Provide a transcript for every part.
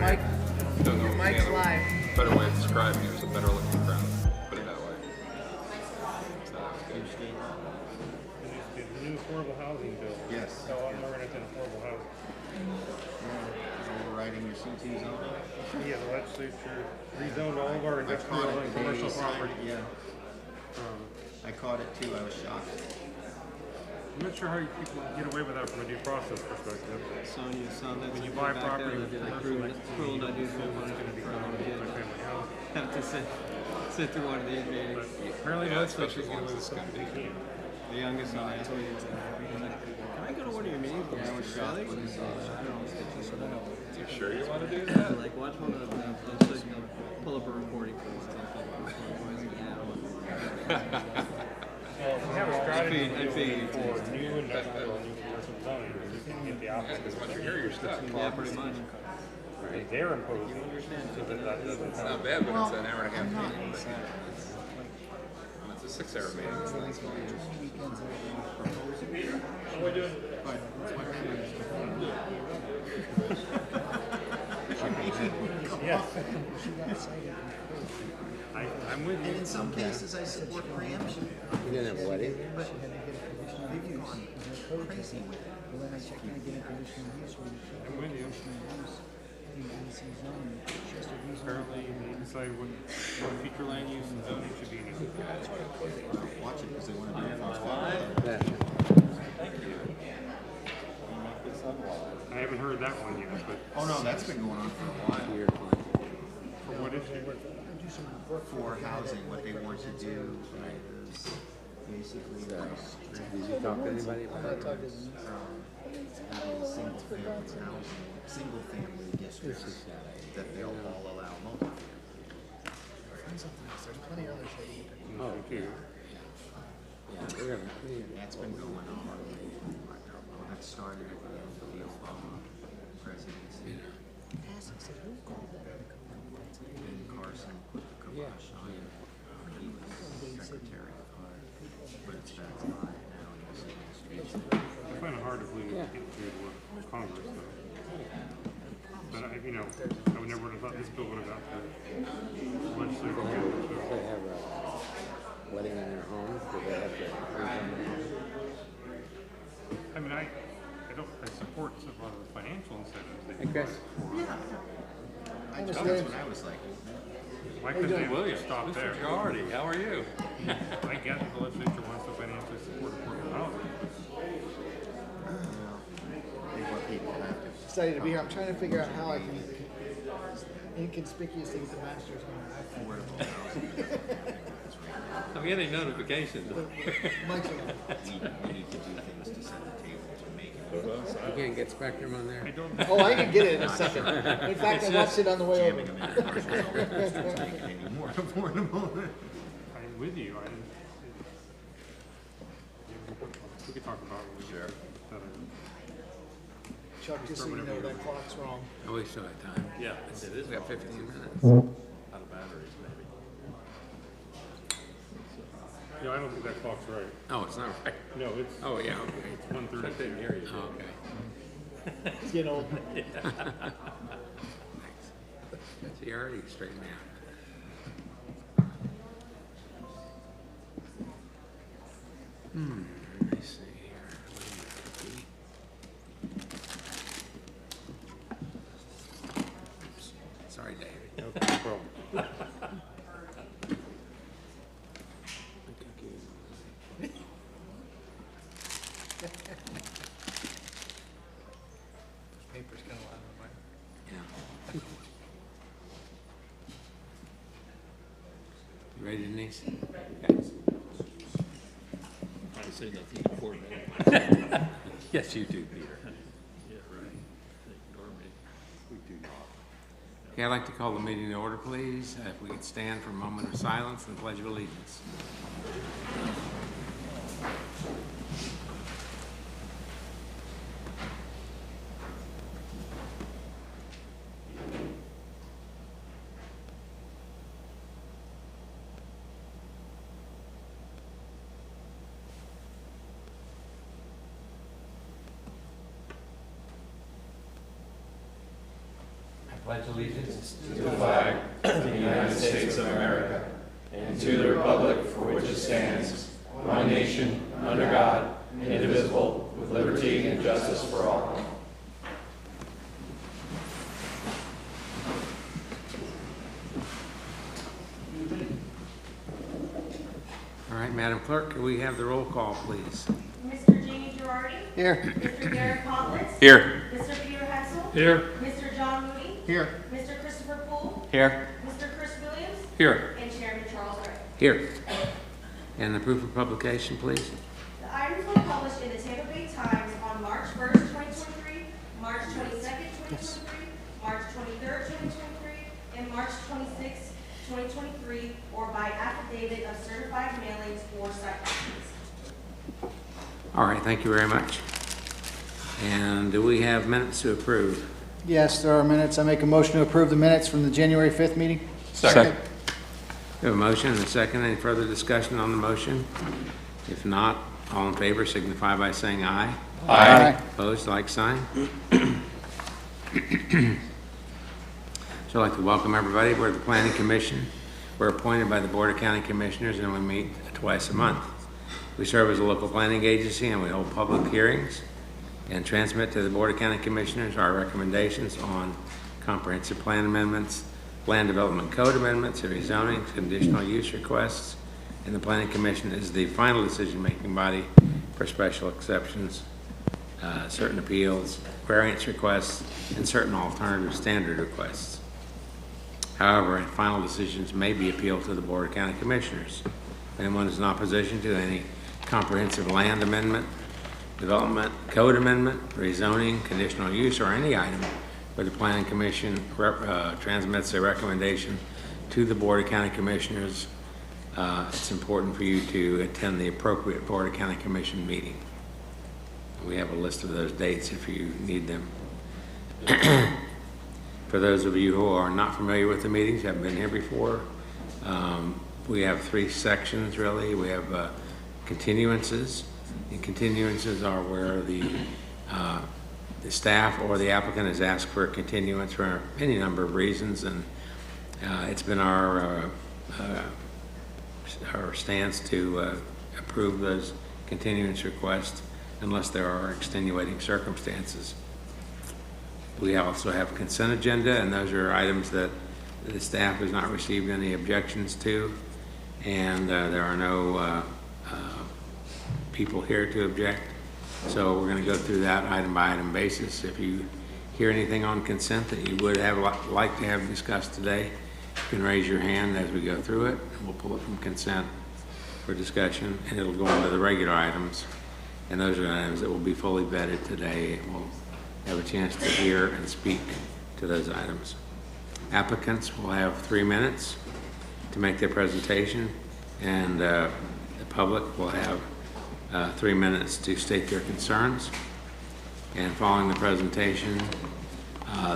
mic, Don't know your mic's live. better way of describing it. It was a better looking crowd. Put it that way. So that was good. The new affordable housing bill. Yes. So I'm learning it's an affordable housing. Overriding your C2 zone. Yeah, the legislature rezoned all of our industrial and commercial property. Yeah. I caught it too. I was shocked. I'm not sure how you people get away with that from a due process perspective. Sonia saw that When you buy property with like commercial cruel activity, unusual it's going to punishment be for called all kids. multifamily housing. Have to sit through one of these meetings. But apparently Yeah, legislatures especially get away with ones that's something they can't. The youngest one asked me, he's like, can I go to one of your meetings? Yeah, I was shocked when I saw that. I don't know, it's just sort of You sure you want to do that? like, watch one of the, pull up a recording for this stuff. Well, we have a strategy I figured for new industrial and new commercial zoning. You can get the opposite. Because once you hear your stuff, Yeah, pretty much. Because they're imposing. So that doesn't it's not bad, but it's an hour and a half meeting. But it's a 6 hour meeting. It's not small. What are we doing? Yes. I'm with And you. in some cases, I support preemption. You didn't have a wedding? But they've gone crazy with it. I'm with you. Apparently, they decided what future land use and zoning should be. Watch it because they want to do it fast. Yeah. I haven't heard that one yet, but Oh no, that's been going on for a while. Your client. for what issue? For housing, what they want to do is basically Did you talk to anybody about it? having single family districts that they'll all allow multifamily. There's plenty of other shady. Oh, okay. Yeah, we're gonna, That's been going on. That started at the end of the Obama presidency. Then Carson put the kibosh on it. He was Secretary of but it's backfired now in this administration. I find it hard to believe it get through the Congress, though. But I would never have thought this bill would have got the legislature. they have a wedding in their home, so they have to rezone their home. I mean, I support a lot of the financial incentives that Hey, you Chris. I just, that's what I was like. why couldn't they Williams, stop Mr. there? Giardi, how are you? I get that the legislature wants to financially support affordable housing. They want people to have to. Excited to be here. I'm trying to figure out how I can inconspicuously get the master's on. Affordable housing. I'm getting notifications. Mike's on. We need to do things to set the table to make it. You can't get Spectrum on I there? don't. Oh, I can get it in a second. In fact, I watched it on the way over. Jamming them in commercial zoning districts make it any more affordable. I'm with you. We could talk about it. Sure. Chuck, just so you know, that clock's wrong. Oh, we still have time. Yeah, it is. We got 15 minutes. Out of batteries, maybe. Yeah, I don't think that clock's right. Oh, it's not right. No, it's Oh, yeah, okay. it's 1:30. I didn't hear you. Oh, okay. It's getting old. Thanks. So you already straightened me out. Let me see here. Oops. Sorry, Dave. No problem. Paper's kind of loud in my. Yeah. You ready, Denise? Okay. I say nothing important. Yes, you do, Peter. Yeah, right. Ignore me. We do not. Okay, I'd like to call the meeting to order, please. If we could stand for a moment of silence and pledge of allegiance. Pledge allegiance. to the flag of the United States of America and to the republic for which it stands, one nation, under God, indivisible, with liberty and justice for all. All right, Madam Clerk, can we have the roll call, please? Mr. Jamie Girardi? Here. Mr. Derek Potlitz? Here. Mr. Peter Hessel? Here. Mr. John Mooney? Here. Mr. Christopher Poole? Here. Mr. Chris Williams? Here. And Chairman Charles Gray. Here. And the proof of publication, please? The items were published in the Tampa Bay Times on March 1st, 2023, March 22nd, 2023, March 23rd, 2023, and March 26th, 2023, or by affidavit of certified mailings or citations. All right, thank you very much. And do we have minutes to approve? Yes, there are minutes. I make a motion to approve the minutes from the January 5th meeting. Second. We have a motion and a second. Any further discussion on the motion? If not, all in favor signify by saying aye. Aye. Opposed, like sign. So I'd like to welcome everybody. We're the Planning Commission. We're appointed by the Board of County Commissioners, and we meet twice a month. We serve as a local planning agency, and we hold public hearings and transmit to the Board of County Commissioners our recommendations on comprehensive plan amendments, land development code amendments, rezoning, conditional use requests, and the Planning Commission is the final decision-making body for special exceptions, certain appeals, variance requests, and certain alternative standard requests. However, final decisions may be appealed to the Board of County Commissioners. If anyone is in opposition to any comprehensive land amendment, development code amendment, rezoning, conditional use, or any item where the Planning Commission transmits a recommendation to the Board of County Commissioners, it's important for you to attend the appropriate Board of County Commission meeting. We have a list of those dates if you need them. For those of you who are not familiar with the meetings, haven't been here before, we have three sections really. We have continuances. And continuances are where the staff or the applicant has asked for a continuance for any number of reasons, and it's been our stance to approve those continuance requests unless there are extenuating circumstances. We also have a consent agenda, and those are items that the staff has not received any objections to, and there are no people here to object. So we're going to go through that item by item basis. If you hear anything on consent that you would have like to have discussed today, you can raise your hand as we go through it, and we'll pull it from consent for discussion, and it'll go into the regular items. And those are items that will be fully vetted today, and we'll have a chance to hear and speak to those items. Applicants will have 3 minutes to make their presentation, and the public will have 3 minutes to state their concerns. And following the presentation,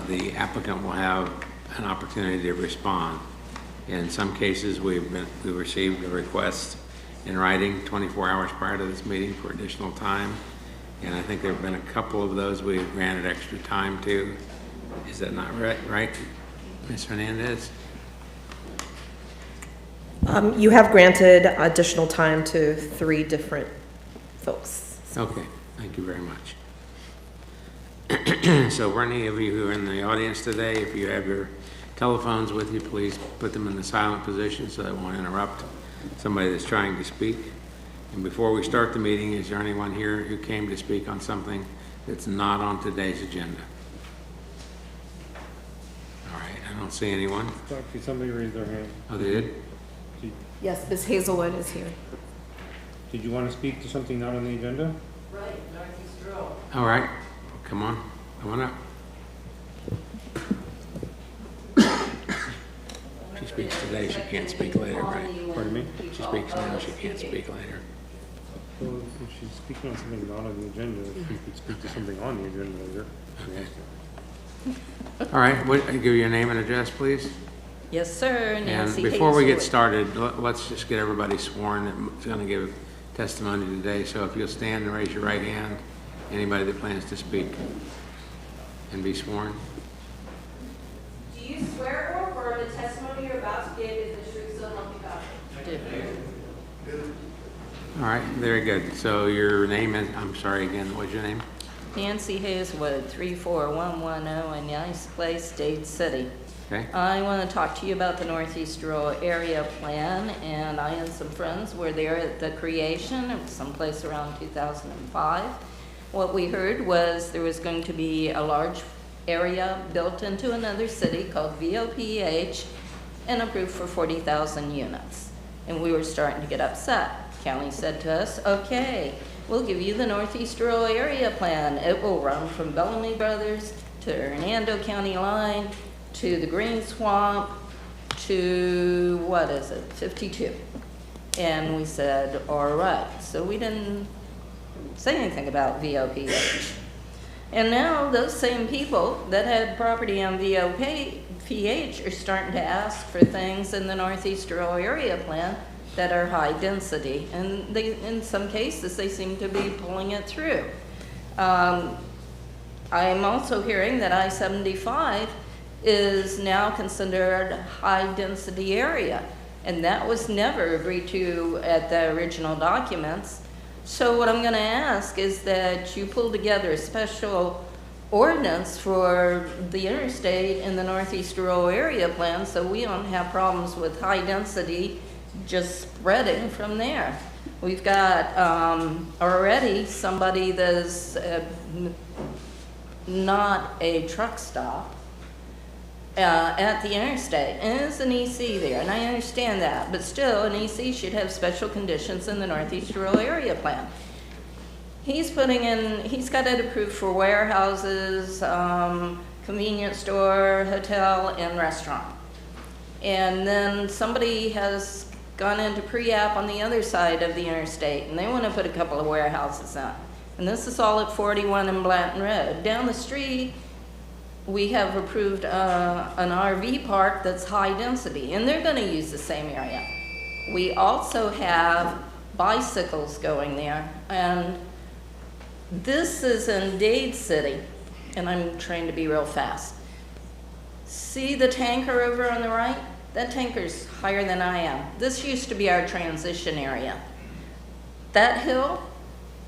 the applicant will have an opportunity to respond. In some cases, we received a request in writing 24 hours prior to this meeting for additional time. And I think there have been a couple of those we have granted extra time to. Is that not right, Ms. Hernandez? You have granted additional time to 3 different folks. Okay, thank you very much. So for any of you who are in the audience today, if you have your telephones with you, please put them in the silent position so they won't interrupt somebody that's trying to speak. And before we start the meeting, is there anyone here who came to speak on something that's not on today's agenda? All right, I don't see anyone. Did somebody raise their hand? Oh, they did? Yes, Ms. Hazelwood is here. Did you want to speak to something not on the agenda? All right, come on up. She speaks today, she can't speak later, right? Pardon me? She speaks now, she can't speak later. Well, if she's speaking on something not on the agenda, if you could speak to something on the agenda later. She wants to. All right, give your name and address, please. Yes, sir. And Nancy before we get Hazelwood. started, let's just get everybody sworn that's going to give testimony today. So if you'll stand and raise your right hand, anybody that plans to speak and be sworn. Do you swear or affirm the testimony you're about to give is the truth, so help you God? All right, very good. So your name is, I'm sorry again, what's your name? Nancy Hazelwood, 34110 in Nice Place, Dade City. Okay. I want to talk to you about the Northeast Rural Area Plan, and I and some friends were there at the creation, it was someplace around 2005. What we heard was there was going to be a large area built into another city called VOPH and approved for 40,000 units. And we were starting to get upset. County said to us, okay, we'll give you the Northeast Rural Area Plan. It will run from Bellamy Brothers to Hernando County line to the Green Swamp to, 52. And we said, all right. So we didn't say anything about VOPH. And now those same people that had property on VOPH are starting to ask for things in the Northeast Rural Area Plan that are high density. And they, in some cases, they seem to be pulling it through. I'm also hearing that I-75 is now considered a high density area. And that was never agreed to at the original documents. So what I'm going to ask is that you pull together a special ordinance for the interstate in the Northeast Rural Area Plan so we don't have problems with high density just spreading from there. We've got already somebody that's not a truck stop at the interstate, and it's an EC there, and I understand that, but still, an EC should have special conditions in the Northeast Rural Area Plan. He's putting in, he's got it approved for warehouses, convenience store, hotel, and restaurant. And then somebody has gone into pre-app on the other side of the interstate, and they want to put a couple of warehouses in. And this is all at 41 and Blanton Road. Down the street, we have approved an RV park that's high density, and they're going to use the same area. We also have bicycles going there, and this is in Dade City, and I'm trying to be real fast. See the tanker over on the right? That tanker's higher than I am. This used to be our transition area. That hill,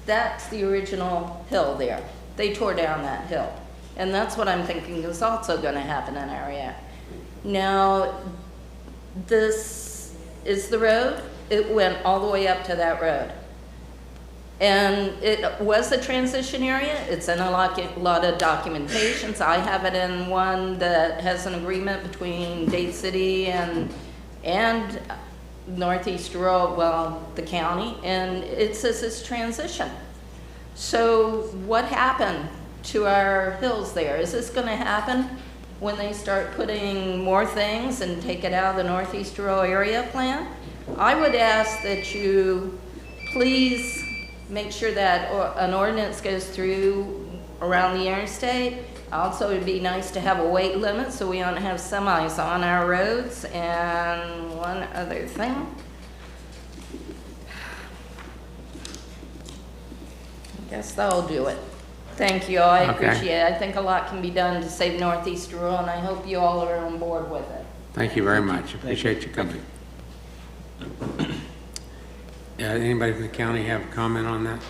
that's the original hill there. They tore down that hill. And that's what I'm thinking is also going to happen in our area. Now, this is the road. It went all the way up to that road. And it was a transition area. It's in a lot of documentations. I have it in one that has an agreement between Dade City and Northeast Rural, well, the county, and it says it's transition. So what happened to our hills there? Is this going to happen when they start putting more things and take it out of the Northeast Rural Area Plan? I would ask that you please make sure that an ordinance goes through around the interstate. Also, it'd be nice to have a weight limit so we don't have semis on our roads. And one other thing. I guess that'll do it. Thank you. I appreciate it. I think a lot can be done to save Northeast Rural, and I hope you all are on board with it. Thank you very much. Appreciate you coming. Anybody from the county have a comment on that?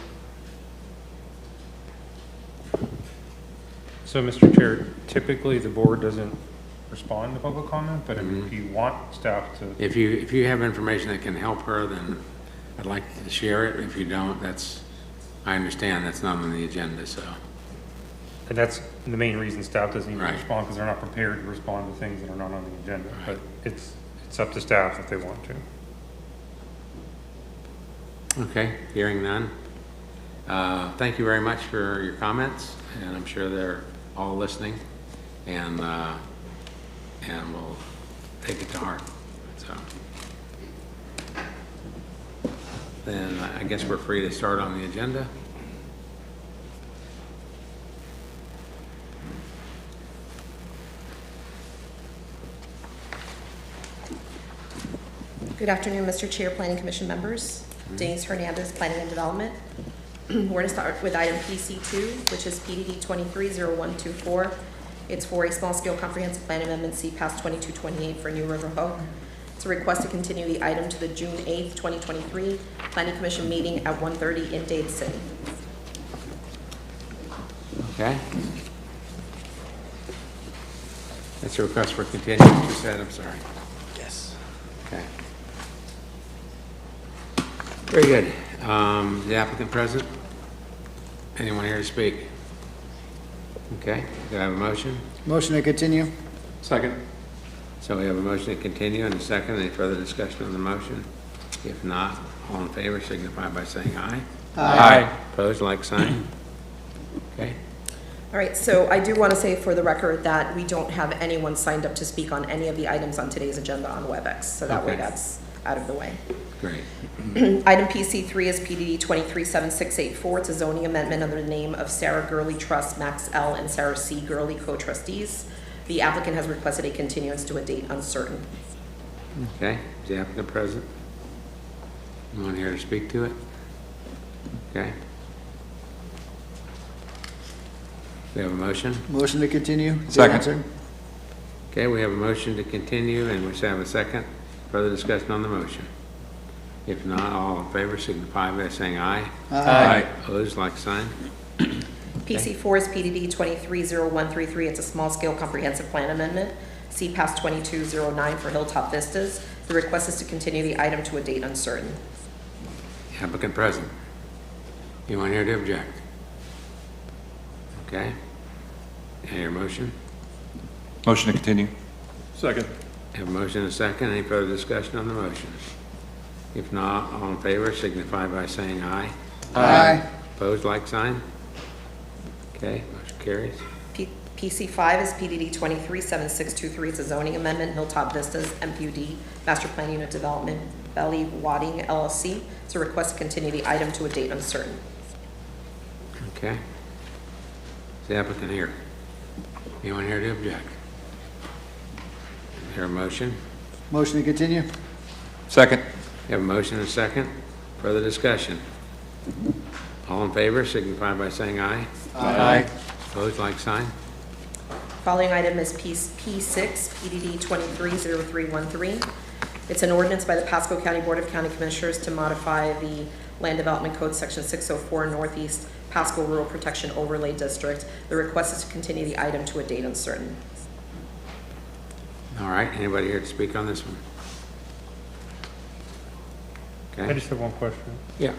So, Mr. Chair, typically the board doesn't respond to public comment, but if you want staff to... If you have information that can help her, then I'd like to share it. If you don't, I understand that's not on the agenda, so. And that's the main reason staff doesn't even Right. respond, because they're not prepared to respond to things that are not on the agenda. But it's up to staff if they want to. Okay, hearing none. Thank you very much for your comments, and I'm sure they're all listening, and we'll take it to heart. So then I guess we're free to start on the agenda. Good afternoon, Mr. Chair, Planning Commission members. Denise Hernandez, Planning and Development. We're going to start with item PC2, which is PDD 230124. It's for a small-scale comprehensive plan amendment, CPAS 2228 for New River Hope. It's a request to continue the item to the June 8th, 2023 Planning Commission meeting at 1:30 in Dade City. Okay. That's a request for continuance, you said, I'm sorry. Yes. Okay. Very good. The applicant present? Anyone here to speak? Okay, do I have a motion? Motion to continue? Second. So we have a motion to continue and a second. Any further discussion on the motion? If not, all in favor signify by saying aye. Aye. Opposed, like sign. Okay. All right, so I do want to say for the record that we don't have anyone signed up to speak on any of the items on today's agenda on WebEx, so that way Okay. that's out of the way. Great. Item PC3 is PDD 237684. It's a zoning amendment under the name of Sarah Gurley Trust, Max L. and Sarah C. Gurley co-trustees. The applicant has requested a continuance to a date uncertain. Okay, is the applicant present? Anyone here to speak to it? Okay. We have a motion? Motion to continue? Second. Okay, we have a motion to continue and we have a second. Further discussion on the motion? If not, all in favor signify by saying aye. Aye. Opposed, like sign. PC4 is PDD 230133. It's a small-scale comprehensive plan amendment. CPAS 2209 for Hilltop Vistas. The request is to continue the item to a date uncertain. Applicant present. Anyone here to object? Okay. Any your motion? Motion to continue. Second. Have a motion and a second. Any further discussion on the motion? If not, all in favor signify by saying aye. Aye. Opposed, like sign. Okay, motion carries. PC5 is PDD 237623. It's a zoning amendment, Hilltop Vistas, MPUD, Master Plan Unit Development, Belly Wadding LLC. It's a request to continue the item to a date uncertain. Okay. Is the applicant here? Anyone here to object? Is there a motion? Motion to continue? Second. You have a motion and a second. Further discussion? All in favor signify by saying aye. Aye. Opposed, like sign. Following item is P6, PDD 230313. It's an ordinance by the Pasco County Board of County Commissioners to modify the Land Development Code Section 604 Northeast Pasco Rural Protection Overlay District. The request is to continue the item to a date uncertain. All right, anybody here to speak on this one? I Okay. just have one question. Yeah.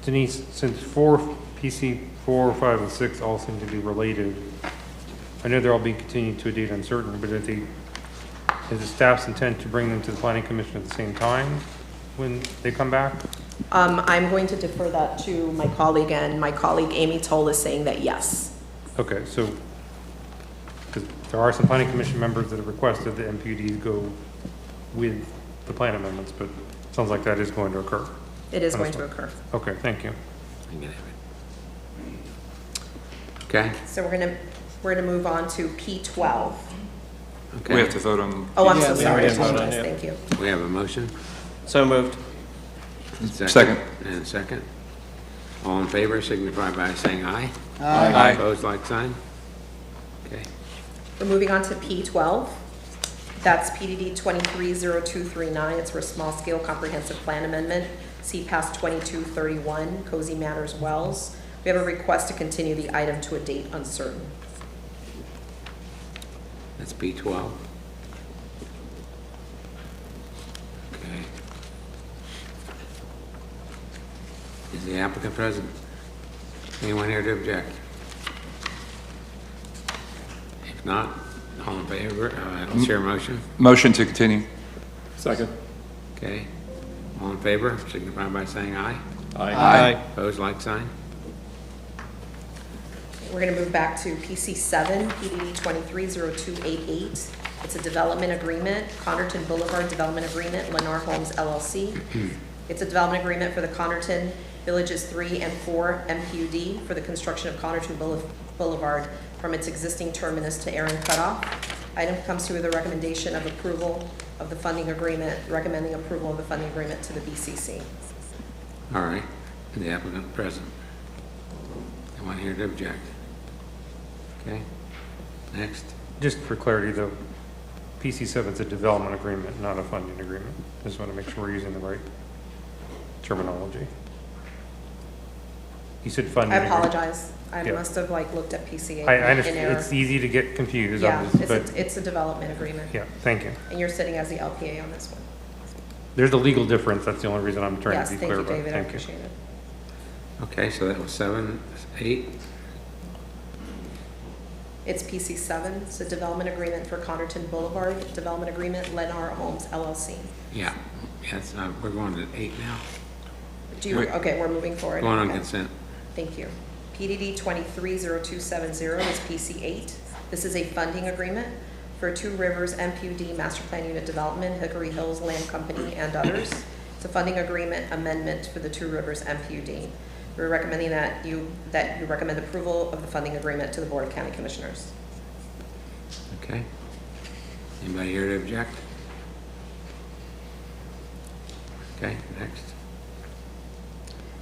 Denise, since PC 4, 5, and 6 all seem to be related, I know they're all being continued to a date uncertain, but is the staff's intent to bring them to the planning commission at the same time when they come back? I'm going to defer that to my colleague, and my colleague Amy Toll is saying that yes. Okay, so, because there are some planning commission members that have requested the MPUDs go with the plan amendments, but it sounds like that is going to occur. It is going to occur. Okay, thank you. Okay. So we're gonna move on to P12. Okay. We have to vote on. Oh, I'm Yeah, so we sorry. I already voted on apologize. it. Thank you. We have a motion. So moved. Second. And a second. All in favor signify by saying aye. Aye. Opposed, like sign. Okay. We're moving on to P12. That's PDD 230239. It's for a small-scale comprehensive plan amendment, CPAS 2231, Cozy Manors Wells. We have a request to continue the item to a date uncertain. That's B12. Okay. Is the applicant present? Anyone here to object? If not, all in favor, let's hear a motion. Motion to continue. Second. Okay. All in favor, signify by saying aye. Aye. Opposed, like sign. We're going to move back to PC7, PDD 230288. It's a development agreement, Connerton Boulevard Development Agreement, Lennar Homes LLC. It's a development agreement for the Connerton Villages 3 and 4 MPUD for the construction of Connerton Boulevard from its existing terminus to Aaron Cutoff. Item comes to the recommendation of approval of the funding agreement, recommending approval of the funding agreement to the BCC. All right. The applicant present. Anyone here to object? Okay. Next. Just for clarity, though, PC7 is a development agreement, not a funding agreement. Just want to make sure we're using the right terminology. You said funding. I apologize. I Yeah. must have like looked at PCA I in understand, error. it's easy to get confused, Yeah, obviously, but, it's a development agreement. yeah, thank you. And you're sitting as the LPA on this one. There's a legal difference, that's the only reason I'm trying Yes, to be thank clear you, about it. David, I Thank you. appreciate it. Okay, so that was 7, 8. It's PC7, it's a development agreement for Connerton Boulevard, development agreement, Lennar Homes LLC. Yeah, yes, we're going to 8 now. Do you, okay, we're moving forward. Going on Okay. consent. Thank you. PDD 230270 is PC8. This is a funding agreement for Two Rivers MPUD Master Plan Unit Development, Hickory Hills Land Company, and others. It's a funding agreement amendment for the Two Rivers MPUD. We're recommending that you recommend approval of the funding agreement to the Board of County Commissioners. Okay. Anybody here to object? Okay, next.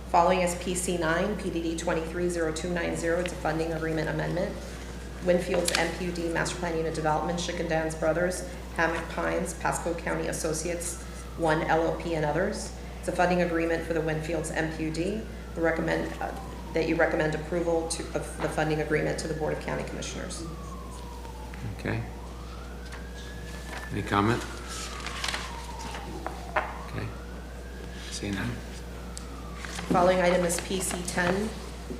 Following is PC9, PDD 230290. It's a funding agreement amendment. Winfield's MPUD Master Plan Unit Development, Chickendans Brothers, Hammock Pines, Pasco County Associates, 1 LLP, and others. It's a funding agreement for the Winfield's MPUD. We recommend that you recommend approval of the funding agreement to the Board of County Commissioners. Okay. Any comment? Okay. See none. Following item is PC10,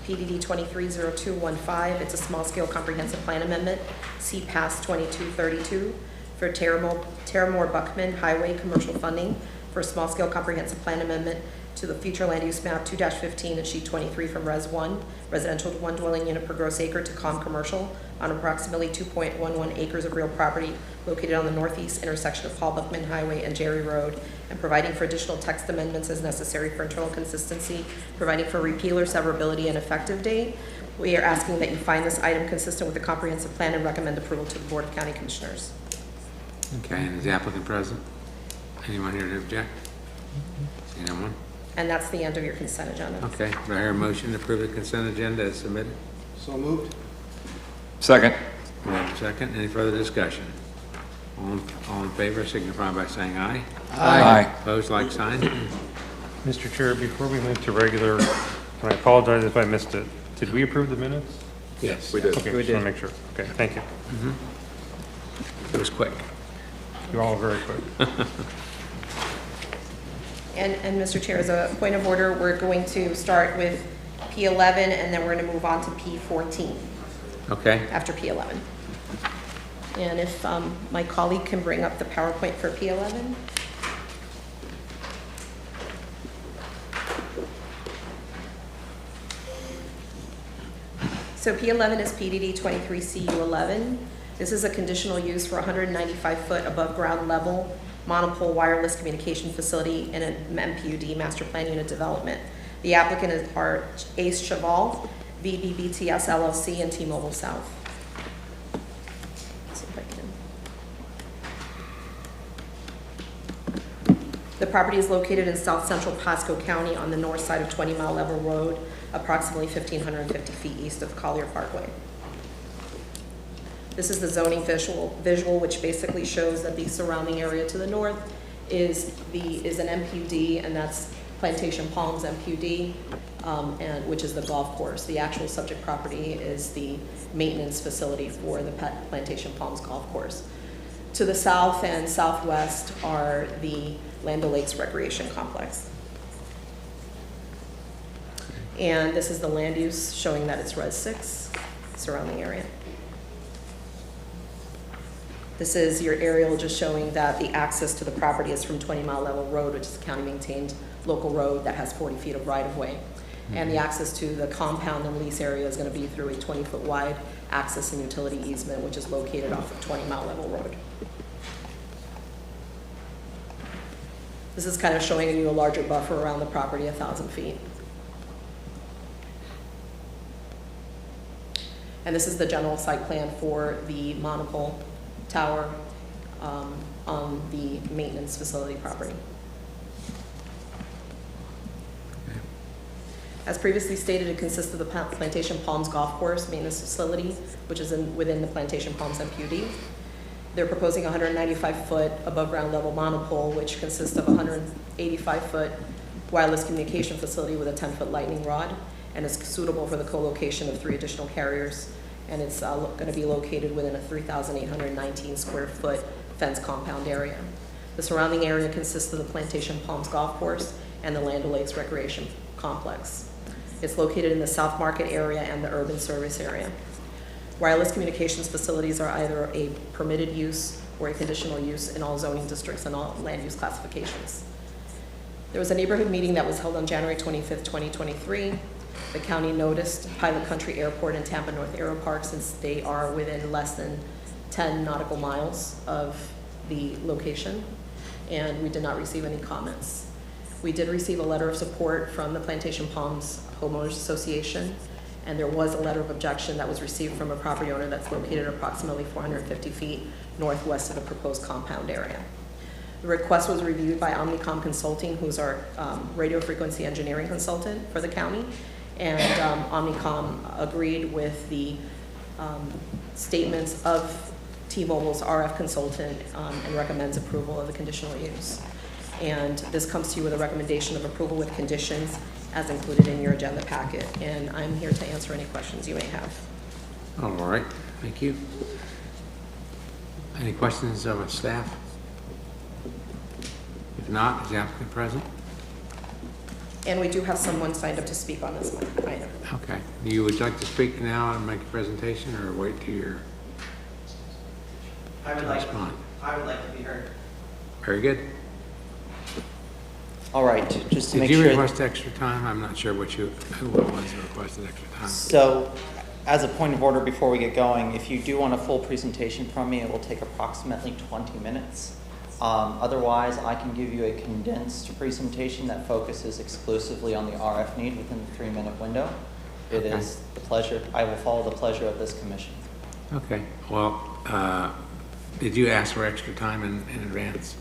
PDD 230215. It's a small-scale comprehensive plan amendment, CPAS 2232, for Terramore Buckman Highway commercial funding for a small-scale comprehensive plan amendment to the future land use map 2-15 and sheet 23 from Res 1, residential 1 dwelling unit per gross acre, to COM commercial on approximately 2.11 acres of real property located on the northeast intersection of Paul Buckman Highway and Jerry Road, and providing for additional text amendments as necessary for internal consistency, providing for repeal or severability and effective date. We are asking that you find this item consistent with the comprehensive plan and recommend approval to the Board of County Commissioners. Okay, and is the applicant present? Anyone here to object? See no one? And that's the end of your consent agenda. Okay, do I hear a motion to approve the consent agenda as submitted? So moved? Second. We have a second. Any further discussion? All in favor signify by saying aye. Aye. Opposed, like sign. Mr. Chair, before we move to regular, and I apologize if I missed it, did we approve the minutes? Yes. We did. Okay, just want to make sure. Okay, thank you. It was quick. You're all very quick. And Mr. Chair, as a point of order, we're going to start with P11 and then we're going to move on to P14 Okay. after P11. And if my colleague can bring up the PowerPoint for P11. So P11 is PDD 23CU11. This is a conditional use for 195-foot above ground level monopole wireless communication facility in an MPUD master plan unit development. The applicant are Ace Cheval, VBBTS LLC, and T-Mobile South. Let's see if I can. The property is located in south central Pasco County on the north side of 20 Mile Level Road, approximately 1,550 feet east of Collier Parkway. This is the zoning visual, which basically shows that the surrounding area to the north is an MPUD, and that's Plantation Palms MPUD, and which is the golf course. The actual subject property is the maintenance facility for the Plantation Palms golf course. To the south and southwest are the Land O'Lakes Recreation Complex. And this is the land use showing that it's Res 6, surrounding area. This is your aerial just showing that the access to the property is from 20 Mile Level Road, which is a county-maintained local road that has 40 feet of right-of-way. And the access to the compound and lease area is going to be through a 20-foot wide access and utility easement, which is located off of 20 Mile Level Road. This is kind of showing you a larger buffer around the property, 1,000 feet. And this is the general site plan for the monopole tower on the maintenance facility property. As previously stated, it consists of the Plantation Palms Golf Course maintenance facility, which is within the Plantation Palms MPUD. They're proposing a 195-foot above-ground level monopole, which consists of a 185-foot wireless communication facility with a 10-foot lightning rod, and is suitable for the co-location of 3 additional carriers. And it's going to be located within a 3,819 square foot fence compound area. The surrounding area consists of the Plantation Palms Golf Course and the Land O'Lakes Recreation Complex. It's located in the South Market area and the urban service area. Wireless communications facilities are either a permitted use or a conditional use in all zoning districts and all land use classifications. There was a neighborhood meeting that was held on January 25th, 2023. The county noticed Pilot Country Airport and Tampa North Aero Park, since they are within less than 10 nautical miles of the location, and we did not receive any comments. We did receive a letter of support from the Plantation Palms Homeowners Association, and there was a letter of objection that was received from a property owner that's located approximately 450 feet northwest of the proposed compound area. The request was reviewed by Omnicom Consulting, who's our radio frequency engineering consultant for the county, and Omnicom agreed with the statements of T-Mobile's RF consultant and recommends approval of the conditional use. And this comes to you with a recommendation of approval with conditions as included in your agenda packet. And I'm here to answer any questions you may have. All right, thank you. Any questions of staff? If not, is the applicant present? And we do have someone signed up to speak on this item. Okay. You would like to speak now and make a presentation, or wait till you're I would like to be heard. Very good. All right, just to make Did sure. you request extra time? I'm not sure who it was that requested extra time. So, as a point of order before we get going, if you do want a full presentation from me, it will take approximately 20 minutes. Otherwise, I can give you a condensed presentation that focuses exclusively on the RF need within the 3-minute window. It is the pleasure, I will follow the pleasure of this commission. Okay. Well, did you ask for extra time in advance?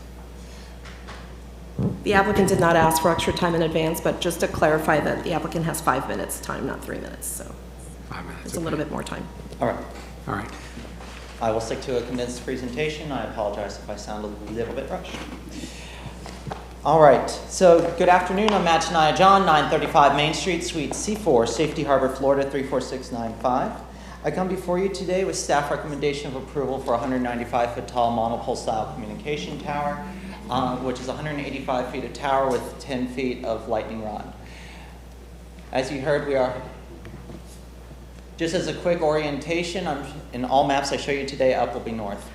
The applicant did not ask for extra time in advance, but just to clarify that the applicant has 5 minutes time, not 3 minutes, so 5 minutes. it's a little bit more time. All right. All right. I will stick to a condensed presentation. I apologize if I sound a little bit rushed. All right, so good afternoon. I'm Matt Janaya John, 935 Main Street, Suite C4, Safety Harbor, Florida, 34695. I come before you today with staff recommendation of approval for a 195-foot tall monopole style communication tower, which is 185 feet of tower with 10 feet of lightning rod. As you heard, we are, just as a quick orientation, in all maps I show you today, up will be north.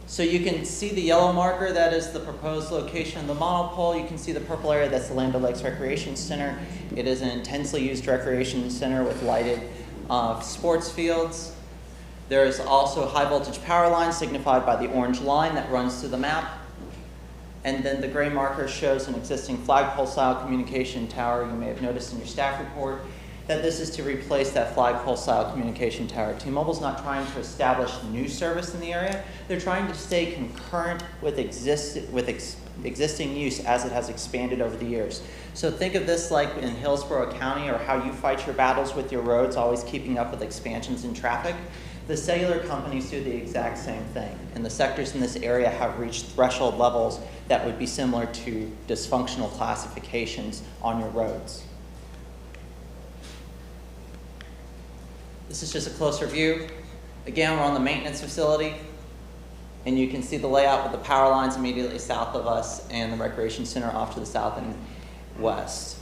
So you can see the yellow marker, that is the proposed location of the monopole. You can see the purple area, that's the Land O'Lakes Recreation Center. It is an intensely used recreation center with lighted sports fields. There is also high voltage power lines signified by the orange line that runs through the map. And then the gray marker shows an existing flagpole style communication tower. You may have noticed in your staff report that this is to replace that flagpole style communication tower. T-Mobile's not trying to establish new service in the area. They're trying to stay concurrent with existing use as it has expanded over the years. So think of this like in Hillsborough County, or how you fight your battles with your roads, always keeping up with expansions in traffic. The cellular companies do the exact same thing, and the sectors in this area have reached threshold levels that would be similar to dysfunctional classifications on your roads. This is just a closer view. Again, we're on the maintenance facility, and you can see the layout with the power lines immediately south of us and the recreation center off to the south and west.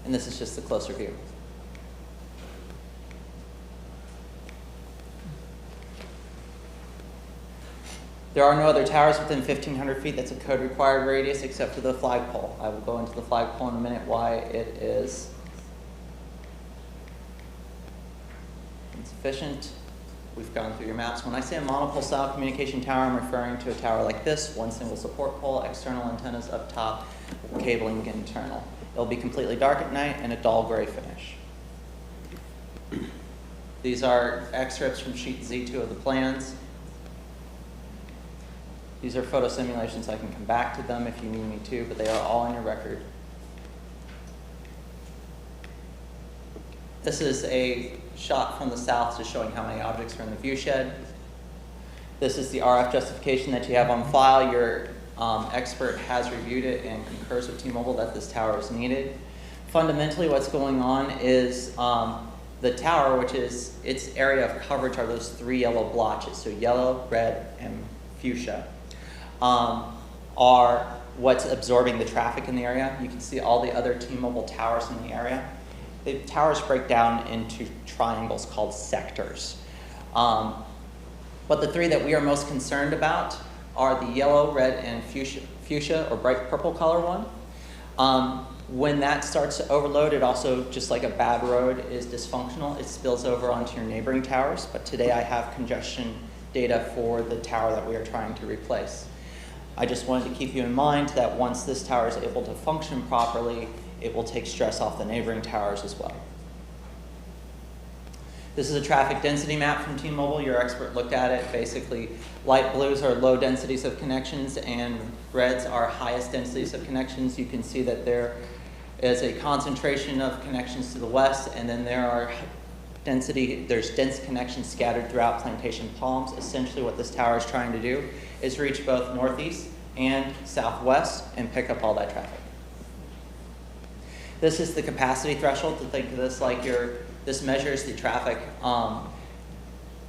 And this is just the closer view. There are no other towers within 1,500 feet. That's a code required radius except for the flagpole. I will go into the flagpole in a minute why it is insufficient. We've gone through your maps. When I say a monopole style communication tower, I'm referring to a tower like this, one single support pole, external antennas up top, cabling internal. It'll be completely dark at night and a dull gray finish. These are excerpts from sheet Z2 of the plans. These are photo simulations. I can come back to them if you need me to, but they are all in your record. This is a shot from the south just showing how many objects are in the view shed. This is the RF justification that you have on file. Your expert has reviewed it and concurs with T-Mobile that this tower is needed. Fundamentally, what's going on is the tower, which is its area of coverage, are those 3 yellow blotches. So yellow, red, and fuchsia are what's absorbing the traffic in the area. You can see all the other T-Mobile towers in the area. The towers break down into triangles called sectors. But the 3 that we are most concerned about are the yellow, red, and fuchsia or bright purple color one. When that starts to overload, it also, just like a bad road is dysfunctional, it spills over onto your neighboring towers. But today I have congestion data for the tower that we are trying to replace. I just wanted to keep you in mind that once this tower is able to function properly, it will take stress off the neighboring towers as well. This is a traffic density map from T-Mobile. Your expert looked at it. Basically, light blues are low densities of connections and reds are highest densities of connections. You can see that there is a concentration of connections to the west, and then there's dense connections scattered throughout plantation palms. Essentially what this tower is trying to do is reach both northeast and southwest and pick up all that traffic. This is the capacity threshold. To think of this like this measures the traffic.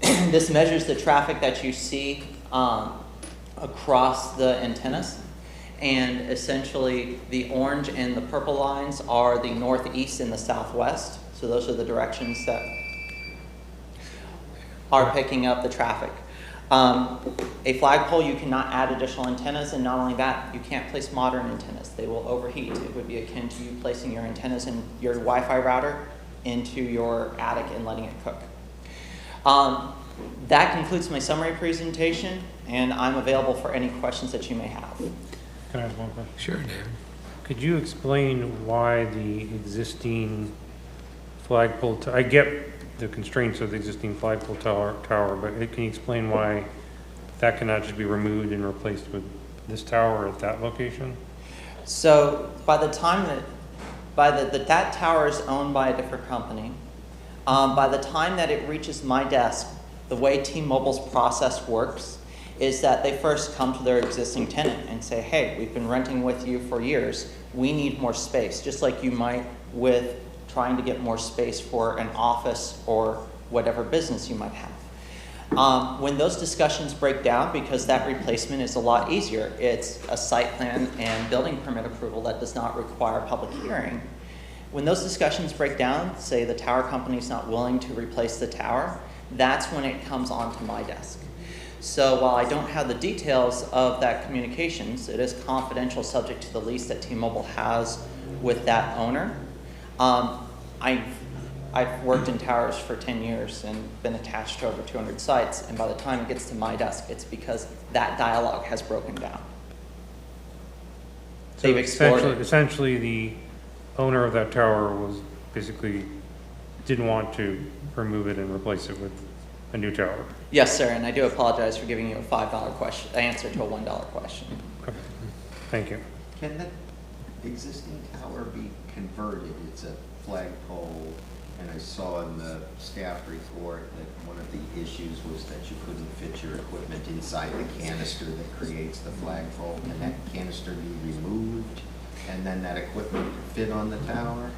This measures the traffic that you see across the antennas. And essentially the orange and the purple lines are the northeast and the southwest. So those are the directions that are picking up the traffic. A flagpole, you cannot add additional antennas, and not only that, you can't place modern antennas. They will overheat. It would be akin to you placing your antennas in your Wi-Fi router into your attic and letting it cook. That concludes my summary presentation, and I'm available for any questions that you may have. Can I ask one question? Sure, David. Could you explain why the existing flagpole, I get the constraints of the existing flagpole tower, but can you explain why that cannot just be removed and replaced with this tower at that location? So by the time that tower is owned by a different company, by the time that it reaches my desk, the way T-Mobile's process works is that they first come to their existing tenant and say, hey, we've been renting with you for years. We need more space, just like you might with trying to get more space for an office or whatever business you might have. When those discussions break down, because that replacement is a lot easier, it's a site plan and building permit approval that does not require a public hearing. When those discussions break down, say the tower company's not willing to replace the tower, that's when it comes onto my desk. So while I don't have the details of that communications, it is confidential, subject to the lease that T-Mobile has with that owner. I've worked in towers for 10 years and been attached to over 200 sites, and by the time it gets to my desk, it's because that dialogue has broken down. So essentially the owner of that tower was basically didn't want to remove it and replace it with a new tower. Yes, sir, and I do apologize for giving you a $5 answer to a $1 question. Okay. Thank you. Can that existing tower be converted? It's a flagpole, and I saw in the staff report that one of the issues was that you couldn't fit your equipment inside the canister that creates the flagpole. Can that canister be removed and then that equipment fit on the tower?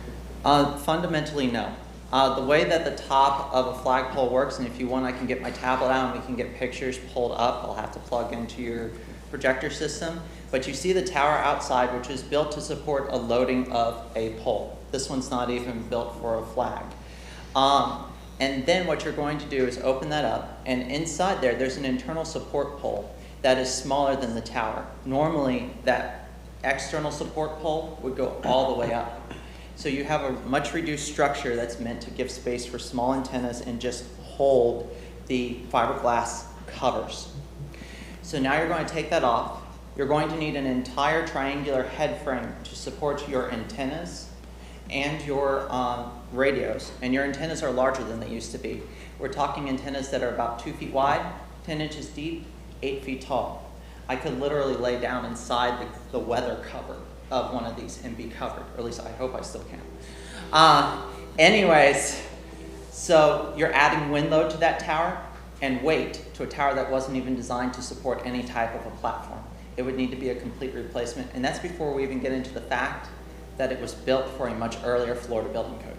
Fundamentally, no. The way that the top of a flagpole works, and if you want, I can get my tablet out and we can get pictures pulled up. I'll have to plug into your projector system. But you see the tower outside, which is built to support a loading of a pole. This one's not even built for a flag. And then what you're going to do is open that up, and inside there's an internal support pole that is smaller than the tower. Normally, that external support pole would go all the way up. So you have a much reduced structure that's meant to give space for small antennas and just hold the fiberglass covers. So now you're going to take that off. You're going to need an entire triangular head frame to support your antennas and your radios. And your antennas are larger than they used to be. We're talking antennas that are about 2 feet wide, 10 inches deep, 8 feet tall. I could literally lay down inside the weather cover of one of these and be covered, or at least I hope I still can. Anyways, so you're adding wind load to that tower and weight to a tower that wasn't even designed to support any type of a platform. It would need to be a complete replacement, and that's before we even get into the fact that it was built for a much earlier Florida building code.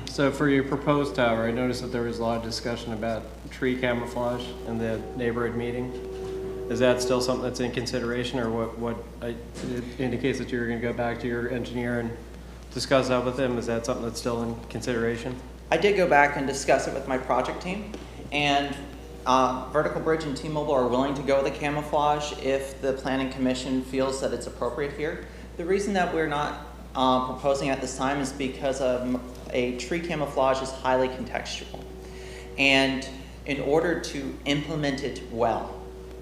So for your proposed tower, I noticed that there was a lot of discussion about tree camouflage in the neighborhood meeting. Is that still something that's in consideration, or it indicates that you're going to go back to your engineer and discuss that with them? Is that something that's still in consideration? I did go back and discuss it with my project team, and Vertical Bridge and T-Mobile are willing to go with the camouflage if the Planning Commission feels that it's appropriate here. The reason that we're not proposing at this time is because a tree camouflage is highly contextual. And in order to implement it well,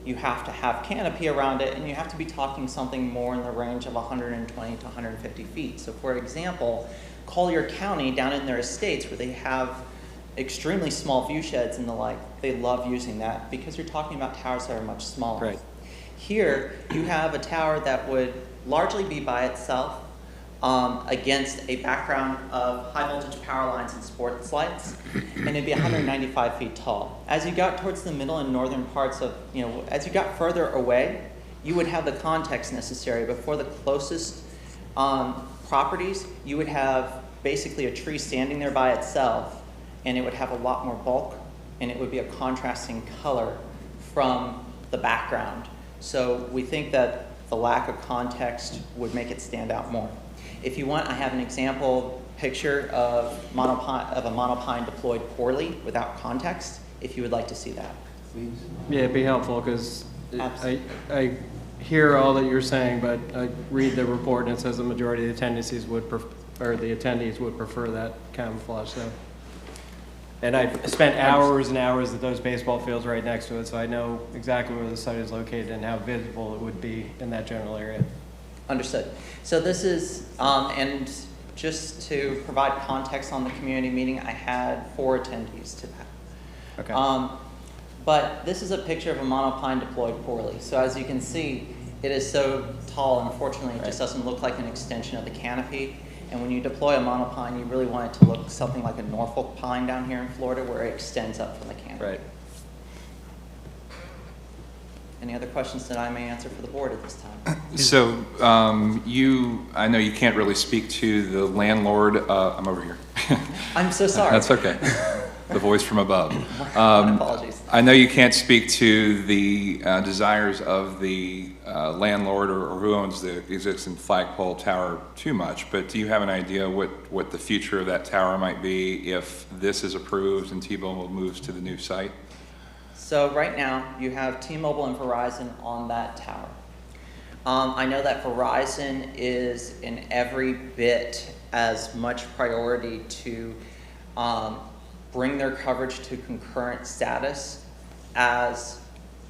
you have to have canopy around it, and you have to be talking something more in the range of 120 to 150 feet. So for example, Collier County, down in their estates where they have extremely small view sheds and the like, they love using that because you're talking about towers that are much smaller. Right. Here, you have a tower that would largely be by itself against a background of high voltage power lines and sports lights, and it'd be 195 feet tall. As you got towards the middle and northern parts of, as you got further away, you would have the context necessary, but for the closest properties, you would have basically a tree standing there by itself, and it would have a lot more bulk, and it would be a contrasting color from the background. So we think that the lack of context would make it stand out more. If you want, I have an example picture of a monopine deployed poorly without context, if you would like to see that. Please. Yeah, it'd be helpful, because I hear all that you're saying, but I read the report and it says the majority of the attendees would prefer that camouflage. So, and I've spent hours and hours at those baseball fields right next to it, so I know exactly where the site is located and how visible it would be in that general area. Understood. So this is, and just to provide context on the community meeting, I had 4 attendees to that. Okay. But this is a picture of a monopine deployed poorly. So as you can see, it is so tall, unfortunately, it just doesn't look like an extension of the canopy. And when you deploy a monopine, you really want it to look something like a Norfolk pine down here in Florida, where it extends up from the canopy. Right. Any other questions that I may answer for the board at this time? So I know you can't really speak to the landlord. I'm over here. I'm so sorry. That's okay. The voice from above. My apologies. I know you can't speak to the desires of the landlord or who owns the existing flagpole tower too much, but do you have an idea what the future of that tower might be if this is approved and T-Mobile moves to the new site? So right now, you have T-Mobile and Verizon on that tower. I know that Verizon is in every bit as much priority to bring their coverage to concurrent status as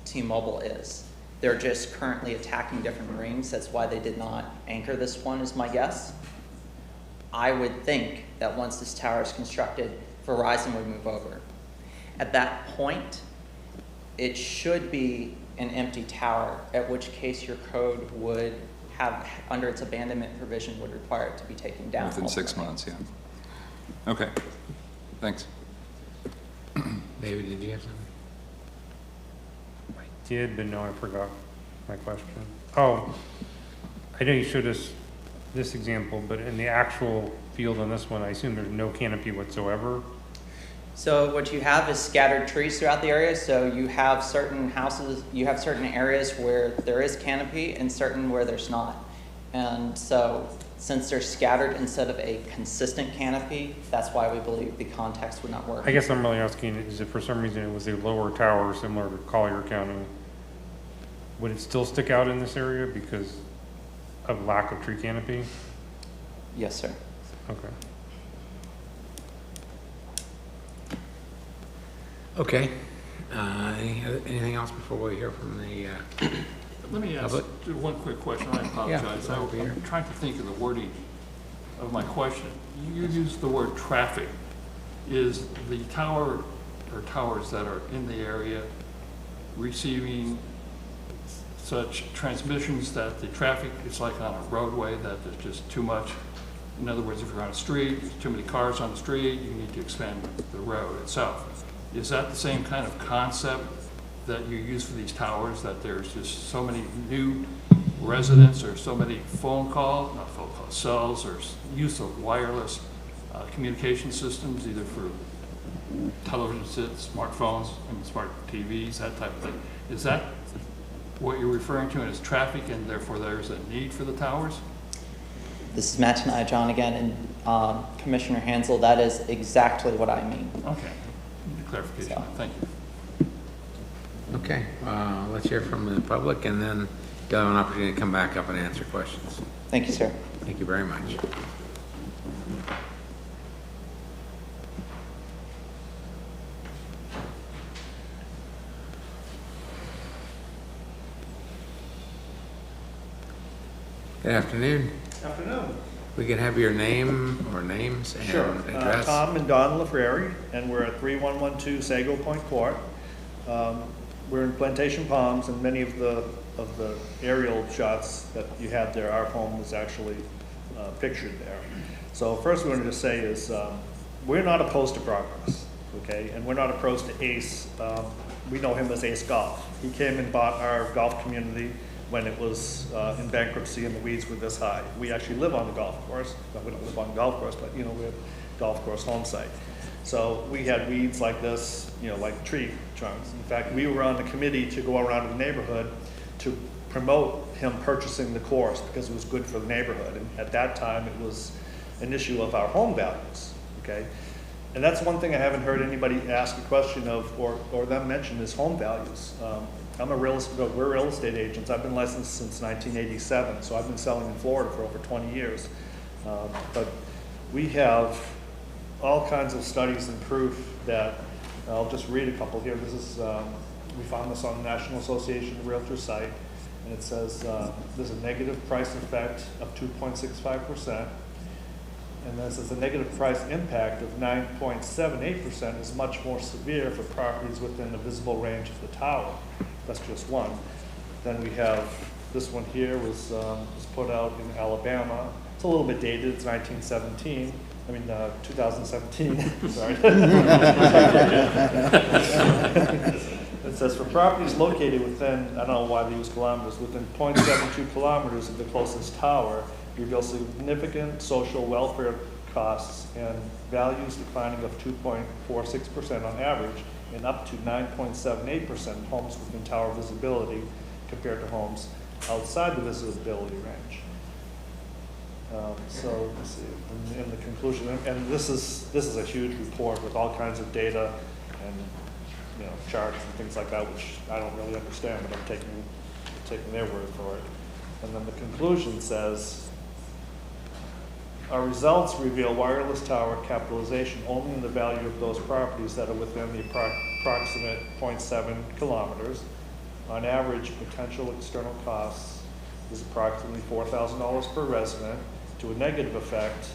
T-Mobile is. They're just currently attacking different rings. That's why they did not anchor this one, is my guess. I would think that once this tower is constructed, Verizon would move over. At that point, it should be an empty tower, at which case your code would have, under its abandonment provision, would require it to be taken down. Within 6 months, yeah. Okay, thanks. David, did you have something? I did, but no, I forgot my question. Oh, I know you showed us this example, but in the actual field on this one, I assume there's no canopy whatsoever. So what you have is scattered trees throughout the area. So you have certain houses, you have certain areas where there is canopy and certain where there's not. And so since they're scattered instead of a consistent canopy, that's why we believe the context would not work. I guess I'm really asking, is if for some reason it was a lower tower similar to Collier County, would it still stick out in this area because of lack of tree canopy? Yes, sir. Okay. Okay. Anything else before we hear from the Let me ask one quick question. I apologize. Yeah, over here. I'm trying to think of the wording of my question. You used the word traffic. Is the tower or towers that are in the area receiving such transmissions that the traffic is like on a roadway, that there's just too much. In other words, if you're on a street, there's too many cars on the street, you need to expand the road itself. Is that the same kind of concept that you use for these towers, that there's just so many new residents or so many cells or use of wireless communication systems, either for television sets, smartphones, and smart TVs, that type of thing? Is that what you're referring to as traffic, and therefore there's a need for the towers? This is Matt and John again, and Commissioner Hansel, that is exactly what I mean. Okay, clarification, So. thank you. Okay, let's hear from the public, and then you'll have an opportunity to come back up and answer questions. Thank you, sir. Thank you very much. Good afternoon. Afternoon. We can have your name or names and Sure. address. Tom and Don LaFreri, and we're at 3112 Sago Point Court. We're in Plantation Palms, and many of the aerial shots that you had there, our home was actually pictured there. So first we wanted to say is we're not opposed to progress, okay? And we're not opposed to Ace. We know him as Ace Golf. He came and bought our golf community when it was in bankruptcy and the weeds were this high. We actually live on the golf course. Well, we don't live on the golf course, but we have a golf course home site. So we had weeds like this, like tree trunks. In fact, we were on the committee to go around the neighborhood to promote him purchasing the course because it was good for the neighborhood. And at that time, it was an issue of our home values, okay? And that's one thing I haven't heard anybody ask a question of or them mention is home values. we're real estate agents. I've been licensed since 1987, so I've been selling in Florida for over 20 years. But we have all kinds of studies and proof that, I'll just read a couple here. This is, we found this on the National Association of Realtors site, and it says there's a negative price effect of 2.65%. And then it says the negative price impact of 9.78% is much more severe for properties within the visible range of the tower. That's just one. Then we have this one here was put out in Alabama. It's a little bit dated. It's 2017. Sorry. It says for properties located within, I don't know why they use kilometers, within 0.72 kilometers of the closest tower, reveal significant social welfare costs and values declining of 2.46% on average and up to 9.78% homes within tower visibility compared to homes outside the visibility range. So let's see, in the conclusion, and this is a huge report with all kinds of data and charts and things like that, which I don't really understand, but I'm taking their word for it. And then the conclusion says, our results reveal wireless tower capitalization only in the value of those properties that are within the approximate 0.7 kilometers. On average, potential external costs is approximately $4,000 per resident, to a negative effect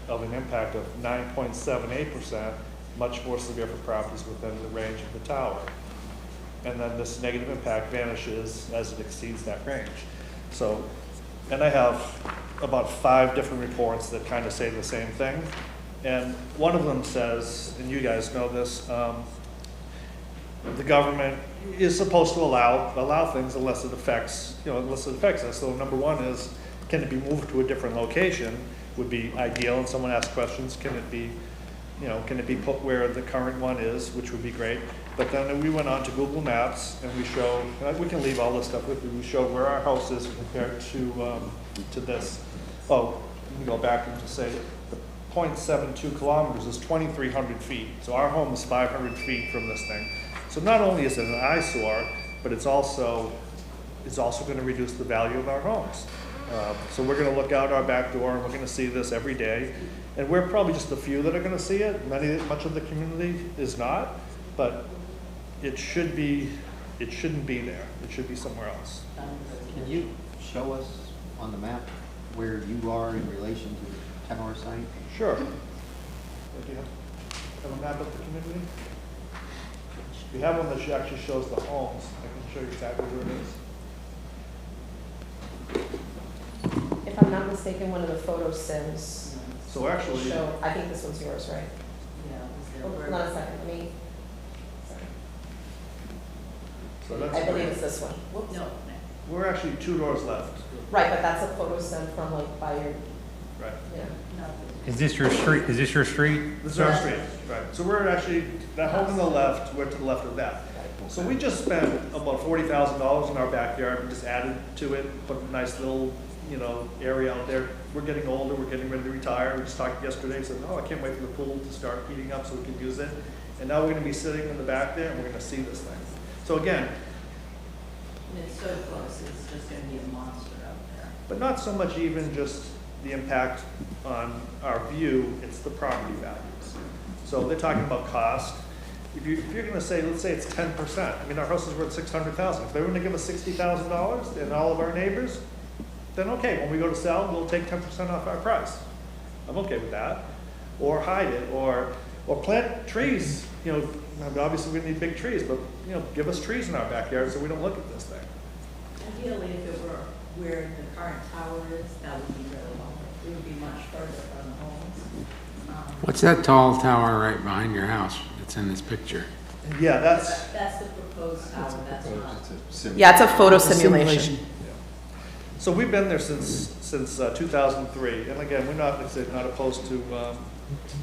of an impact of 9.78%, much more severe for properties within the range of the tower. And then this negative impact vanishes as it exceeds that range. So, and I have about 5 different reports that kind of say the same thing. And one of them says, and you guys know this, the government is supposed to allow things unless it affects us. So number one is, can it be moved to a different location? Would be ideal. And someone asked questions, can it be put where the current one is, which would be great. But then we went on to Google Maps and we showed, we can leave all this stuff with you, we showed where our house is compared to this. Oh, let me go back and just say the 0.72 kilometers is 2,300 feet. So our home is 500 feet from this thing. So not only is it an eyesore, but it's also going to reduce the value of our homes. So we're going to look out our back door and we're going to see this every day. And we're probably just the few that are going to see it. Much of the community is not, but it shouldn't be there. It should be somewhere else. Can you show us on the map where you are in relation to the tower site? Sure. Do you have a map of the community? We have one that actually shows the homes. I can show you exactly where it is. If I'm not mistaken, one of the photo sims So actually, show, I think this one's yours, right? Hold on a second, let me, so I that's, believe it's this one. Whoops. No. we're actually 2 doors left. Right, but that's a photo sim from like by your, Right. yeah. Is this your street? Is this your street? This is our street, right. So we're actually, that home on the left, we're to the left of that. So we just spent about $40,000 in our backyard. We just added to it, put a nice little, area out there. We're getting older, we're getting ready to retire. We just talked yesterday, said, oh, I can't wait for the pool to start heating up so we can use it. And now we're gonna be sitting in the back there and we're gonna see this thing. So again, It's so close, it's just gonna be a monster out there. but not so much even just the impact on our view, it's the property values. So they're talking about cost. If you're gonna say, let's say it's 10%, I mean, our house is worth $600,000. If they were gonna give us $60,000 and all of our neighbors, then okay, when we go to sell, we'll take 10% off our price. I'm okay with that. Or hide it, or plant trees, obviously we need big trees, but, give us trees in our backyard so we don't look at this thing. Ideally, if it were where the current tower is, that would be really long. It would be much further from the homes. What's that tall tower right behind your house that's in this picture? Yeah, that's, That's the proposed tower, that's not. Yeah, it's a photo simulation. so we've been there since 2003, and again, we're not, like I said, not opposed to,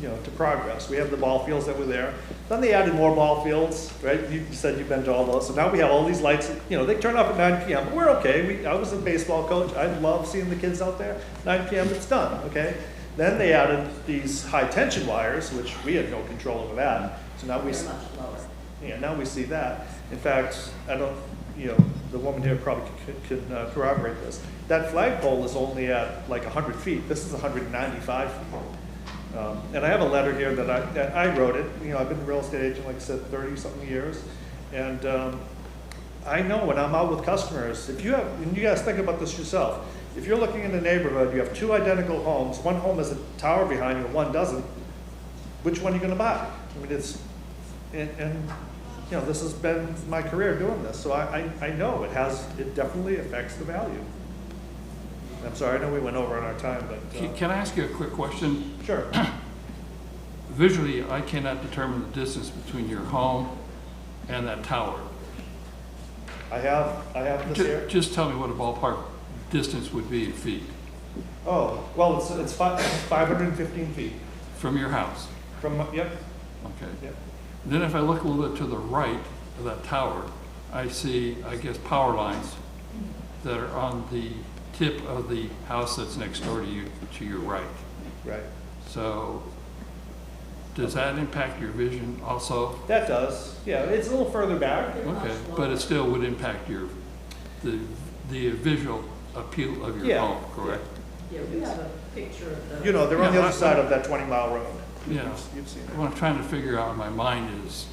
to progress. We have the ball fields that were there. Then they added more ball fields, right? You said you've been to all those. So now we have all these lights, they turn off at 9 p.m., but we're okay. I was a baseball coach. I love seeing the kids out there. 9 p.m., it's done, okay? Then they added these high tension wires, which we had no control over that. So now we, They're much lower. yeah, now we see that. In fact, I don't, the woman here probably could corroborate this. That flagpole is only at like 100 feet. This is 195 feet. And I have a letter here that I wrote it. I've been a real estate agent, like I said, 30-something years. And I know when I'm out with customers, and you guys think about this yourself, if you're looking in the neighborhood, you have 2 identical homes, one home has a tower behind you and one doesn't, which one are you gonna buy? I mean, this has been my career doing this, so I know it definitely affects the value. I'm sorry, I know we went over on our time, but. Can I ask you a quick question? Sure. Visually, I cannot determine the distance between your home and that tower. I have this here. Just tell me what a ballpark distance would be in feet Oh, well, it's 515 feet from your house. yep. Okay. Yep. Then if I look a little bit to the right of that tower, I see, I guess, power lines that are on the tip of the house that's next door to you, to your right. Right. So does that impact your vision also? That does. Yeah, it's a little further back. Okay, but it still would impact the visual appeal of your Yeah. home, correct? Yeah, we have a picture of the. They're on the Yeah, other side of that 20-mile road. Yeah. You've seen it. What I'm trying to figure out in my mind is,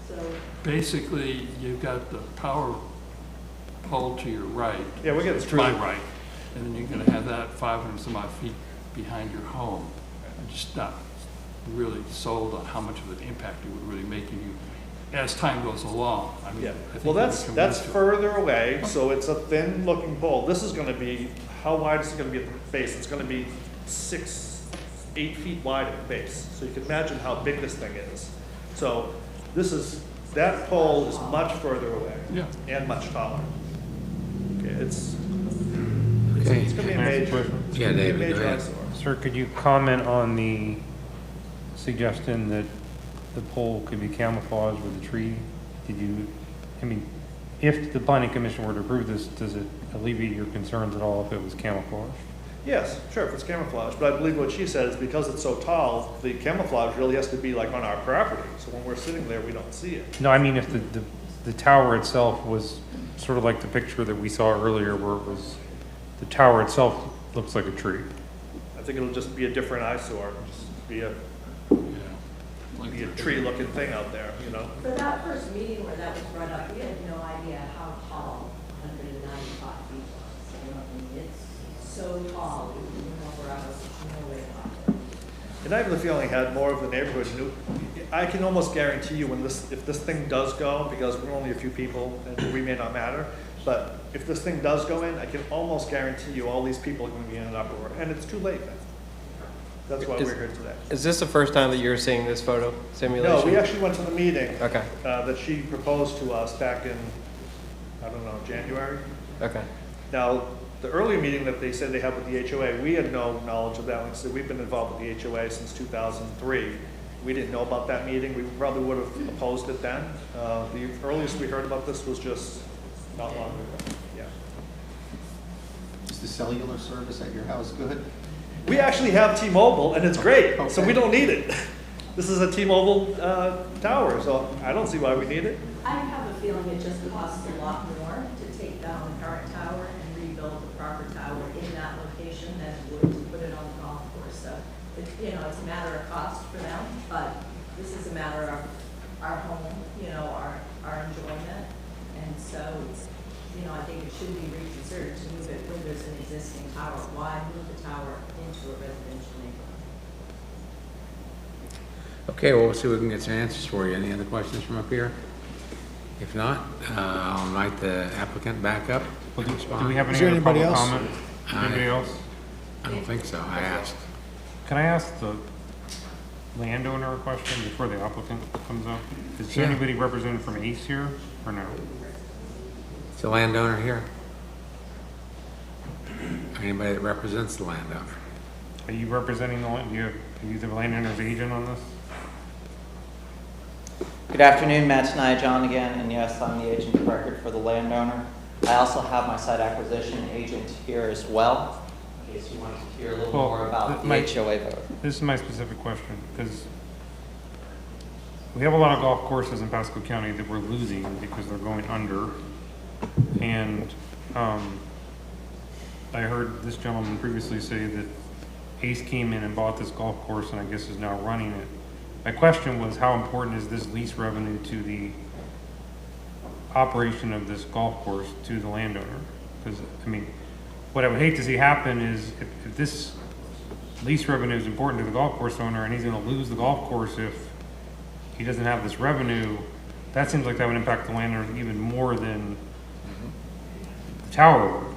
So, basically, you've got the power pole to your right. Yeah, we're getting To my screwed. right. And then you're gonna have that 500 some odd feet behind your home. I'm just not really sold on how much of an impact it would really make in you as time goes along. I mean, Yeah. I think Well, you'll that's become that's used to it. further away, so it's a thin-looking pole. This is going to be, how wide is it going to be at the base? It's going to be 8 feet wide at the base. So you can imagine how big this thing is. So that pole is much further away. Yeah. And much taller. Okay, it's Okay. going to be a major, it's Yeah, gonna be a David, go major ahead. eyesore. Sir, could you comment on the suggestion that the pole could be camouflaged with a tree? If the planning commission were to approve this, does it alleviate your concerns at all if it was camouflaged? Yes, sure, if it's camouflage, but I believe what she said is because it's so tall, the camouflage really has to be like on our property. So when we're sitting there, we don't see it. No, I mean, if the tower itself was sort of like the picture that we saw earlier where it was, the tower itself looks like a tree. I think it'll just be a different eyesore, just be a tree-looking thing out there, for that first meeting where that was brought up, we had no idea how tall 195 feet was. I mean, it's so tall, we went over, I was no way up. And I have the feeling had more of the neighborhood knew, I can almost guarantee you if this thing does go, because we're only a few people and we may not matter, but if this thing does go in, I can almost guarantee you all these people are going to be in an uproar, and it's too late then. That's why we're here today. Is this the first time that you're seeing this photo simulation? No, we actually went to the meeting Okay. that she proposed to us back in, I don't know, January. Okay. Now, the earlier meeting that they said they had with the HOA, we had no knowledge of that one. So we've been involved with the HOA since 2003. We didn't know about that meeting. We probably would have opposed it then. The earliest we heard about this was just not long ago. Yeah. Is the cellular service at your house good? We actually have T-Mobile, and it's great. Okay. So we don't need it. This is a T-Mobile tower, so I don't see why we need it. I have a feeling it just costs a lot more to take down the current tower and rebuild the proper tower in that location than it would to put it on the golf course. So, it's a matter of cost for them, but this is a matter of our home, our enjoyment. And so, I think it should be reconsidered to move it when there's an existing tower. Why move the tower into a residential neighborhood? Okay, well, we'll see if we can get some answers for you. Any other questions from up here? If not, I'll invite the applicant back up. Do we Respond. have Is any there other anybody public else? comment? Anybody else? I don't think so. I asked. Can I ask the landowner a question before the applicant comes up? Is Sure. there anybody represented from ACE here, or no? Is the landowner here? Anybody that represents the landowner? Are you representing are you the landowner's agent on this? Good afternoon, Matt Tenaya, John again, and yes, I'm the agent of record for the landowner. I also have my site acquisition agent here as well, in case you wanted to hear a little more about the HOA vote. This is my specific question, because we have a lot of golf courses in Pasco County that we're losing because they're going under. And I heard this gentleman previously say that ACE came in and bought this golf course and I guess is now running it. My question was, how important is this lease revenue to the operation of this golf course to the landowner? Because, what I would hate to see happen is if this lease revenue is important to the golf course owner and he's going to lose the golf course if he doesn't have this revenue, that seems like that would impact the landowner even more than the tower would.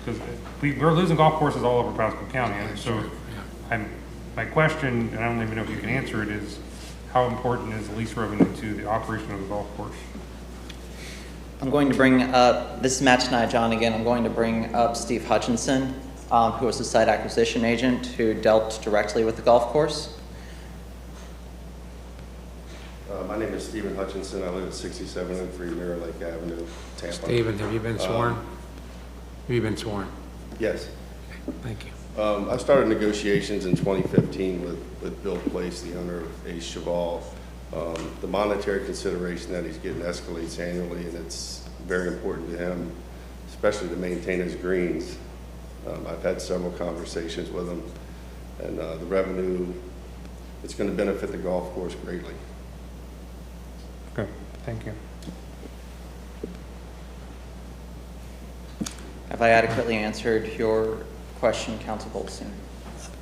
Because we're losing golf courses all over Pasco County. And so my question, and I don't even know if you can answer it, is how important is the lease revenue to the operation of the golf course? I'm going to bring up, this is Matt Tenaya, John again, I'm going to bring up Steve Hutchinson, who was the site acquisition agent who dealt directly with the golf course. My name is Stephen Hutchinson. I live at 6703 Mirror Lake Avenue, Tampa. Stephen, have you been sworn? Have you been sworn? Yes. Okay, thank you. I started negotiations in 2015 with Bill Place, the owner of Ace Cheval. The monetary consideration that he's getting escalates annually, and it's very important to him, especially to maintain his greens. I've had several conversations with him, and the revenue, it's going to benefit the golf course greatly. Okay, thank you. Have I adequately answered your question, Council Goldstein?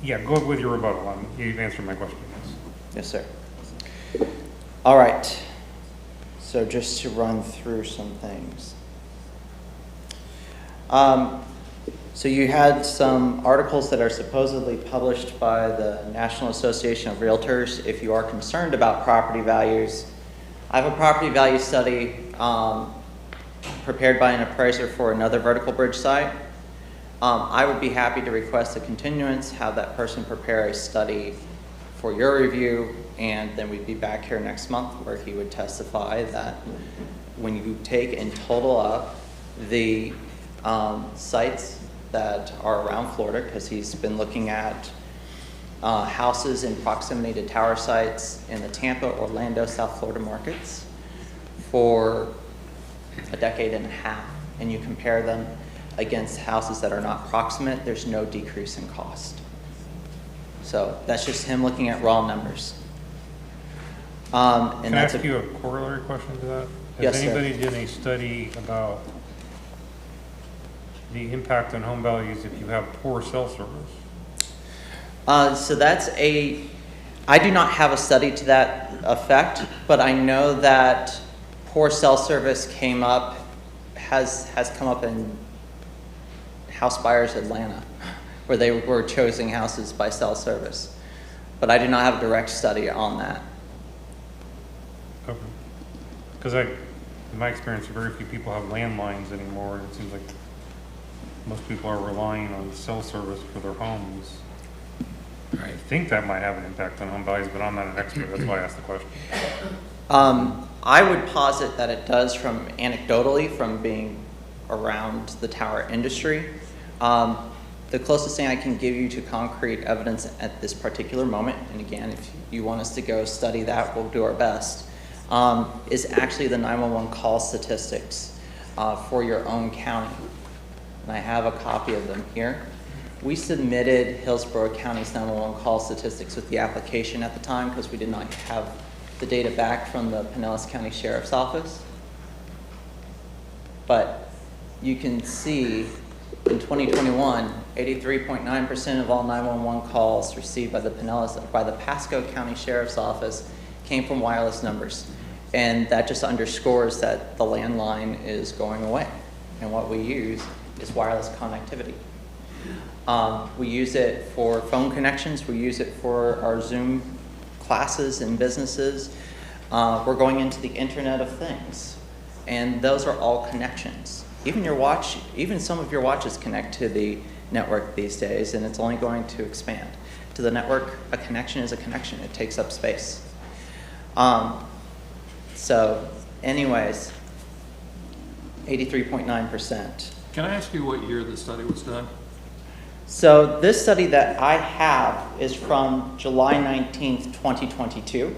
Yeah, go with your rebuttal. You've answered my question, yes. Yes, sir. All right. So just to run through some things. So you had some articles that are supposedly published by the National Association of Realtors. If you are concerned about property values, I have a property value study prepared by an appraiser for another vertical bridge site. I would be happy to request a continuance, have that person prepare a study for your review, and then we'd be back here next month where he would testify that when you take and total up the sites that are around Florida, because he's been looking at houses in proximity to tower sites in the Tampa, Orlando, South Florida markets for a decade and a half, and you compare them against houses that are not proximate, there's no decrease in cost. So that's just him looking at raw numbers. Can I ask you a corollary question to that? Yes, Has anybody done a study about the impact on home values if you have poor cell service? So that's a I do not have a study to that effect, but I know that poor cell service has come up in House Buyers Atlanta, where they were choosing houses by cell service. But I do not have a direct study on that. Okay. Because in my experience, very few people have landlines anymore, and it seems like most people are relying on cell service for their homes. I think that might have an impact on home values, but I'm not an expert. That's why I asked the question. I would posit that it does from anecdotally from being around the tower industry. The closest thing I can give you to concrete evidence at this particular moment, and again, if you want us to go study that, we'll do our best, is actually the 911 call statistics for your own county. And I have a copy of them here. We submitted Hillsborough County's 911 call statistics with the application at the time because we did not have the data back from the Pinellas County Sheriff's Office. But you can see in 2021, 83.9% of all 911 calls received by the Pasco County Sheriff's Office came from wireless numbers. And that just underscores that the landline is going away. And what we use is wireless connectivity. We use it for phone connections. We use it for our Zoom classes in businesses. We're going into the Internet of Things. And those are all connections. Even your watch, even some of your watches connect to the network these days, and it's only going to expand. To the network, a connection is a connection. It takes up space. So anyways, 83.9%. Can I ask you what year the study was done? So this study that I have is from July 19th, 2022.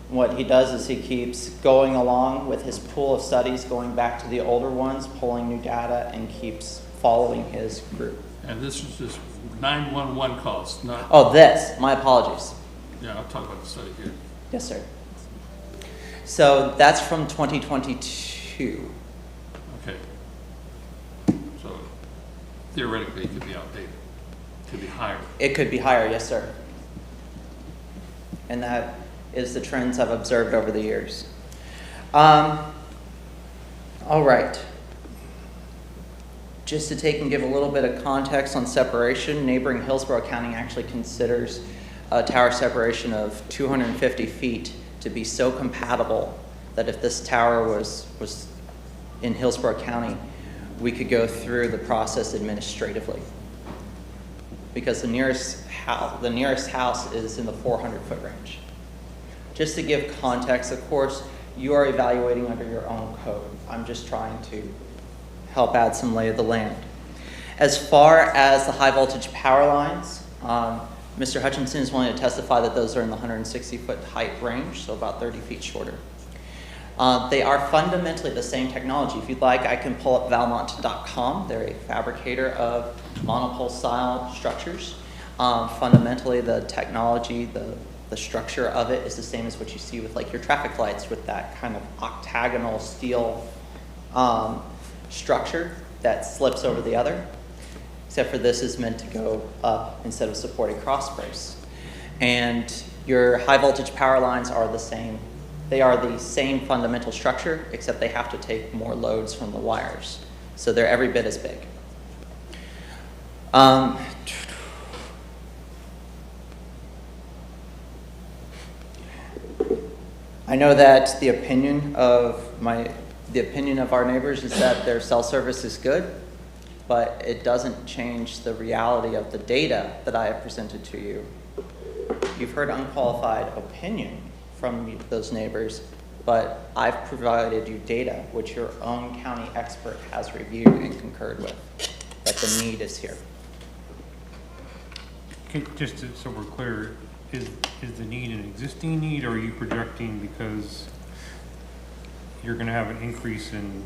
What he does is he keeps going along with his pool of studies, going back to the older ones, pulling new data, and keeps following his group. And this is just 911 calls, not... Oh, this. My apologies. Yeah, I'll talk about the study here. Yes, sir. So that's from 2022. Okay. So theoretically, it could be outdated. It could be higher. It could be higher, yes, sir. And that is the trends I've observed over the years. All right. Just to take and give a little bit of context on separation, neighboring Hillsborough County actually considers a tower separation of 250 feet to be so compatible that if this tower was in Hillsborough County, we could go through the process administratively. Because the nearest house is in the 400-foot range. Just to give context, of course, you are evaluating under your own code. I'm just trying to help add some lay of the land. As far as the high voltage power lines, Mr. Hutchinson is willing to testify that those are in the 160-foot height range, so about 30 feet shorter. They are fundamentally the same technology. If you'd like, I can pull up Valmont.com. They're a fabricator of monopole style structures. Fundamentally, the technology, the structure of it is the same as what you see with like your traffic lights, with that kind of octagonal steel structure that slips over the other, except for this is meant to go up instead of support a cross brace. And your high voltage power lines are the same. They are the same fundamental structure, except they have to take more loads from the wires. So they're every bit as big. I know that the opinion of our neighbors is that their cell service is good, but it doesn't change the reality of the data that I have presented to you. You've heard unqualified opinion from those neighbors, but I've provided you data which your own county expert has reviewed and concurred with, that the need is here. Okay, just so we're clear, is the need an existing need, or are you projecting because you're going to have an increase in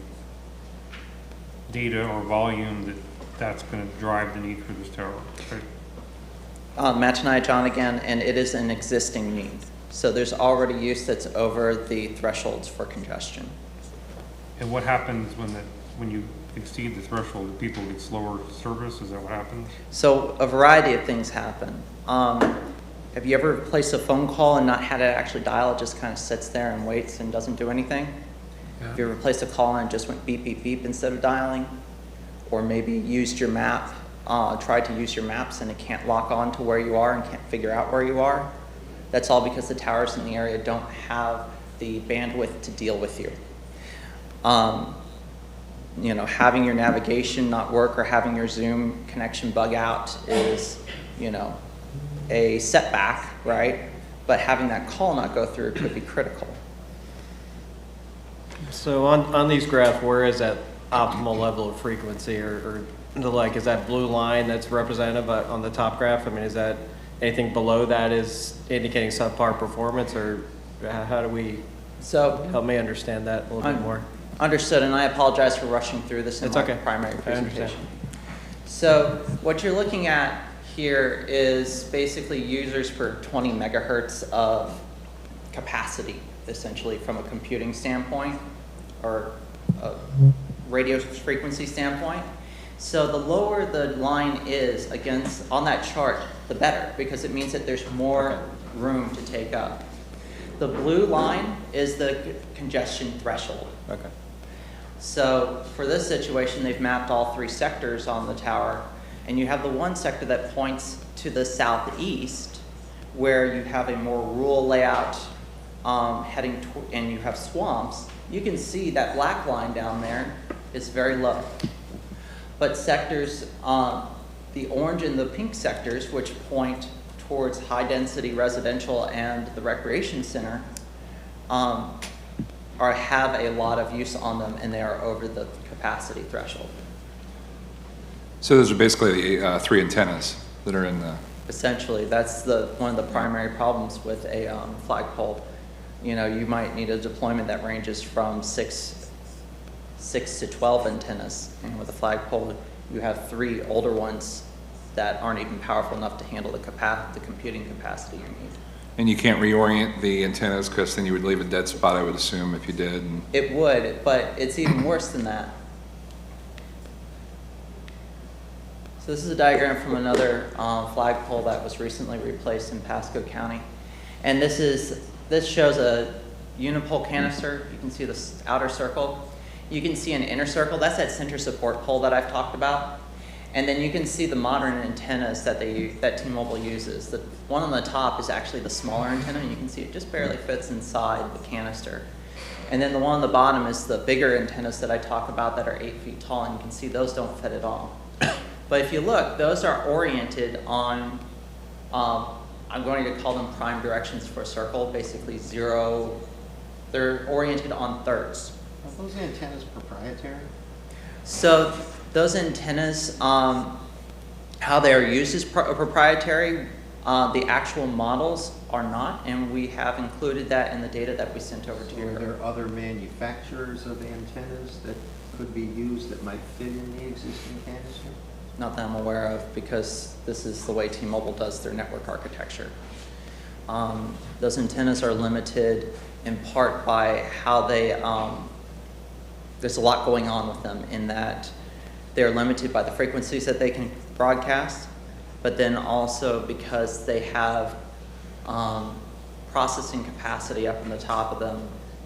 data or volume that's going to drive the need for this tower? Okay. Matt and I, John again, and it is an existing need. So there's already use that's over the thresholds for congestion. And what happens when you exceed the threshold? Do people get slower service? Is that what happens? So a variety of things happen. Have you ever placed a phone call and not had it actually dial? It just kind of sits there and waits and doesn't do anything? Have you ever placed a call and it just went beep, beep, beep instead of dialing? Or maybe used your map, tried to use your maps and it can't lock on to where you are and can't figure out where you are? That's all because the towers in the area don't have the bandwidth to deal with you. You know, having your navigation not work or having your Zoom connection bug out is, you know, a setback, right? But having that call not go through could be critical. So on these graphs, where is that optimal level of frequency or the like? Is that blue line that's representative on the top graph? I mean, is that anything below that is indicating subpar performance, or how do we help me understand that a little bit more? Understood, and I apologize for rushing through this in my primary presentation. So what you're looking at here is basically users per 20 megahertz of capacity, essentially, from a computing standpoint or a radio frequency standpoint. So the lower the line is on that chart, the better, because it means that there's more room to take up. The blue line is the congestion threshold. Okay. So for this situation, they've mapped all 3 sectors on the tower, and you have the one sector that points to the southeast, where you have a more rural layout and you have swamps. You can see that black line down there is very low. But sectors, the orange and the pink sectors, which point towards high-density residential and the recreation center, have a lot of use on them, and they are over the capacity threshold. So those are basically 3 antennas that are in the... Essentially, that's one of the primary problems with a flagpole. You know, you might need a deployment that ranges from 6 to 12 antennas, and with a flagpole, you have 3 older ones that aren't even powerful enough to handle the computing capacity you need. And you can't reorient the antennas because then you would leave a dead spot, I would assume, if you did. It would, but it's even worse than that. So this is a diagram from another flagpole that was recently replaced in Pasco County. And this shows a unipole canister. You can see the outer circle. You can see an inner circle. That's that center support pole that I've talked about. And then you can see the modern antennas that T-Mobile uses. The one on the top is actually the smaller antenna, and you can see it just barely fits inside the canister. And then the one on the bottom is the bigger antennas that I talk about that are 8 feet tall, and you can see those don't fit at all. But if you look, those are oriented on, I'm going to call them prime directions for a circle, basically 0. They're oriented on thirds. Are those antennas proprietary? So those antennas, how they are used is proprietary. The actual models are not, and we have included that in the data that we sent over to you. Are there other manufacturers of antennas that could be used that might fit in the existing canister? Not that I'm aware of, because this is the way T-Mobile does their network architecture. Those antennas are limited in part by how they, there's a lot going on with them in that they're limited by the frequencies that they can broadcast, but then also because they have processing capacity up in the top of them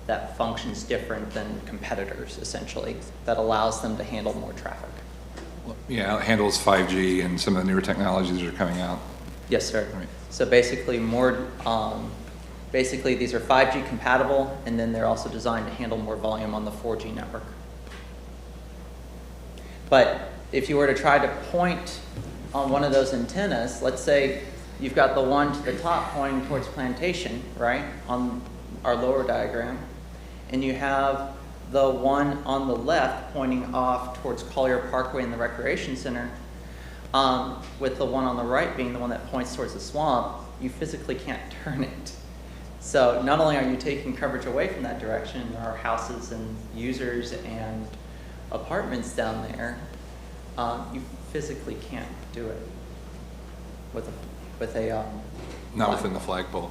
that functions different than competitors, essentially, that allows them to handle more traffic. Yeah, it handles 5G and some of the newer technologies that are coming out. Yes, sir. Right. So basically basically these are 5G compatible, and then they're also designed to handle more volume on the 4G network. But if you were to try to point on one of those antennas, let's say you've got the one to the top pointing towards Plantation, right, on our lower diagram, and you have the one on the left pointing off towards Collier Parkway and the Recreation Center, with the one on the right being the one that points towards the swamp, you physically can't turn it. So not only are you taking coverage away from that direction, there are houses and users and apartments down there, you physically can't do it with a not within the flagpole.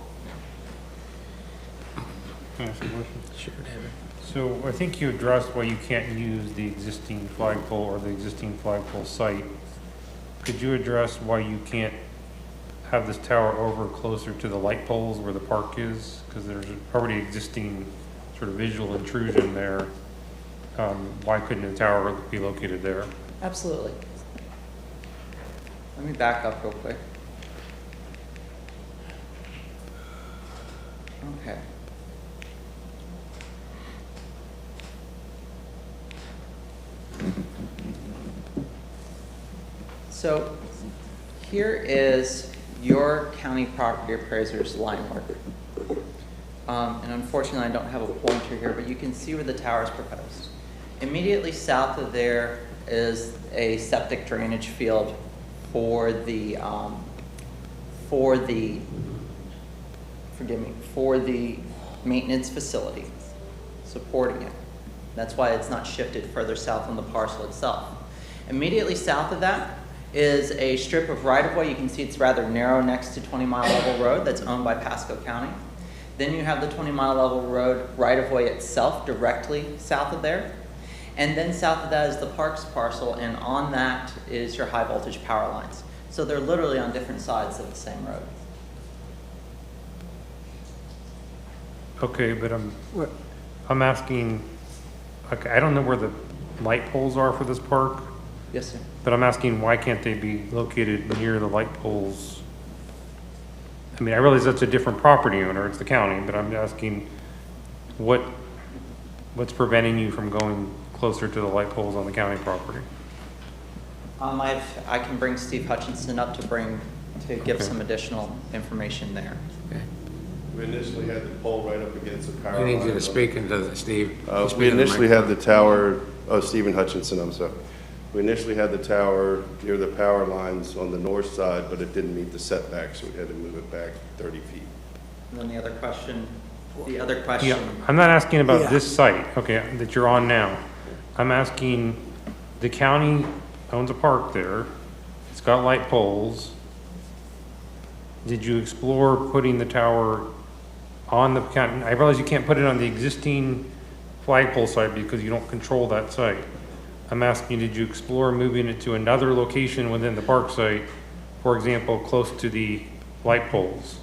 Can I ask a question? Sure, David. So I think you addressed why you can't use the existing flagpole or the existing flagpole site. Could you address why you can't have this tower over closer to the light poles where the park is? Because there's already existing sort of visual intrusion there. Why couldn't a tower be located there? Absolutely. Let me back up real quick. Okay. So here is your county property appraiser's line work. And unfortunately, I don't have a pointer here, but you can see where the tower is proposed. Immediately south of there is a septic drainage field for the maintenance facility supporting it. That's why it's not shifted further south on the parcel itself. Immediately south of that is a strip of right-of-way. You can see it's rather narrow next to 20 Mile Level Road that's owned by Pasco County. Then you have the 20 Mile Level Road right-of-way itself directly south of there. And then south of that is the Parks parcel, and on that is your high voltage power lines. So they're literally on different sides of the same road. Okay, but I'm asking, okay, I don't know where the light poles are for this park, Yes, sir. but I'm asking why can't they be located near the light poles? I mean, I realize that's a different property owner, it's the county, but I'm asking what's preventing you from going closer to the light poles on the county property? I can bring Steve Hutchinson up to give some additional information there. Okay. We initially had the pole right up against the power We line. need you to speak into the, Steve. We initially had the tower, Stephen Hutchinson, I'm sorry. We initially had the tower near the power lines on the north side, but it didn't meet the setback, so we had to move it back 30 feet. And then the other question, Yeah, I'm not asking about this site, okay, that you're on now. I'm asking, the county owns a park there, it's got light poles. Did you explore putting the tower on the county? I realize you can't put it on the existing flagpole site because you don't control that site. I'm asking, did you explore moving it to another location within the park site, for example, close to the light poles?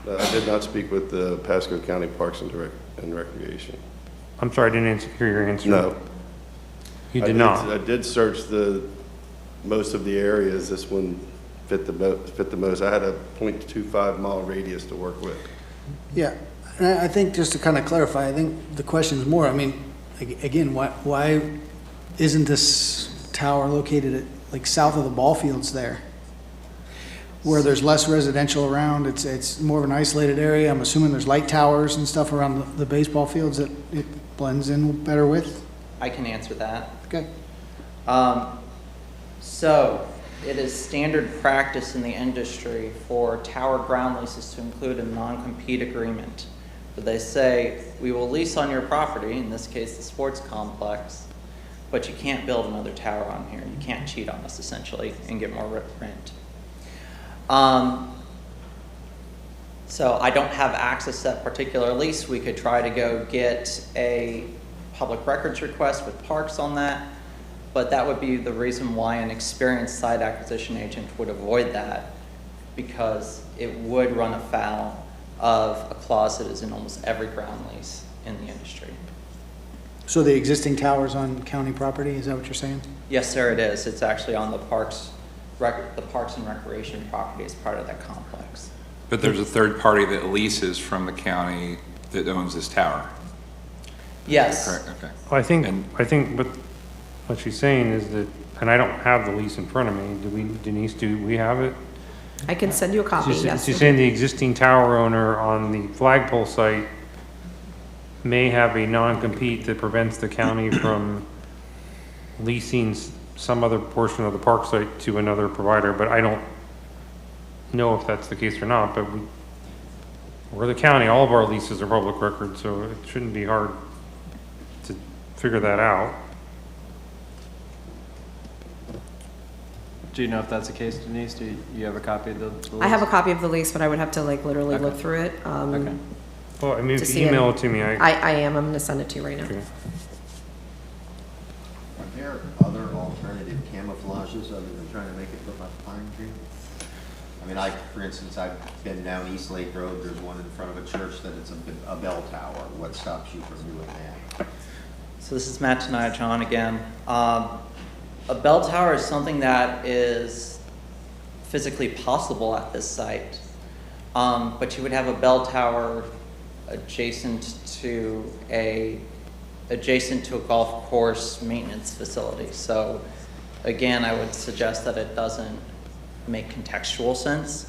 I did not speak with the Pasco County Parks and Recreation. I'm sorry, I didn't hear your answer. No. You did not? I did search most of the areas. This one fit the most. I had a 0.25 mile radius to work with. Yeah, and I think just to kind of clarify, I think the question is more, I mean, again, why isn't this tower located at, like, south of the ball fields there? Where there's less residential around, it's more of an isolated area. I'm assuming there's light towers and stuff around the baseball fields that it blends in better with? I can answer that. Okay. So it is standard practice in the industry for tower ground leases to include a non-compete agreement. But they say, we will lease on your property, in this case the sports complex, but you can't build another tower on here. You can't cheat on us, essentially, and get more rent. So I don't have access to that particular lease. We could try to go get a public records request with Parks on that, but that would be the reason why an experienced site acquisition agent would avoid that, because it would run afoul of a clause that is in almost every ground lease in the industry. So the existing tower's on county property, is that what you're saying? Yes, sir, it is. It's actually on the Parks and Recreation property as part of that complex. But there's a third party that leases from the county that owns this tower. Yes. Correct, okay. Well, I think what she's saying is that, and I don't have the lease in front of me, Denise, do we have it? I can send you a copy, yes. She's saying the existing tower owner on the flagpole site may have a non-compete that prevents the county from leasing some other portion of the park site to another provider, but I don't know if that's the case or not, but we're the county, all of our leases are public records, so it shouldn't be hard to figure that out. Do you know if that's the case, Denise? Do you have a copy of the lease? I have a copy of the lease, but I would have to like literally look through it. Okay. Well, I mean, to if see you email it. it to me, I am, I'm gonna send it to you right now. Okay. Are there other alternatives alternative camouflages other than trying to make it look like a pine tree? I mean, for instance, I've been down East Lake Road, there's one in front of a church that it's a bell tower. What stops you from doing that? So this is Matt Tenaya, John again. A bell tower is something that is physically possible at this site, but you would have a bell tower adjacent to a golf course maintenance facility. So again, I would suggest that it doesn't make contextual sense.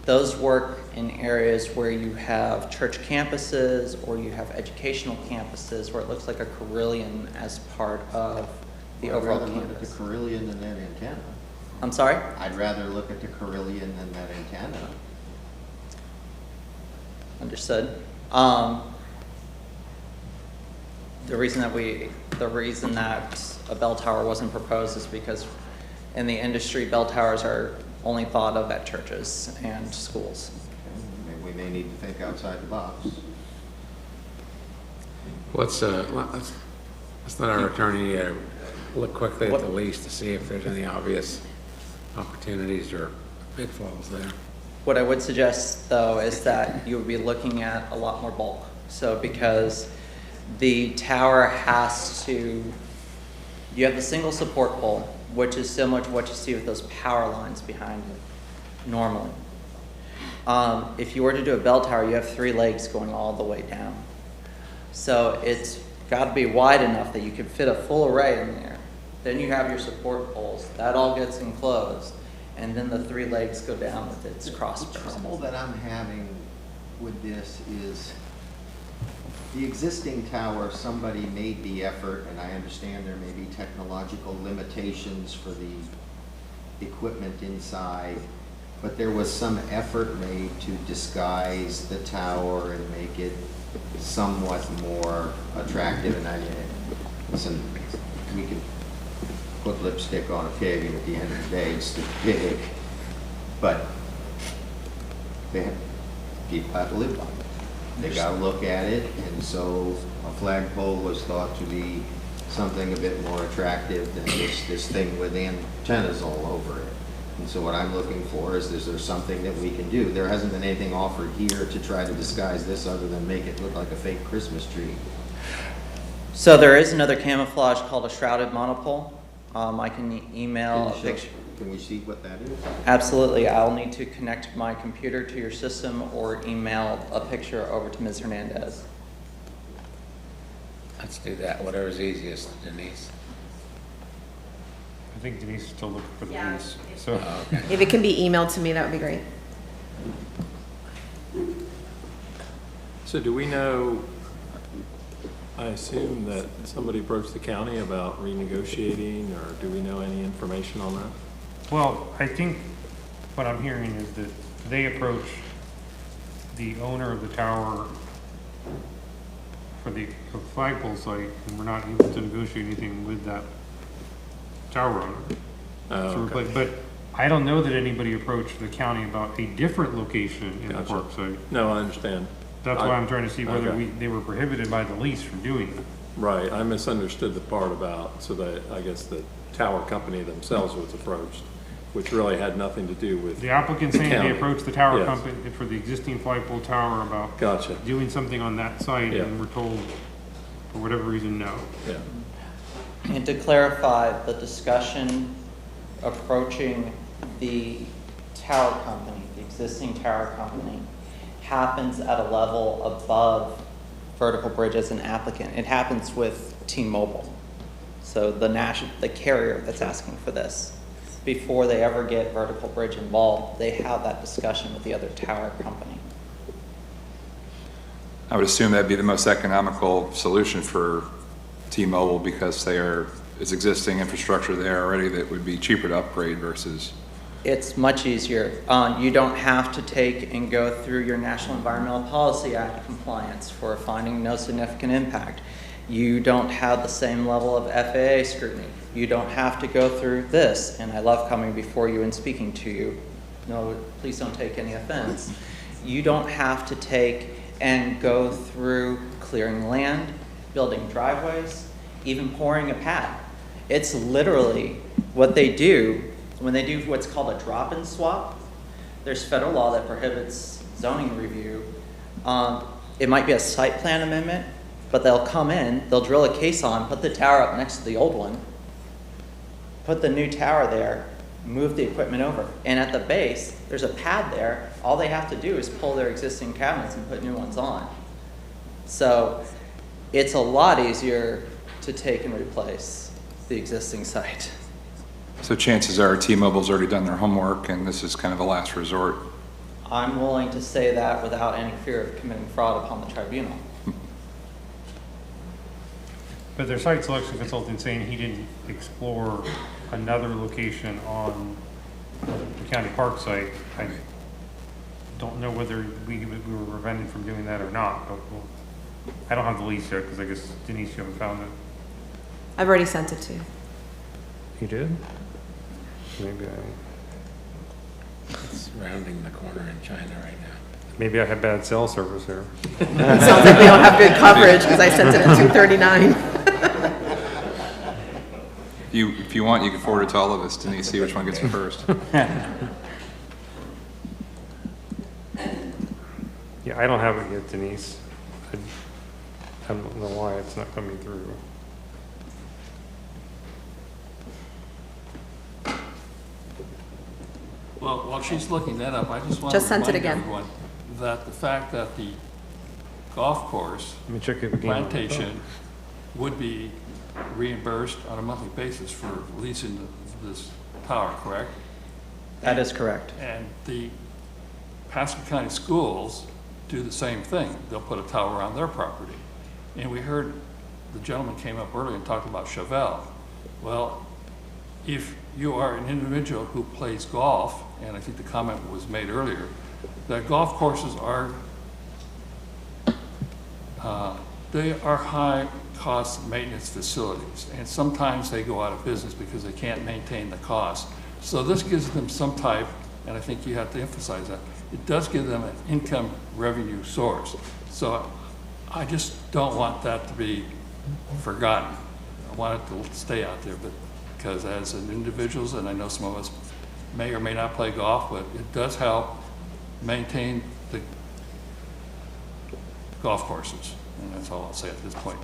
Those work in areas where you have church campuses or you have educational campuses where it looks like a carillon as part of the overall campus. I'd rather look at the carillon than that antenna. I'm sorry? I'd rather look at the carillon than that antenna. Understood. The reason that a bell tower wasn't proposed is because in the industry, bell towers are only thought of at churches and schools. Okay. We may need to think outside the box. Let's let our attorney look quickly at the lease to see if there's any obvious opportunities or pitfalls there. What I would suggest, though, is that you would be looking at a lot more bulk. So because the tower you have the single support pole, which is similar to what you see with those power lines behind it normally. If you were to do a bell tower, you have 3 legs going all the way down. So it's got to be wide enough that you can fit a full array in there. Then you have your support poles. That all gets enclosed. And then the 3 legs go down with its crossbars. The trouble that I'm having with this is the existing tower, somebody made the effort, and I understand there may be technological limitations for the equipment inside, but there was some effort made to disguise the tower and make it somewhat more attractive. And listen, we could put lipstick on a pig, and at the end of the day, it's the pig. But people have to live by it. They got to look at it, and so a flagpole was thought to be something a bit more attractive than this thing with antennas all over it. And so what I'm looking for is there something that we can do? There hasn't been anything offered here to try to disguise this other than make it look like a fake Christmas tree. So there is another camouflage called a shrouded monopole. I can email a picture. Can we see what that is? Absolutely. I'll need to connect my computer to your system or email a picture over to Ms. Hernandez. Let's do that, whatever's easiest, Denise. I think Denise is still looking for the Yeah. lease. So Okay. If it can be emailed to me, that would be great. So do we know, I assume that somebody approached the county about renegotiating, or do we know any information on that? well, I think what I'm hearing is that they approach the owner of the tower for the flagpole site, and we're not able to negotiate anything with that tower owner. Oh, So okay. but I don't know that anybody approached the county about a different location in the Gotcha. park site. No, I understand. That's why I'm trying to see whether Okay. they were prohibited by the lease from doing it. Right, I misunderstood the part about, so that, I guess the tower company themselves was approached, which really had nothing to do with The applicant the saying they county. approached the tower Yes. company for the existing flagpole tower about Gotcha, doing something on that site, Yeah. and we're told, for whatever reason, no. yeah. And to clarify, the discussion approaching the tower company, the existing tower company, happens at a level above Vertical Bridge as an applicant. It happens with T-Mobile, so the carrier that's asking for this. Before they ever get Vertical Bridge involved, they have that discussion with the other tower company. I would assume that'd be the most economical solution for T-Mobile because it's existing infrastructure there already that would be cheaper to upgrade versus. It's much easier. You don't have to take and go through your National Environmental Policy Act compliance for finding no significant impact. You don't have the same level of FAA scrutiny. You don't have to go through this, and I love coming before you and speaking to you. No, please don't take any offense. You don't have to take and go through clearing land, building driveways, even pouring a pad. It's literally what they do when they do what's called a drop-in swap. There's federal law that prohibits zoning review. It might be a site plan amendment, but they'll come in, they'll drill a caisson, put the tower up next to the old one, put the new tower there, move the equipment over. And at the base, there's a pad there. All they have to do is pull their existing cabinets and put new ones on. So it's a lot easier to take and replace the existing site. So chances are T-Mobile's already done their homework and this is kind of a last resort. I'm willing to say that without any fear of committing fraud upon the tribunal. But their site selection consultant saying he didn't explore another location on the county park site. I don't know whether we were prevented from doing that or not, but I don't have the lease yet because I guess Denise, you haven't found it. I've already sent it to you. You did? Maybe It's rounding the corner in China right now. maybe I had bad cell service here. It sounds like we don't have good coverage because I sent it at 2:39. If you want, you can forward it to all of us, Denise, see which one gets it first. Yeah, I don't have it yet, Denise. I don't know why it's not coming through. Well, while she's looking that up, I just want Just to sent it remind again. everyone that the fact that the golf course Let me check it again. plantation would be reimbursed on a monthly basis for leasing this tower, correct? That is correct. And the Pasco County Schools do the same thing. They'll put a tower on their property. And we heard the gentleman came up earlier and talked about Chevelle. Well, if you are an individual who plays golf, and I think the comment was made earlier, that golf courses are they are high-cost maintenance facilities, and sometimes they go out of business because they can't maintain the cost. So this gives them some type, and I think you have to emphasize that, it does give them an income revenue source. So I just don't want that to be forgotten. I want it to stay out there, but because as an individuals, and I know some of us may or may not play golf, but it does help maintain the golf courses. And that's all I'll say at this point.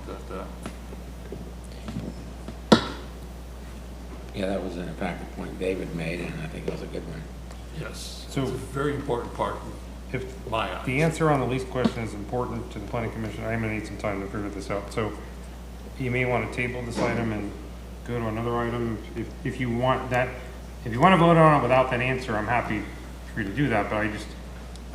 Yeah, that was in fact a point David made, and I think it was a good one. Yes, So it's a very important part if of my eyes. the answer on the lease question is important to the planning commission, I'm gonna need some time to figure this out. So you may want to table this item and go to another item. If you want that, if you want to vote on it without that answer, I'm happy for you to do that, but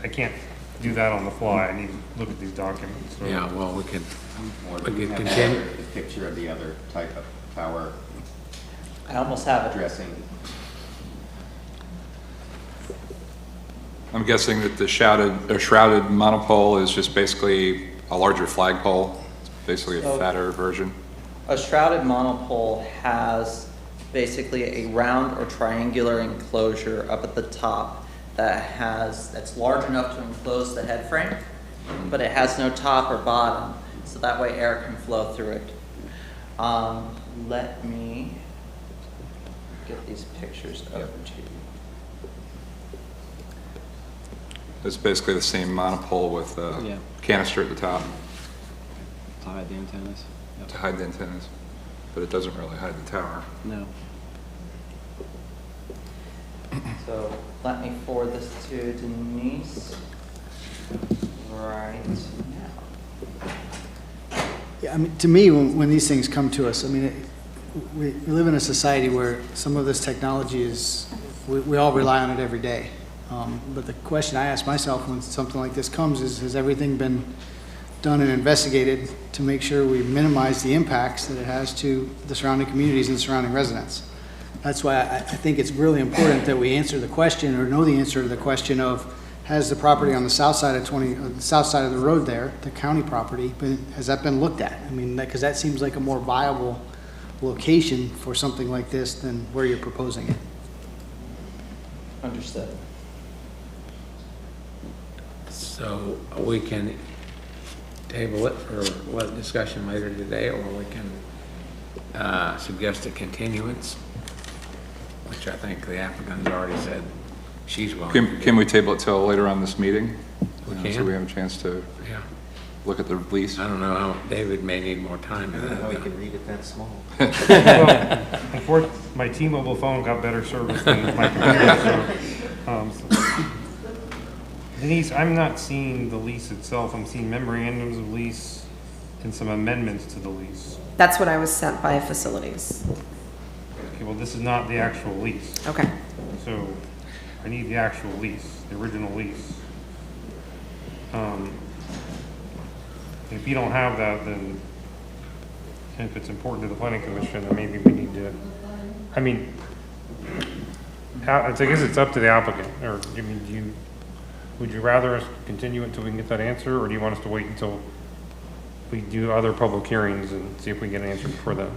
I can't do that on the fly. I need to look at these documents. So. Yeah, well, we could have continue. the picture of the other type of tower I almost have it. addressing. I'm guessing that the shrouded monopole is just basically a larger flagpole. It's basically a fatter version. A shrouded monopole has basically a round or triangular enclosure up at the top that's large enough to enclose the head frame, but it has no top or bottom, so that way air can flow through it. Let me get these pictures over to you. It's basically the same monopole with a Yeah. canister at the top To hide the antennas? Yep. to hide the antennas, but it doesn't really hide the tower. No. So let me forward this to Denise right now. Yeah, I mean, to me, when these things come to us, I mean, we live in a society where some of this technology is, we all rely on it every day. But the question I ask myself when something like this comes is, has everything been done and investigated to make sure we minimize the impacts that it has to the surrounding communities and the surrounding residents? That's why I think it's really important that we answer the question or know the answer to the question of, has the property on the south side of the south side of the road there, the county property, has that been looked at? I mean, because that seems like a more viable location for something like this than where you're proposing it. Understood. So we can table it for what discussion later today, or we can suggest a continuance, which I think the applicant has already said she's willing to do. Can we table it till later on this meeting? We So can. we have a chance to Yeah. look at the lease? I don't know how, David may need more time than How we that. can read it that small. Well, unfortunately, my T-Mobile phone got better service than my computer, so. Denise, I'm not seeing the lease itself. I'm seeing memorandums of lease and some amendments to the lease. That's what I was sent by facilities. Okay, well, this is not the actual lease. Okay. So I need the actual lease, the original lease. If you don't have that, then if it's important to the planning commission, then maybe we need to, I mean, I guess it's up to the applicant, or, I mean, would you rather us continue until we can get that answer, or do you want us to wait until we do other public hearings and see if we get an answer before then?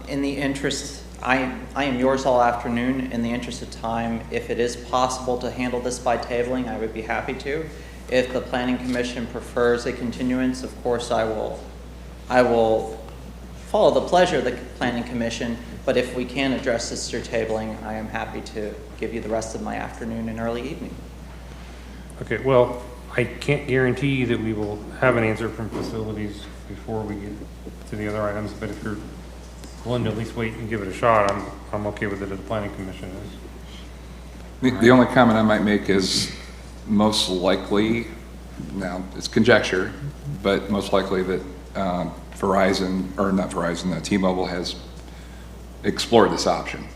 In the interest, I am yours all afternoon. In the interest of time, if it is possible to handle this by tabling, I would be happy to. If the planning commission prefers a continuance, of course, I will follow the pleasure of the planning commission. But if we can address this through tabling, I am happy to give you the rest of my afternoon and early evening. Okay, well, I can't guarantee that we will have an answer from facilities before we get to the other items, but if you're willing to at least wait and give it a shot, I'm okay with it as the planning commission is. The only comment I might make is most likely, now it's conjecture, but most likely that Verizon, or not Verizon, T-Mobile has explored this option.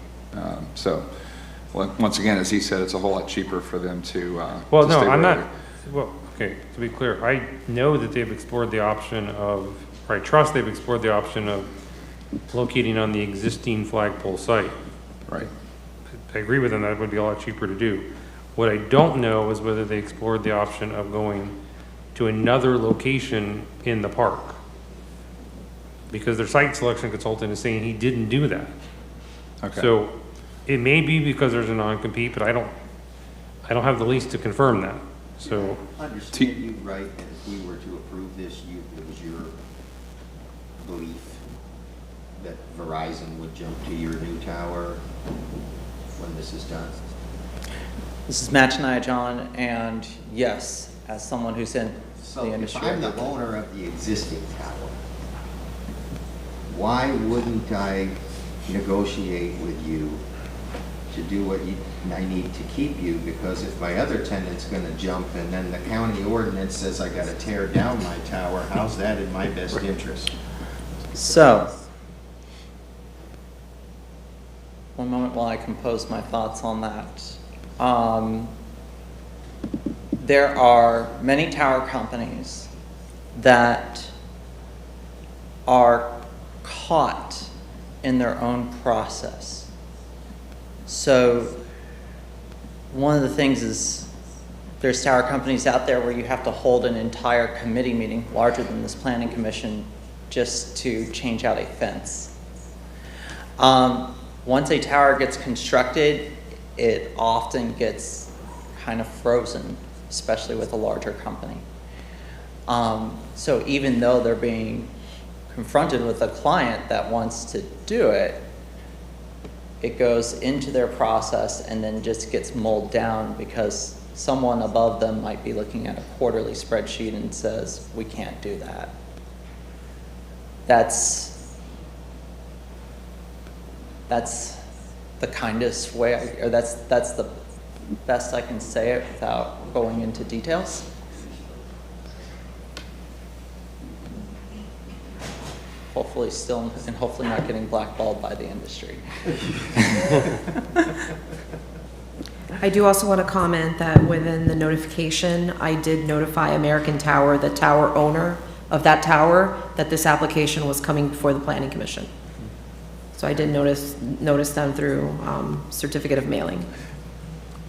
So, well, once again, as he said, it's a whole lot cheaper for them to Well, to no, stay I'm where not, well, okay, to be clear, I know that they've explored the option of, or I trust they've explored the option of locating on the existing flagpole site. Right. I agree with them, that would be a lot cheaper to do. What I don't know is whether they explored the option of going to another location in the park. Because their site selection consultant is saying he didn't do that. Okay. So it may be because there's a non-compete, but I don't have the lease to confirm that, so. Understand you right, and if we were to approve this, it was your belief that Verizon would jump to your new tower when this is done? This is Matt Tenaya, John, and yes, as someone who's in So the if industry. I'm the owner of the existing tower, why wouldn't I negotiate with you to do what I need to keep you? Because if my other tenant's gonna jump and then the county ordinance says I gotta tear down my tower, how's that in my best interest? So, one moment while I compose my thoughts on that. There are many tower companies that are caught in their own process. So, one of the things is there's tower companies out there where you have to hold an entire committee meeting larger than this planning commission just to change out a fence. Once a tower gets constructed, it often gets kind of frozen, especially with a larger company. So even though they're being confronted with a client that wants to do it, it goes into their process and then just gets mulled down because someone above them might be looking at a quarterly spreadsheet and says, we can't do that. That's the kindest way, or that's the best I can say it without going into details. Hopefully still, and hopefully not getting blackballed by the industry. I do also want to comment that within the notification, I did notify American Tower, the tower owner of that tower, that this application was coming before the planning commission. So I did notice them through certificate of mailing.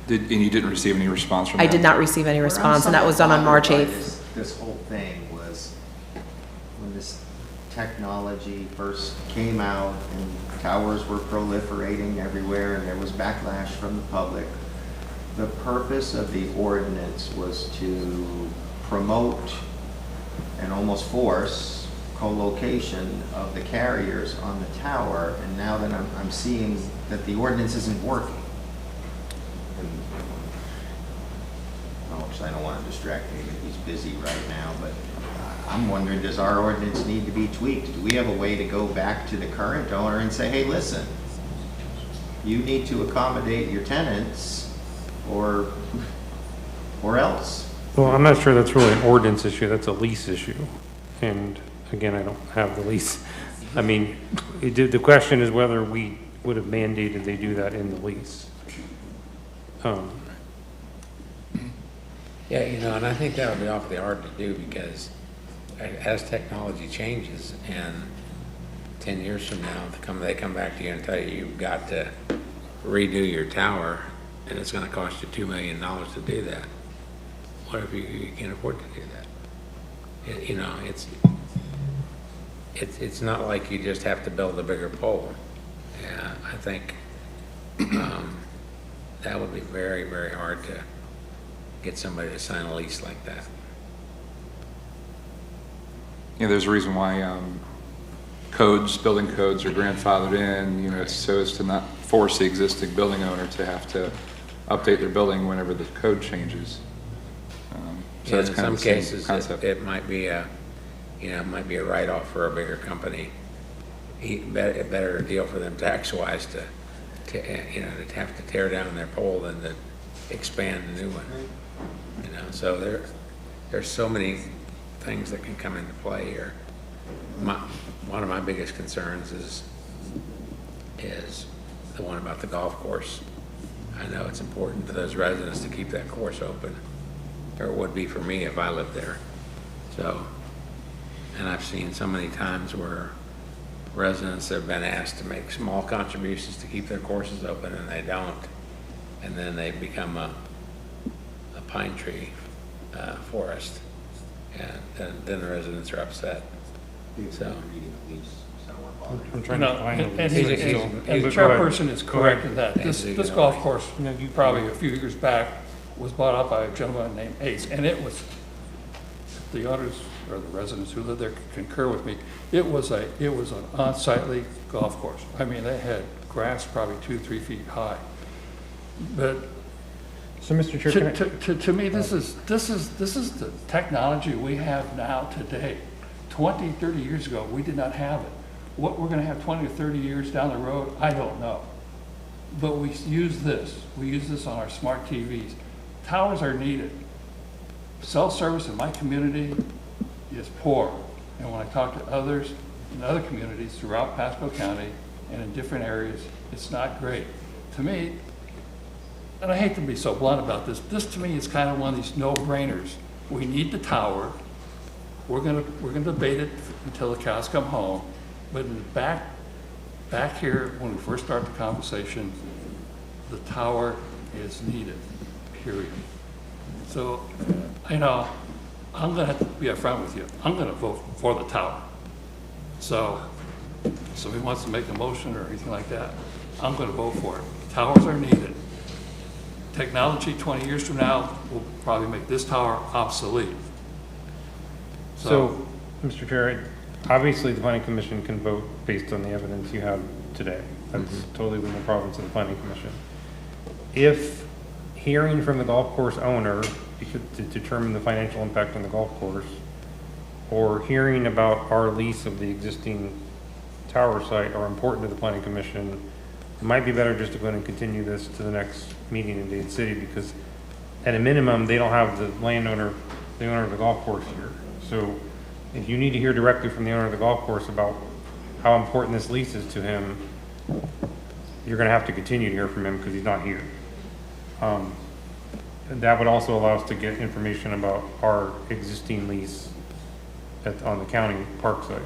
And you didn't receive any response from I them? did not receive any response, and that was done on March 8th. This whole thing was when this technology first came out and towers were proliferating everywhere and there was backlash from the public. The purpose of the ordinance was to promote and almost force co-location of the carriers on the tower, and now that I'm seeing that the ordinance isn't working. And, which I don't want to distract him, he's busy right now, but I'm wondering, does our ordinance need to be tweaked? Do we have a way to go back to the current owner and say, hey, listen, you need to accommodate your tenants, or else? Well, I'm not sure that's really an ordinance issue, that's a lease issue. And again, I don't have the lease. I mean, the question is whether we would have mandated they do that in the lease. Yeah, and I think that would be awfully hard to do, because as technology changes, and 10 years from now, they come back to you and tell you you've got to redo your tower, and it's going to cost you $2 million to do that. What if you can't afford to do that? It's not like you just have to build a bigger pole. Yeah, I think that would be very, very hard to get somebody to sign a lease like that. Yeah, there's a reason why building codes are grandfathered in, so as to not force the existing building owner to have to update their building whenever the code changes. So that's in kind some of the same cases, concept. it might be a write-off for a bigger company. A better deal for them tax-wise to have to tear down their pole than to expand a new one. So there's so many things that can come into play here. One of my biggest concerns is the one about the golf course. I know it's important to those residents to keep that course open, or it would be for me if I lived there. So, and I've seen so many times where residents have been asked to make small contributions to keep their courses open, and they don't, and then they become a pine tree forest, and then the residents are upset. So I'm trying to find And the lease. the chairperson is correct in that. This golf course, probably a few years back, was bought out by a gentleman named Ace, and it was, the owners or the residents who live there concur with me, it was an unsightly golf course. I mean, they had grass probably 2-3 feet high. But so, Mr. Chair, to me, this is the technology we have now today. 20, 30 years ago, we did not have it. What we're going to have 20 or 30 years down the road, I don't know. But we use this. We use this on our smart TVs. Towers are needed. Cell service in my community is poor. And when I talk to others in other communities throughout Pasco County and in different areas, it's not great. To me, and I hate to be so blunt about this, this to me is kind of one of these no-brainers. We need the tower. We're gonna debate it until the cows come home. But in the back here, when we first start the conversation, the tower is needed, period. So, I'm gonna have to be upfront with you. I'm gonna vote for the tower. So, if somebody wants to make a motion or anything like that, I'm gonna vote for it. Towers are needed. Technology 20 years from now will probably make this tower obsolete. So, Mr. Chair, obviously the planning commission can vote based on the evidence you have today. That's totally within the province of the planning commission. If hearing from the golf course owner to determine the financial impact on the golf course, or hearing about our lease of the existing tower site are important to the planning commission, it might be better just to go ahead and continue this to the next meeting in Dade City, because at a minimum, they don't have the landowner, the owner of the golf course here. So if you need to hear directly from the owner of the golf course about how important this lease is to him, you're gonna have to continue to hear from him because he's not here. And that would also allow us to get information about our existing lease on the county park site.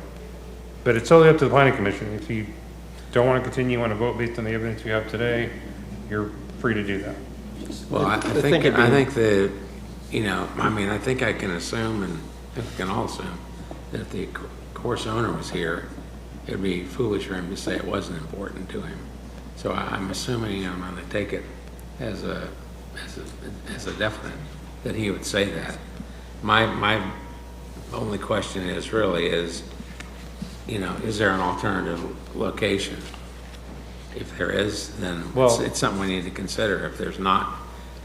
But it's totally up to the planning commission. If you don't want to continue, want to vote based on the evidence you have today, you're free to do that. Well, I think that, I think I can assume, and I think we can all assume, that if the course owner was here, it'd be foolish for him to say it wasn't important to him. So I'm assuming, I'm going to take it as a definite that he would say that. My only question is you know, is there an alternative location? If there is, then Well- it's something we need to consider. If there's not,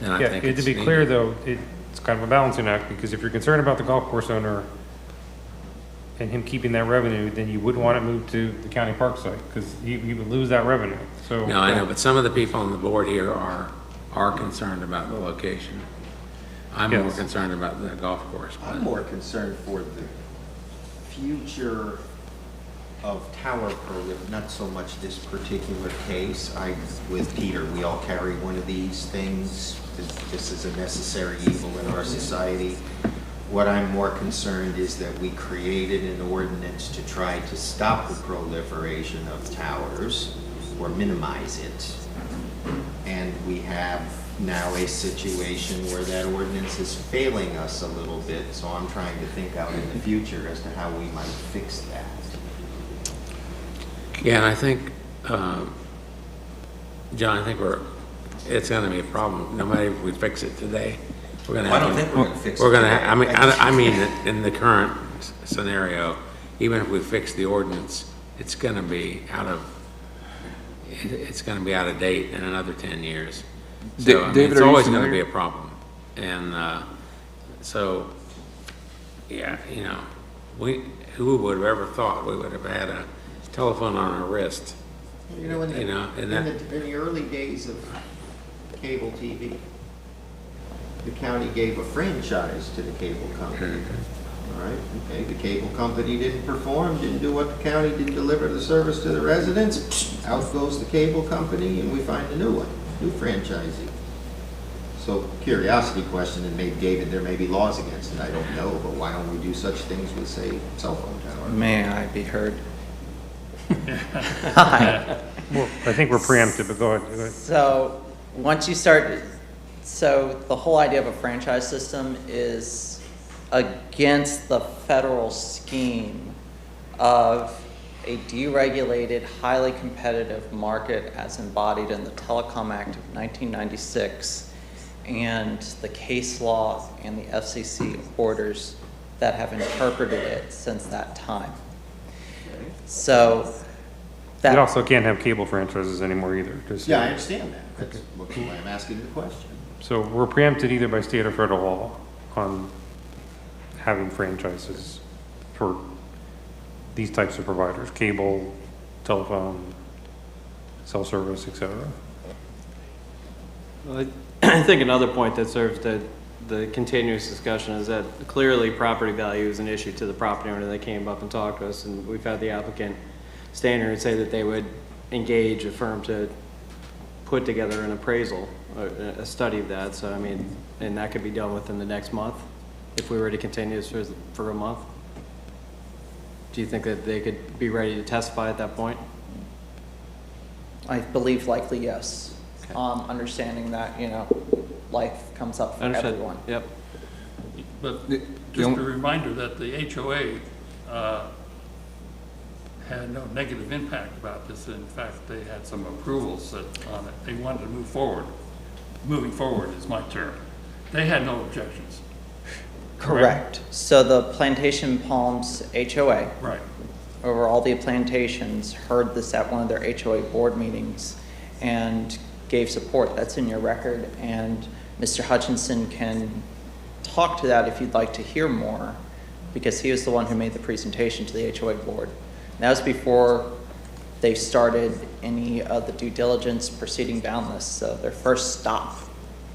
then I think Yeah, it's to be needed. clear though, it's kind of a balancing act, because if you're concerned about the golf course owner and him keeping that revenue, then you wouldn't want it moved to the county park site, because you would lose that revenue, so. No, I know, but some of the people on the board here are concerned about the location. I'm more Yes. concerned about the golf course. but- I'm more concerned for the future of tower permit, not so much this particular case. With Peter, we all carry one of these things. This is a necessary evil in our society. What I'm more concerned is that we created an ordinance to try to stop the proliferation of towers or minimize it. And we have now a situation where that ordinance is failing us a little bit, so I'm trying to think out in the future as to how we might fix that. Yeah, and I think, John, I think it's gonna be a problem, no matter if we fix it today. We're gonna Well, I have don't think we're gonna fix it We're gonna, today. I mean, in the current scenario, even if we fix the ordinance, it's gonna be out of date in another 10 years. So, I mean, David, it's are you always gonna familiar? be a problem. And, so, yeah, you know, who would have ever thought we would have had a telephone on our wrist? You know, in and the early days of cable TV, the county gave a franchise to the cable company. All right, okay, the cable company didn't perform, didn't do what the county, didn't deliver the service to the residents, out goes the cable company and we find a new one, new franchisee. So curiosity question, and maybe David, there may be laws against it, I don't know, but why don't we do such things with, say, cell phone towers? May I be heard? Well, I think we're preempted, but go ahead. So, once you start, so the whole idea of a franchise system is against the federal scheme of a deregulated, highly competitive market as embodied in the Telecom Act of 1996 and the case law and the FCC orders that have interpreted it since that time. So, We that, also can't have cable franchises anymore either. just- Yeah, I understand that, that's why I'm asking the question. So we're preempted either by state or federal law on having franchises for these types of providers, cable, telephone, cell service, et cetera. Well, I think another point that serves the continuous discussion is that clearly property value is an issue to the property owner that came up and talked to us, and we've had the applicant stand here and say that they would engage a firm to put together an appraisal, a study of that, so I mean, and that could be done within the next month, if we were to continue this for a month. Do you think that they could be ready to testify at that point? I believe likely yes. Understanding that, you know, life comes up for Understood. everyone. Yep. But just a reminder that the HOA had no negative impact about this. In fact, they had some approvals that on it. They wanted to move forward. Moving forward is my term. They had no objections. Correct. So the Plantation Palms HOA, Right. over all the plantations, heard this at one of their HOA board meetings and gave support. That's in your record, and Mr. Hutchinson can talk to that if you'd like to hear more, because he was the one who made the presentation to the HOA board. And that was before they started any of the due diligence proceeding down this. So their first stop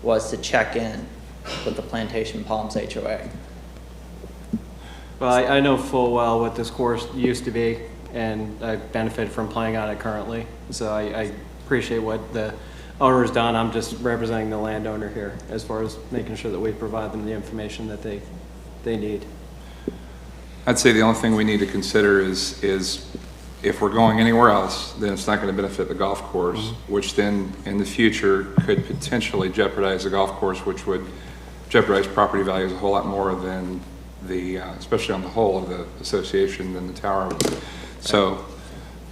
was to check in with the Plantation Palms HOA. Well, I know full well what this course used to be, and I benefit from playing on it currently. So I appreciate what the owner's done. I'm just representing the landowner here as far as making sure that we provide them the information that they need. I'd say the only thing we need to consider is if we're going anywhere else, then it's not going to benefit the golf course, which then in the future could potentially jeopardize the golf course, which would jeopardize property values a whole lot more than the, especially on the whole of the association than the tower would. So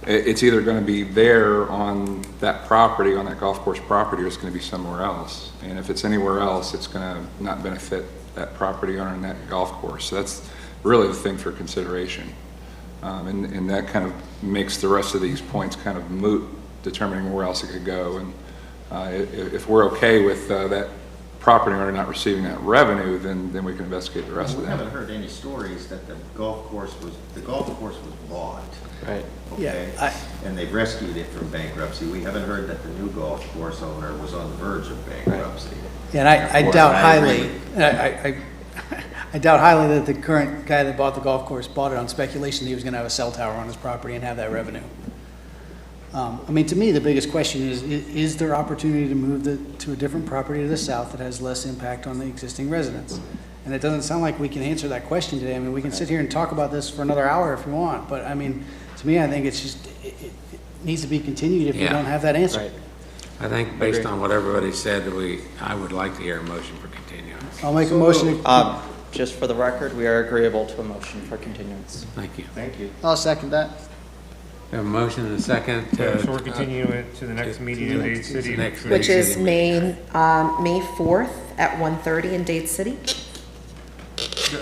it's either going to be there on that property, on that golf course property, or it's going to be somewhere else. And if it's anywhere else, it's going to not benefit that property owner and that golf course. So that's really the thing for consideration. And that kind of makes the rest of these points kind of moot, determining where else it could go. And if we're okay with that property owner not receiving that revenue, then we can investigate the rest We of that. haven't heard any stories that the golf course was bought. Right. Okay? Yeah, And they've rescued it from bankruptcy. We haven't heard that the new golf course owner was on the verge of bankruptcy. Yeah, and I Therefore, doubt I agree highly, I doubt highly that the current guy that bought the golf course bought it on speculation that he was gonna have a cell tower on his property and have that revenue. I mean, to me, the biggest question is there opportunity to move to a different property to the south that has less impact on the existing residents? And it doesn't sound like we can answer that question today. I mean, we can sit here and talk about this for another hour if we want, but I mean, to me, I think it's just, it needs to be continued if we Yeah. don't have that answer. Right. I think based on what everybody said, I would like to hear a motion for continuance. I'll make a motion, Just for the record, we are agreeable to a motion for continuance. Thank you. Thank you. I'll second that. We have a motion and a second. So we're continuing it to the next meeting in Dade City. Next Which Dade is City May 4th at 1:30 in Dade City. Yeah,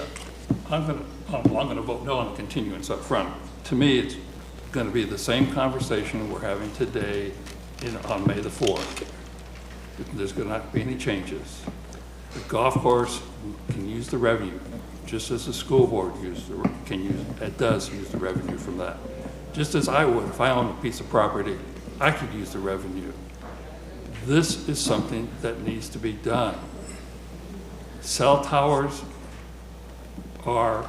I'm gonna vote no on the continuance up front. To me, it's gonna be the same conversation we're having today on May the 4th. There's gonna not be any changes. The golf course can use the revenue, just as the school board does use the revenue from that. Just as I would, if I owned a piece of property, I could use the revenue. This is something that needs to be done. Cell towers are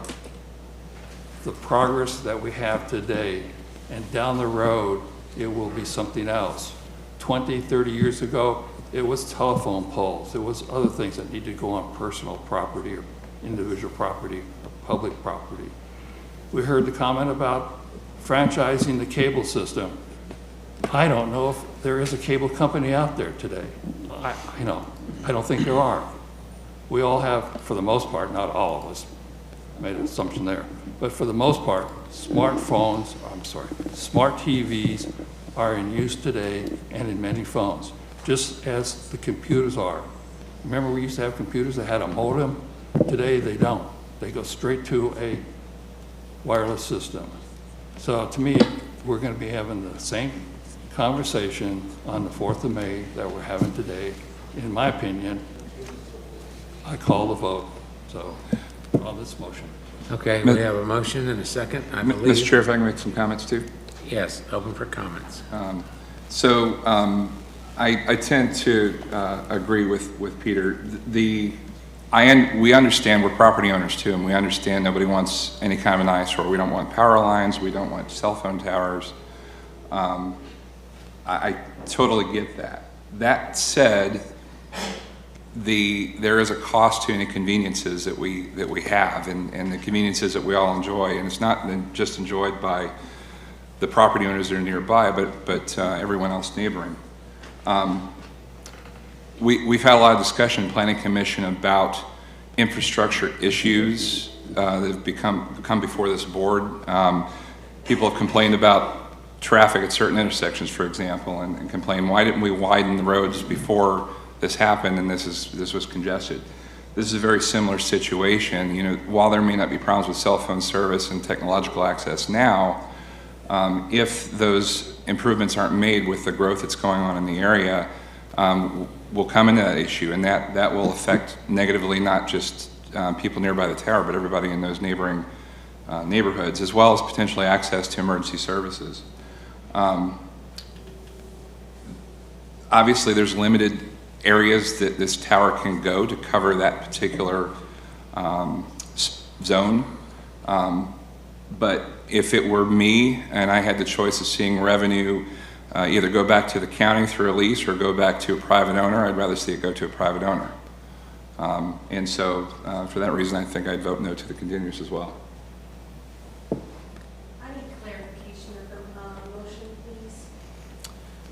the progress that we have today, and down the road, it will be something else. 20, 30 years ago, it was telephone poles, it was other things that need to go on personal property or individual property or public property. We heard the comment about franchising the cable system. I don't know if there is a cable company out there today. I don't think there are. We all have, for the most part, not all of us, made an assumption there, but for the most part, smart TVs are in use today and in many phones, just as the computers are. Remember we used to have computers that had a modem? Today they don't. They go straight to a wireless system. So to me, we're going to be having the same conversation on the 4th of May that we're having today. In my opinion, I call the vote, so, on this motion. Okay, we have a motion and a second, I believe. Mr. Chair, if I can make some comments too? Yes, open for comments. I tend to agree with Peter. We understand, we're property owners too, and we understand nobody wants any kind of an eyesore. We don't want power lines, we don't want cell phone towers. I totally get that. That said, there is a cost to any conveniences that we have, and the conveniences that we all enjoy, and it's not just enjoyed by the property owners that are nearby, but everyone else neighboring. We've had a lot of discussion in Planning Commission about infrastructure issues that have come before this board. People have complained about traffic at certain intersections, for example, and complained, why didn't we widen the roads before this happened and this was congested? This is a very similar situation. You know, while there may not be problems with cell phone service and technological access now, if those improvements aren't made with the growth that's going on in the area, we'll come into that issue, and that will affect negatively not just people nearby the tower, but everybody in those neighboring neighborhoods, as well as potentially access to emergency services. Obviously, there's limited areas that this tower can go to cover that particular zone. But if it were me and I had the choice of seeing revenue either go back to the county through a lease or go back to a private owner, I'd rather see it go to a private owner. And so for that reason, I think I'd vote no to the continuance as well. I need clarification of the motion, please.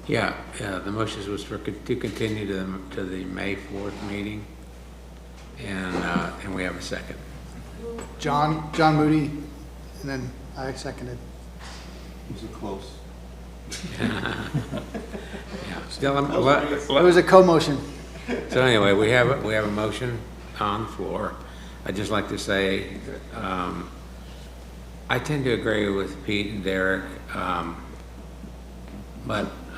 Yeah, the motion was to continue to the May 4th meeting, and we have a second. John Moody, and then I seconded. Was it close? Yeah. Still, It was a co-motion. so anyway, we have a motion on the floor. I'd just like to say, I tend to agree with Pete and Derek, but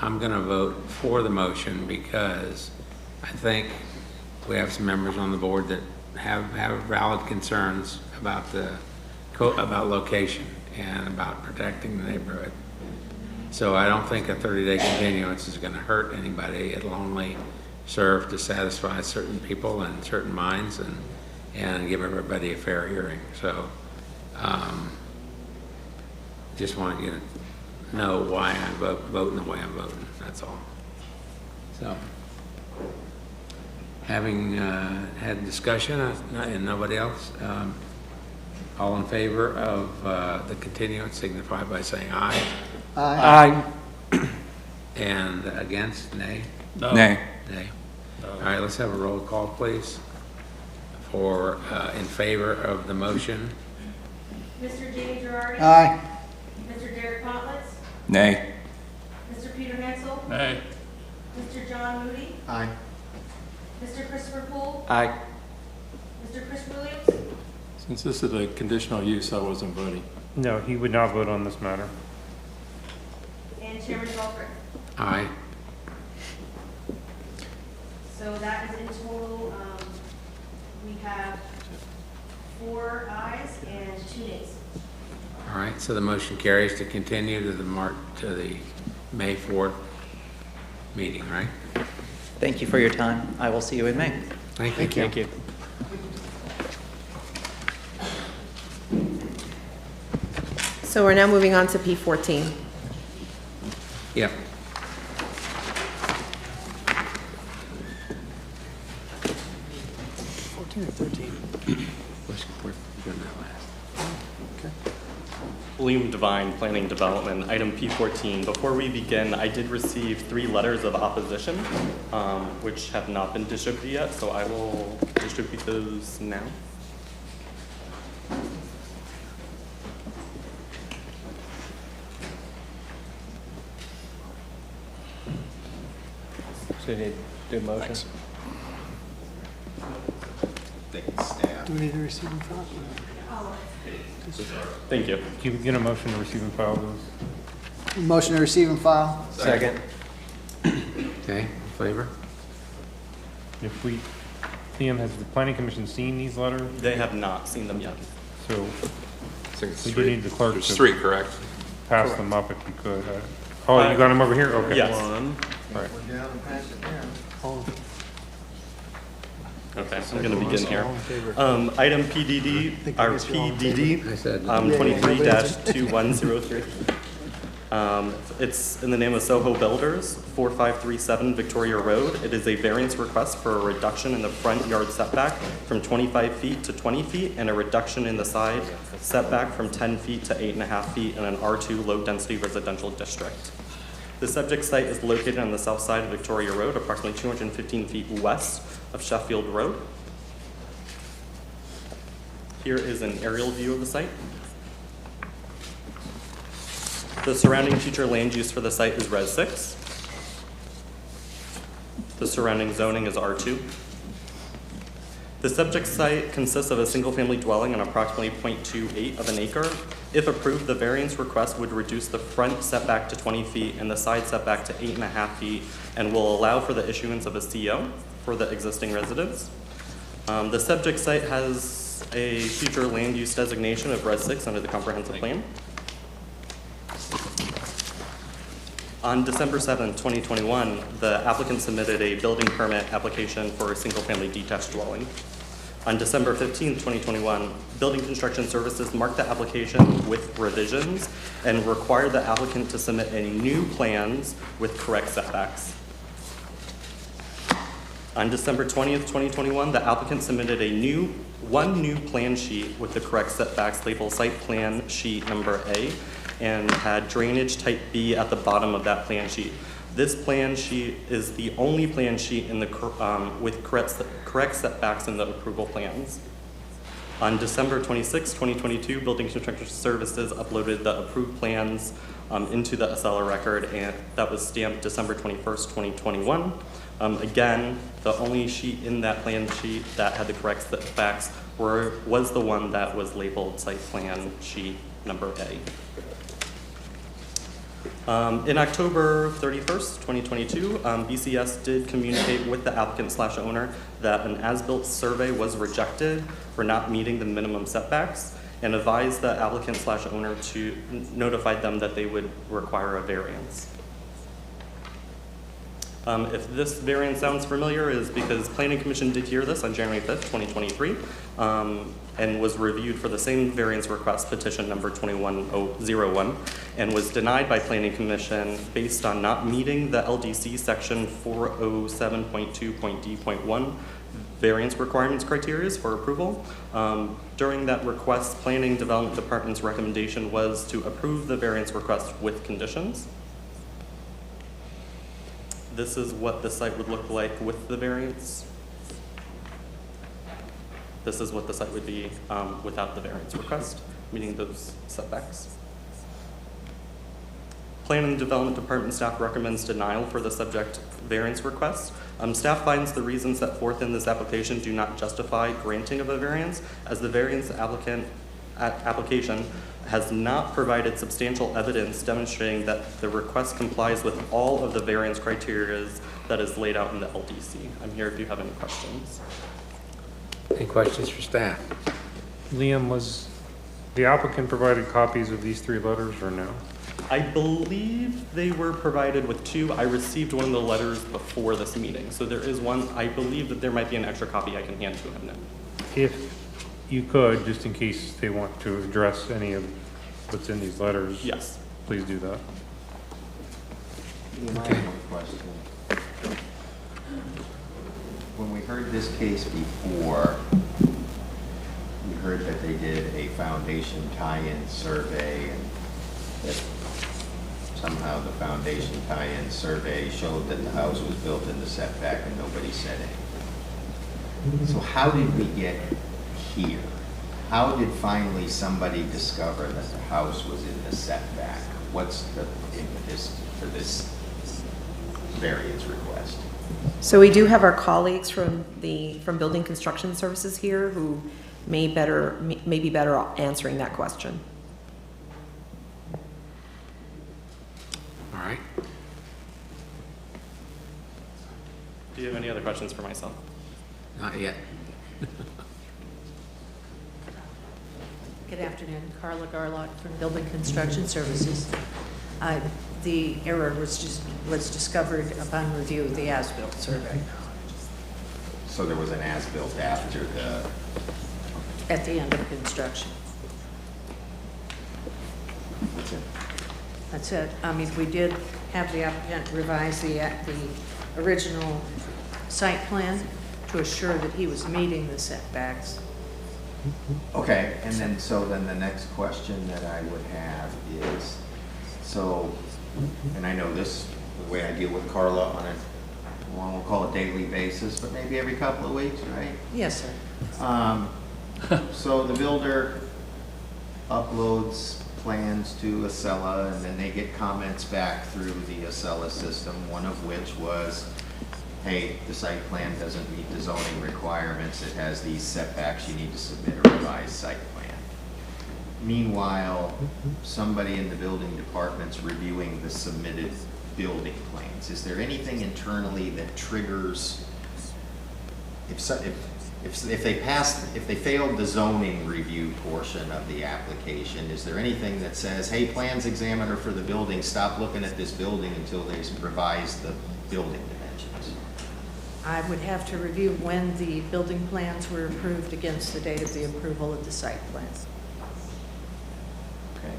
I'm going to vote for the motion because I think we have some members on the board that have valid concerns about about location and about protecting the neighborhood. So I don't think a 30-day continuance is going to hurt anybody. It'll only serve to satisfy certain people and certain minds and give everybody a fair hearing. So just want you to know why I'm voting the way I'm voting. That's all. So having had discussion and nobody else, all in favor of the continuance signify by saying aye. Aye. And against, nay? No. Nay. Nay. All right, let's have a roll call, please, for in favor of the motion. Mr. Jamie Girardi? Aye. Mr. Derek Potlitz? Nay. Mr. Peter Hensel? Nay. Mr. John Moody? Aye. Mr. Christopher Poole? Aye. Mr. Chris Williams? Since this is a conditional use, I wasn't voting. No, he would not vote on this matter. And Chairman Ballford. Aye. So that is in total, we have 4 ayes and 2 nays. All right, so the motion carries to continue to the May 4th meeting, right? Thank you for your time. I will see you in May. Thank you. Thank you. So we're now moving on to P14. Yep. William Devine, Planning Development, item P14. Before we begin, I did receive 3 letters of opposition, which have not been distributed yet, so I will distribute those now. So you need to do a motion? They can stab. Do we need to receive and file? Thank you. Can you get a motion to receive and file those? Motion to receive and file? Second. Okay, favor? If we, Liam, has the planning commission seen these letters? They have not seen them yet. So I think it's we do three. need the clerk There's to 3, correct? pass them up if you could. Oh, you got them over here? Okay. Yes. All right. Okay, I'm going to begin here. Item PDD, or PDD, 23-2103. It's in the name of Soho Builders, 4537 Victoria Road. It is a variance request for a reduction in the front yard setback from 25 feet to 20 feet and a reduction in the side setback from 10 feet to 8.5 feet in an R2 low-density residential district. The subject site is located on the south side of Victoria Road, approximately 215 feet west of Sheffield Road. Here is an aerial view of the site. The surrounding future land use for the site is Res 6. The surrounding zoning is R2. The subject site consists of a single-family dwelling on approximately 0.28 of an acre. If approved, the variance request would reduce the front setback to 20 feet and the side setback to 8.5 feet and will allow for the issuance of a CO for the existing residents. The subject site has a future land use designation of Res 6 under the comprehensive plan. On December 7th, 2021, the applicant submitted a building permit application for a single-family detached dwelling. On December 15th, 2021, Building Construction Services marked the application with revisions and required the applicant to submit any new plans with correct setbacks. On December 20th, 2021, the applicant submitted one new plan sheet with the correct setbacks labeled Site Plan Sheet Number A and had drainage type B at the bottom of that plan sheet. This plan sheet is the only plan sheet in the with correct setbacks in the approval plans. On December 26, 2022, Building Construction Services uploaded the approved plans into the Acela record, and that was stamped December 21st, 2021. Again, the only sheet in that plan sheet that had the correct setbacks was the one that was labeled Site Plan Sheet number A. In October 31st, 2022, BCS did communicate with the applicant/owner that an as-built survey was rejected for not meeting the minimum setbacks and advised the applicant/owner to notify them that they would require a variance. If this variance sounds familiar, is because Planning Commission did hear this on January 5th, 2023, and was reviewed for the same variance request, petition number 21001, and was denied by Planning Commission based on not meeting the LDC section 407.2.d.1 variance requirements criteria for approval. During that request, Planning Development Department's recommendation was to approve the variance request with conditions. This is what the site would look like with the variance. This is what the site would be without the variance request, meeting those setbacks. Planning and Development Department staff recommends denial for the subject variance request. Staff finds the reasons set forth in this application do not justify granting of a variance, as the variance application has not provided substantial evidence demonstrating that the request complies with all of the variance criteria that is laid out in the LDC. I'm here if you have any questions. Any questions for staff? Liam, was the applicant provided copies of these 3 letters or no? I believe they were provided with 2. I received one of the letters before this meeting, so there is one. I believe that there might be an extra copy I can hand to him now. If you could, just in case they want to address any of what's in these letters. Yes. Please do that. I have one question. When we heard this case before, we heard that they did a foundation tie-in survey, and that somehow the foundation tie-in survey showed that the house was built in the setback and nobody said anything. So how did we get here? How did finally somebody discover that the house was in the setback? What's the impetus for this variance request? So we do have our colleagues from Building Construction Services here who may be better answering that question. All right. Do you have any other questions for myself? Not yet. Good afternoon, Carla Garlock from Building Construction Services. The error was discovered upon review of the as-built survey. So there was an as-built after the... At the end of construction. That's it. That's it. I mean, we did have the applicant revise the original site plan to assure that he was meeting the setbacks. Okay, and then, so then the next question that I would have is, so, and I know this, the way I deal with Carla on a, well, we'll call it daily basis, but maybe every couple of weeks, right? Yes, sir. So the builder uploads plans to Acela, and then they get comments back through the Acela system, one of which was, hey, the site plan doesn't meet the zoning requirements, it has these setbacks, you need to submit a revised site plan. Meanwhile, somebody in the building department's reviewing the submitted building plans. Is there anything internally that triggers, if they failed the zoning review portion of the application, is there anything that says, hey, plans examiner for the building, stop looking at this building until they revise the building dimensions? I would have to review when the building plans were approved against the date of the approval of the site plan. Okay.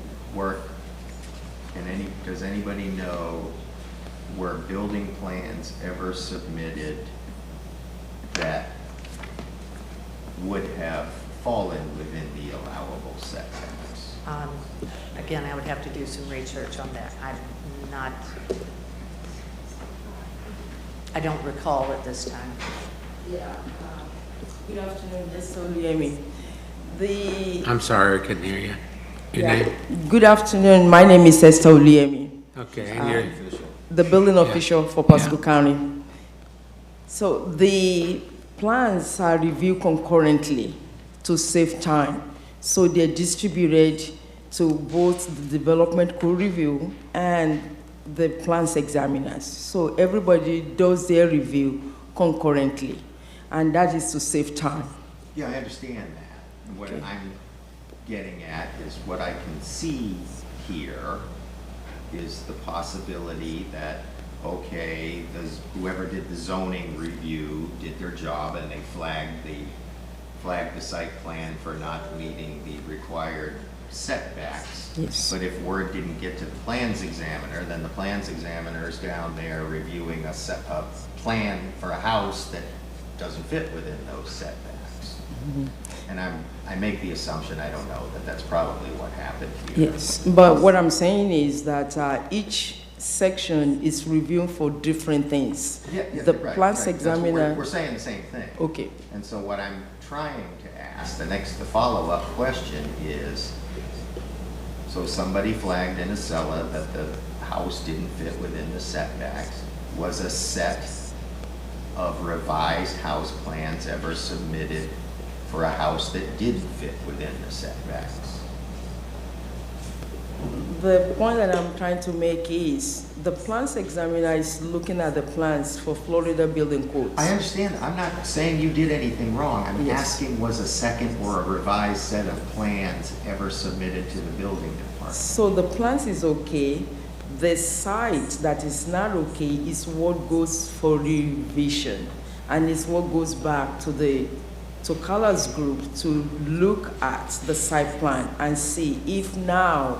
Does anybody know, were building plans ever submitted that would have fallen within the allowable setbacks? Again, I would have to do some research on that. I don't recall at this time. Yeah. Good afternoon, Mr. Oliemi. I'm sorry, I couldn't hear you. Your name? Good afternoon. My name is Esther Oliemi. Okay, and you're the building official for Pasco County. So the plans are reviewed concurrently to save time. So they're distributed to both the development code review and the plans examiners. So everybody does their review concurrently, and that is to save time. Yeah, I understand that. What I'm getting at is what I can see here is the possibility that, okay, whoever did the zoning review did their job and they flagged the site plan for not meeting the required setbacks. Yes. But if word didn't get to the plans examiner, then the plans examiner is down there reviewing a plan for a house that doesn't fit within those setbacks. Mhm. And I make the assumption, I don't know, that that's probably what happened here. Yes, but what I'm saying is that each section is reviewed for different things. Yeah, The right, plans right. That's what examiner. we're saying the same thing. Okay. And so what I'm trying to ask, the follow-up question is, so somebody flagged in a cellar that the house didn't fit within the setbacks. Was a set of revised house plans ever submitted for a house that did fit within the setbacks? The point that I'm trying to make is the plans examiner is looking at the plans for Florida building codes. I understand. I'm not saying you did anything wrong. I'm asking, was a second or a revised set of plans ever submitted to the building department? So the plans is okay. The site that is not okay is what goes for revision, and it's what goes back to Carla's group to look at the site plan and see if now,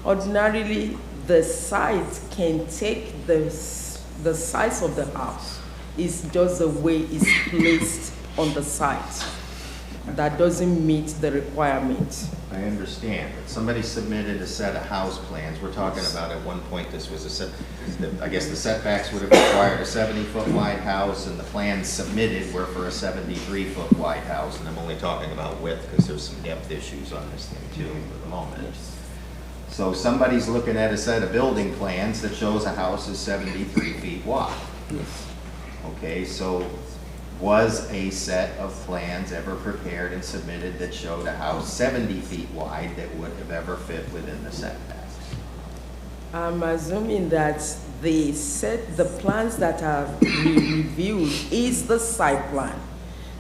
ordinarily, the site can take the size of the house. It's just the way it's placed on the site that doesn't meet the requirement. I understand, but somebody submitted a set of house plans. We're talking about at one point, this was a set, I guess the setbacks would have required a 70-foot wide house, and the plans submitted were for a 73-foot wide house. And I'm only talking about width because there's some depth issues on this thing too for the moment. So somebody's looking at a set of building plans that shows a house is 73 feet wide. Okay, so was a set of plans ever prepared and submitted that showed a house 70 feet wide that would have ever fit within the setbacks? I'm assuming that the plans that are reviewed is the site plan,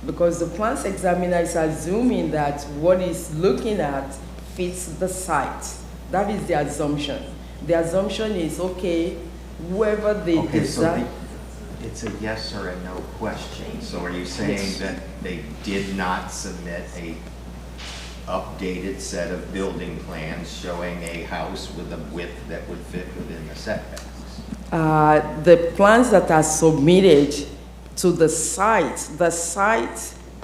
because the plans examiner is assuming that what he's looking at fits the site. That is the assumption. The assumption is, okay, whoever the design. It's a yes or a no question. So are you saying that they did not submit a updated set of building plans showing a house with a width that would fit within the setbacks? The plans that are submitted to the site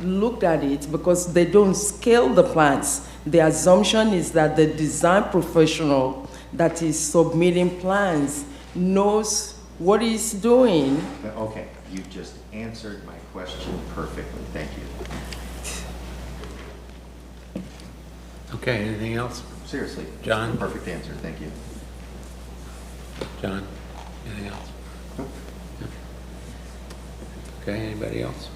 looked at it because they don't scale the plans. The assumption is that the design professional that is submitting plans knows what he's doing. Okay, you just answered my question perfectly. Thank you. Okay, anything else? Seriously. John? Perfect answer. Thank you. John, anything else? Nope. Okay, anybody else?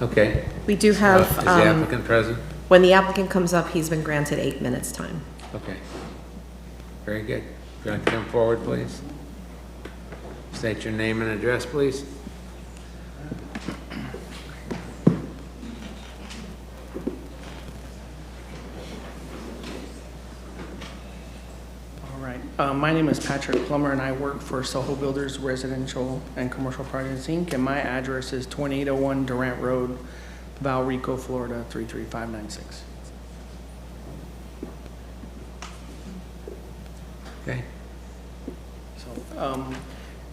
Okay. We do have, Is the applicant present? when the applicant comes up, he's been granted 8 minutes time. Okay. Very good. If you want to come forward, please. State your name and address, please. All right. My name is Patrick Plummer, and I work for Soho Builders Residential and Commercial Projects, Inc., and my address is 2801 Durant Road, Valrico, Florida, 33596. Okay. So,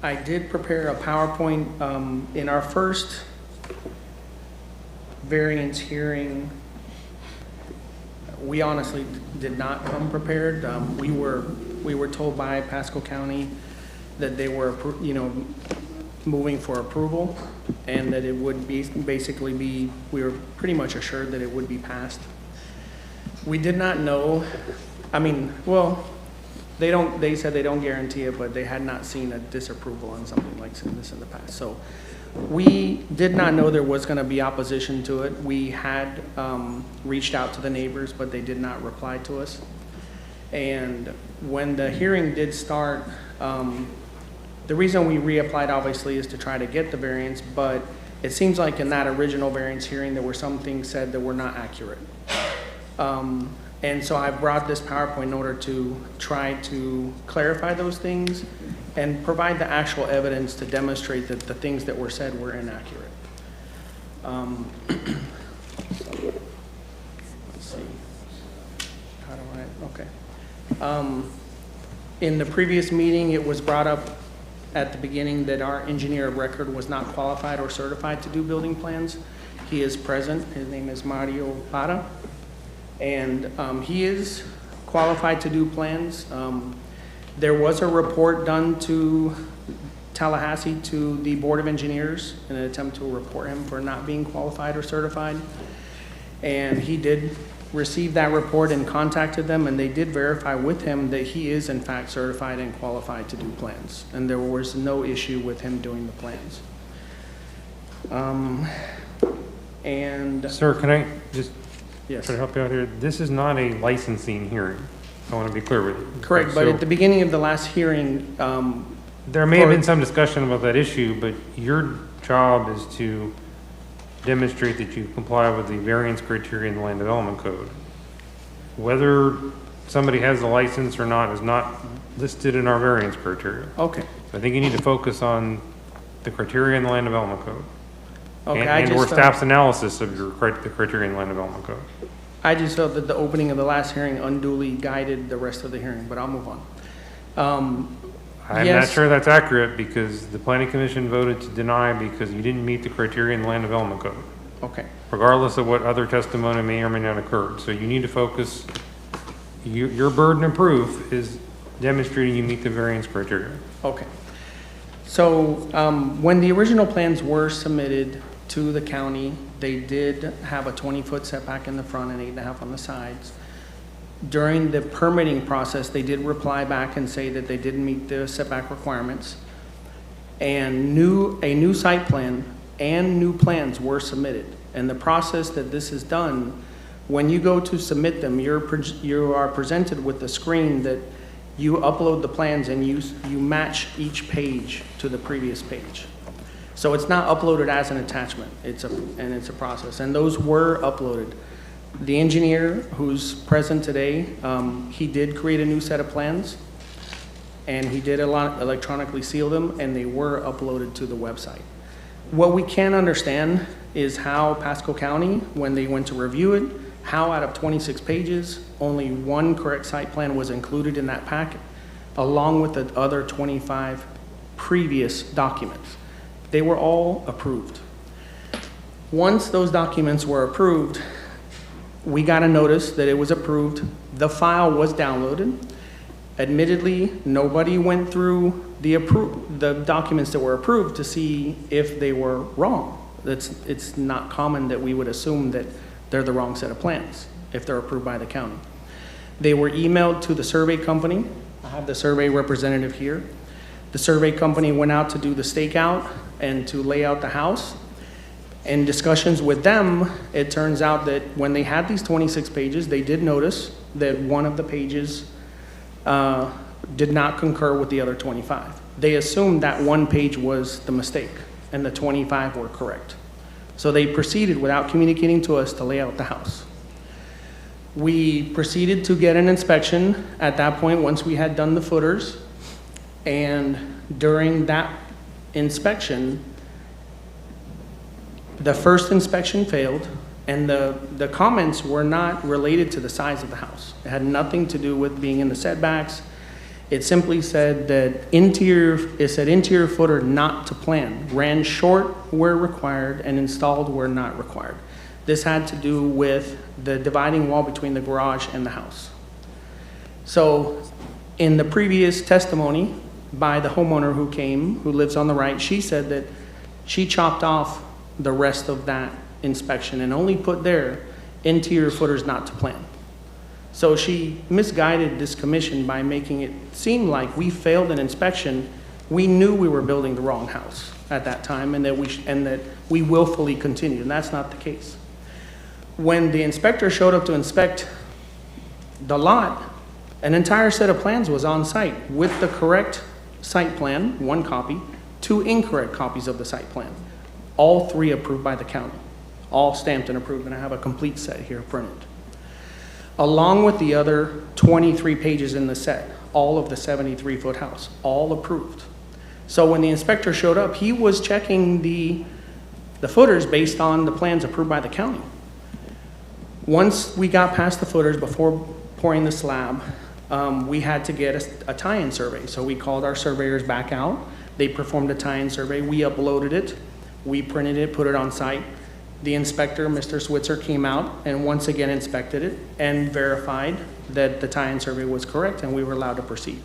I did prepare a PowerPoint. In our first variance hearing, we honestly did not come prepared. We were told by Pasco County that they were, moving for approval, and that it would be we were pretty much assured that it would be passed. We did not know. They said they don't guarantee it, but they had not seen a disapproval on something like this in the past. So We did not know there was going to be opposition to it. We had reached out to the neighbors, but they did not reply to us. And when the hearing did start, the reason we reapplied obviously is to try to get the variance, but it seems like in that original variance hearing, there were some things said that were not accurate. And so I brought this PowerPoint in order to try to clarify those things and provide the actual evidence to demonstrate that the things that were said were inaccurate. Let's see. How do I, okay. In the previous meeting, it was brought up at the beginning that our engineer of record was not qualified or certified to do building plans. He is present. His name is Mario Para. And he is qualified to do plans. There was a report done to Tallahassee to the Board of Engineers in an attempt to report him for not being qualified or certified. And he did receive that report and contacted them, and they did verify with him that he is in fact certified and qualified to do plans. And there was no issue with him doing the plans. Sir, can I just yes. try to help you out here? This is not a licensing hearing. I want to be clear with you. Correct, but at the beginning of the last hearing, there may have been some discussion about that issue, but your job is to demonstrate that you comply with the variance criteria in the Land Development Code. Whether somebody has a license or not is not listed in our variance criteria. Okay. So I think you need to focus on the criteria in the Land Development Code. Okay, and/or staff's analysis of the criteria in the Land Development Code. I just felt that the opening of the last hearing unduly guided the rest of the hearing, but I'll move on. I'm not sure that's accurate because the Planning Commission voted to deny because you didn't meet the criteria in the Land Development Code. Okay. Regardless of what other testimony may or may not occurred. So you need to focus, your burden of proof is demonstrating you meet the variance criteria. Okay. So when the original plans were submitted to the county, they did have a 20-foot setback in the front and 8.5 on the sides. During the permitting process, they did reply back and say that they didn't meet the setback requirements. And a new site plan and new plans were submitted. And the process that this is done, when you go to submit them, you are presented with the screen that you upload the plans and you match each page to the previous page. So it's not uploaded as an attachment, it's a process, and those were uploaded. The engineer who's present today, he did create a new set of plans, and he did electronically seal them, and they were uploaded to the website. What we can't understand is how Pasco County, when they went to review it, how out of 26 pages, only one correct site plan was included in that packet, along with the other 25 previous documents. They were all approved. Once those documents were approved, we got a notice that it was approved. The file was downloaded. Admittedly, nobody went through the documents that were approved to see if they were wrong. It's not common that we would assume that they're the wrong set of plans if they're approved by the county. They were emailed to the survey company. I have the survey representative here. The survey company went out to do the stakeout and to lay out the house. In discussions with them, it turns out that when they had these 26 pages, they did notice that one of the pages did not concur with the other 25. They assumed that one page was the mistake and the 25 were correct. So they proceeded without communicating to us to lay out the house. We proceeded to get an inspection at that point once we had done the footers, and during that inspection, the first inspection failed, and the comments were not related to the size of the house. It had nothing to do with being in the setbacks. It simply said that interior footer not to plan, ran short where required and installed where not required. This had to do with the dividing wall between the garage and the house. So in the previous testimony by the homeowner who came, who lives on the right, she said that she chopped off the rest of that inspection and only put there interior footers not to plan. So she misguided this commission by making it seem like we failed an inspection We knew we were building the wrong house at that time and that we willfully continued, and that's not the case. When the inspector showed up to inspect the lot, an entire set of plans was on site with the correct site plan, 1 copy, 2 incorrect copies of the site plan. All 3 approved by the county, all stamped and approved, and I have a complete set here printed. Along with the other 23 pages in the set, all of the 73-foot house, all approved. So when the inspector showed up, he was checking the footers based on the plans approved by the county. Once we got past the footers before pouring the slab, we had to get a tie-in survey. So we called our surveyors back out. They performed a tie-in survey. We uploaded it. We printed it, put it on site. The inspector, Mr. Switzer, came out and once again inspected it and verified that the tie-in survey was correct and we were allowed to proceed.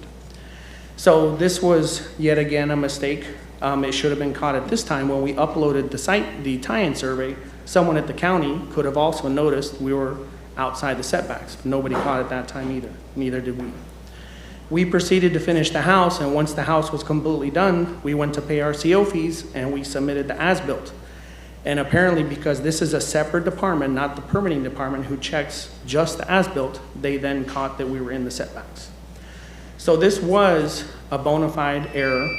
So this was yet again a mistake. It should have been caught at this time when we uploaded the tie-in survey. Someone at the county could have also noticed we were outside the setbacks. Nobody caught it that time either. Neither did we. We proceeded to finish the house, and once the house was completely done, we went to pay our CO fees and we submitted the as-built. And apparently, because this is a separate department, not the permitting department who checks just the as-built, they then caught that we were in the setbacks. So this was a bona fide error.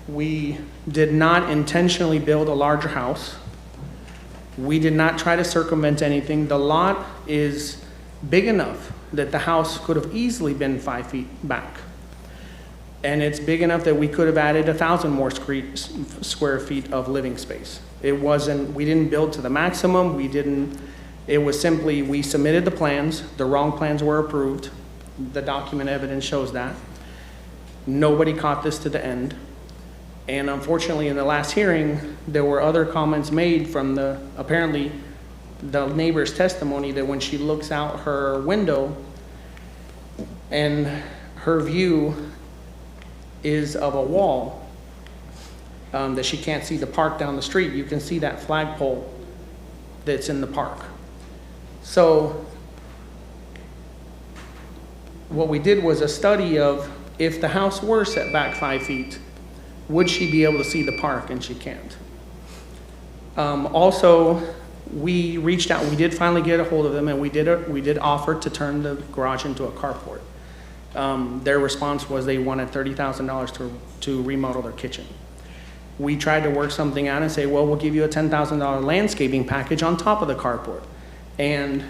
We did not intentionally build a larger house. We did not try to circumvent anything. The lot is big enough that the house could have easily been 5 feet back. And it's big enough that we could have added 1,000 more square feet of living space. We didn't build to the maximum. It was simply, we submitted the plans, the wrong plans were approved. The document evidence shows that. Nobody caught this to the end. And unfortunately, in the last hearing, there were other comments made from apparently the neighbor's testimony that when she looks out her window and her view is of a wall, that she can't see the park down the street. You can see that flagpole that's in the park. So what we did was a study of if the house were set back 5 feet, would she be able to see the park? And she can't. Also, we reached out, we did finally get a hold of them, and we did offer to turn the garage into a carport. Their response was they wanted $30,000 to remodel their kitchen. We tried to work something out and say, well, we'll give you a $10,000 landscaping package on top of the carport. And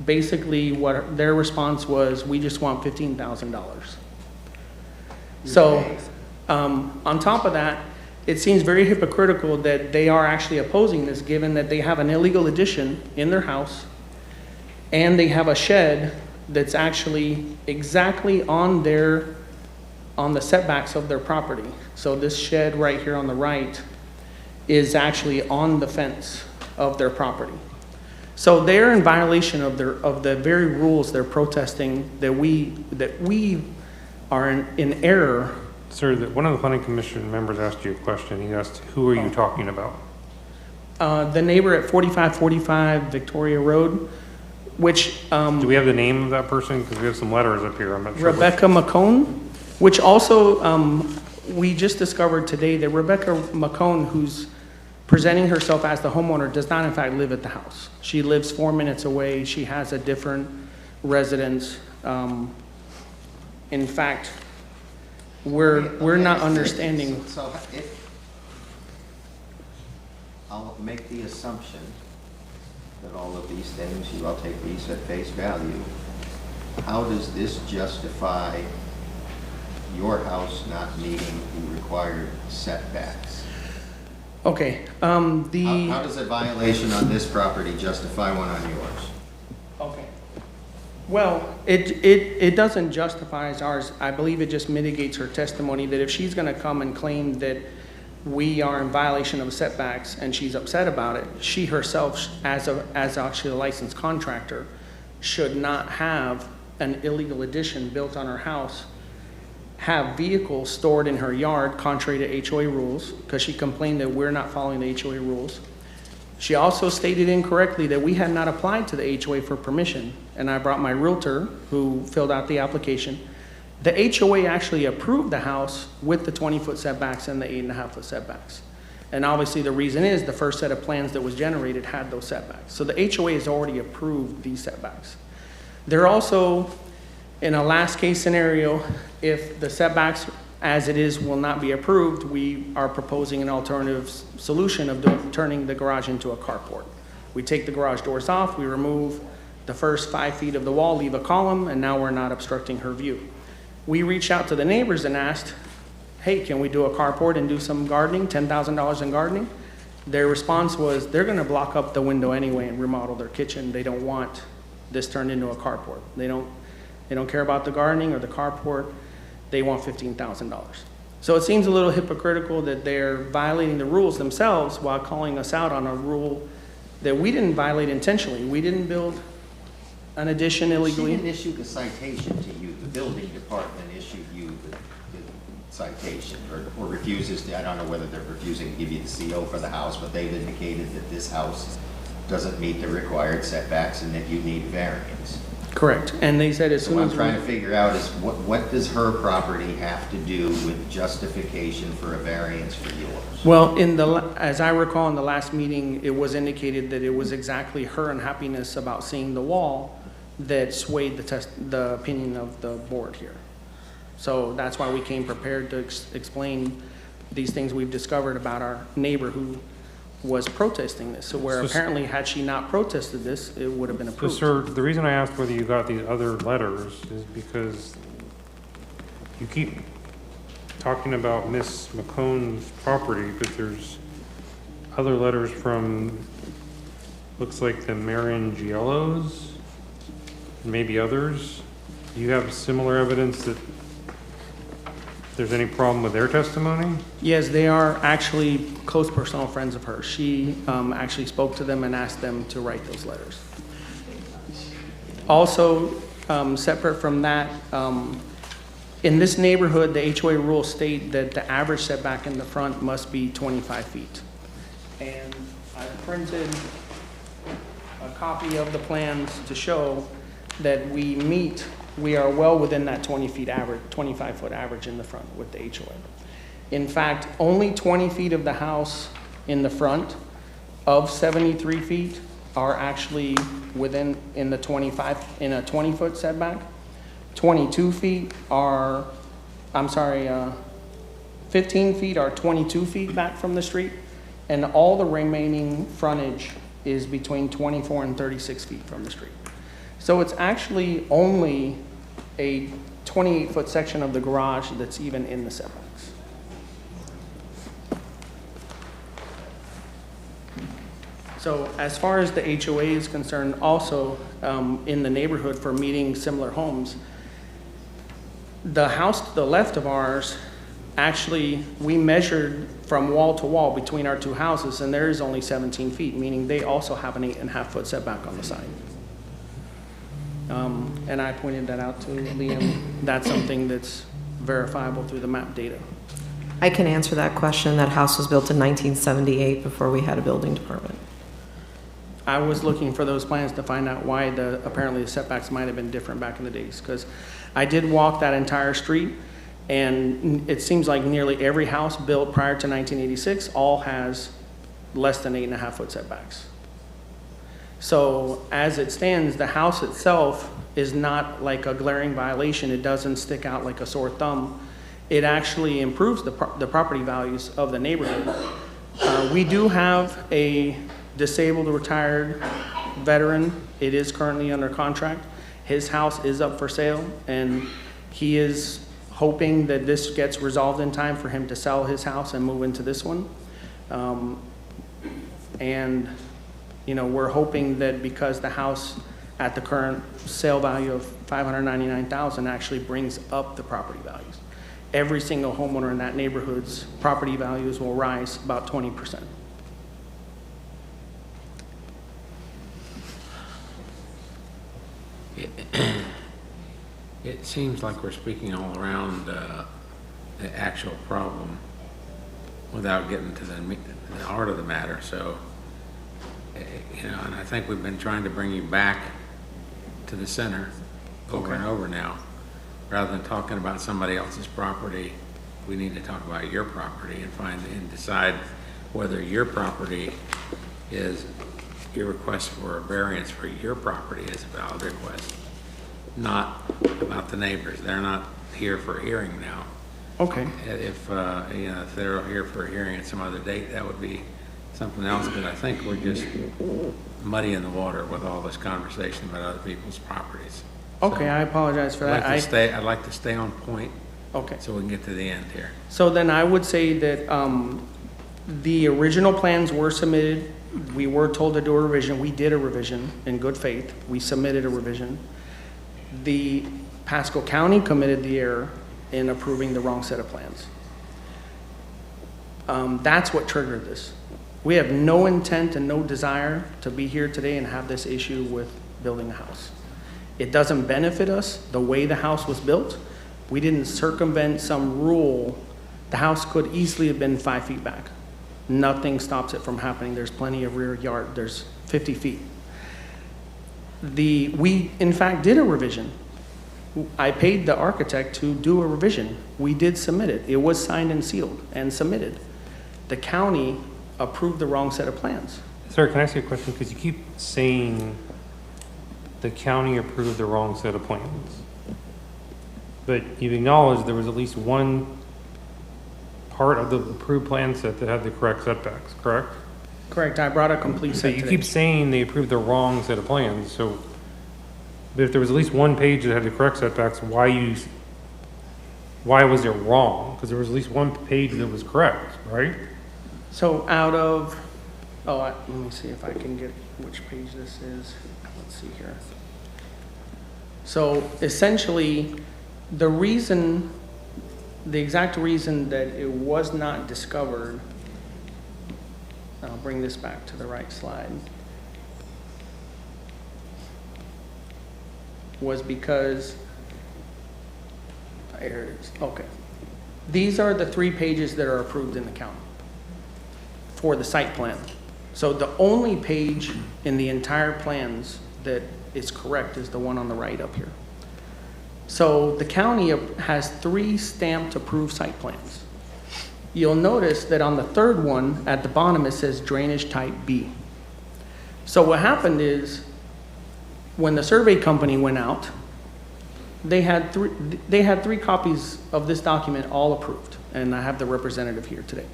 basically what their response was, we just want $15,000. So on top of that, it seems very hypocritical that they are actually opposing this, given that they have an illegal addition in their house and they have a shed that's actually exactly on the setbacks of their property. So this shed right here on the right is actually on the fence of their property. So they're in violation of the very rules they're protesting, that we are in error. Sir, one of the planning commission members asked you a question. He asked, who are you talking about? The neighbor at 4545 Victoria Road, which... do we have the name of that person? Because we have some letters up here. I'm not sure. Rebecca McCone, which also we just discovered today that Rebecca McCone, who's presenting herself as the homeowner, does not in fact live at the house. She lives 4 minutes away. She has a different residence. In fact, we're not understanding. So I'll make the assumption that all of these things, I'll take these at face value. How does this justify your house not meeting the required setbacks? Okay. How does a violation on this property justify one on yours? Okay. Well, it doesn't justify ours. I believe it just mitigates her testimony that if she's going to come and claim that we are in violation of setbacks and she's upset about it, she herself, as actually a licensed contractor, should not have an illegal addition built on her house, have vehicles stored in her yard contrary to HOA rules, because she complained that we're not following the HOA rules. She also stated incorrectly that we had not applied to the HOA for permission, and I brought my realtor who filled out the application, The HOA actually approved the house with the 20-foot setbacks and the 8.5-foot setbacks. And obviously, the reason is the first set of plans that was generated had those setbacks. So the HOA has already approved these setbacks. They're also, in a last case scenario, if the setbacks as it is will not be approved, we are proposing an alternative solution of turning the garage into a carport. We take the garage doors off, we remove the first 5 feet of the wall, leave a column, and now we're not obstructing her view. We reached out to the neighbors and asked, hey, can we do a carport and do some gardening, $10,000 in gardening? Their response was, they're gonna block up the window anyway and remodel their kitchen. They don't want this turned into a carport. They don't care about the gardening or the carport. They want $15,000. So it seems a little hypocritical that they're violating the rules themselves while calling us out on a rule that we didn't violate intentionally. We didn't build an addition illegally. She didn't issue the citation to you. The building department issued you the citation, or refuses to, I don't know whether they're refusing to give you the CO for the house, but they've indicated that this house doesn't meet the required setbacks and that you need variance. Correct. And they said as soon as what I'm trying to figure out is what does her property have to do with justification for a variance for yours? Well, as I recall in the last meeting, it was indicated that it was exactly her unhappiness about seeing the wall that swayed the opinion of the board here. So that's why we came prepared to explain these things we've discovered about our neighbor who was protesting this. So where apparently had she not protested this, it would have been approved. So, sir, the reason I asked whether you got these other letters is because you keep talking about Miss McCone's property, but there's other letters from, looks like the Marangiellos, and maybe others. Do you have similar evidence that there's any problem with their testimony? Yes, they are actually close personal friends of hers. She actually spoke to them and asked them to write those letters. Also, separate from that, in this neighborhood, the HOA rules state that the average setback in the front must be 25 feet. And I printed a copy of the plans to show that we are well within that 25-foot average in the front with the HOA. In fact, only 20 feet of the house in the front of 73 feet are actually in a 20-foot setback. 15 feet are 22 feet back from the street, and all the remaining frontage is between 24 and 36 feet from the street. So it's actually only a 28-foot section of the garage that's even in the setbacks. So as far as the HOA is concerned, also in the neighborhood for meeting similar homes, the house to the left of ours, actually, we measured from wall to wall between our two houses, and there is only 17 feet, meaning they also have an 8.5-foot setback on the side. And I pointed that out to Liam. That's something that's verifiable through the map data. I can answer that question. That house was built in 1978 before we had a building department. I was looking for those plans to find out why apparently the setbacks might have been different back in the days, because I did walk that entire street, and it seems like nearly every house built prior to 1986 all has less than 8.5-foot setbacks. So as it stands, the house itself is not like a glaring violation. It doesn't stick out like a sore thumb. It actually improves the property values of the neighborhood. We do have a disabled retired veteran. It is currently under contract. His house is up for sale, and he is hoping that this gets resolved in time for him to sell his house and move into this one. And we're hoping that because the house at the current sale value of $599,000 actually brings up the property values. Every single homeowner in that neighborhood's property values will rise about 20%. It seems like we're speaking all around the actual problem without getting to the heart of the matter. So, and I think we've been trying to bring you back to the center over and over now. rather than talking about somebody else's property, we need to talk about your property and decide whether your property is, your request for a variance for your property is a valid request, not about the neighbors. They're not here for a hearing now. Okay. If, if they're here for a hearing at some other date, that would be something else, but I think we're just muddying the water with all this conversation about other people's properties. Okay, I apologize for that. I'd like to stay on point. Okay. So we can get to the end here. So then I would say that the original plans were submitted. We were told to do a revision. We did a revision in good faith. We submitted a revision. The Pasco County committed the error in approving the wrong set of plans. That's what triggered this. We have no intent and no desire to be here today and have this issue with building a house. It doesn't benefit us the way the house was built. We didn't circumvent some rule. The house could easily have been 5 feet back. Nothing stops it from happening. There's plenty of rear yard. There's 50 feet. We, in fact, did a revision. I paid the architect to do a revision. We did submit it. It was signed and sealed and submitted. The county approved the wrong set of plans. Sir, can I ask you a question? Because you keep saying the county approved the wrong set of plans. But you've acknowledged there was at least one part of the approved plan set that had the correct setbacks, correct? Correct. I brought a complete set So you today. keep saying they approved the wrong set of plans, so but if there was at least one page that had the correct setbacks, why was it wrong? Because there was at least one page that was correct, right? So out of, let me see if I can get which page this is. Let's see here. So essentially, the exact reason that it was not discovered, I'll bring this back to the right slide, was because, here it is, okay. These are the 3 pages that are approved in the county for the site plan. So the only page in the entire plans that is correct is the one on the right up here. So the county has 3 stamped approved site plans. You'll notice that on the 3rd one at the bottom it says drainage type B. So what happened is when the survey company went out, they had 3 copies of this document all approved, and I have the representative here today.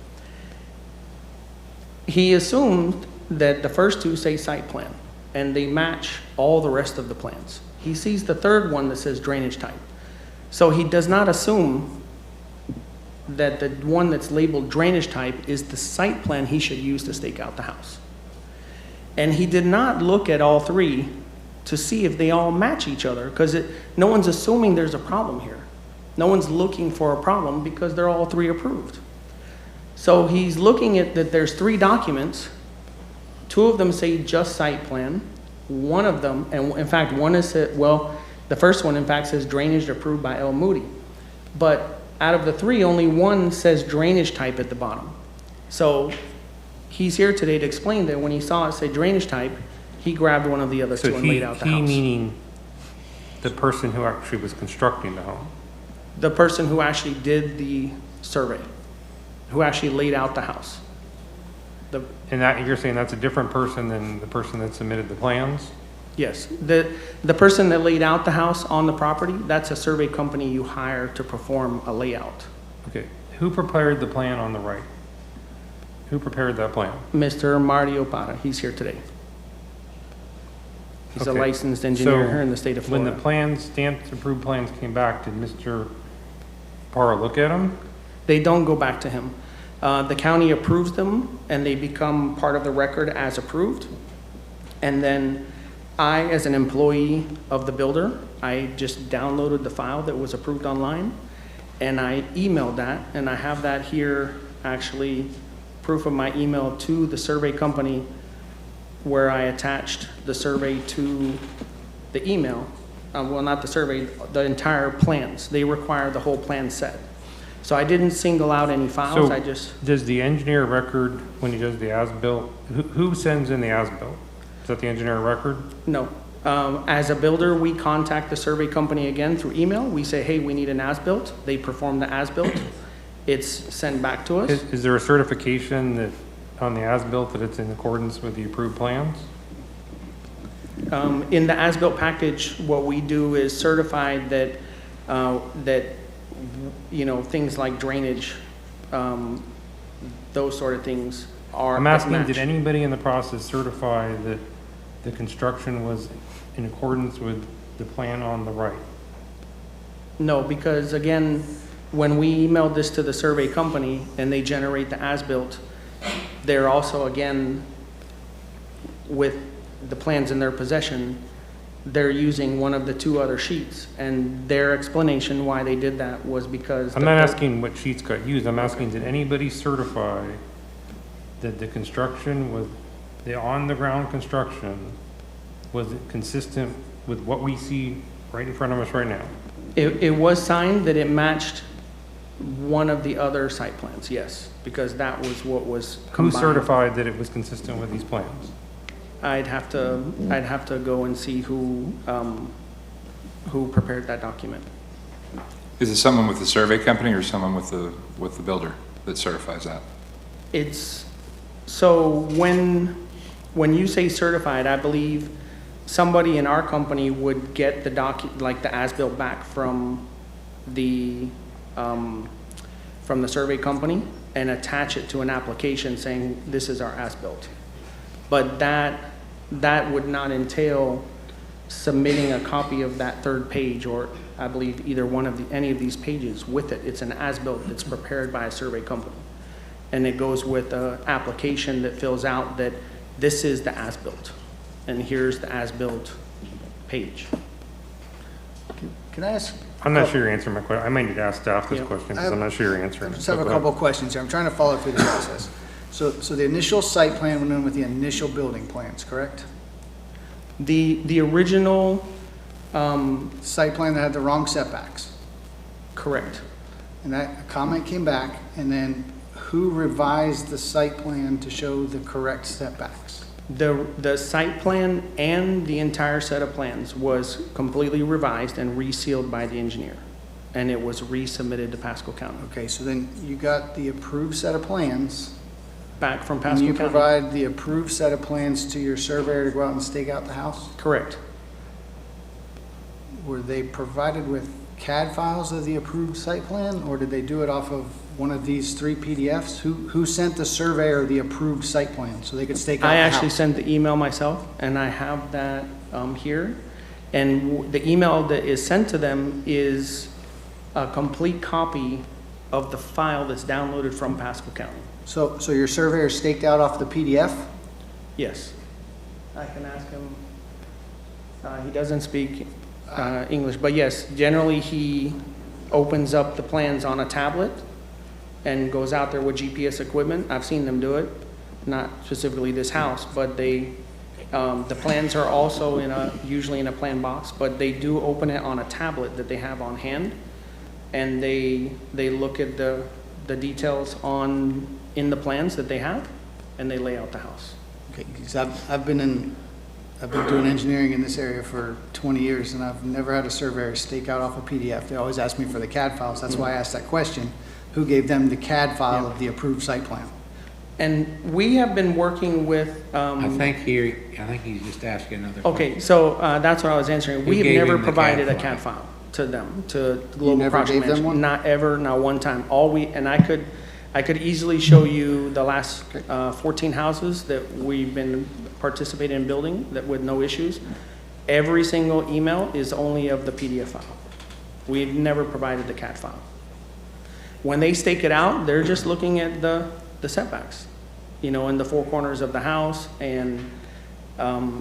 He assumed that the first 2 say site plan, and they match all the rest of the plans. He sees the 3rd one that says drainage type. So he does not assume that the one that's labeled drainage type is the site plan he should use to stake out the house. And he did not look at all 3 to see if they all match each other, because no one's assuming there's a problem here. No one's looking for a problem because they're all 3 approved. So he's looking at that there's 3 documents. 2 of them say just site plan. One of them, and in fact, one is, the first one in fact says drainage approved by L. Moody. But out of the 3, only one says drainage type at the bottom. So he's here today to explain that when he saw it say drainage type, he grabbed one of the other 2 and laid out the house. He meaning the person who actually was constructing the home? The person who actually did the survey, who actually laid out the house. And that, you're saying that's a different person than the person that submitted the plans? Yes. The person that laid out the house on the property, that's a survey company you hire to perform a layout. Okay. Who prepared the plan on the right? Who prepared that plan? Mr. Marty Opara. He's here today. He's Okay. a licensed engineer So here in the state of Florida. when the plans, stamped approved plans came back, did Mr. Parra look at them? They don't go back to him. The county approves them and they become part of the record as approved. And then I, as an employee of the builder, I just downloaded the file that was approved online and I emailed that, and I have that here, actually, proof of my email to the survey company where I attached the survey to the email. Well, not the survey, the entire plans. They require the whole plan set. So I didn't single out any files, I just... Does the engineer record, when he does the as-built, who sends in the as-built? Is that the engineer record? No, As a builder, we contact the survey company again through email. We say, hey, we need an as-built. They perform the as-built. It's sent back to us. Is there a certification that, on the as-built, that it's in accordance with the approved plans? In the as-built package, what we do is certify that, things like drainage, those sort of things are. I'm asking, match. did anybody in the process certify that the construction was in accordance with the plan on the right? No, because again, when we emailed this to the survey company and they generate the as-built, they're also, again, with the plans in their possession, they're using one of the two other sheets. And their explanation why they did that was because... I'm not asking what sheets got used. I'm asking, did anybody certify that the construction was, the on-the-ground construction, was consistent with what we see right in front of us right now? It was signed that it matched one of the other site plans, yes, because that was what was combined. Who certified that it was consistent with these plans? I'd have to go and see who prepared that document. Is it someone with the survey company or someone with the builder that certifies that? It's, so when you say certified, I believe somebody in our company would get the like the as-built back from the survey company and attach it to an application saying this is our as-built. But that would not entail submitting a copy of that third page, or I believe either one of any of these pages with it. It's an as-built that's prepared by a survey company. And it goes with an application that fills out that this is the as-built, and here's the as-built page. Can I ask? I'm not sure you're answering my question. I might need to ask staff this question because I'm not sure you're answering I it. just have a couple of questions here. I'm trying to follow through the process. So the initial site plan went in with the initial building plans, correct? The original site plan that had the wrong setbacks. Correct. And that comment came back, and then who revised the site plan to show the correct setbacks? The site plan and the entire set of plans was completely revised and resealed by the engineer, and it was resubmitted to Pasco County. Okay, so then you got the approved set of plans back from Pasco and County. you provide the approved set of plans to your surveyor to go out and stake out the house? Correct. Were they provided with CAD files of the approved site plan, or did they do it off of one of these 3 PDFs? Who sent the surveyor the approved site plan so they could stake out the house? I actually sent the email myself, and I have that here. And the email that is sent to them is a complete copy of the file that's downloaded from Pasco County. So your surveyor staked out off the PDF? Yes. I can ask him. He doesn't speak English, but yes, generally he opens up the plans on a tablet and goes out there with GPS equipment. I've seen them do it, not specifically this house, but the plans are also usually in a plan box, but they do open it on a tablet that they have on hand, and they look at the details in the plans that they have, and they lay out the house. Okay, because I've been doing engineering in this area for 20 years, and I've never had a surveyor stake out off a PDF. They always ask me for the CAD files. That's why I asked that question. Who gave them the CAD file of the approved site plan? And we have been working with. I think he's just asking another question. Okay, so that's what I was answering. Who We have gave never him the provided CAD a CAD file to them, to You Global never Project gave them Management. one? Not ever, not one time. I could easily show you the last 14 houses that we've been participating in building that with no issues. Every single email is only of the PDF file. We've never provided the CAD file. When they stake it out, they're just looking at the setbacks, in the 4 corners of the house, and I'm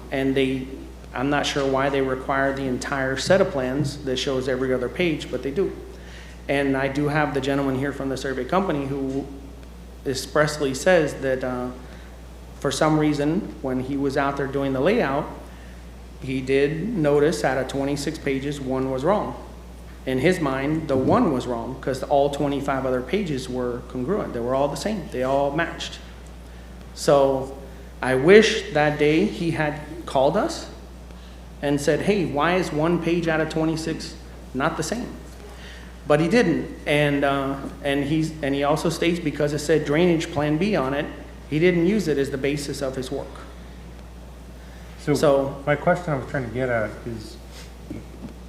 not sure why they require the entire set of plans that shows every other page, but they do. And I do have the gentleman here from the survey company who expressly says that for some reason, when he was out there doing the layout, he did notice out of 26 pages, 1 was wrong. In his mind, the 1 was wrong because all 25 other pages were congruent. They were all the same. They all matched. So I wish that day he had called us and said, hey, why is 1 page out of 26 not the same? But he didn't, and he also states because it said drainage Plan B on it, he didn't use it as the basis of his work. So my question I was trying to get at is,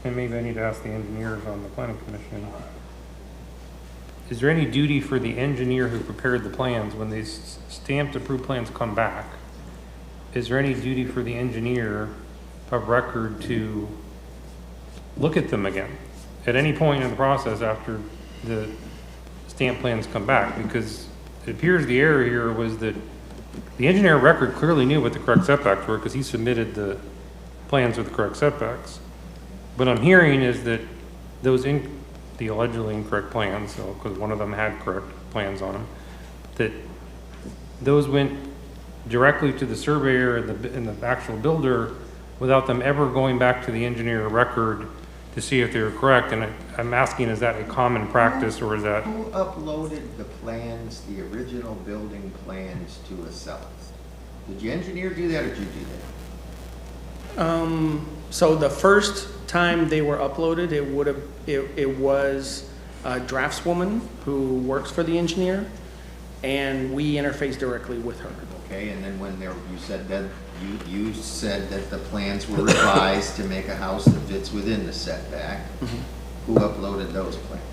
and maybe I need to ask the engineers on the planning commission, is there any duty for the engineer who prepared the plans when these stamped approved plans come back? Is there any duty for the engineer of record to look at them again at any point in the process after the stamp plans come back? Because it appears the error here was that the engineer of record clearly knew what the correct setbacks were because he submitted the plans with the correct setbacks. What I'm hearing is that the allegedly incorrect plans, so because one of them had correct plans on them, that those went directly to the surveyor and the actual builder without them ever going back to the engineer of record to see if they were correct. And I'm asking, is that a common practice, or is that? Who uploaded the plans, the original building plans, to a seller? Did the engineer do that, or did you do that? So the first time they were uploaded, it was a draftswoman who works for the engineer, and we interfaced directly with her. Okay, and then when you said that you said that the plans were revised to make a house that fits within the setback. Who uploaded those plans?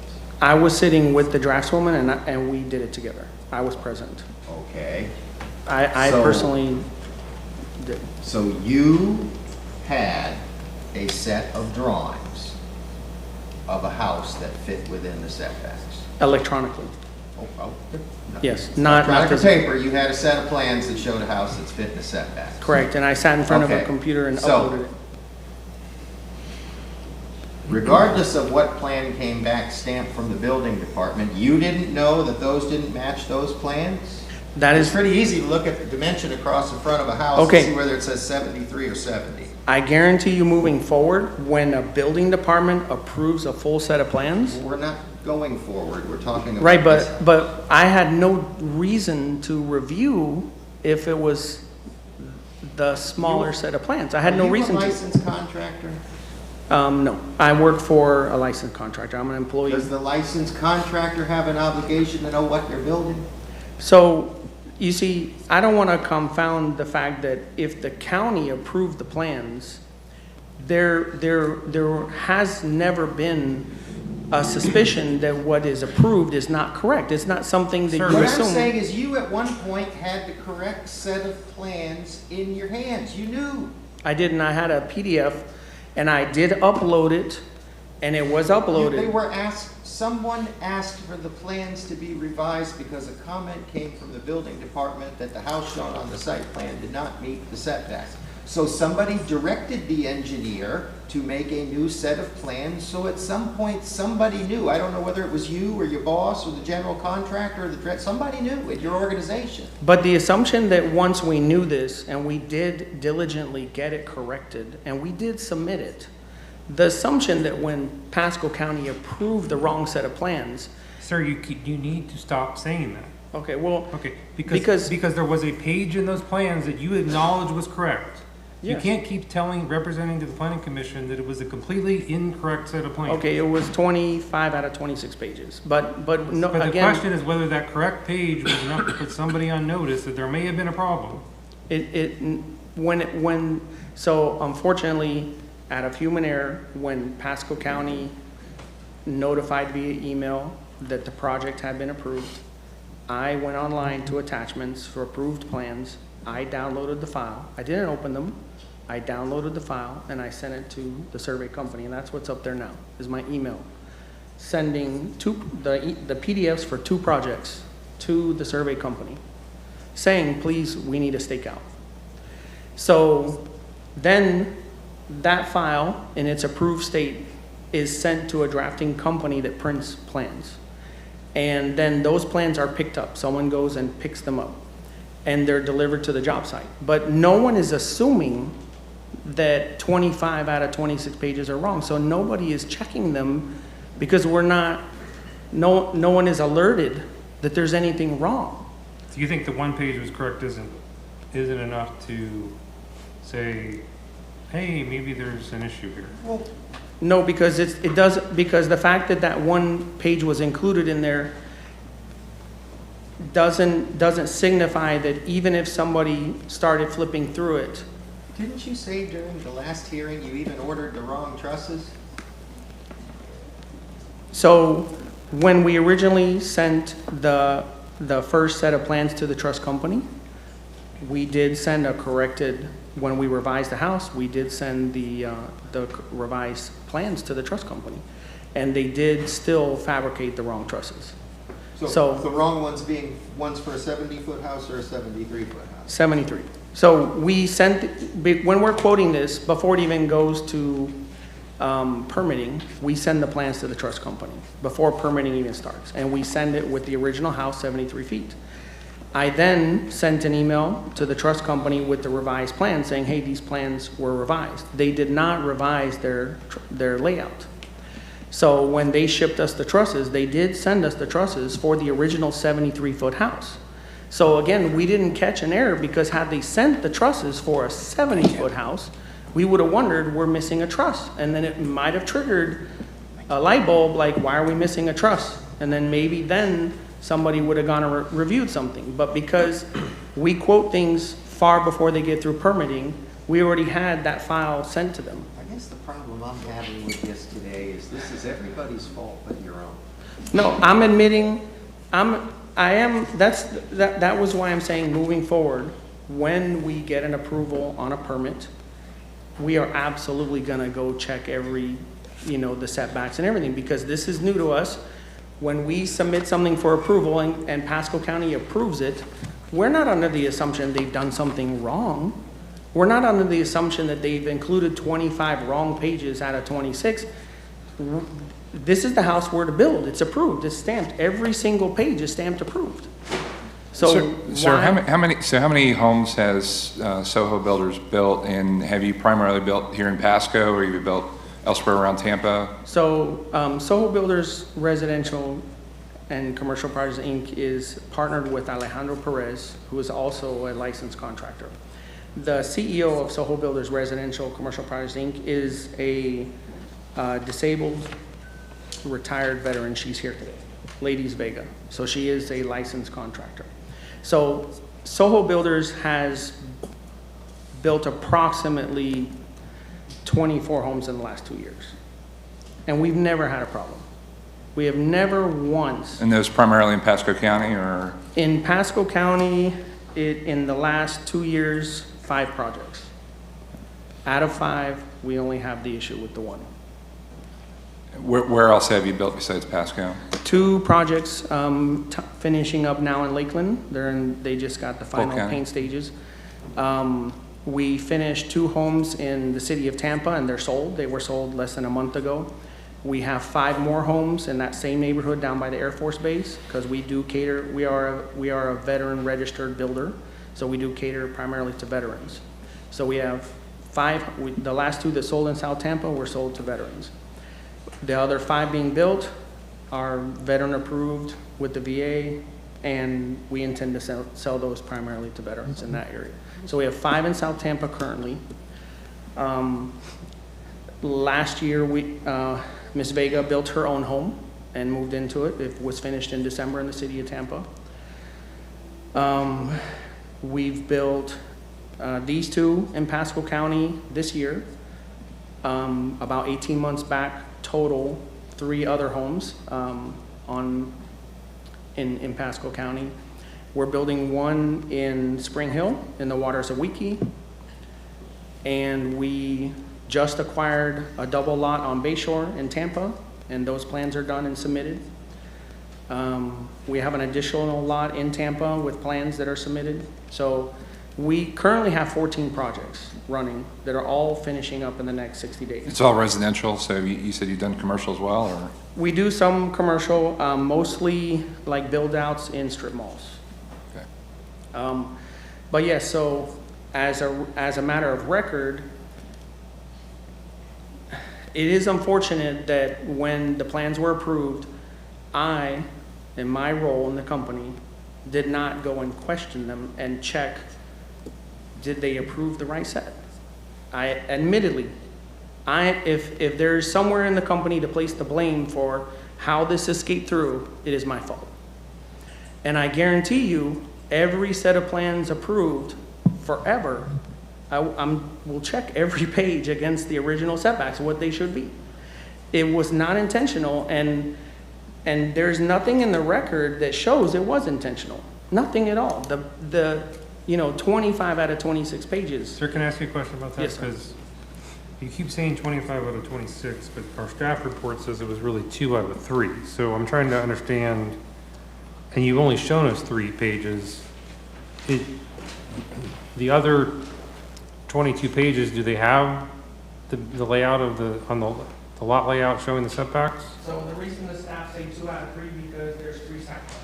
I was sitting with the draftswoman, and we did it together. I was present. Okay. I personally did. So you had a set of drawings of a house that fit within the setbacks? Electronically. Oh, no. Yes, not Electronic paper, you had a set of plans that showed a house that's fit in the setbacks. Correct, and I sat in front of a computer and uploaded it. Regardless of what plan came back stamped from the building department, you didn't know that those didn't match those plans? That is It's pretty easy to look at the dimension across the front of a house and see whether it says 73 or 70. I guarantee you moving forward, when a building department approves a full set of plans. We're not going forward, we're talking about. Right, but I had no reason to review if it was the smaller set of plans. I had no reason to. Are you a licensed contractor? No, I work for a licensed contractor. I'm an employee. Does the licensed contractor have an obligation to know what you're building? So, you see, I don't want to confound the fact that if the county approved the plans, there has never been a suspicion that what is approved is not correct. It's not something that you assume. What I'm saying is you at one point had the correct set of plans in your hands. You knew. I didn't. I had a PDF, and I did upload it, and it was uploaded. They were asked, someone asked for the plans to be revised because a comment came from the building department that the house shown on the site plan did not meet the setbacks. So somebody directed the engineer to make a new set of plans, so at some point somebody knew. I don't know whether it was you or your boss or the general contractor or somebody knew at your organization. But the assumption that once we knew this and we did diligently get it corrected and we did submit it, the assumption that when Pasco County approved the wrong set of plans. Sir, you need to stop saying that. Okay, well. Okay, because there was a page in those plans that you acknowledged was correct. You can't keep representing to the planning commission that it was a completely incorrect set of plans. Okay, it was 25 out of 26 pages, but no, But the again. question is whether that correct page was enough to put somebody on notice that there may have been a problem. So unfortunately, out of human error, when Pasco County notified via email that the project had been approved, I went online to attachments for approved plans. I downloaded the file. I didn't open them. I downloaded the file and I sent it to the survey company, and that's what's up there now, is my email. Sending the PDFs for 2 projects to the survey company, saying, please, we need a stakeout. So then that file in its approved state is sent to a drafting company that prints plans. And then those plans are picked up. Someone goes and picks them up, and they're delivered to the job site. But no one is assuming that 25 out of 26 pages are wrong. So nobody is checking them because no one is alerted that there's anything wrong. Do you think the 1 page was correct isn't enough to say hey, maybe there's an issue here. No, because because the fact that that one page was included in there doesn't signify that even if somebody started flipping through it. Didn't you say during the last hearing you even ordered the wrong trusses? So when we originally sent the first set of plans to the trust company, we did send a corrected, when we revised the house, we did send the revised plans to the trust company. And they did still fabricate the wrong trusses. So the wrong ones being ones for a 70-foot house or a 73-foot house? 73. So we sent, when we're quoting this, before it even goes to permitting, we send the plans to the trust company before permitting even starts. And we send it with the original house, 73 feet. I then sent an email to the trust company with the revised plan saying, hey, these plans were revised. They did not revise their layout. So when they shipped us the trusses, they did send us the trusses for the original 73-foot house. So again, we didn't catch an error because had they sent the trusses for a 70-foot house, we would have wondered we're missing a truss. And then it might have triggered a light bulb like, why are we missing a truss? And then maybe then somebody would have gone and reviewed something. But because we quote things far before they get through permitting, we already had that file sent to them. I guess the problem I'm having with this today is this is everybody's fault but your own. No, I'm admitting, that was why I'm saying moving forward, when we get an approval on a permit, we are absolutely gonna go check every, the setbacks and everything, because this is new to us. When we submit something for approval and Pasco County approves it, we're not under the assumption they've done something wrong. We're not under the assumption that they've included 25 wrong pages out of 26. This is the house we're to build. It's approved. It's stamped. Every single page is stamped approved. So, sir, how many homes has Soho Builders built, and have you primarily built here in Pasco, or have you built elsewhere around Tampa? So Soho Builders Residential and Commercial Projects, Inc. is partnered with Alejandro Perez, who is also a licensed contractor. The CEO of Soho Builders Residential Commercial Projects, Inc. is a disabled retired veteran. She's here today, Ladies Vega. So she is a licensed contractor. So Soho Builders has built approximately 24 homes in the last 2 years. And we've never had a problem. We have never once. And those primarily in Pasco County, or? In Pasco County, in the last 2 years, 5 projects. Out of 5, we only have the issue with the one. Where else have you built besides Pasco? 2 projects finishing up now in Lakeland. They just got the final paint stages. We finished 2 homes in the city of Tampa, and they're sold. They were sold less than a month ago. We have 5 more homes in that same neighborhood down by the Air Force Base, because we do cater. We are a veteran registered builder, so we do cater primarily to veterans. So we have 5. The last 2 that sold in South Tampa were sold to veterans. The other 5 being built are veteran approved with the VA, and we intend to sell those primarily to veterans in that area. So we have 5 in South Tampa currently. Last year, Ms. Vega built her own home and moved into it. It was finished in December in the city of Tampa. We've built these 2 in Pasco County this year. About 18 months back, total 3 other homes in Pasco County. We're building 1 in Spring Hill in the waters of Wiki, and we just acquired a double lot on Bayshore in Tampa, and those plans are done and submitted. We have an additional lot in Tampa with plans that are submitted. So we currently have 14 projects running that are all finishing up in the next 60 days. It's all residential, so you said you've done commercial as well, or? We do some commercial, mostly like build-outs in strip malls. Okay. But yes, so as a matter of record, it is unfortunate that when the plans were approved, I, in my role in the company, did not go and question them and check, did they approve the right set? admittedly, if there's somewhere in the company to place the blame for how this escaped through, it is my fault. And I guarantee you, every set of plans approved forever, we'll check every page against the original setbacks, what they should be. It was not intentional, and there's nothing in the record that shows it was intentional. Nothing at all. The 25 out of 26 pages. Sir, can I ask you a question about that? Yes, sir. Because you keep saying 25 out of 26, but our staff report says it was really 2 out of 3. So I'm trying to understand, and you've only shown us 3 pages. The other 22 pages, do they have the layout of the lot layout showing the setbacks? So the reason the staff say 2 out of 3 because there's 3 site plans.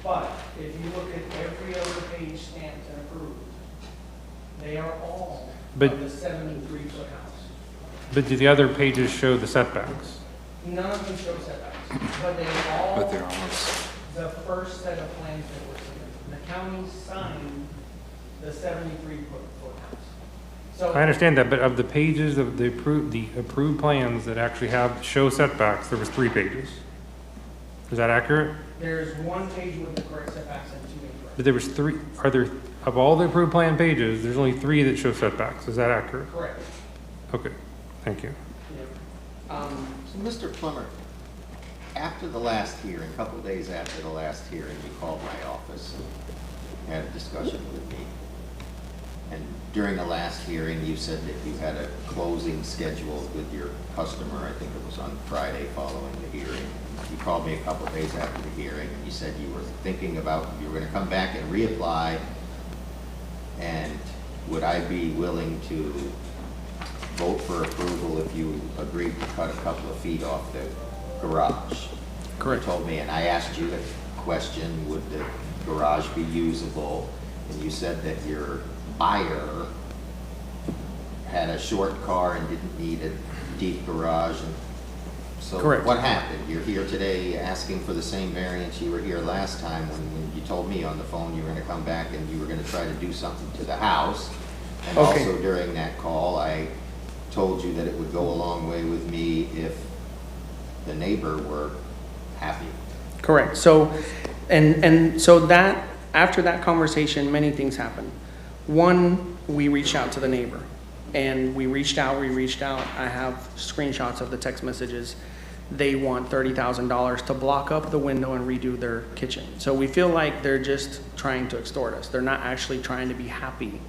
But if you look at every other page stamped and approved, they are all of the 73-foot house. But do the other pages show the setbacks? None of them show setbacks, but they all, But they're almost, the first set of plans that were submitted. The county signed the 73-foot house. So I understand that, but of the pages of the approved plans that actually show setbacks, there was 3 pages. Is that accurate? there's 1 page with the correct setbacks and 2 incorrect. But there was 3, of all the approved plan pages, there's only 3 that show setbacks. Is that accurate? Correct. Okay, thank you. So, Mr. Plummer, after the last hearing, a couple days after the last hearing, you called my office and had a discussion with me. And during the last hearing, you said that you had a closing scheduled with your customer. I think it was on Friday following the hearing. You called me a couple days after the hearing, and you said you were thinking about, you were going to come back and reapply, and would I be willing to vote for approval if you agreed to cut a couple of feet off the garage? Correct. You told me, and I asked you the question, would the garage be usable? And you said that your buyer had a short car and didn't need a deep garage. And so Correct. What happened? You're here today asking for the same variance you were here last time when you told me on the phone you were going to come back and you were going to try to do something to the house. And Okay. also during that call, I told you that it would go a long way with me if the neighbor were happy. Correct. So, and so that, after that conversation, many things happened. One, we reached out to the neighbor, and we reached out. I have screenshots of the text messages. They want $30,000 to block up the window and redo their kitchen. So we feel like they're just trying to extort us. They're not actually trying to be happy,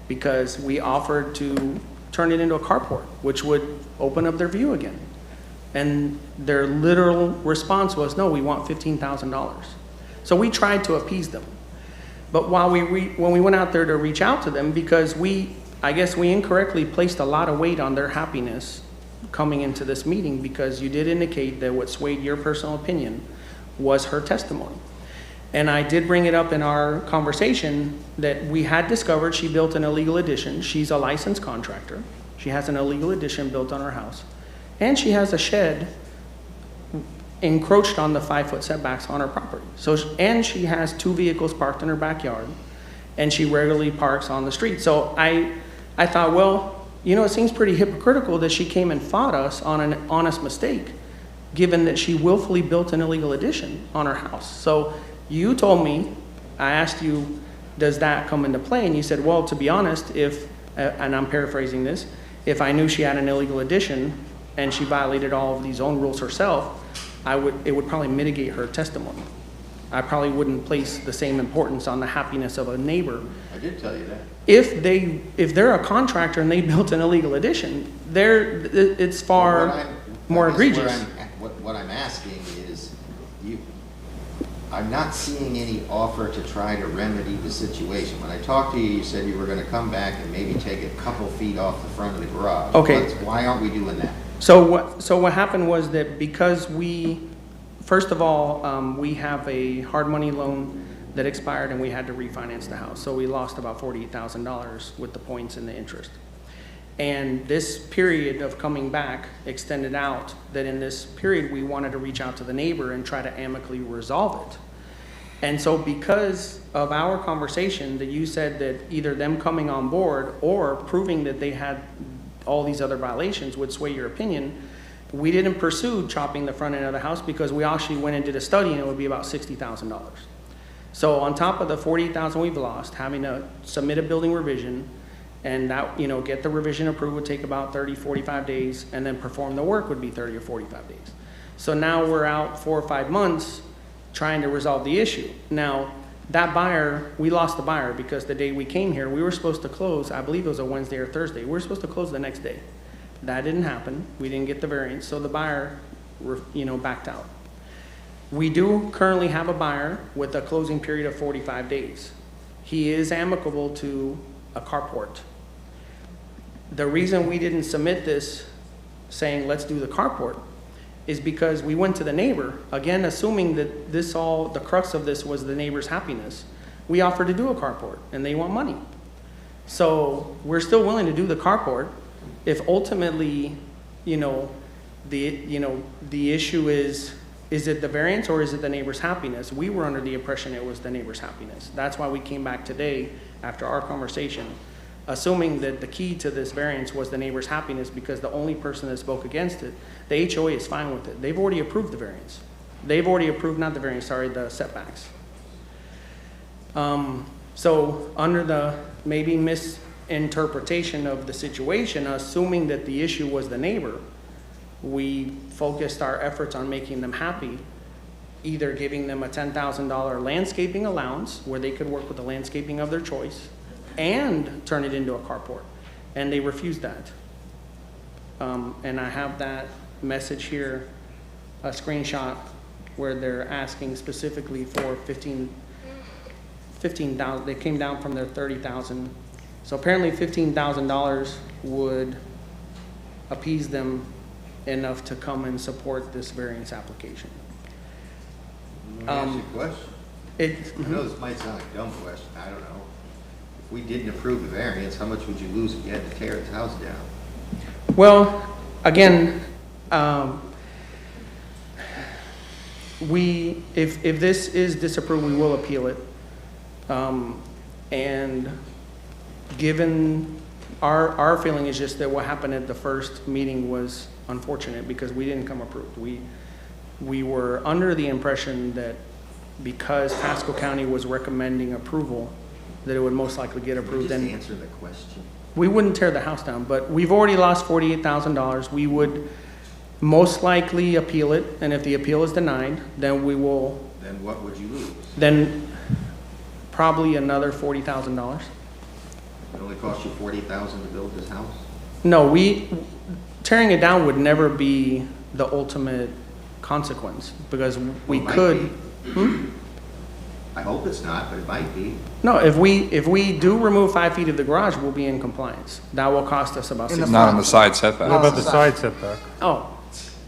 because we offered to turn it into a carport, which would open up their view again. And their literal response was, no, we want $15,000. So we tried to appease them. But while when we went out there to reach out to them, because I guess we incorrectly placed a lot of weight on their happiness coming into this meeting, because you did indicate that what swayed your personal opinion was her testimony. And I did bring it up in our conversation that we had discovered she built an illegal addition. She's a licensed contractor. She has an illegal addition built on her house. And she has a shed encroached on the 5-foot setbacks on her property. So, and she has 2 vehicles parked in her backyard, and she regularly parks on the street. So I thought, well, it seems pretty hypocritical that she came and fought us on an honest mistake, given that she willfully built an illegal addition on her house. So you told me, I asked you, does that come into play? And you said, well, to be honest, and I'm paraphrasing this, if I knew she had an illegal addition and she violated all of these own rules herself, it would probably mitigate her testimony. I probably wouldn't place the same importance on the happiness of a neighbor. I did tell you that. If they're a contractor and they built an illegal addition, it's far more egregious. What I'm asking is, I'm not seeing any offer to try to remedy the situation. When I talked to you, you said you were going to come back and maybe take a couple feet off the front of the garage. Okay. Why aren't we doing that? So what happened was that because first of all, we have a hard money loan that expired and we had to refinance the house. So we lost about $48,000 with the points and the interest. And this period of coming back extended out, that in this period we wanted to reach out to the neighbor and try to amicably resolve it. And so because of our conversation that you said that either them coming on board or proving that they had all these other violations would sway your opinion, we didn't pursue chopping the front end of the house because we actually went and did a study and it would be about $60,000. So on top of the $48,000 we've lost, having to submit a building revision and that, you know, get the revision approved would take about 30, 45 days and then perform the work would be 30 or 45 days. So now we're out 4 or 5 months trying to resolve the issue. Now, that buyer, we lost the buyer because the day we came here, we were supposed to close, I believe it was a Wednesday or Thursday. We were supposed to close the next day. That didn't happen. We didn't get the variance, so the buyer, you know, backed out. We do currently have a buyer with a closing period of 45 days. He is amicable to a carport. The reason we didn't submit this saying, let's do the carport, is because we went to the neighbor, again, assuming that this all, the crux of this was the neighbor's happiness. We offered to do a carport, and they want money. So we're still willing to do the carport if ultimately, you know, the issue is it the variance or is it the neighbor's happiness? We were under the impression it was the neighbor's happiness. That's why we came back today after our conversation, assuming that the key to this variance was the neighbor's happiness because the only person that spoke against it, the HOA is fine with it. They've already approved the variance. They've already approved, not the variance, sorry, the setbacks. So under the maybe misinterpretation of the situation, assuming that the issue was the neighbor, we focused our efforts on making them happy, either giving them a $10,000 landscaping allowance where they could work with the landscaping of their choice and turn it into a carport. And they refused that. And I have that message here, a screenshot where they're asking specifically for 15,000. They came down from their 30,000. So apparently $15,000 would appease them enough to come and support this variance application. Let me ask you a question. I know this might sound like a dumb question, I don't know. If we didn't approve the variance, how much would you lose if you had to tear this house down? Well, again, if this is disapproved, we will appeal it. And given our feeling is just that what happened at the first meeting was unfortunate because we didn't come approved. We were under the impression that because Pasco County was recommending approval, that it would most likely get approved. Just answer the question. We wouldn't tear the house down, but we've already lost $48,000. We would most likely appeal it, and if the appeal is denied, then we will. Then what would you lose? Then probably another $40,000. It only cost you $40,000 to build this house? No, tearing it down would never be the ultimate consequence because we could. I hope it's not, but it might be. No, if we do remove 5 feet of the garage, we'll be in compliance. That will cost us about $60,000. Not on the side setback. What about the side setback? Oh,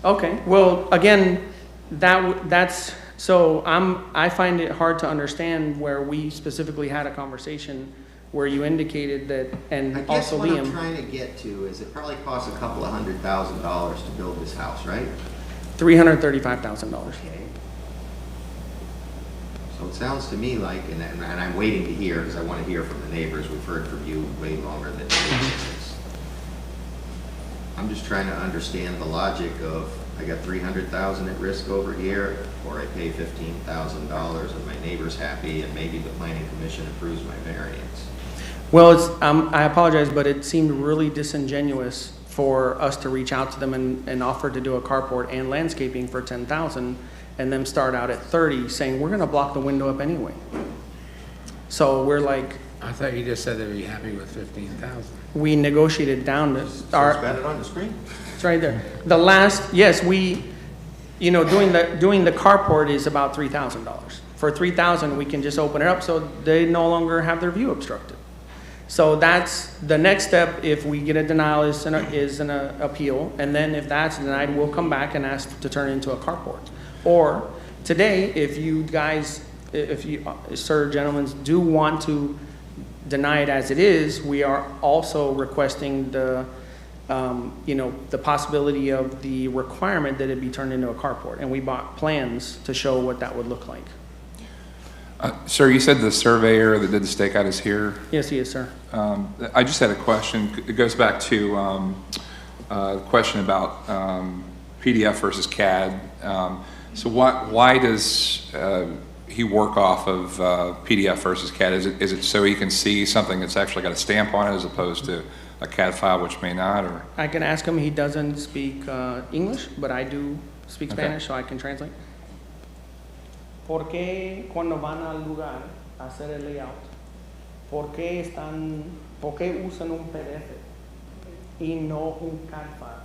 okay. Well, again, that's so I find it hard to understand where we specifically had a conversation where you indicated that, and I guess also what Liam. I'm trying to get to is it probably costs a couple of $100,000 to build this house, right? $335,000. Okay. So it sounds to me like, and I'm waiting to hear because I want to hear from the neighbors. We've heard from you way longer than this. I'm just trying to understand the logic of I got $300,000 at risk over here, or I pay $15,000 and my neighbor's happy, and maybe the planning commission approves my variance. Well, I apologize, but it seemed really disingenuous for us to reach out to them and offer to do a carport and landscaping for $10,000 and them start out at 30 saying, we're gonna block the window up anyway. So we're like. I thought you just said they'd be happy with 15,000. We negotiated down to. So it's got it on the screen. It's right there. The last, yes, doing the carport is about $3,000. For $3,000, we can just open it up so they no longer have their view obstructed. So that's the next step. If we get a denial is an appeal, and then if that's denied, we'll come back and ask to turn it into a carport. Or today, if you guys, sir, gentlemen, do want to deny it as it is, we are also requesting the possibility of the requirement that it be turned into a carport, and we bought plans to show what that would look like. Sir, you said the surveyor that did the stakeout is here. Yes, he is, sir. I just had a question. It goes back to the question about PDF versus CAD. So why does he work off of PDF versus CAD? Is it so he can see something that's actually got a stamp on it as opposed to a CAD file which may not? Or I can ask him. He doesn't speak English, but I do speak Okay. Spanish, so I can translate. ¿Por qué cuando van al lugar a hacer el layout, por qué usan un PDF y no un CAD file?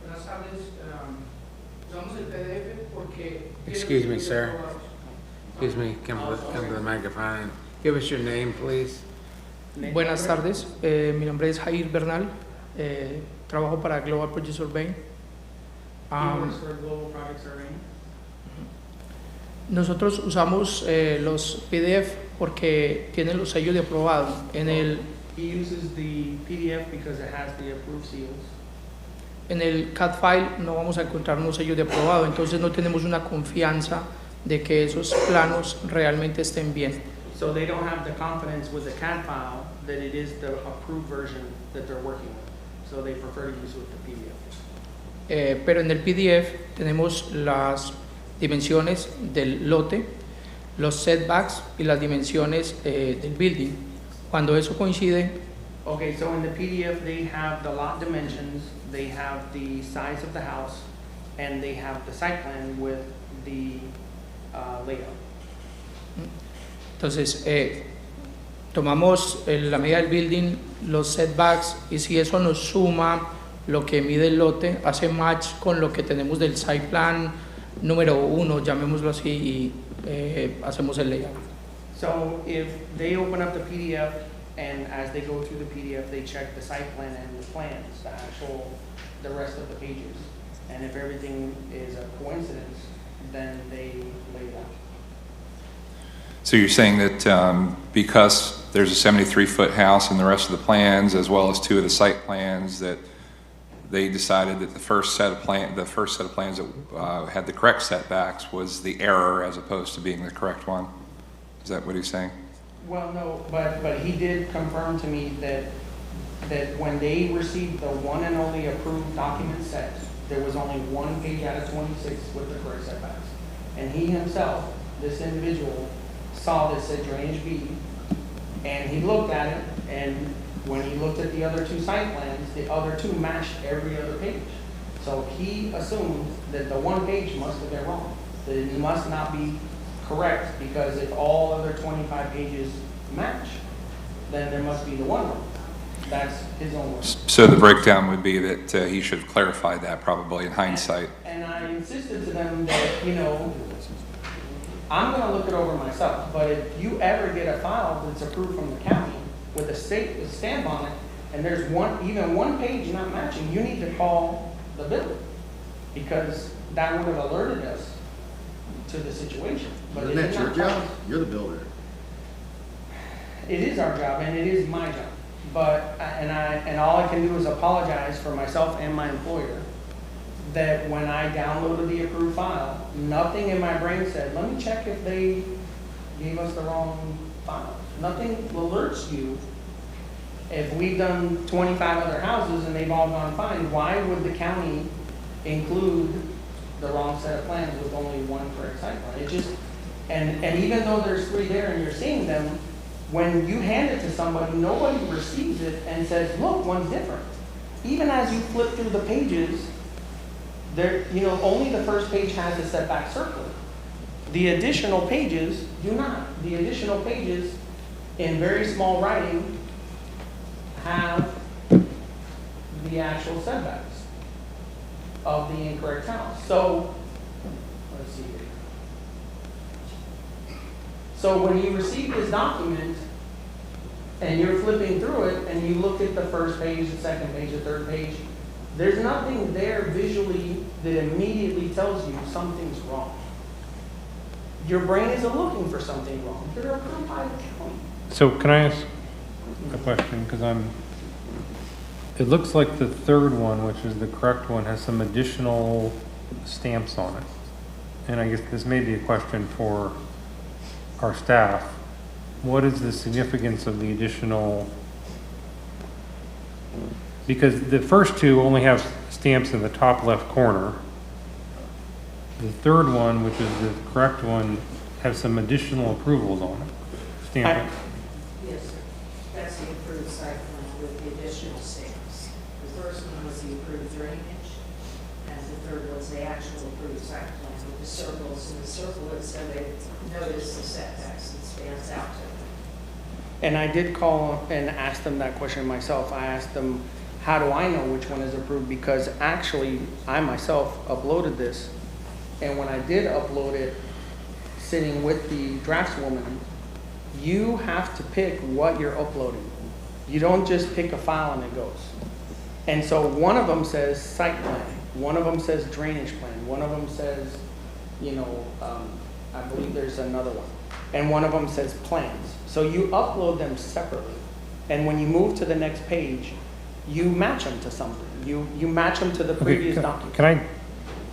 Buenas tardes. Usamos el PDF porque... Excuse me, sir. Excuse me, come to the microphone. Give us your name, please. Buenas tardes. Mi nombre es Jair Bernal. Trabajo para Global Project Survey. He works for Global Project Surveying. Nosotros usamos los PDF porque tienen los sellos de aprobado. He uses the PDF because it has the approved seals. En el CAD file no vamos a encontrar unos sellos de aprobado, entonces no tenemos una confianza de que esos planos realmente estén bien. So they don't have the confidence with the CAD file that it is the approved version that they're working with. So they prefer to use with the PDF. Pero en el PDF tenemos las dimensiones del lote, los setbacks y las dimensiones del building. Cuando eso coincide, Okay, so in the PDF they have the lot dimensions, they have the size of the house, and they have the site plan with the layout. entonces tomamos la medida del building, los setbacks, y si eso nos suma lo que mide el lote, hace match con lo que tenemos del site plan número 1, llamémoslo así, y hacemos el layout. So if they open up the PDF and as they go through the PDF, they check the site plan and the plans, the rest of the pages. And if everything is a coincidence, then they lay it out. so you're saying that because there's a 73-foot house in the rest of the plans, as well as 2 of the site plans, that they decided that the first set of plans that had the correct setbacks was the error as opposed to being the correct one? Is that what he's saying? Well, no, but he did confirm to me that when they received the one and only approved document set, there was only 1 page out of 26 with the correct setbacks. And he himself, this individual, saw this at drainage B, and he looked at it, and when he looked at the other 2 site plans, the other 2 matched every other page. So he assumed that the 1 page must have been wrong, that it must not be correct, because if all other 25 pages match, then there must be the 1 wrong. That's his own word. So the breakdown would be that he should have clarified that probably in hindsight. And I insisted to them that, I'm gonna look it over myself, but if you ever get a file that's approved from the county with a stamp on it, and there's even one page not matching, you need to call the builder, because that would have alerted us to the situation. But Isn't that your job? You're the builder. It is our job, and it is my job. But, and all I can do is apologize for myself and my employer, that when I downloaded the approved file, nothing in my brain said, let me check if they gave us the wrong file. Nothing alerts you. If we've done 25 other houses and they've all gone fine, why would the county include the wrong set of plans with only 1 correct site plan? It just, and even though there's 3 there and you're seeing them, when you hand it to somebody, nobody receives it and says, look, one's different. Even as you flip through the pages, there, only the first page has the setback circle. The additional pages do not. The additional pages, in very small writing, have the actual setbacks of the incorrect house. So, let's see here. So when you receive this document and you're flipping through it and you look at the first page, the second page, the third page, there's nothing there visually that immediately tells you something's wrong. Your brain isn't looking for something wrong. You're approved by the county. So can I ask a question? Because it looks like the 3rd one, which is the correct one, has some additional stamps on it. and I guess this may be a question for our staff, what is the significance of the additional? Because the first two only have stamps in the top left corner. The third one, which is the correct one, has some additional approvals on it. Stamp it. Yes, sir. That's the approved site plan with the additional stamps. The first one was the approved drainage, and the third was the actual approved site plan with the circles. And the circle is so they notice the setbacks and stands out to them. And I did call and ask them that question myself. I asked them, how do I know which one is approved? Because actually, I myself uploaded this. And when I did upload it, sitting with the draftswoman, you have to pick what you're uploading. You don't just pick a file and it goes. And so one of them says site plan, one of them says drainage plan, one of them says, I believe there's another one, and one of them says plans. So you upload them separately. And when you move to the next page, you match them to something. You match them to the previous document. Can I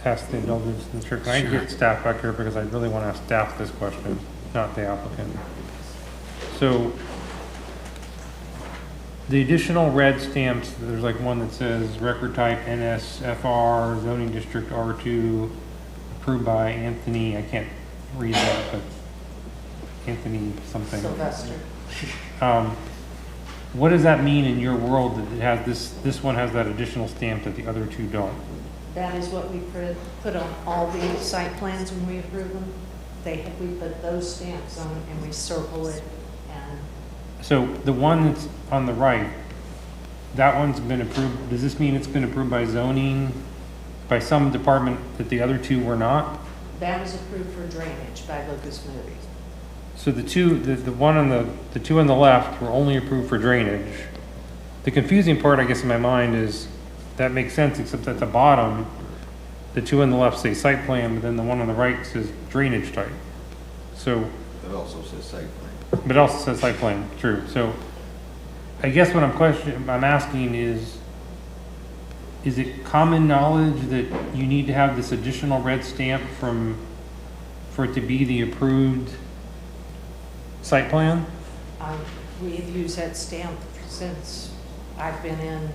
ask the indulgence, Mr. Can I get staff back here, because I really want to ask staff this question, not the applicant. So the additional red stamps, there's like one that says record type NSFR, zoning district R2, approved by Anthony, I can't read that, but Anthony something. Sylvester. What does that mean in your world that it has this one has that additional stamp that the other two don't? That is what we put on all the site plans when we approve them. We put those stamps on and we circle it. And So the one that's on the right, that one's been approved. Does this mean it's been approved by zoning, by some department that the other two were not? that was approved for drainage by Lucas Moody. So the two on the left were only approved for drainage. The confusing part, I guess, in my mind is that makes sense, except at the bottom, the two on the left say site plan, but then the one on the right says drainage type. So. It also says site plan. But it also says site plan, true. So I guess what I'm asking is it common knowledge that you need to have this additional red stamp for it to be the approved site plan? We have used that stamp since I've been in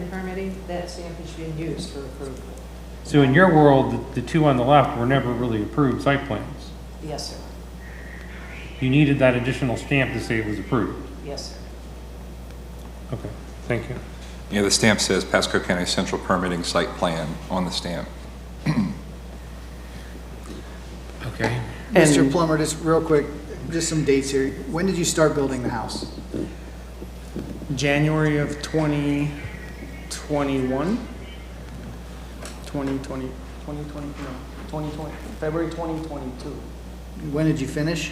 permitting. That stamp has been used for approval. So in your world, the two on the left were never really approved site plans? Yes, sir. You needed that additional stamp to say it was approved? Yes, sir. Okay, thank you. Yeah, the stamp says Pasco County Central Permitting Site Plan on the stamp. Okay. Mr. Plummer, just real quick, just some dates here. When did you start building the house? January of 2021, 2020, February 2022. When did you finish?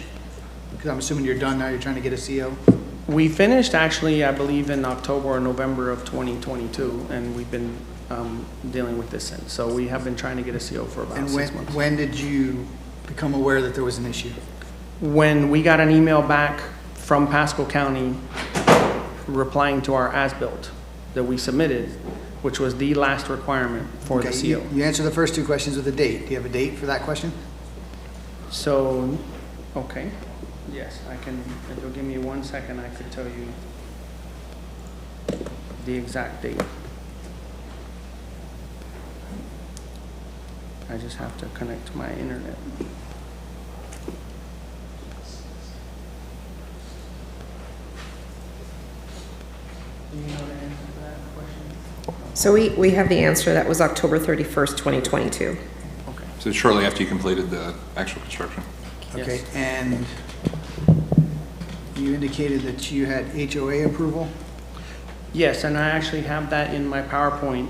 Because I'm assuming you're done now, you're trying to get a CO? We finished actually, I believe, in October or November of 2022, and we've been dealing with this since. So we have been trying to get a CO for about 6 months. When did you become aware that there was an issue? When we got an email back from Pasco County replying to our as-built that we submitted, which was the last requirement for the CO. You answered the first two questions with a date. Do you have a date for that question? So, okay, yes, I can, if you'll give me 1 second, I could tell you the exact date. I just have to connect to my internet. Do you know the answer to that question? So we have the answer. That was October 31st, 2022. So shortly after you completed the actual construction. Okay, and you indicated that you had HOA approval? Yes, and I actually have that in my PowerPoint.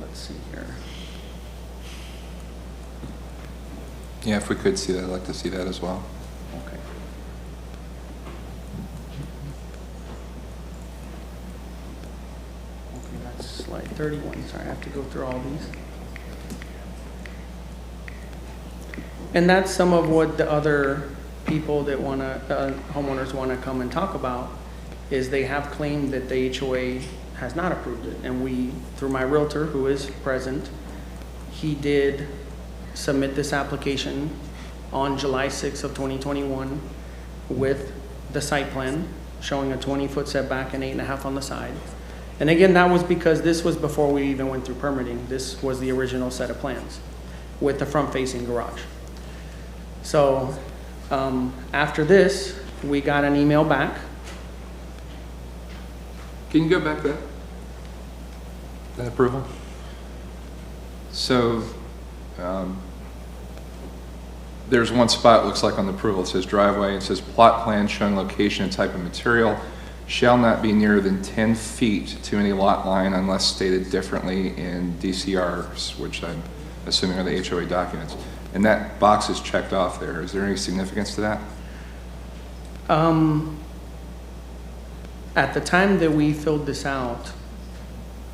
Let's see here. Yeah, if we could see that, I'd like to see that as well. Okay. Okay, that's slide 31. Sorry, I have to go through all these. And that's some of what the other people that want to, homeowners want to come and talk about, is they have claimed that the HOA has not approved it. And we, through my realtor, who is present, he did submit this application on July 6th of 2021 with the site plan showing a 20-foot setback and 8.5 on the side. And again, that was because this was before we even went through permitting. This was the original set of plans with the front-facing garage. So after this, we got an email back. Can you go back to that approval? So there's one spot, looks like on the approval, it says driveway, it says plot plan showing location and type of material shall not be nearer than 10 feet to any lot line unless stated differently in DCRs, which I'm assuming are the HOA documents. And that box is checked off there. Is there any significance to that? At the time that we filled this out,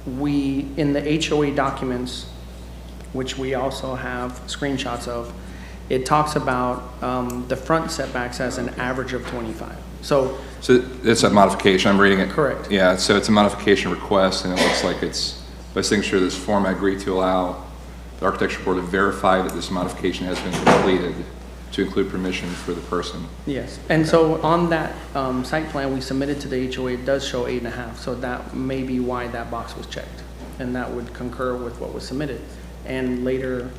in the HOA documents, which we also have screenshots of, it talks about the front setbacks as an average of 25. So it's a modification, I'm reading it. Correct. Yeah, so it's a modification request, and it looks like it's, by signature this form, I agree to allow the architecture board to verify that this modification has been completed to include permission for the person. Yes, and so on that site plan we submitted to the HOA, it does show 8.5, so that may be why that box was checked. And that would concur with what was submitted and later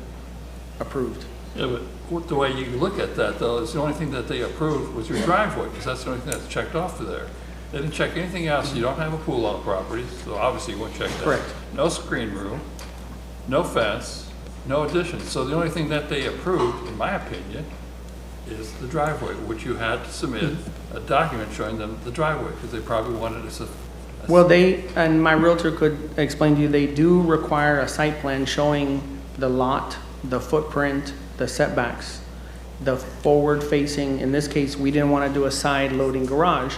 approved. Yeah, but the way you look at that, though, is the only thing that they approved was your driveway, because that's the only thing that's checked off for there. They didn't check anything else. You don't have a pool on the property, so obviously you won't check that. Correct. No screen room, no fence, no addition. So the only thing that they approved, in my opinion, is the driveway, which you had to submit a document showing them the driveway, because they probably wanted us to. Well, and my realtor could explain to you, they do require a site plan showing the lot, the footprint, the setbacks, the forward facing. In this case, we didn't want to do a side loading garage.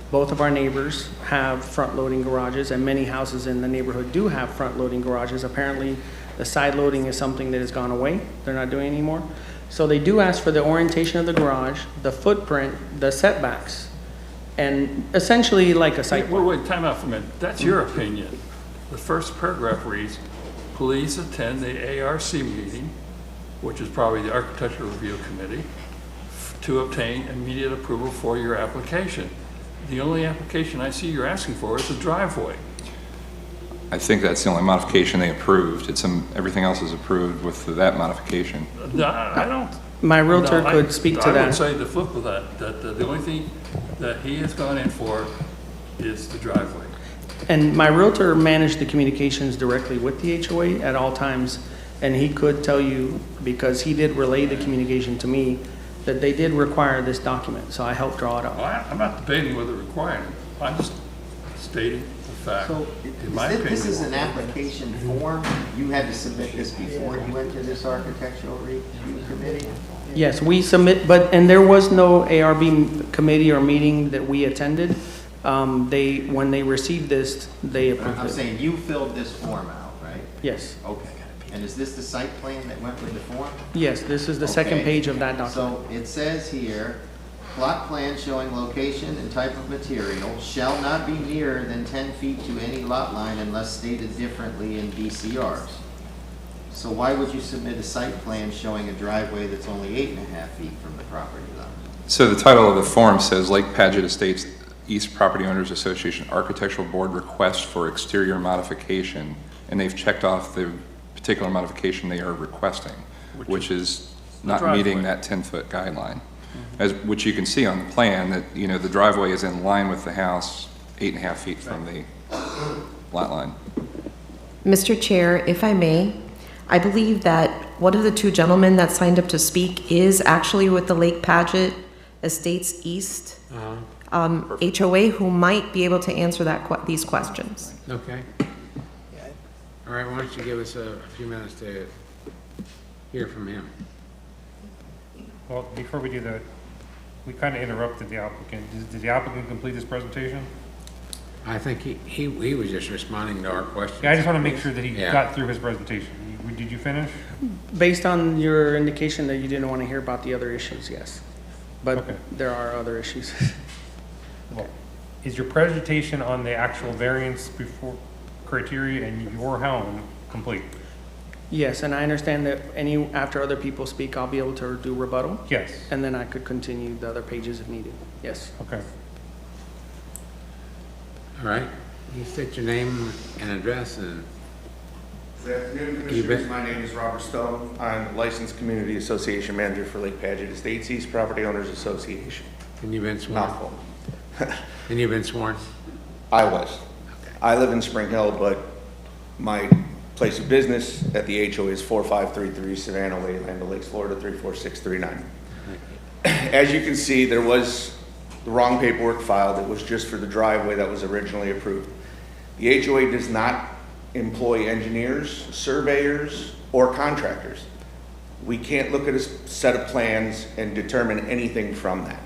Both of our neighbors have front loading garages, and many houses in the neighborhood do have front loading garages. Apparently, the side loading is something that has gone away. They're not doing it anymore. So they do ask for the orientation of the garage, the footprint, the setbacks, and essentially like a site plan. Wait, time out for a minute. That's your opinion. The first paragraph reads, please attend the ARC meeting, which is probably the Architectural Review Committee, to obtain immediate approval for your application. The only application I see you're asking for is a driveway. I think that's the only modification they approved. Everything else is approved with that modification. No, I don't. My realtor could speak to that. I would say the flip of that the only thing that he has gone in for is the driveway. And my realtor managed the communications directly with the HOA at all times, and he could tell you, because he did relay the communication to me, that they did require this document, so I helped draw it up. Well, I'm not debating whether requiring it. I'm just stating the fact. So, in my opinion, this is an application form? You had to submit this before you went to this architectural review committee? Yes, we submit, and there was no ARB committee or meeting that we attended. When they received this, they approved it. I'm saying you filled this form out, right? Yes. Okay. And is this the site plan that went with the form? Yes, this is the second page of that document. So it says here, plot plan showing location and type of material shall not be nearer than 10 feet to any lot line unless stated differently in DCRs. So why would you submit a site plan showing a driveway that's only 8.5 feet from the property line? So the title of the form says Lake Padgett Estates East Property Owners Association Architectural Board Request for Exterior Modification, and they've checked off the particular modification they are requesting, which is not meeting that 10-foot guideline. Which you can see on the plan that, the driveway is in line with the house, 8.5 feet from the lot line. Mr. Chair, if I may, I believe that one of the two gentlemen that signed up to speak is actually with the Lake Padgett Estates East HOA, who might be able to answer these questions. Okay. All right, why don't you give us a few minutes to hear from him? Well, before we do that, we kind of interrupted the applicant. Did the applicant complete his presentation? I think he was just responding to our questions. Yeah, I just want to make sure that he got through his presentation. Did you finish? Based on your indication that you didn't want to hear about the other issues, yes. But Okay. there are other issues. Well, is your presentation on the actual variance before criteria and your home complete? Yes, and I understand that after other people speak, I'll be able to do rebuttal? Yes. And then I could continue the other pages if needed. Yes. Okay. All right, you state your name and address and. Good afternoon, Commissioners. My name is Robert Stone. I'm licensed Community Association Manager for Lake Paget Estates East Property Owners Association. And you've been sworn? Mouthful. And you've been sworn? I was. I live in Spring Hill, but my place of business at the HOA is 4533 Savannah Way, Land O'Lakes, Florida 34639. As you can see, there was the wrong paperwork filed. It was just for the driveway that was originally approved. The HOA does not employ engineers, surveyors, or contractors. We can't look at a set of plans and determine anything from that.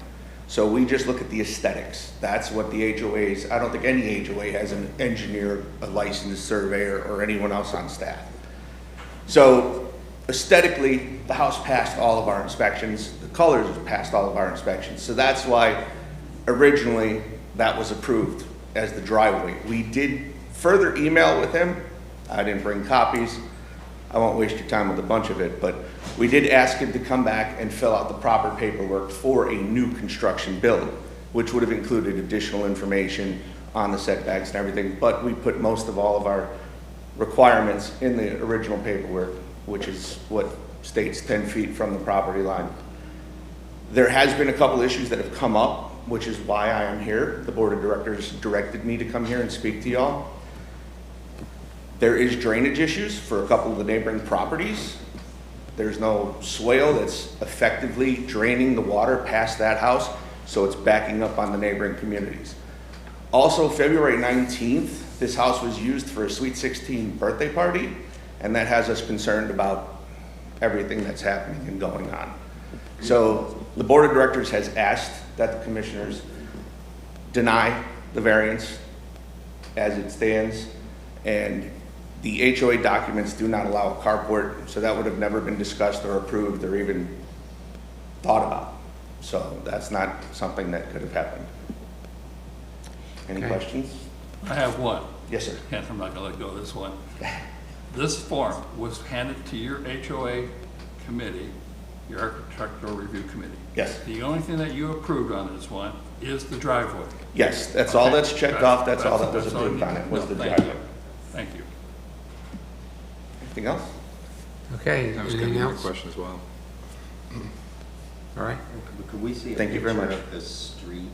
So we just look at the aesthetics. That's what the HOAs, I don't think any HOA has an engineer, a licensed surveyor, or anyone else on staff. So aesthetically, the house passed all of our inspections. The colors passed all of our inspections. So that's why originally that was approved as the driveway. We did further email with him. I didn't bring copies. I won't waste your time with a bunch of it, but we did ask him to come back and fill out the proper paperwork for a new construction build, which would have included additional information on the setbacks and everything, but we put most of all of our requirements in the original paperwork, which is what states 10 feet from the property line. There has been a couple issues that have come up, which is why I am here. The board of directors directed me to come here and speak to y'all. There is drainage issues for a couple of the neighboring properties. There's no swale that's effectively draining the water past that house, so it's backing up on the neighboring communities. Also, February 19th, this house was used for a Sweet 16 birthday party, and that has us concerned about everything that's happening and going on. So the board of directors has asked that the commissioners deny the variance as it stands, and the HOA documents do not allow a carport, so that would have never been discussed or approved or even thought about. So that's not something that could have happened. Any questions? I have one. Yes, sir. And I'm not gonna let go of this one. This form was handed to your HOA committee, your architectural review committee. Yes. The only thing that you approved on this one is the driveway. Yes, that's all that's checked off. That's all that was that's all approved you on it, was the Thank driveway. you. Thank you. Anything else? Okay, That was gonna be anything my else? question as well. All right, Could we see a Thank you very picture much. of the street?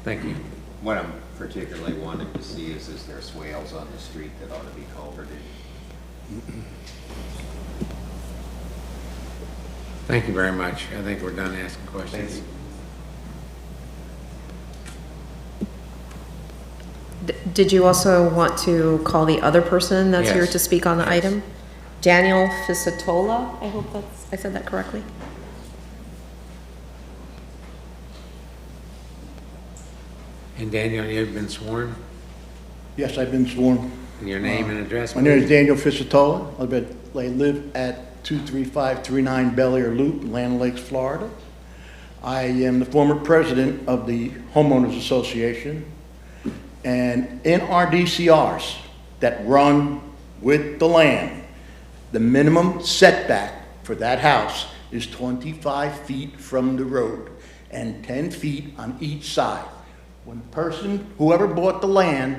thank you. What I'm particularly wanting to see is there swales on the street that ought to be culverted? Thank you very much. I think we're done asking questions. Thank you. Did you also want to call the other person that's here Yes. to speak on the Yes. item? Daniel Fisatola, I hope I said that correctly. And Daniel, you've been sworn? Yes, I've been sworn. And your name and address? My name is please? Daniel Fisatola. I live at 23539 Bel Air Loop, Land Lakes, Florida. I am the former president of the Homeowners Association. And in our DCRs that run with the land, the minimum setback for that house is 25 feet from the road and 10 feet on each side. When the person, whoever bought the land,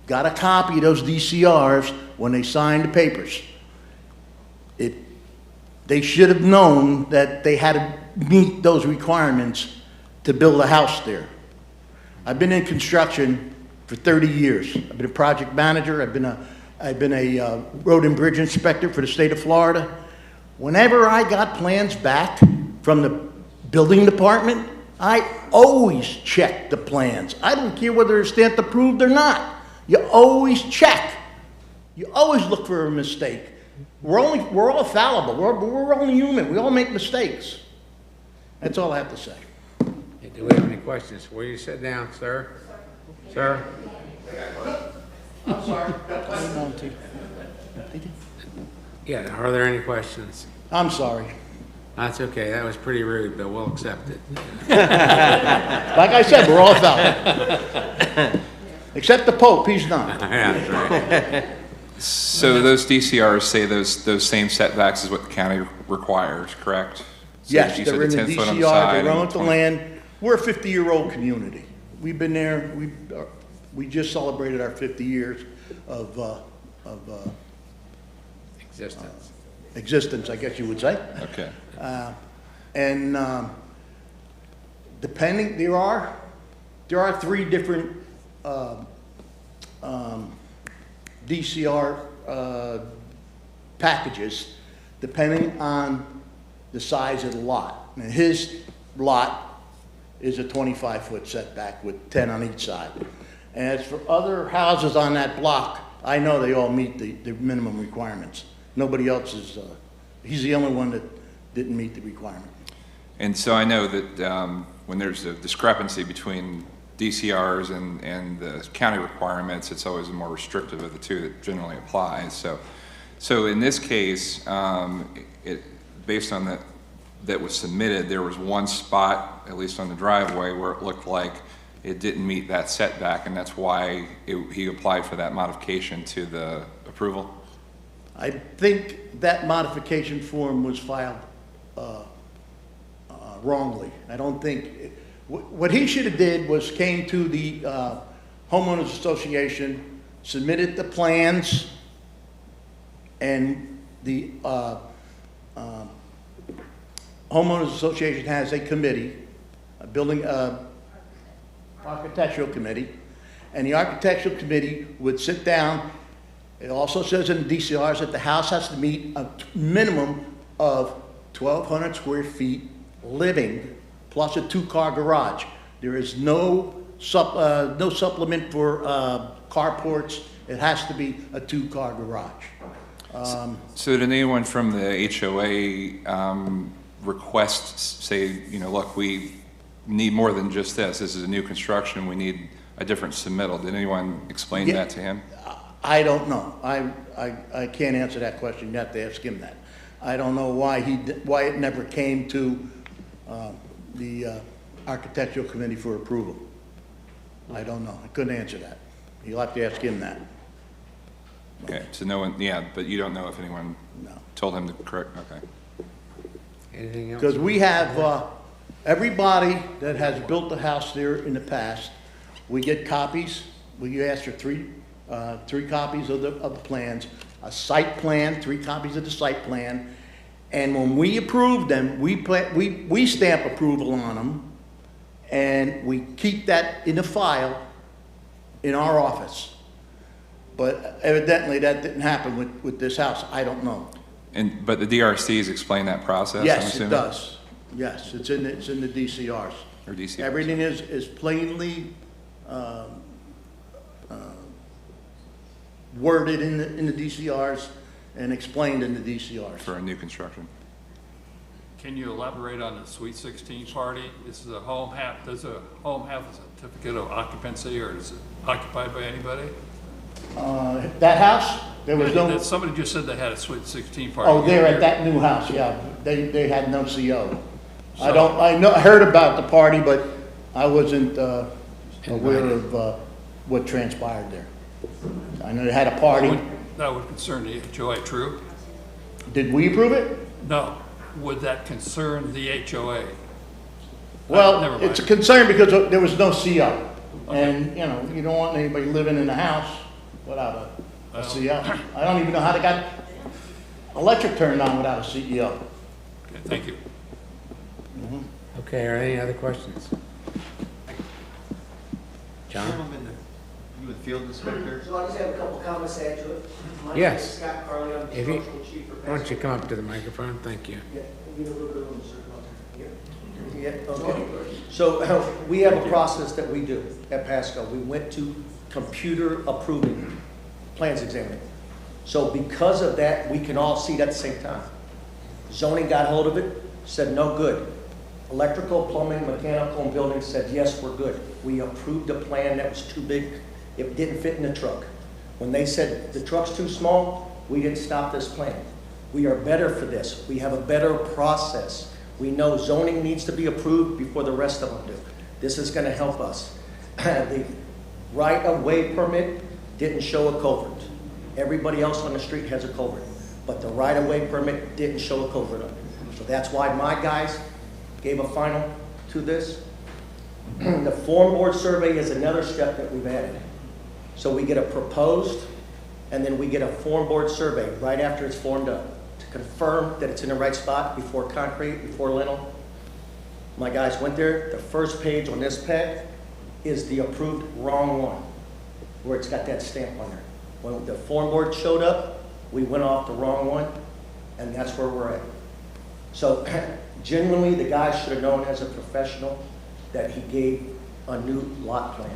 got a copy of those DCRs when they signed the papers, they should have known that they had to meet those requirements to build a house there. I've been in construction for 30 years. I've been a project manager. I've been a road and bridge inspector for the state of Florida. Whenever I got plans back from the building department, I always check the plans. I don't care whether they're stamped approved or not. You always check. You always look for a mistake. We're all fallible. We're only human. We all make mistakes. That's all I have to say. Hey, do we have any questions? Will you sit down, sir? Sir? I'm sorry. Yeah, are there any questions? I'm sorry. That's okay. That was pretty rude, but we'll accept it. Like I said, we're all fallible. Except the Pope, he's not. Yeah, that's right. So those DCRs say those same setbacks is what the county requires, correct? So Yes, you said they're in the 10 foot on DCR, side they and own the 20 land. We're a 50-year-old community. We've been there, we just celebrated our 50 years of existence, I guess you would say. Okay. And depending, there are 3 different DCR packages, depending on the size of the lot. Now, his lot is a 25-foot setback with 10 on each side. And as for other houses on that block, I know they all meet the minimum requirements. Nobody else is, he's the only one that didn't meet the requirement. And so I know that when there's a discrepancy between DCRs and the county requirements, it's always the more restrictive of the two that generally applies. So in this case, based on that was submitted, there was one spot, at least on the driveway, where it looked like it didn't meet that setback, and that's why he applied for that modification to the approval? I think that modification form was filed wrongly. I don't think, what he should have did was came to the homeowners association, submitted the plans, and the homeowners association has a committee, a building architectural committee, and the architectural committee would sit down. It also says in the DCRs that the house has to meet a minimum of 1,200 square feet living plus a 2-car garage. There is no supplement for carports. It has to be a 2-car garage. So did anyone from the HOA request, say, you know, look, we need more than just this. This is a new construction. We need a different submittal. Did anyone explain that to him? I don't know. I can't answer that question. You have to ask him that. I don't know why it never came to the architectural committee for approval. I don't know. I couldn't answer that. You'll have to ask him that. Okay, so no one, yeah, but you don't know if anyone told him to correct, okay. Anything else? Because we have everybody that has built a house there in the past, we get copies. We ask for three copies of the plans, a site plan, 3 copies of the site plan, and when we approve them, we stamp approval on them, and we keep that in the file in our office. But evidently that didn't happen with this house. I don't know. But the DRCs explain that process, I'm Yes, assuming? it does. Yes, it's in the DCRs. Or DCRs. Everything is plainly worded in the DCRs and explained in the DCRs. For a new construction. Can you elaborate on the Sweet 16 party? Does a home have a certificate of occupancy, or is it occupied by anybody? That house, there was no. Somebody just said they had a Sweet 16 party. Oh, they're at that new house, yeah. They had no CO. I heard about the party, but I wasn't aware of what transpired there. I know they had a party. That would concern the HOA, true? Did we approve it? No. Would that concern the HOA? Well, it's a concern because there was no CO. And, you know, you don't want anybody living in a house without a CO. I don't even know how they got electric turned on without a CEO. Okay, thank you. Okay, are any other questions? John? You a field inspector? So I just have a couple comments to add to it. My name Yes. is Scott Carley, I'm the construction chief for Pasco. Why don't you come up to the microphone? Thank you. Yeah, we need a little bit of room, sir. Yeah, okay. So we have a process that we do at Pasco. We went to computer approving plans examining. So because of that, we can all see it at the same time. Zoning got hold of it, said no good. Electrical, plumbing, mechanical, and building said yes, we're good. We approved a plan that was too big. It didn't fit in the truck. When they said the truck's too small, we didn't stop this plan. We are better for this. We have a better process. We know zoning needs to be approved before the rest of them do. This is going to help us. The right-of-way permit didn't show a culvert. Everybody else on the street has a culvert, but the right-of-way permit didn't show a culvert on it. So that's why my guys gave a final to this. The form board survey is another step that we've added. So we get a proposed, and then we get a form board survey right after it's formed up to confirm that it's in the right spot before concrete, before lintel. My guys went there. The first page on this pack is the approved wrong one, where it's got that stamp on there. When the form board showed up, we went off the wrong one, and that's where we're at. So genuinely, the guy should have known as a professional that he gave a new lot plan.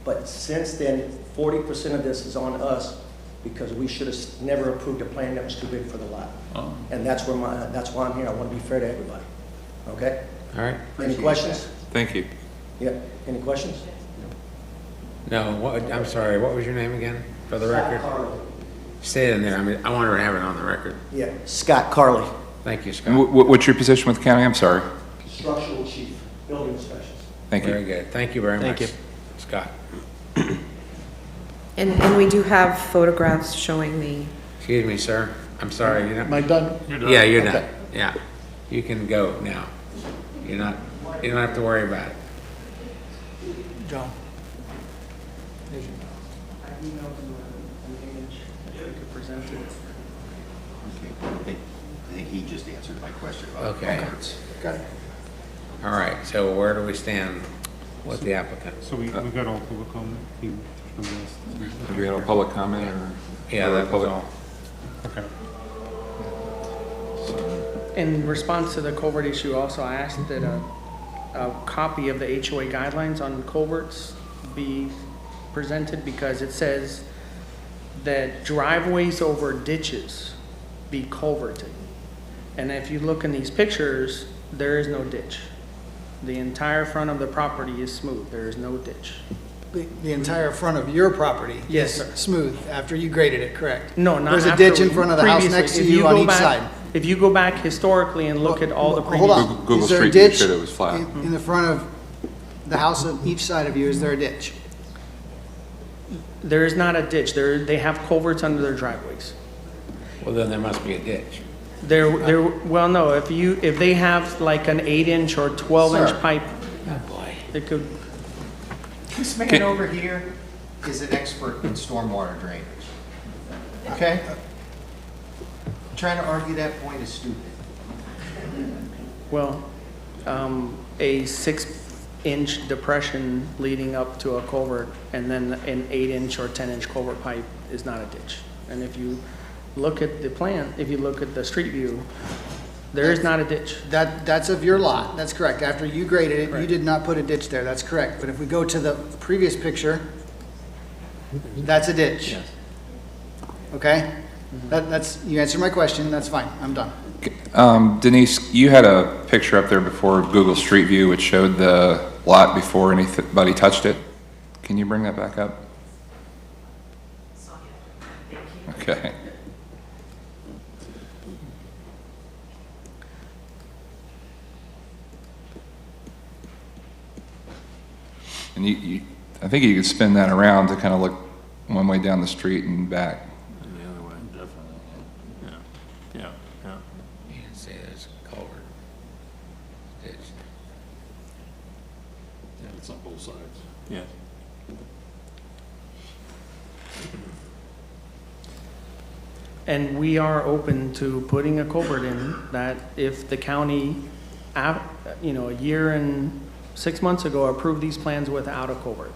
But since then, 40% of this is on us because we should have never approved a plan that was too big for the lot. Oh. And that's why I'm here. I want to be fair to everybody. Okay? All right. Any questions? Thank you. Yeah. Any questions? No, I'm sorry, what was your name again, for the record? Scott Carley. Say it in there, I mean, I wanted to have it on the record. Yeah, Scott Carley, Thank you, Scott. What's your position with the county? I'm sorry. structural chief, building inspections. Thank you. Very good, thank you very much. Thank you. Scott. And we do have photographs showing the, Excuse me, sir, I'm sorry, you're Am not. I done? Yeah, you're Okay. done, yeah. You can go now. You don't have to worry about it. John? I emailed them an image that we could present it. Okay, I think he just answered my question about Okay. culverts. Got it. All right, so where do we stand with the applicant? So we got all public comment? Have we had a public comment or? Yeah, that was all. Okay. In response to the culvert issue also, I asked that a copy of the HOA guidelines on culverts be presented because it says that driveways over ditches be culverted. And if you look in these pictures, there is no ditch. The entire front of the property is smooth. There is no ditch. The entire front of your property Yes, is sir. smooth after you graded it, correct? No, not There's a after ditch in we- front of the house previously. next to If you on go each back- side. If you go back historically and look at all the previous. Hold on. Google Is there a Street View ditch showed it was flat. in the front of the house on each side of you? Is there a ditch? There is not a ditch. They have culverts under their driveways. Well, then there must be a ditch. Well, no, if they have like an 8-inch or 12-inch Sir. pipe, Oh, boy. it could, This man over here is an expert in stormwater drainage. Okay? Trying to argue that point is stupid. well, a 6-inch depression leading up to a culvert and then an 8-inch or 10-inch culvert pipe is not a ditch. And if you look at the plan, if you look at the street view, there is not a ditch. That's of your lot, that's correct. After you graded it, you Correct. did not put a ditch there, that's correct. But if we go to the previous picture, that's a ditch. Okay? That's, you answered my question, that's fine, I'm done. Denise, you had a picture up there before Google Street View which showed the lot before anybody touched it. Can you bring that back up? Okay. And I think you could spin that around to kind of look one way down the street and back. And the other way. Definitely. Yeah, yeah. You can see there's a culvert. Ditch. Yeah, it's on both sides. Yeah. And we are open to putting a culvert in that if the county, a year and 6 months ago approved these plans without a culvert.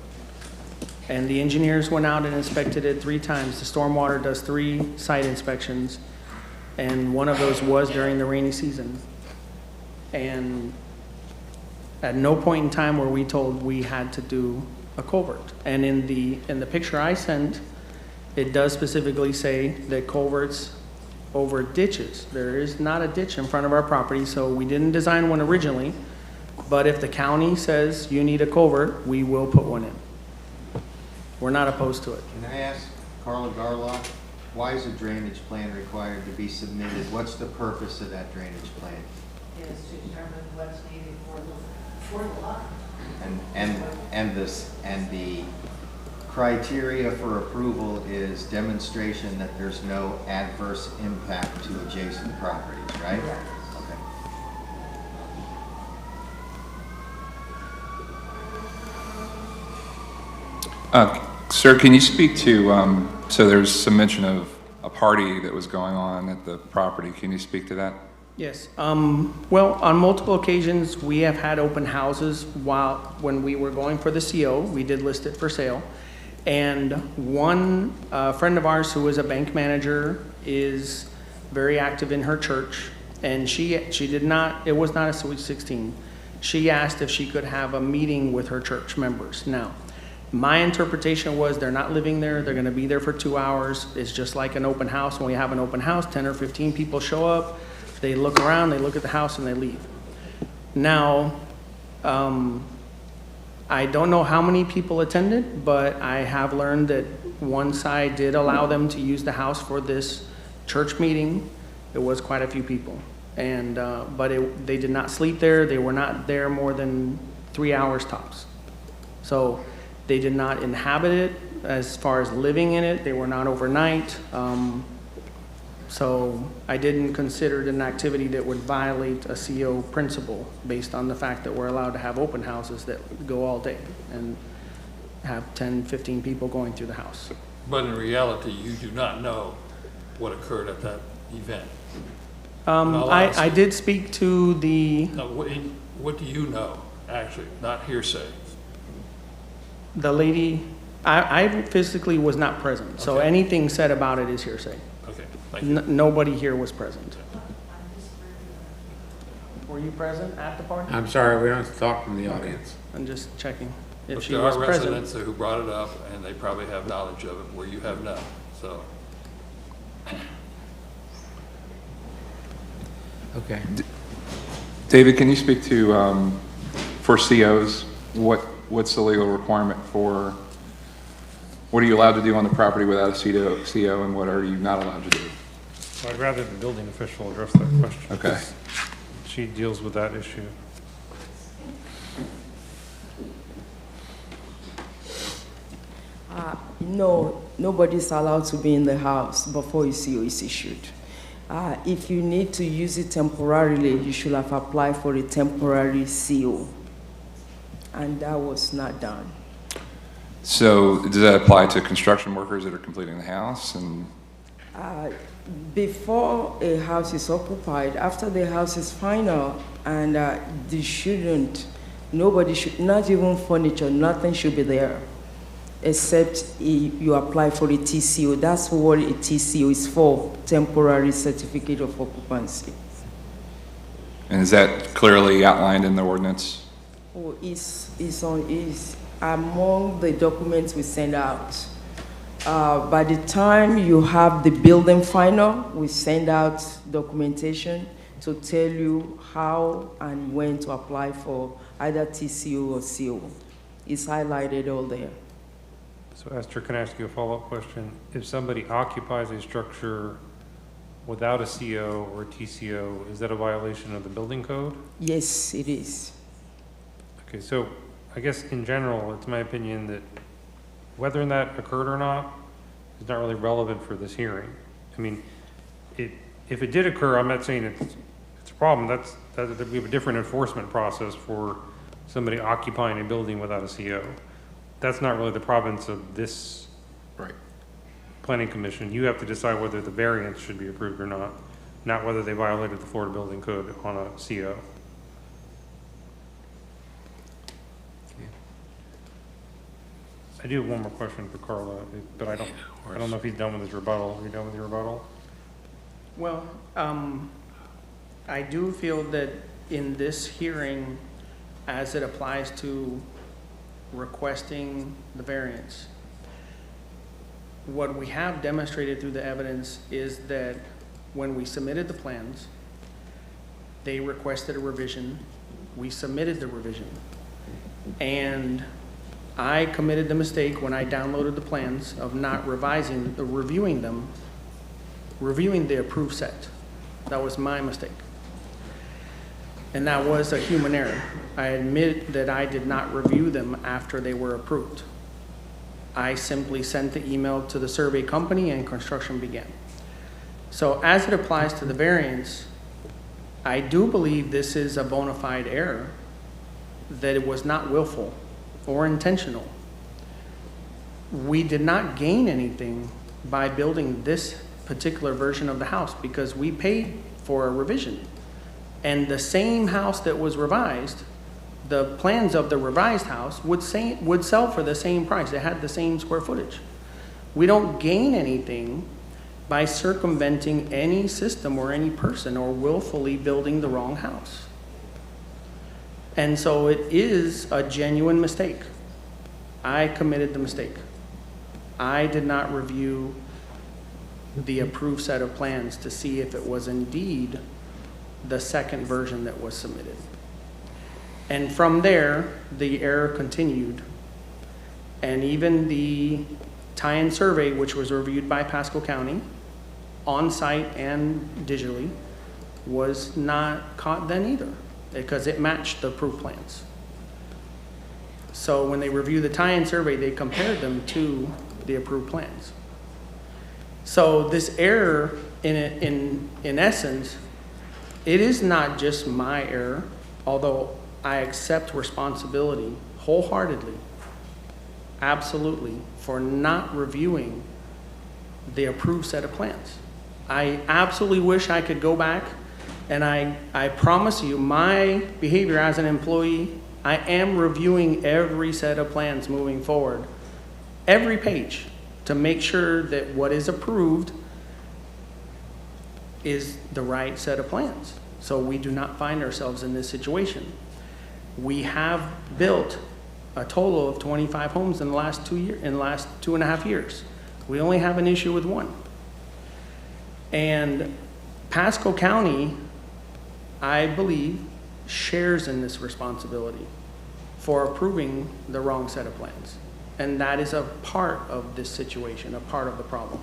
And the engineers went out and inspected it 3 times. The stormwater does 3 site inspections, and one of those was during the rainy season. And at no point in time were we told we had to do a culvert. And in the picture I sent, it does specifically say that culverts over ditches. There is not a ditch in front of our property, so we didn't design one originally. But if the county says you need a culvert, we will put one in. We're not opposed to it. Can I ask Carla Garlock, why is a drainage plan required to be submitted? What's the purpose of that drainage plan? Is to determine what's needed for the lot. And the criteria for approval is demonstration that there's no adverse impact to adjacent properties, right? Okay. Sir, can you speak to, so there's some mention of a party that was going on at the property. Can you speak to that? Yes. Well, on multiple occasions, we have had open houses when we were going for the CO. We did list it for sale. And one friend of ours who is a bank manager is very active in her church. And she did not, it was not a Sweet 16. She asked if she could have a meeting with her church members. Now, my interpretation was they're not living there. They're going to be there for 2 hours. It's just like an open house. When we have an open house, 10 or 15 people show up. They look around, they look at the house, and they leave. Now, I don't know how many people attended, but I have learned that one side did allow them to use the house for this church meeting. It was quite a few people. And, but they did not sleep there. They were not there more than 3 hours tops. So they did not inhabit it as far as living in it. They were not overnight. So I didn't consider it an activity that would violate a CO principle based on the fact that we're allowed to have open houses that go all day and have 10, 15 people going through the house. But in reality, you do not know what occurred at that event. I did speak to the... No, what do you know, actually, not hearsay? The lady, I physically was not present, so Okay. anything said about it is hearsay. Okay, thank you. Nobody here was present. Were you present at the party? I'm sorry, we don't talk from the audience. I'm just checking But if she there was are present. residents who brought it up, and they probably have knowledge of it where you have none, so. Okay. David, can you speak to, for COs, what's the legal requirement for, what are you allowed to do on the property without a CO, and what are you not allowed to do? I'd rather the building official address that question. Okay. because She deals with that issue. No, nobody's allowed to be in the house before a CO is issued. If you need to use it temporarily, you should have applied for a temporary CO. And that was not done. So does that apply to construction workers that are completing the house? And Before a house is occupied, after the house is final, and nobody should, not even furniture, nothing should be there, except you apply for a TCO. That's what a TCO is for, temporary certificate of occupancy. and is that clearly outlined in the ordinance? Oh, is among the documents we send out. By the time you have the building final, we send out documentation to tell you how and when to apply for either TCO or CO. It's highlighted all there. So Esther, can I ask you a follow-up question? If somebody occupies a structure without a CO or TCO, is that a violation of the building code? Yes, it is. Okay, so I guess in general, it's my opinion that whether that occurred or not is not really relevant for this hearing. I mean, if it did occur, I'm not saying it's a problem. That we have a different enforcement process for somebody occupying a building without a CO. That's not really the province of this planning commission. You have to decide whether the variance should be approved or not whether they violated the Florida Building Code on a CO. I do have one more question for Carla, but I don't know if he's done with his rebuttal. Are you done with your rebuttal? Well, I do feel that in this hearing, as it applies to requesting the variance, what we have demonstrated through the evidence is that when we submitted the plans, they requested a revision, we submitted the revision, and I committed the mistake when I downloaded the plans of not reviewing the approved set. That was my mistake. And that was a human error. I admit that I did not review them after they were approved. I simply sent the email to the survey company and construction began. So as it applies to the variance, I do believe this is a bona fide error, that it was not willful or intentional. We did not gain anything by building this particular version of the house because we paid for a revision. And the same house that was revised, the plans of the revised house would sell for the same price. It had the same square footage. We don't gain anything by circumventing any system or any person or willfully building the wrong house. And so it is a genuine mistake. I committed the mistake. I did not review the approved set of plans to see if it was indeed the second version that was submitted. And from there, the error continued. And even the tie-in survey, which was reviewed by Pasco County, on-site and digitally, was not caught then either, because it matched the approved plans. So when they reviewed the tie-in survey, they compared them to the approved plans. So this error, in essence, it is not just my error, although I accept responsibility wholeheartedly, absolutely, for not reviewing the approved set of plans. I absolutely wish I could go back, and I promise you, my behavior as an employee, I am reviewing every set of plans moving forward, every page, to make sure that what is approved is the right set of plans, so we do not find ourselves in this situation. We have built a total of 25 homes in the last 2.5 years. We only have an issue with one. And Pasco County, I believe, shares in this responsibility for approving the wrong set of plans. And that is a part of this situation, a part of the problem.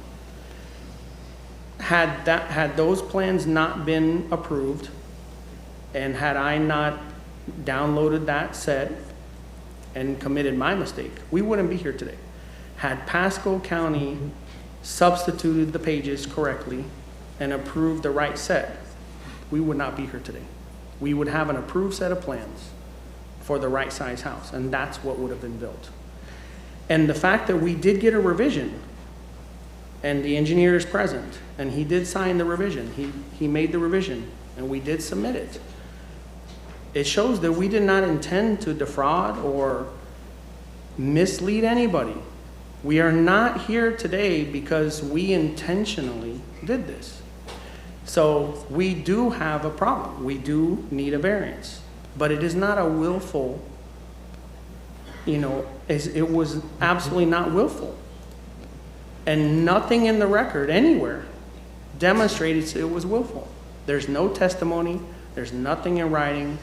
Had those plans not been approved, and had I not downloaded that set and committed my mistake, we wouldn't be here today. Had Pasco County substituted the pages correctly and approved the right set, we would not be here today. We would have an approved set of plans for the right size house, and that's what would have been built. And the fact that we did get a revision, and the engineer is present, and he did sign the revision, he made the revision, and we did submit it. It shows that we did not intend to defraud or mislead anybody. We are not here today because we intentionally did this. So we do have a problem. We do need a variance, but it is not a willful, it was absolutely not willful. And nothing in the record anywhere demonstrated it was willful. There's no testimony, there's nothing in writing,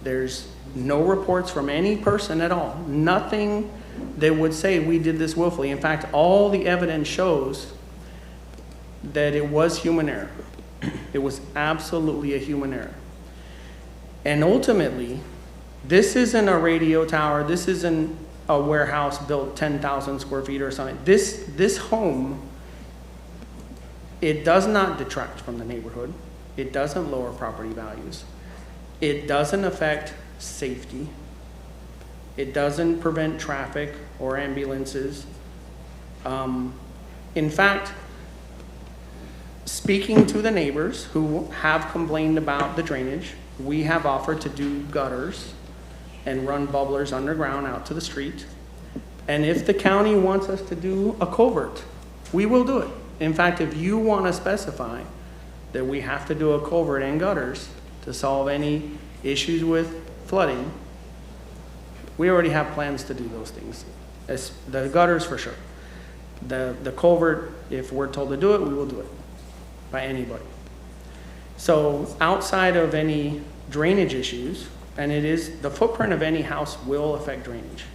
there's no reports from any person at all. Nothing that would say we did this willfully. In fact, all the evidence shows that it was human error. It was absolutely a human error. And ultimately, this isn't a radio tower, this isn't a warehouse built 10,000 square feet or something. This home, it does not detract from the neighborhood. It doesn't lower property values. It doesn't affect safety. It doesn't prevent traffic or ambulances. In fact, speaking to the neighbors who have complained about the drainage, we have offered to do gutters and run bubblers underground out to the street. And if the county wants us to do a culvert, we will do it. In fact, if you want to specify that we have to do a culvert and gutters to solve any issues with flooding, we already have plans to do those things. The gutters for sure. The culvert, if we're told to do it, we will do it by anybody. So outside of any drainage issues, and it is the footprint of any house will affect drainage.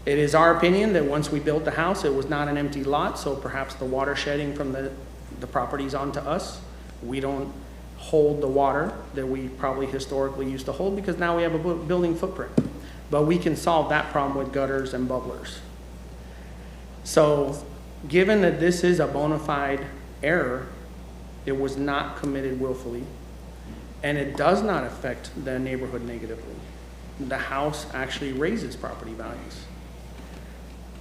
It is our opinion that once we built the house, it was not an empty lot, so perhaps the water shedding from the properties onto us, we don't hold the water that we probably historically used to hold because now we have a building footprint. But we can solve that problem with gutters and bubblers. So, given that this is a bona fide error, it was not committed willfully, and it does not affect the neighborhood negatively. The house actually raises property values.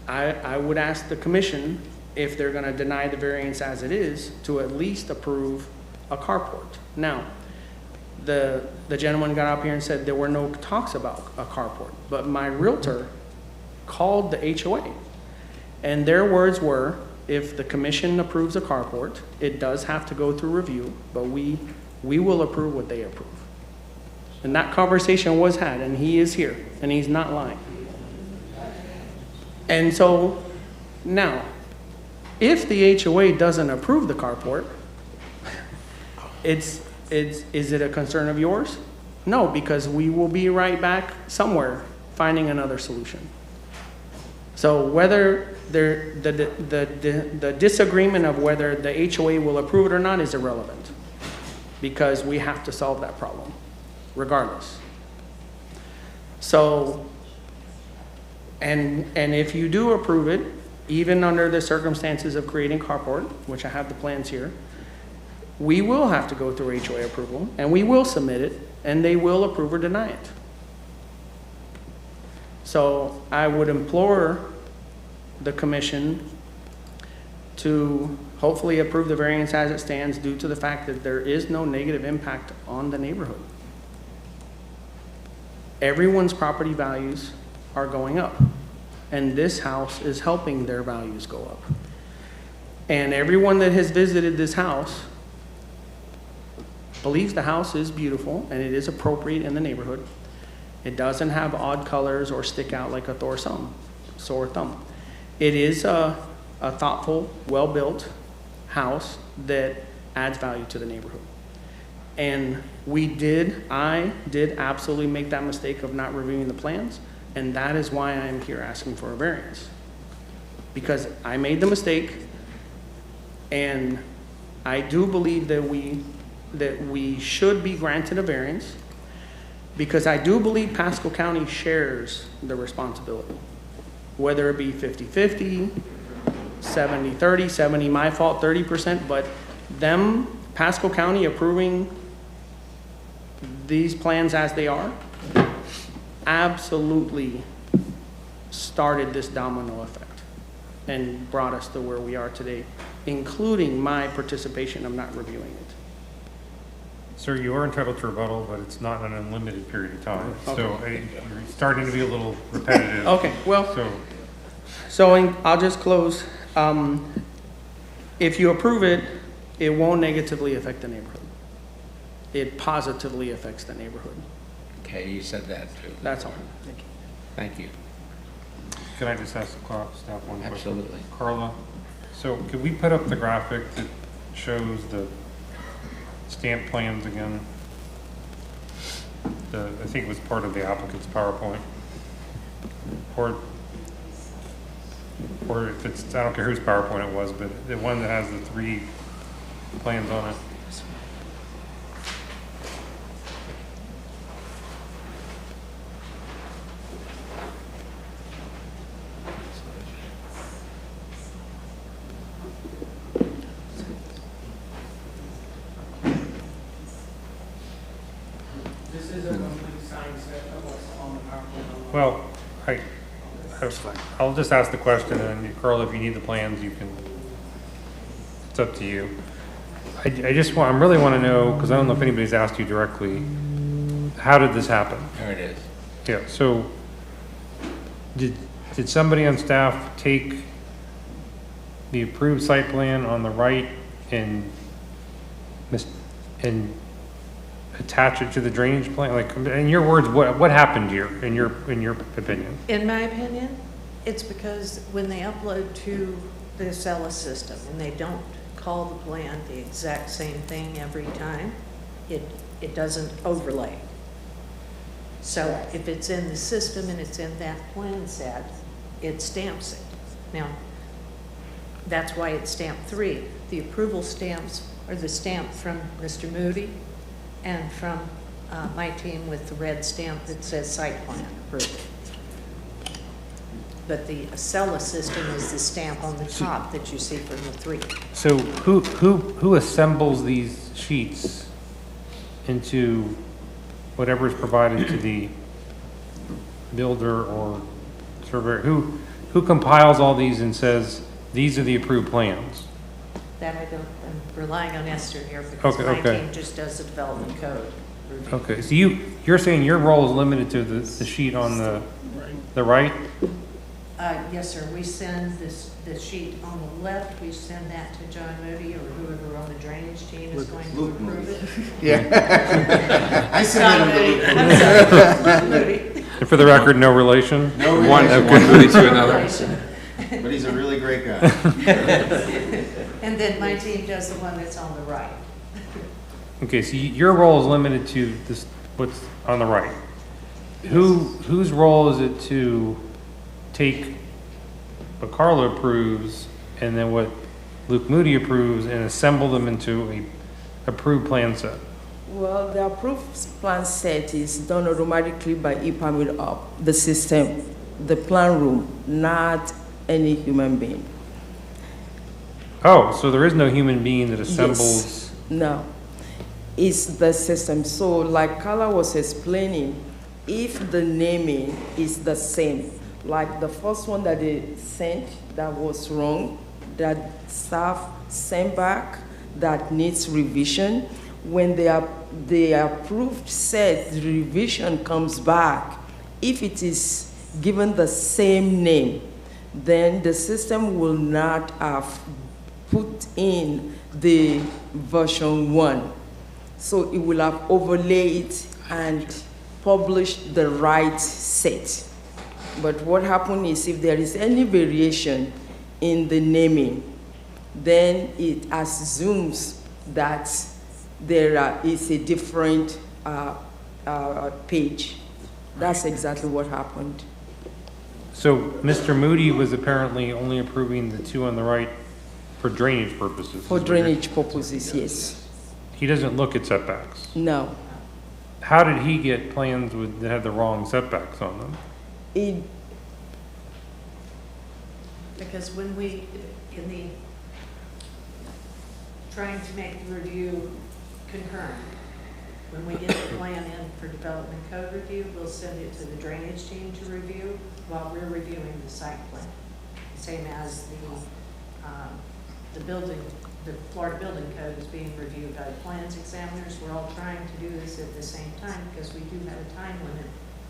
I would ask the commission, if they're gonna deny the variance as it is, to at least approve a carport. Now, the gentleman got up here and said there were no talks about a carport, but my realtor called the HOA, and their words were, if the commission approves a carport, it does have to go through review, but we will approve what they approve. And that conversation was had, and he is here, and he's not lying. And so, now, if the HOA doesn't approve the carport, is it a concern of yours? No, because we will be right back somewhere finding another solution. So whether the disagreement of whether the HOA will approve it or not is irrelevant, because we have to solve that problem regardless. So, and if you do approve it, even under the circumstances of creating carport, which I have the plans here, we will have to go through HOA approval, and we will submit it, and they will approve or deny it. So I would implore the commission to hopefully approve the variance as it stands, due to the fact that there is no negative impact on the neighborhood. Everyone's property values are going up, and this house is helping their values go up. And everyone that has visited this house believes the house is beautiful and it is appropriate in the neighborhood. It doesn't have odd colors or stick out like a sore thumb. It is a thoughtful, well-built house that adds value to the neighborhood. And I did absolutely make that mistake of not reviewing the plans, and that is why I am here asking for a variance. Because I made the mistake, and I do believe that we should be granted a variance, because I do believe Pasco County shares the responsibility, whether it be 50-50, 70-30, 70 my fault, 30%, but them, Pasco County approving these plans as they are, absolutely started this domino effect and brought us to where we are today, including my participation of not reviewing it. Sir, you are entitled to rebuttal, but it's not an unlimited period of time. Okay. So you're starting to be a little repetitive. Okay, well, so I'll just close. If you approve it, it won't negatively affect the neighborhood. It positively affects the neighborhood. Okay, you said that too. That's all. Thank you. Thank you. Can I just ask the staff one question? Absolutely. Carla, so could we put up the graphic that shows the stamp plans again? I think it was part of the applicant's PowerPoint. Or if it's, I don't care whose PowerPoint it was, but the one that has the 3 plans on it. This is a complete sign set of what's on the PowerPoint. Well, I'll just ask the question, and Carl, if you need the plans, you can, it's up to you. I really want to know, because I don't know if anybody's asked you directly, how did this happen? There it is. Yeah, so did somebody on staff take the approved site plan on the right and attach it to the drainage plan? Like, in your words, what happened here, in your opinion? In my opinion, it's because when they upload to the Acela system and they don't call the plan the exact same thing every time, it doesn't overlay. So if it's in the system and it's in that plan set, it stamps it. Now, that's why it's stamp 3. The approval stamps are the stamp from Mr. Moody and from my team with the red stamp that says site plan approval. but the Acela system is the stamp on the top that you see from the 3. So who assembles these sheets into whatever is provided to the builder or surveyor? Who compiles all these and says, these are the approved plans? That I don't, I'm relying on Esther here because my team just does the development code review. Okay, so you're saying your role is limited to the sheet on the right? Yes, sir. We send the sheet on the left, we send that to John Moody or whoever on the drainage team is going to approve it. Yeah. I sent it John Moody. I'm sorry, Moody. And for the record, no relation? No relation. One Moody to another. But he's a really great guy. And then my team does the one that's on the right. Okay, so your role is limited to this, what's on the right. Whose role is it to take what Carla approves and then what Luke Moody approves and assemble them into a approved plan set? Well, the approved plan set is done automatically by e-permit up, the system, the plan room, not any human being. Oh, so there is no human being that assembles? Yes. No, it's the system. So like Carla was explaining, if the naming is the same, like the first one that they sent that was wrong, that staff sent back that needs revision, when the approved set, the revision comes back, if it is given the same name, then the system will not have put in the version 1. So it will have overlaid it and published the right set. But what happens is if there is any variation in the naming, then it assumes that there is a different page. That's exactly what happened. So Mr. Moody was apparently only approving the 2 on the right for drainage purposes? For drainage purposes, yes. He doesn't look at setbacks? No. How did he get plans that had the wrong setbacks on them? Because when we, in the, trying to make the review concurrent, when we get the plan in for development code review, we'll send it to the drainage team to review while we're reviewing the site plan. Same as the building, the Florida Building Code is being reviewed by the plans examiners. We're all trying to do this at the same time because we do have a time limit,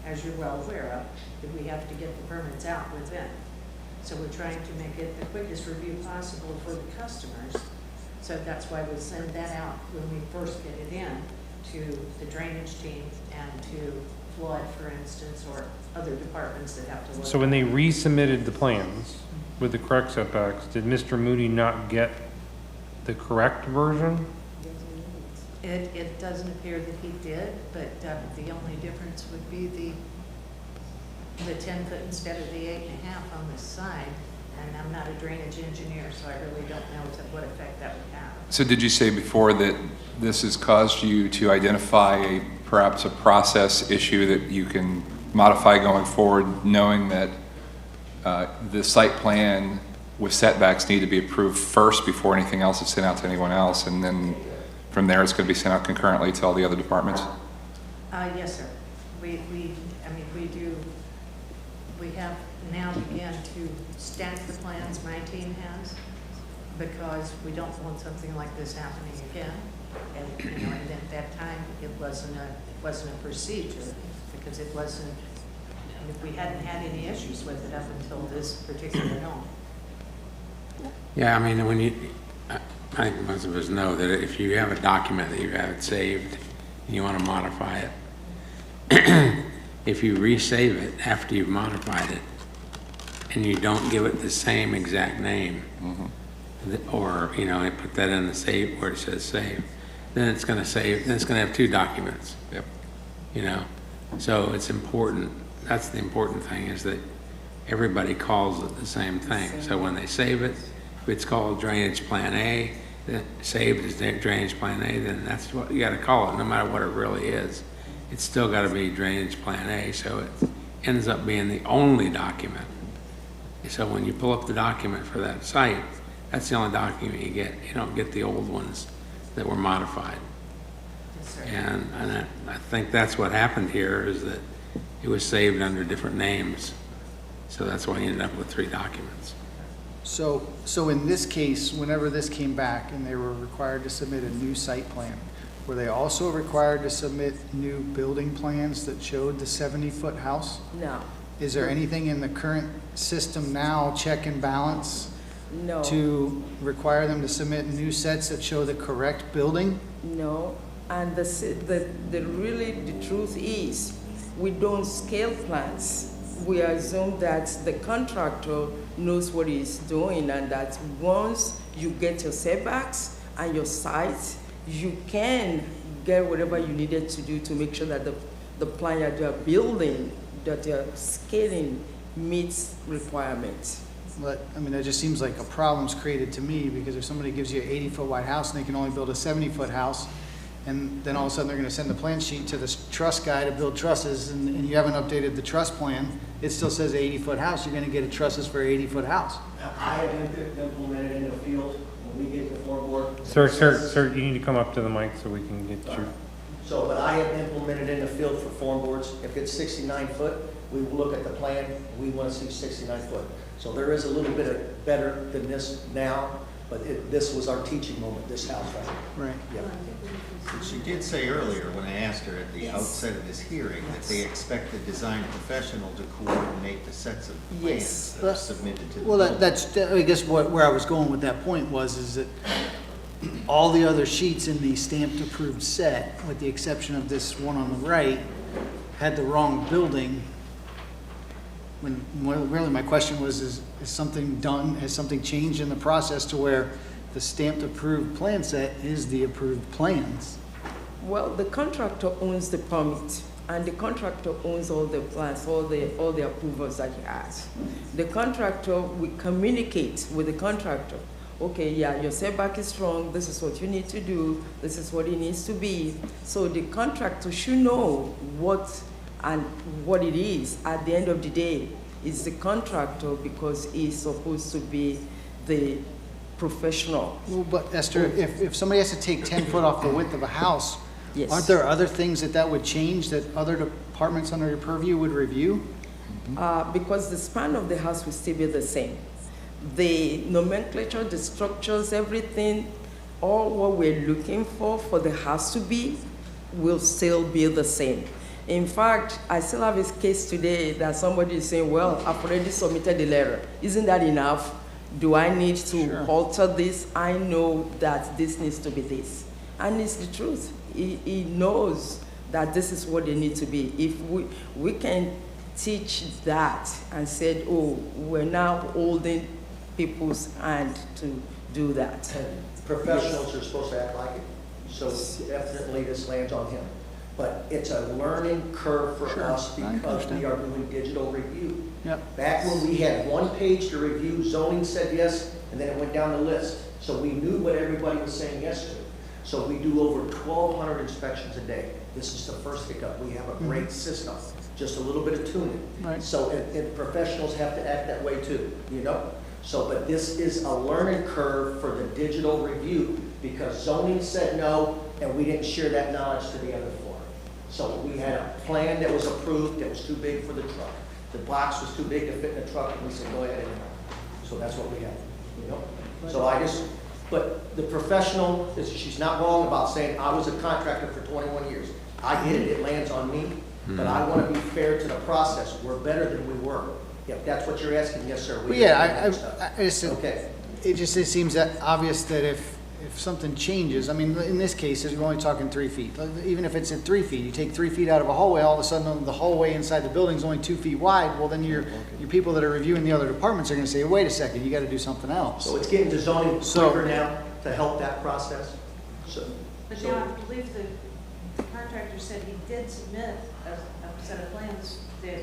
as you're well aware of, that we have to get the permits out within. So we're trying to make it the quickest review possible for the customers. So that's why we send that out when we first get it in to the drainage team and to flood, for instance, or other departments that have to look. So when they resubmitted the plans with the correct setbacks, did Mr. Moody not get the correct version? It doesn't appear that he did, but the only difference would be the 10 foot instead of the 8.5 on the side. And I'm not a drainage engineer, so I really don't know what effect that would have. So did you say before that this has caused you to identify perhaps a process issue that you can modify going forward, knowing that the site plan with setbacks need to be approved first before anything else is sent out to anyone else, and then from there it's going to be sent out concurrently to all the other departments? Yes, sir. We have now begun to stack the plans my team has, because we don't want something like this happening again. And and at that time it wasn't a procedure, because it wasn't. And if we hadn't had any issues with it up until this particular moment. Yeah, I mean, I think most of us know that if you have a document that you have it saved and you want to modify it, if you resave it after you've modified it and you don't give it the same exact name, or, and put that in the save where it says save, then it's going to save, then it's going to have 2 documents. Yep. So it's important. That's the important thing, is that everybody calls it the same thing. So when they save it, if it's called Drainage Plan A, then saved as Drainage Plan A, then that's what you got to call it, no matter what it really is. It's still got to be Drainage Plan A, so it ends up being the only document So when you pull up the document for that site, that's the only document you get. You don't get the old ones that were modified. And I think that's what happened here, is that it was saved under different names. So that's why you ended up with 3 documents. So in this case, whenever this came back and they were required to submit a new site plan, were they also required to submit new building plans that showed the 70-foot house? No. Is there anything in the current system now, check and balance, No. to require them to submit new sets that show the correct building? No, and really the truth is, we don't scale plans. We assume that the contractor knows what he's doing, and that once you get your setbacks and your sites, you can get whatever you needed to do to make sure that the plan that you're building, that you're scaling, meets requirements. But, I mean, that just seems like a problem's created to me, because if somebody gives you an 80-foot wide house and they can only build a 70-foot house, and then all of a sudden they're gonna send the plan sheet to the truss guy to build trusses, and you haven't updated the truss plan, it still says 80-foot house, you're gonna get a trusses for an 80-foot house. I have implemented in the field, when we get the floor board. Sir, you need to come up to the mic so we can get you. So, but I have implemented in the field for form boards, if it's 69 foot, we will look at the plan, we want to see 69 foot. So there is a little bit of better than this now, but this was our teaching moment, this house right here. Right. Yep. She did say earlier, when I asked her at the outset of this hearing, that they expect the design professional to coordinate the sets of plans that are submitted to the Well, building. that's, I guess where I was going with that point is that all the other sheets in the stamped approved set, with the exception of this one on the right, had the wrong building. When really my question was, is something done, has something changed in the process to where the stamped approved plan set is the approved plans? Well, the contractor owns the permit, and the contractor owns all the plans, all the approvals that he has. The contractor, we communicate with the contractor. Okay, yeah, your setback is wrong, this is what you need to do, this is what it needs to be. So the contractor should know what it is. At the end of the day, it's the contractor, because he's supposed to be the professional. Well, but Esther, if somebody has to take 10 foot off the width of a house, Yes. aren't there other things that would change that other departments under your purview would review? Because the span of the house will still be the same. The nomenclature, the structures, everything, all what we're looking for the house to be, will still be the same. In fact, I still have a case today that somebody is saying, well, I've already submitted the letter. Isn't that enough? Do I need to alter this? I know that this needs to be this. And it's the truth. He knows that this is what they need to be. If we can teach that and said, oh, we're now holding people's hand to do that. And professionals are supposed to act like it, so definitely this lands on him. But it's a learning curve for us because we are doing digital review. Yep. Back when we had one page to review, zoning said yes, and then it went down the list. So we knew what everybody was saying yes to. So we do over 1,200 inspections a day. This is the first hiccup. We have a great system, just a little bit of tuning. Right. So and professionals have to act that way too, you know? So, but this is a learning curve for the digital review because zoning said no, and we didn't share that knowledge to the other four. So we had a plan that was approved that was too big for the truck. The box was too big to fit in the truck, and we said, go ahead and so that's what we have, you know? So but the professional, she's not wrong about saying, I was a contractor for 21 years. I get it, it lands on me, but I want to be fair to the process. We're better than we were. If that's what you're asking, yes, sir. Well, yeah, it just seems that obvious that if something changes, I mean, in this case, we're only talking 3 feet. Even if it's at 3 feet, you take 3 feet out of a hallway, all of a sudden the hallway inside the building is only 2 feet wide. Well, then your people that are reviewing the other departments are going to say, wait a second, you got to do something else. So it's getting to zoning quicker now to help that process. But now I believe the contractor said he did submit a set of plans that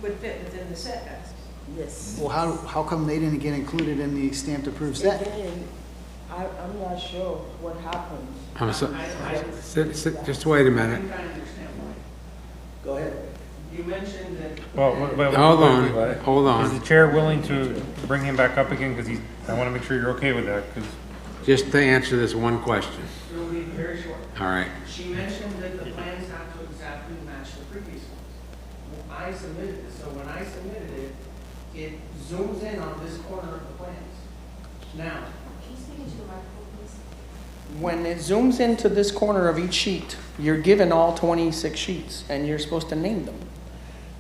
would fit within the setbacks. Yes. Well, how come they didn't get included in the stamped approved set? Again, I'm not sure what happened. Just wait a minute. Go ahead. You mentioned that Well, Hold on. Is the chair willing to bring him back up again? Because I want to make sure you're okay with that, because. Just to answer this one question. It'll be very short. All right. She mentioned that the plans have to exactly match the previous ones. Well, I submitted it, so when I submitted it, it zooms in on this corner of the plans. Now, Can you speak into the microphone, please? when it zooms into this corner of each sheet, you're given all 26 sheets, and you're supposed to name them.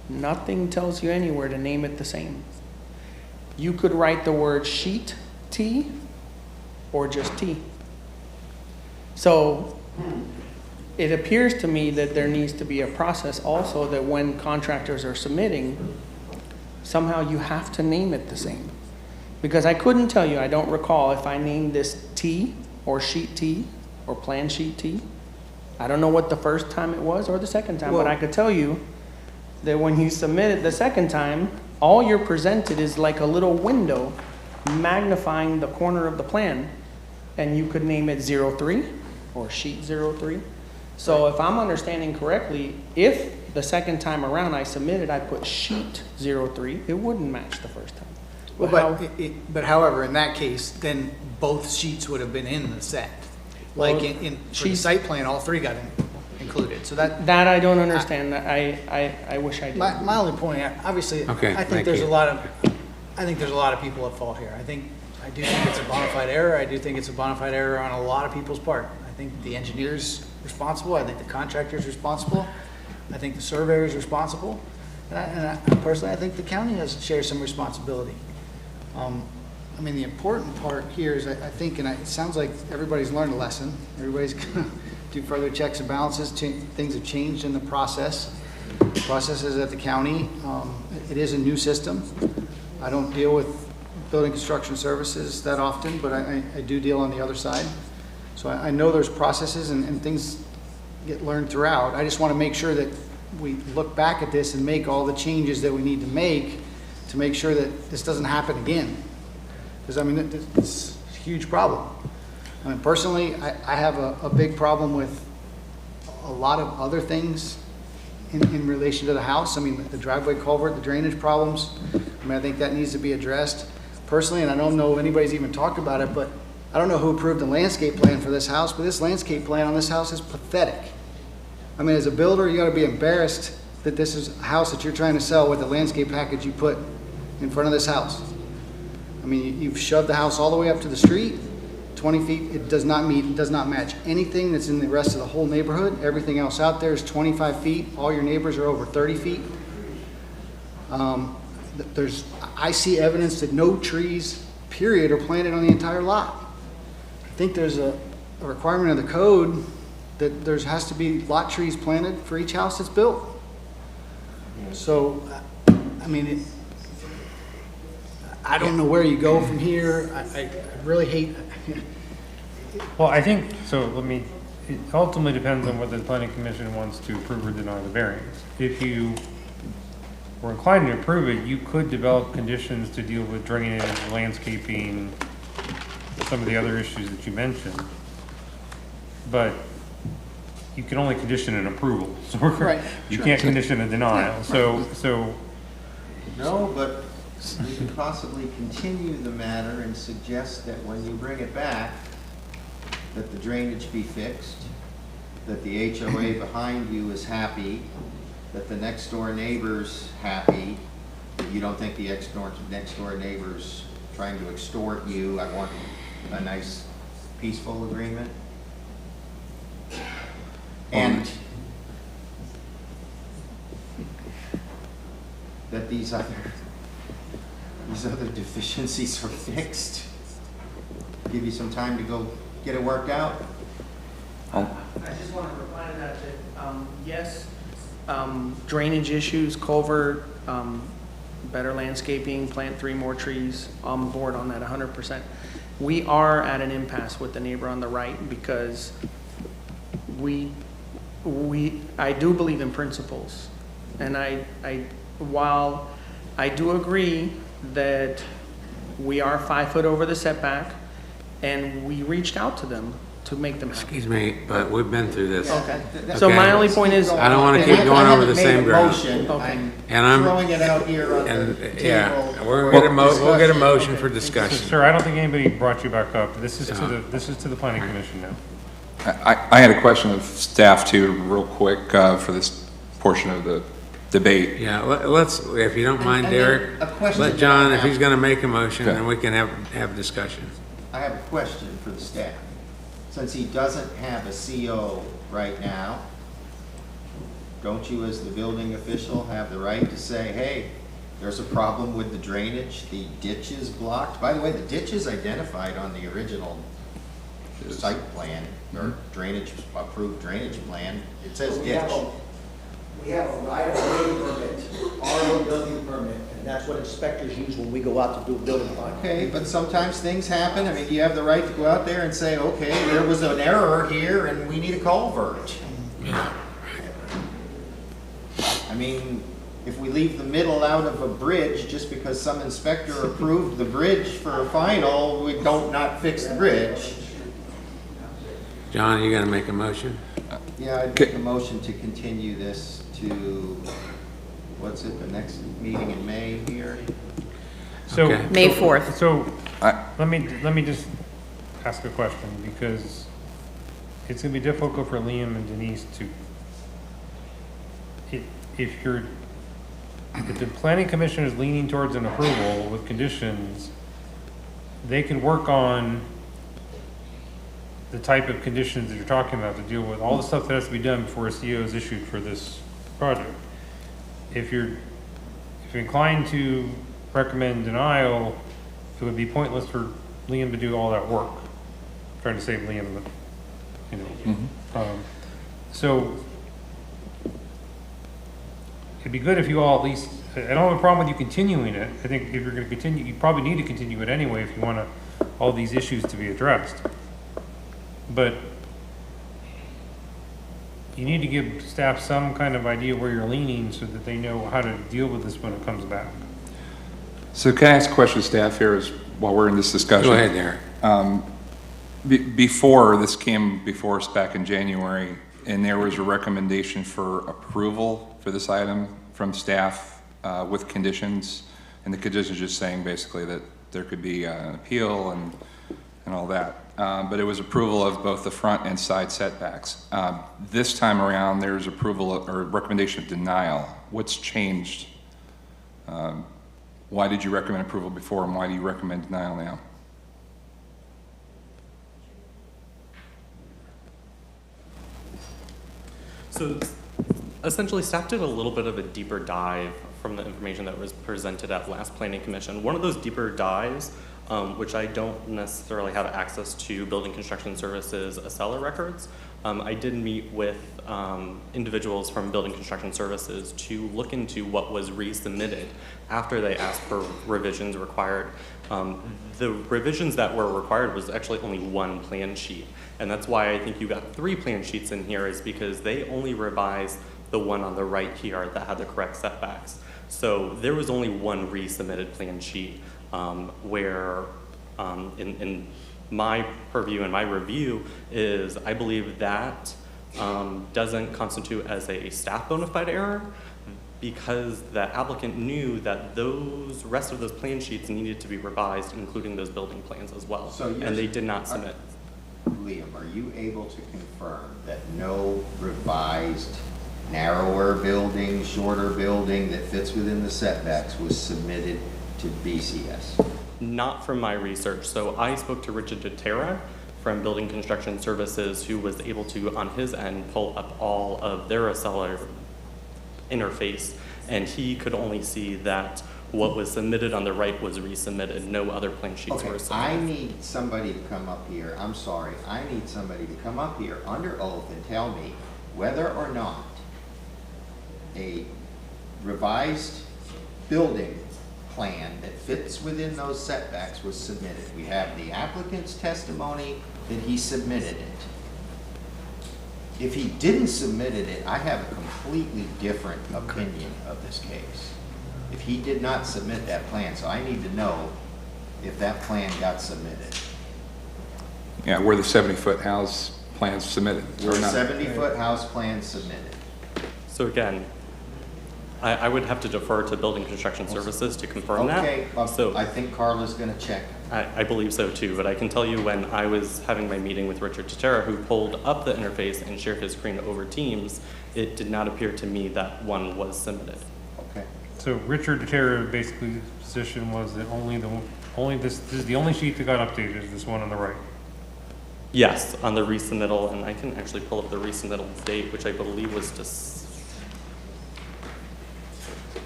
Nothing tells you anywhere to name it the same. You could write the word sheet T or just T. So it appears to me that there needs to be a process also that when contractors are submitting, somehow you have to name it the same. Because I couldn't tell you, I don't recall if I named this T or sheet T or plan sheet T. I don't know what the first time it was or the second time, but I could tell you that when you submit it the second time, all you're presented is like a little window magnifying the corner of the plan, and you could name it 03 or sheet 03. So if I'm understanding correctly, if the second time around I submitted, I put sheet 03, it wouldn't match the first time. But however, in that case, then both sheets would have been in the set. Like for the site plan, all three got included, so that. That I don't understand, I wish I did. My only point, obviously, Okay, I think there's a lot of people at fault here. I do think it's a bona fide error. I do think it's a bona fide error on a lot of people's part. I think the engineer's responsible. I think the contractor's responsible. I think the surveyor's responsible. And personally, I think the county shares some responsibility. I mean, the important part here is, I think, and it sounds like everybody's learned a lesson. Everybody's going to do further checks and balances. Things have changed in the process. The process is at the county. It is a new system. I don't deal with building construction services that often, but I do deal on the other side. So I know there's processes and things get learned throughout. I just want to make sure that we look back at this and make all the changes that we need to make sure that this doesn't happen again. Because, I mean, it's a huge problem. I mean, personally, I have a big problem with a lot of other things in relation to the house. I mean, the driveway culvert, the drainage problems. I mean, I think that needs to be addressed. Personally, and I don't know if anybody's even talked about it, but I don't know who approved the landscape plan for this house, but this landscape plan on this house is pathetic. I mean, as a builder, you gotta be embarrassed that this is a house that you're trying to sell with the landscape package you put in front of this house. I mean, you've shoved the house all the way up to the street, 20 feet, it does not match anything that's in the rest of the whole neighborhood. Everything else out there is 25 feet. All your neighbors are over 30 feet. I see evidence that no trees, period, are planted on the entire lot. I think there's a requirement of the code that there has to be lot trees planted for each house that's built. So, I mean, I don't know where you go from here. I really hate. Well, I think, so it ultimately depends on whether the planning commission wants to approve or deny the variance. If you were inclined to approve it, you could develop conditions to deal with drainage, landscaping, some of the other issues that you mentioned. But you can only condition an approval. So Right. You Sure. can't condition a denial. Yeah. So No, but we can possibly continue the matter and suggest that when you bring it back, that the drainage be fixed, that the HOA behind you is happy, that the next door neighbor's happy, that you don't think the next door neighbor's trying to extort you. I want a nice, peaceful agreement. And that these other deficiencies are fixed. Give you some time to go get it worked out. I just want to reply to that, yes, drainage issues, culvert, better landscaping, plant 3 more trees, on board on that 100%. We are at an impasse with the neighbor on the right because I do believe in principles. And while I do agree that we are 5 foot over the setback, and we reached out to them to make them happen. Excuse me, but we've been through this. Okay. So my only point is. I don't want to keep going over the same ground. Okay. And I'm throwing it out here on the table. Yeah, we'll get a motion for discussion. Sir, I don't think anybody brought you back up. This is to the planning commission now. I had a question of staff too, real quick, for this portion of the debate. Yeah, let's, if you don't mind, And then Derek, a question let that John, I if have. he's gonna make a motion, Okay. then we can have discussion. I have a question for the staff. Since he doesn't have a CO right now, don't you as the building official have the right to say, hey, there's a problem with the drainage, the ditch is blocked? By the way, the ditch is identified on the original site plan, or drainage, approved drainage plan. It says ditch. We have a right-of-way permit, ROW permit, and that's what inspectors use when we go out to do a building plan. Okay, but sometimes things happen. I mean, you have the right to go out there and say, okay, there was an error here and we need a culvert. I mean, if we leave the middle out of a bridge just because some inspector approved the bridge for a final, we don't not fix the bridge. John, you gonna make a motion? Yeah, I'd make a motion to continue this to, what's it, the next meeting in May here? So Okay. May 4th. So, let me just ask a question, because it's gonna be difficult for Liam and Denise to, if the planning commission is leaning towards an approval with conditions, they can work on the type of conditions that you're talking about to deal with all the stuff that has to be done before a CO is issued for this project. If you're inclined to recommend denial, it would be pointless for Liam to do all that work. I'm trying to save Liam, but, you know. So it'd be good if you all at least, I don't have a problem with you continuing it. I think if you're gonna continue, you probably need to continue it anyway if you want all these issues to be addressed. But you need to give staff some kind of idea where you're leaning so that they know how to deal with this when it comes back. So can I ask a question to staff here while we're in this discussion? Go ahead, Derek. Before this came before us back in January, and there was a recommendation for approval for this item from staff with conditions, and the conditions just saying basically that there could be an appeal and all that. But it was approval of both the front and side setbacks. This time around, there's approval or recommendation of denial. What's changed? Why did you recommend approval before, and why do you recommend denial now? So essentially, staff did a little bit of a deeper dive from the information that was presented at last Planning Commission. One of those deeper dives, which I don't necessarily have access to Building Construction Services seller records, I did meet with individuals from Building Construction Services to look into what was resubmitted after they asked for revisions required. The revisions that were required was actually only one plan sheet. And that's why I think you got 3 plan sheets in here, is because they only revised the one on the right here that had the correct setbacks. So there was only one resubmitted plan sheet where in my purview and my review is I believe that doesn't constitute as a staff bona fide error, because the applicant knew that those rest of those plan sheets needed to be revised, including those building plans as well. So and they did not submit. Liam, are you able to confirm that no revised narrower building, shorter building that fits within the setbacks was submitted to BCS? Not from my research. So I spoke to Richard DeTerra from Building Construction Services, who was able to, on his end, pull up all of their seller interface, and he could only see that what was submitted on the right was resubmitted. No other plan sheets were submitted. I need somebody to come up here, I'm sorry, I need somebody to come up here under oath and tell me whether or not a revised building plan that fits within those setbacks was submitted. We have the applicant's testimony that he submitted it. If he didn't submit it, I have a completely different opinion of this case. If he did not submit that plan, so I need to know if that plan got submitted. Yeah, were the 70-foot house plans submitted? Or Or not? 70-foot house plan submitted. So again, I would have to defer to Building Construction Services to confirm that. Okay, So I think Carla's gonna check. I believe so too, but I can tell you when I was having my meeting with Richard Totera, who pulled up the interface and shared his screen over Teams, it did not appear to me that one was submitted. Okay. So Richard Terra basically his position was that this is the only sheet that got updated, is this one on the right. Yes, on the resubmittal, and I can actually pull up the resubmittal date, which I believe was just,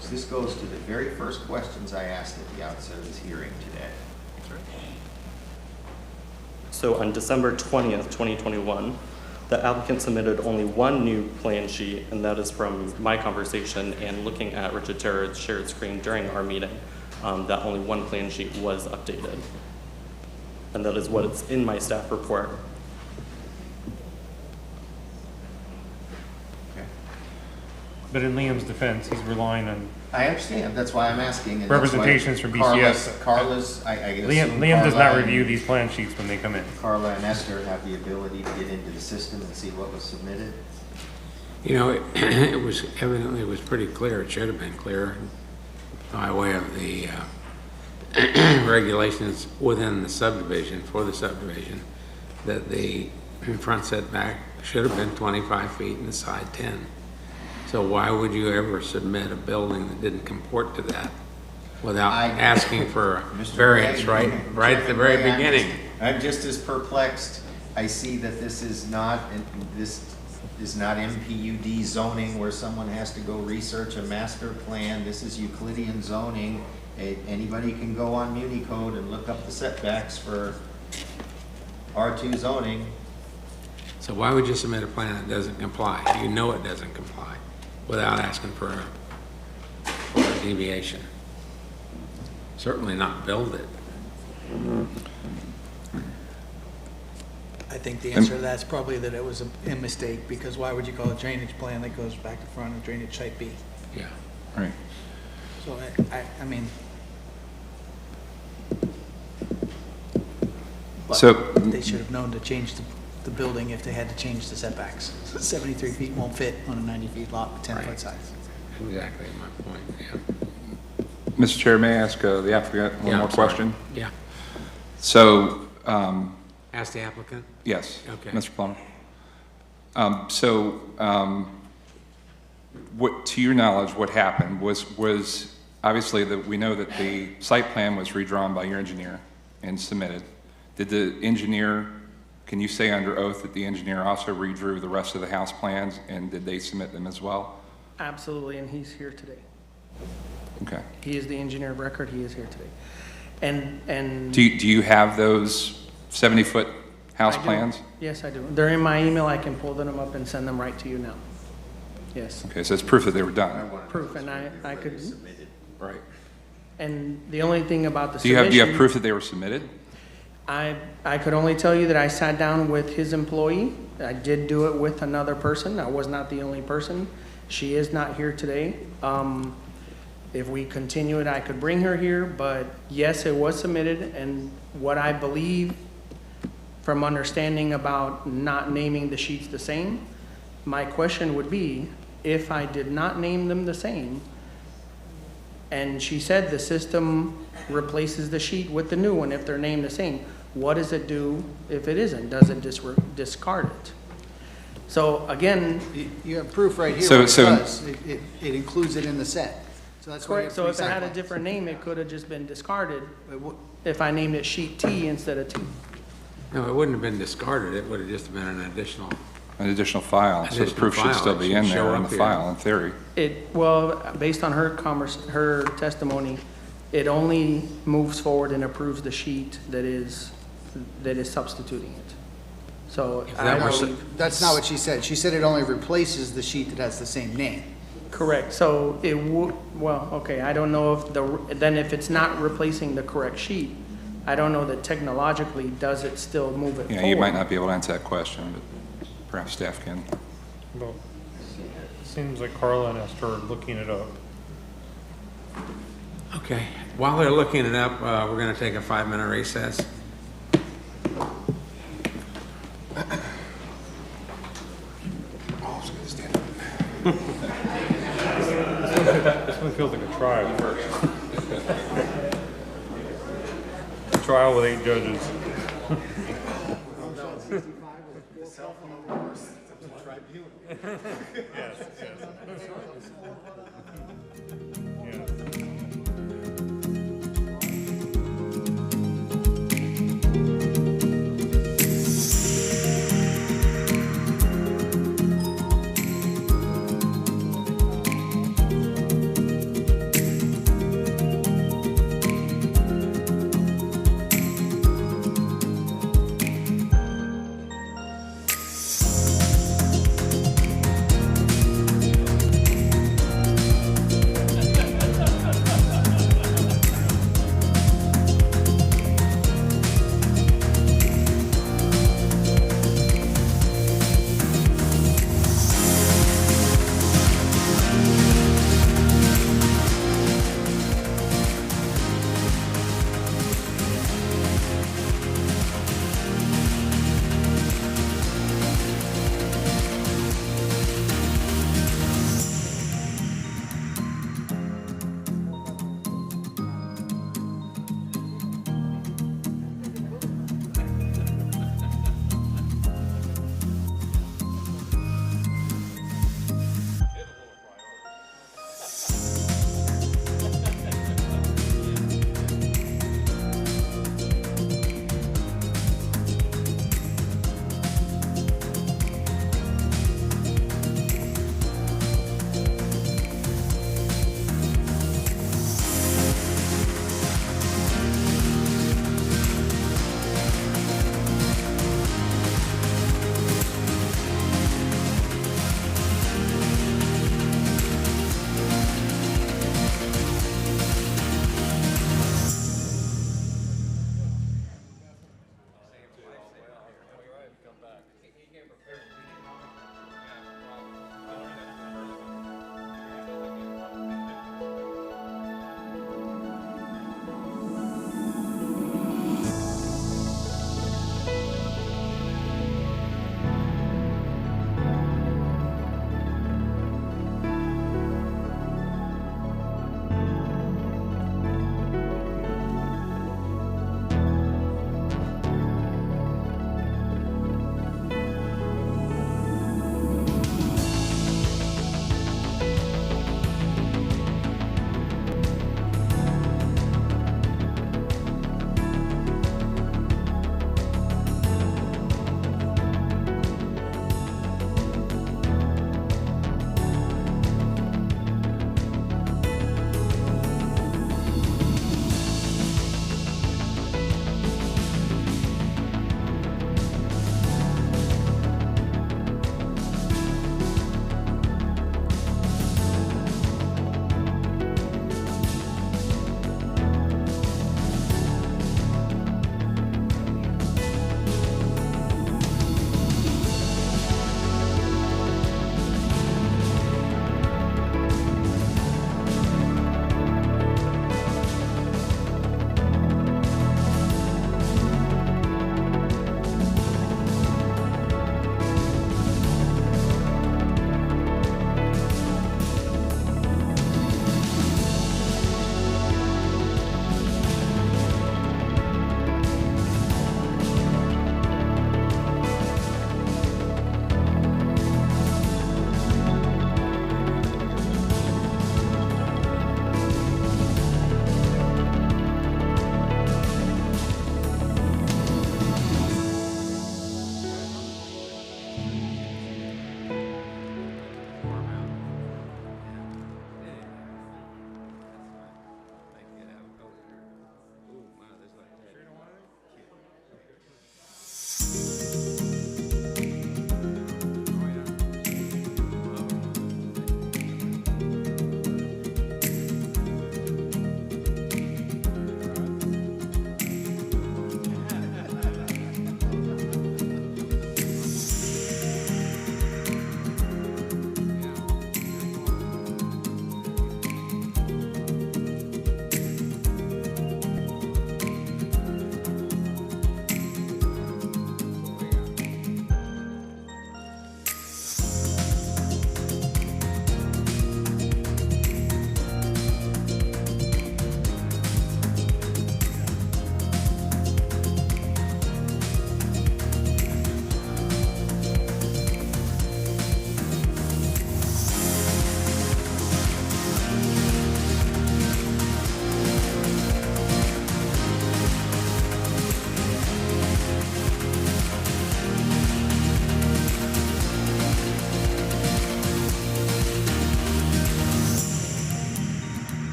So this goes to the very first questions I asked at the outset of this hearing today. so on December 20th, 2021, the applicant submitted only one new plan sheet, and that is from my conversation and looking at Richard Terra's shared screen during our meeting, that only one plan sheet was updated. And that is what it's in my staff report. Okay. But in Liam's defense, he's relying on I understand, that's why I'm asking. and that's why representations from BCS. Carla's, I assume Liam does not Carla review and- these plan sheets when they come in. Carla and Esther have the ability to get into the system and see what was submitted. You know, it was, evidently it was pretty clear, it should have been clear by way of the regulations within the subdivision, for the subdivision, that the front setback should have been 25 feet and the side 10. So why would you ever submit a building that didn't comport to that without asking for a variance, right? Right at the very beginning. I'm just as perplexed. I see that this is not MPUD zoning where someone has to go research a master plan. This is Euclidean zoning. Anybody can go on Muni Code and look up the setbacks for R2 zoning. So why would you submit a plan that doesn't comply? You know it doesn't comply without asking for a deviation. Certainly not build it. I think the answer to that's probably that it was a mistake, because why would you call a drainage plan that goes back to front a drainage type B? Yeah. Right. So I mean. So They should have known to change the building if they had to change the setbacks. 73 feet won't fit on a 90 feet lot with 10-foot size. Exactly my point, yeah. Mr. Chair, may I ask the applicant one Yeah, more I'm sorry. question? Yeah. So, Ask the applicant? yes, Okay. Mr. Plummer. What, to your knowledge, what happened was obviously that we know that the site plan was redrawn by your engineer and submitted. Did the engineer, can you say under oath that the engineer also redrew the rest of the house plans, and did they submit them as well? Absolutely, and he's here today. Okay. He is the engineer of record, he is here today. And Do you have those 70-foot house I do. plans? Yes, I do. They're in my email, I can pull them up and send them right to you now. Yes. Okay, so it's proof that they were done. Proof, and I could, Right. and the only thing about the Do you submission. have proof that they were submitted? I could only tell you that I sat down with his employee. I did do it with another person. I was not the only person. She is not here today. If we continue it, I could bring her here, but yes, it was submitted, and what I believe from understanding about not naming the sheets the same, my question would be, if I did not name them the same, and she said the system replaces the sheet with the new one if they're named the same, what does it do if it isn't? Does it discard it? So again. You have proof right here So- what it so- does. It includes it in the set. So that's why you Correct, have so three if it site had a plans. different name, it could have just been discarded if I named it sheet T instead of T. No, it wouldn't have been discarded, it would have just been an additional. An additional file, so the Additional proof should file, still it be should in show there in the up here. file, in theory. Well, based on her testimony, it only moves forward and approves the sheet that is substituting it. So I believe. That's not what she said. She said it only replaces the sheet that has the same name. Correct, so it would, well, okay, I don't know if then if it's not replacing the correct sheet, I don't know that technologically, does it still move it forward? Yeah, you might not be able to answer that question, but perhaps staff can. Well, it seems like Carla and Esther are looking it up. Okay, while they're looking it up, we're gonna take a 5-minute recess. This one feels like a trial. Trial with 8 judges. Yes, yes.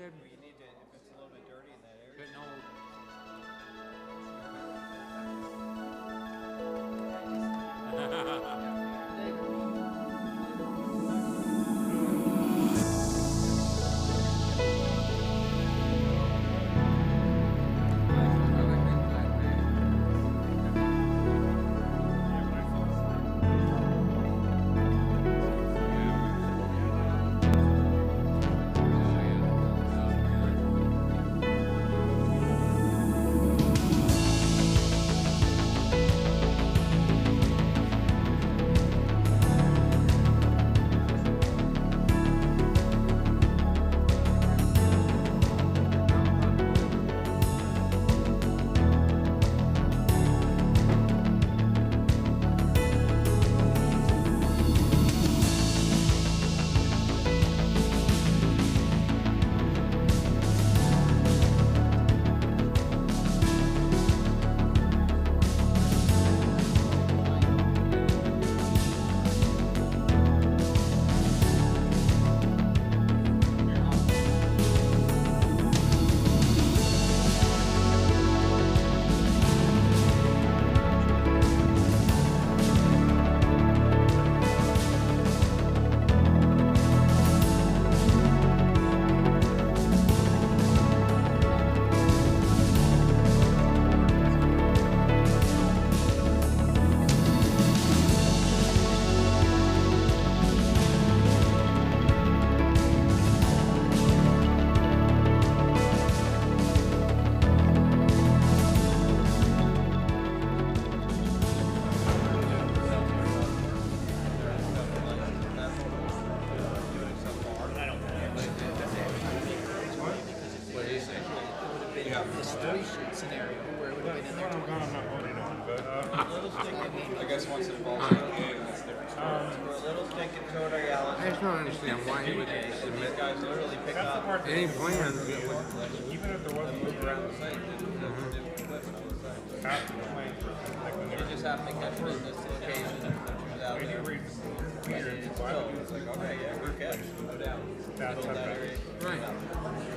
did. You need to, if it's a little bit dirty in that area. Getting I guess once it involves a kid, that's different story. We're a little thick in total I just don't understand why he would These submit guys literally pick up. any plans that would Even if there wasn't Move around the site, they just happen to catch it in this location, comes out there. It's like, okay, yeah, we're catching, go down. Middle of that area. Right.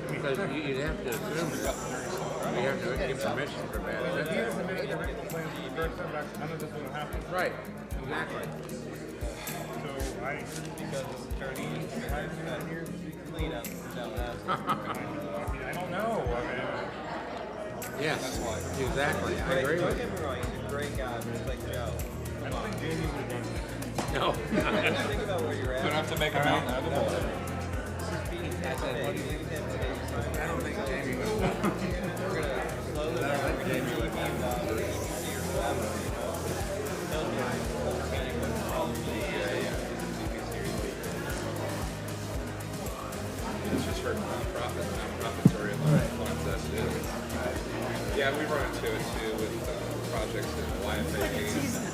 Because you'd have to assume that you have to give permission for that. If you submitted the original plan for the first setback, none of this would have happened. Right, exactly. So Because the attorney is clean up until last. I don't know. Yes, exactly, I agree Don't with get you. me wrong, he's a great guy, but it's like Joe. I don't think Jamie would have done that. No. Think about where you're at. Don't have to make a mountain out of a molehill. I don't think Jamie would. We're gonna slowly learn what Jamie would It's just for nonprofits are in the funds, that's it. Yeah, we run into it too with projects in YFA.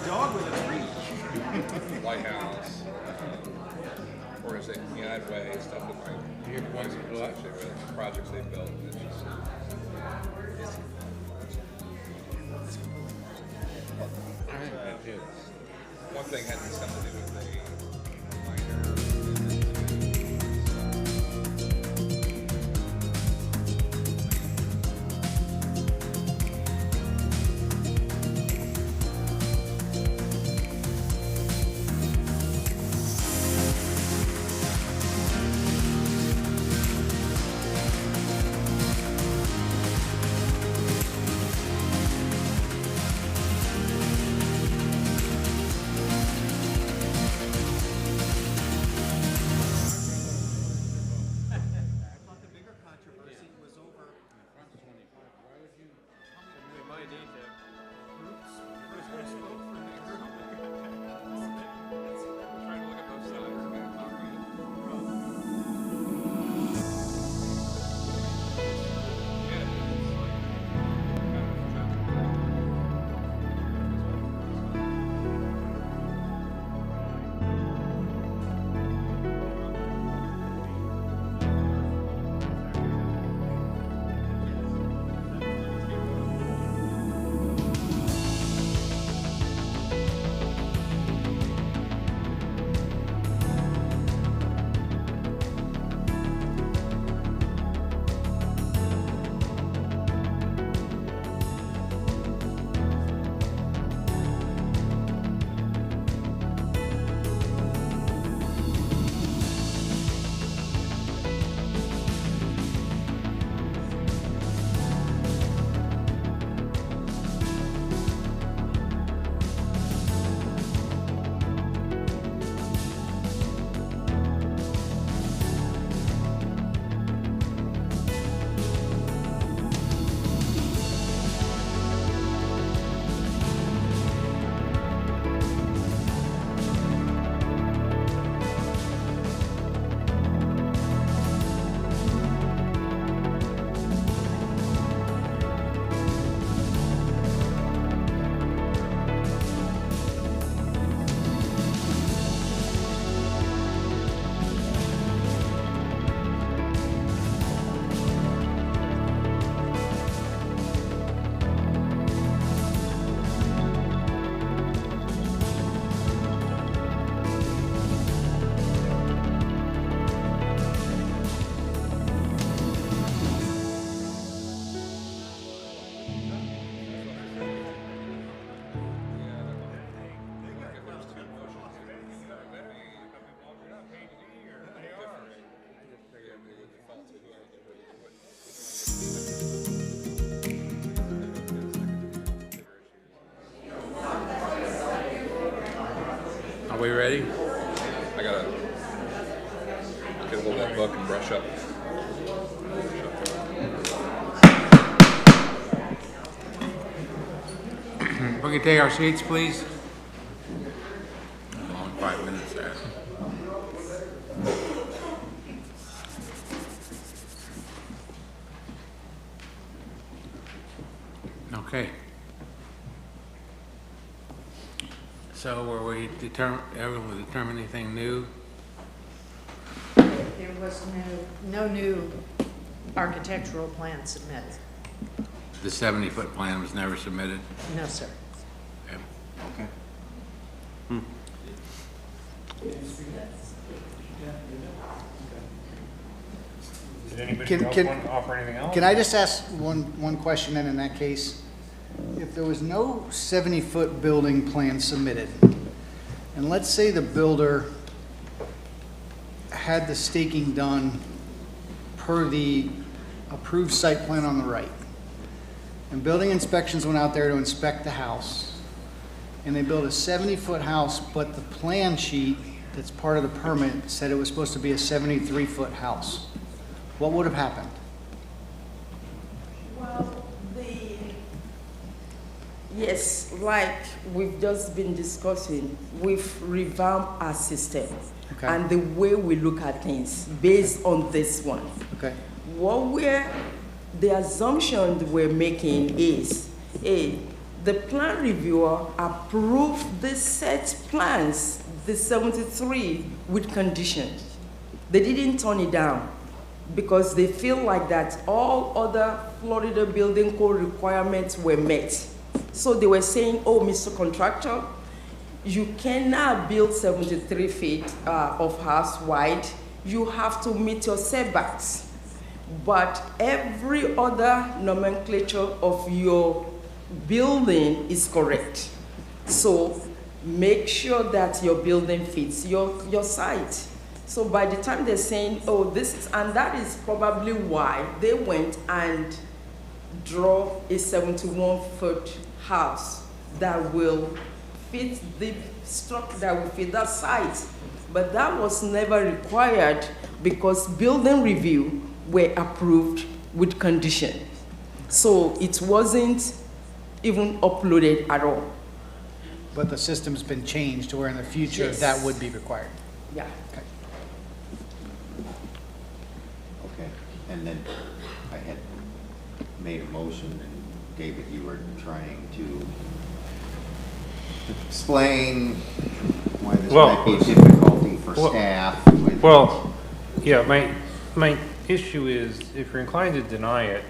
The dog with a tree. White House, or is it United Way, stuff with like projects they built. It's just, one thing had something to do with ready? I gotta get a hold of that book and brush up. We can take our seats, please. Long 5 minutes there. Okay. So were we everyone determine anything new? There was no new architectural plan submitted. The 70-foot plan was never submitted? No, sir. Okay. Did anybody Can- else can- want to offer anything else? Can I just ask one question then in that case? If there was no 70-foot building plan submitted, and let's say the builder had the staking done per the approved site plan on the right, and building inspections went out there to inspect the house, and they built a 70-foot house, but the plan sheet that's part of the permit said it was supposed to be a 73-foot house, what would have happened? Well, yes, like we've just been discussing, we've revamped our system Okay. and the way we look at things based on this one. Okay. The assumption we're making is, the plan reviewer approved the set plans, the 73 with conditions. They didn't turn it down because they feel like that all other Florida building code requirements were met. So they were saying, oh, Mr. Contractor, you cannot build 73 feet of house wide. You have to meet your setbacks. But every other nomenclature of your building is correct. So make sure that your building fits your site. So by the time they're saying, oh, this is, and that is probably why they went and draw a 71-foot house that will fit the structure, that will fit that site. But that was never required because building review were approved with condition. So it wasn't even uploaded at all. But the system's been changed to where in the future Yes. that would be required. Yeah. Okay. Okay, and then I had made a motion, and David, you were trying to explain why this might be a difficulty for staff. Well, yeah, my issue is, if you're inclined to deny it,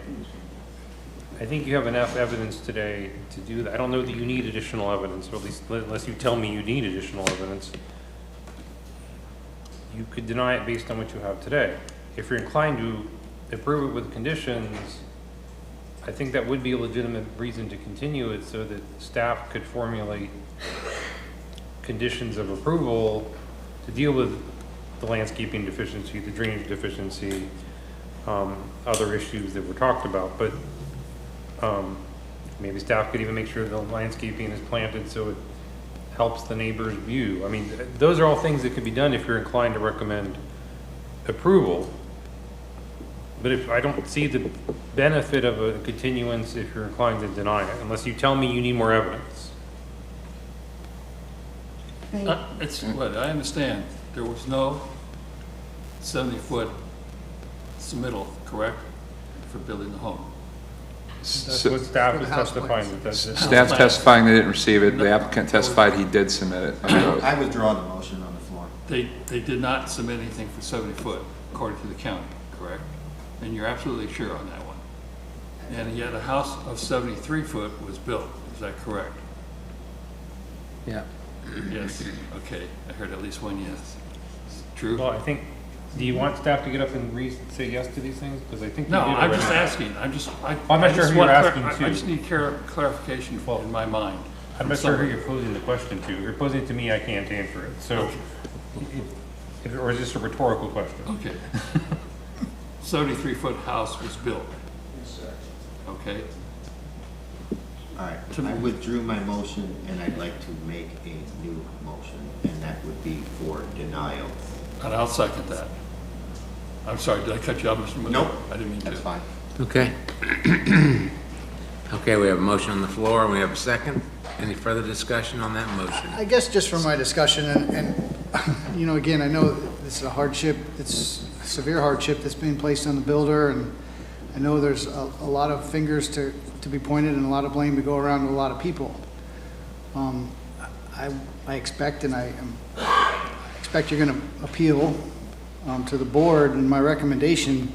I think you have enough evidence today to do that. I don't know that you need additional evidence, or at least unless you tell me you need additional evidence. You could deny it based on what you have today. If you're inclined to approve it with conditions, I think that would be a legitimate reason to continue it so that staff could formulate conditions of approval to deal with the landscaping deficiency, the drainage deficiency, other issues that were talked about. But maybe staff could even make sure the landscaping is planted so it helps the neighbor's view. I mean, those are all things that could be done if you're inclined to recommend approval. But if I don't see the benefit of a continuance if you're inclined to deny it, unless you tell me you need more evidence. It's what I understand. There was no 70-foot submittal, correct, for building the home. That's what staff is testifying that that's it. Staff's testifying they didn't receive it. The applicant testified he did submit it. I withdraw the motion on the floor. They did not submit anything for 70 foot, according to the county, correct? And you're absolutely sure on that one. And yet a house of 73 foot was built, is that correct? Yeah. Yes, okay, I heard at least one yes. True? Well, I think, do you want staff to get up and say yes to these things? Because I think you No, did I'm just already. asking, I'm not I sure just who you're want asking I to. just need clarification in my mind. I'm not sure who you're posing the question to. If you're posing it to me, I can't answer it. So, or is this a rhetorical question? Okay. 73-foot house was built. Okay. All right, I withdrew my motion, and I'd like to make a new motion, and that would be for denial. And I'll second that. I'm sorry, did I cut you off, Mr. Miller? Nope. I didn't mean to. That's fine. Okay. Okay, we have a motion on the floor, and we have a second. Any further discussion on that motion? I guess just from my discussion, and, you know, again, I know this is a hardship, it's a severe hardship that's being placed on the builder, and I know there's a lot of fingers to be pointed and a lot of blame to go around to a lot of people. I expect, and I expect you're gonna appeal to the board, and my recommendation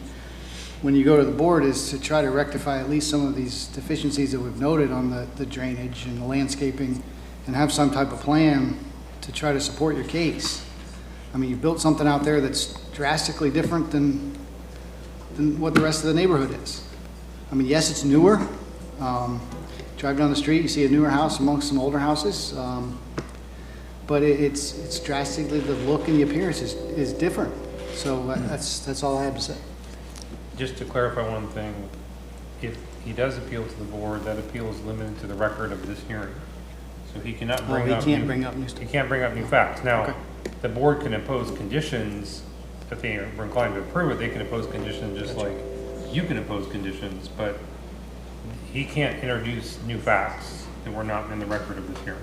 when you go to the board is to try to rectify at least some of these deficiencies that we've noted on the drainage and the landscaping, and have some type of plan to try to support your case. I mean, you built something out there that's drastically different than what the rest of the neighborhood is. I mean, yes, it's newer. Drive down the street, you see a newer house amongst some older houses, but it's drastically, the look and the appearance is different. So that's all I have to say. Just to clarify one thing, if he does appeal to the board, that appeal is limited to the record of this hearing. So he cannot bring up. He can't bring up new stuff. He can't bring up new facts. Now, Okay. the board can impose conditions, if they are inclined to approve it, they can impose conditions just like you can impose conditions, but he can't introduce new facts that were not in the record of this hearing.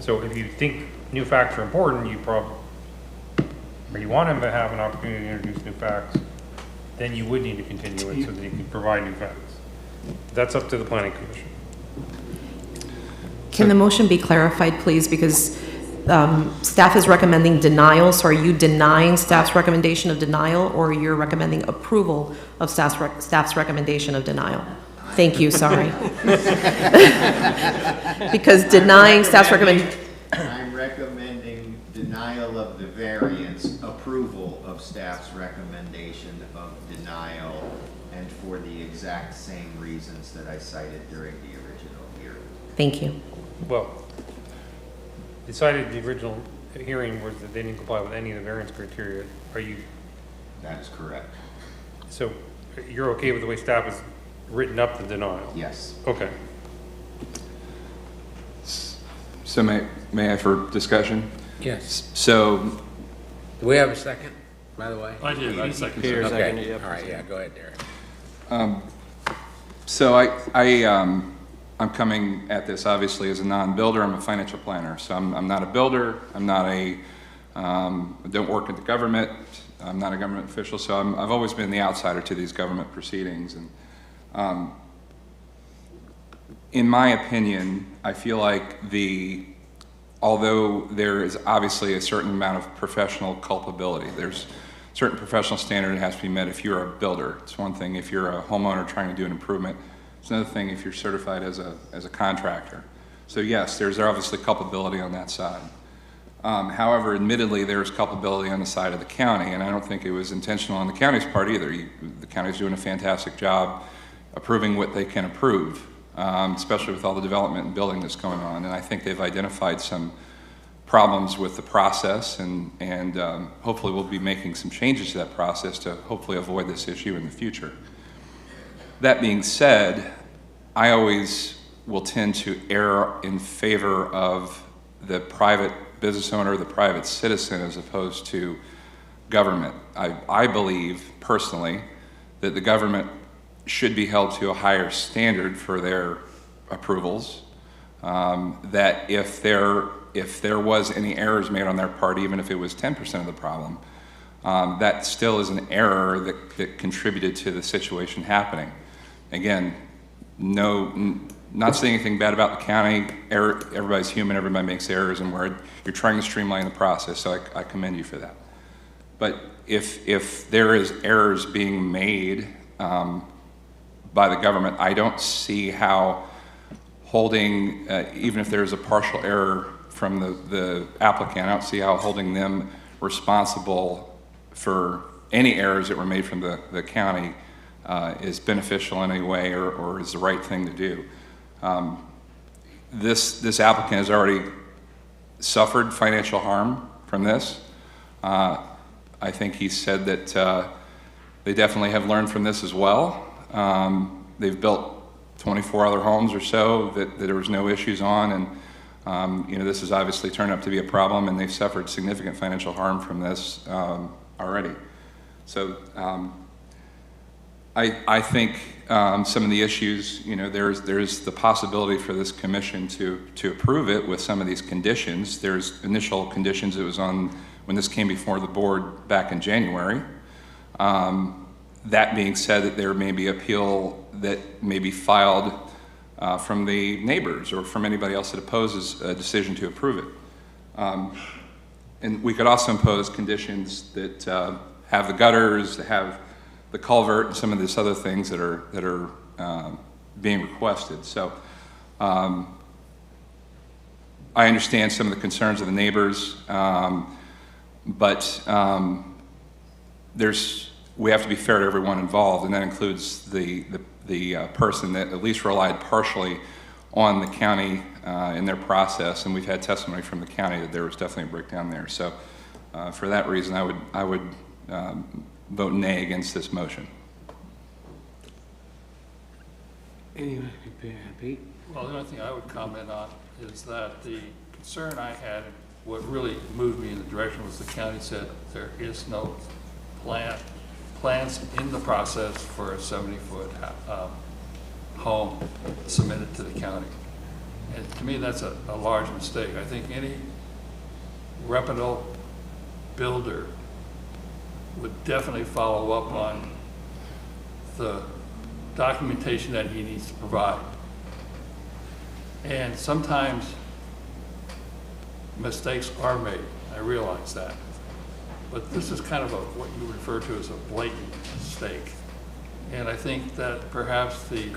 So if you think new facts are important, or you want him to have an opportunity to introduce new facts, then you would need to continue it so that he can provide new facts. That's up to the planning commission. Can the motion be clarified, please? Because staff is recommending denial, so are you denying staff's recommendation of denial, or you're recommending approval of staff's recommendation of denial? Thank you, sorry. Because denying staff's recommendation. I'm recommending denial of the variance, approval of staff's recommendation of denial, and for the exact same reasons that I cited during the original hearing. Thank you. Well, decided the original hearing was that they didn't comply with any of the variance criteria. Are you? That is correct. So you're okay with the way staff has written up the denial? Yes. Okay. So may I for discussion? Yes. So, Do we have a second, by the way? I did, I second. Peter Okay. seconded, yep. All right, yeah, go ahead, Derek. so I'm coming at this obviously as a non-builder. I'm a financial planner, so I'm not a builder. I'm not I don't work at the government. I'm not a government official, so I've always been the outsider to these government proceedings. And in my opinion, I feel like although there is obviously a certain amount of professional culpability, there's certain professional standard that has to be met if you're a builder. It's one thing if you're a homeowner trying to do an improvement. It's another thing if you're certified as a contractor. So yes, there's obviously culpability on that side. However, admittedly, there's culpability on the side of the county, and I don't think it was intentional on the county's part either. The county's doing a fantastic job approving what they can approve, especially with all the development and building that's going on. And I think they've identified some problems with the process, and hopefully we'll be making some changes to that process to hopefully avoid this issue in the future. That being said, I always will tend to err in favor of the private business owner, the private citizen, as opposed to government. I believe personally that the government should be held to a higher standard for their approvals, that if there was any errors made on their part, even if it was 10% of the problem, that still is an error that contributed to the situation happening. Again, not saying anything bad about the county. Everybody's human, everybody makes errors, and you're trying to streamline the process, so I commend you for that. But if there is errors being made by the government, I don't see how holding, even if there's a partial error from the applicant, I don't see how holding them responsible for any errors that were made from the county is beneficial in any way or is the right thing to do. This applicant has already suffered financial harm from this. I think he said that they definitely have learned from this as well. They've built 24 other homes or so that there was no issues on, and this has obviously turned out to be a problem, and they've suffered significant financial harm from this already. So I think some of the issues, there's the possibility for this commission to approve it with some of these conditions. There's initial conditions it was on when this came before the board back in January. That being said, that there may be appeal that may be filed from the neighbors or from anybody else that opposes a decision to approve it. And we could also impose conditions that have the gutters, have the culvert, and some of these other things that are being requested. So I understand some of the concerns of the neighbors, but we have to be fair to everyone involved, and that includes the person that at least relied partially on the county in their process, and we've had testimony from the county that there was definitely a breakdown there. So for that reason, I would vote nay against this motion. Anyway, Pete? Well, the only thing I would comment on is that the concern I had, what really moved me in the direction was the county said there is no plans in the process for a 70-foot home submitted to the county. And to me, that's a large mistake. I think any reputable builder would definitely follow up on the documentation that he needs to provide. And sometimes mistakes are made. I realize that. But this is kind of what you refer to as a blatant mistake. And I think that perhaps the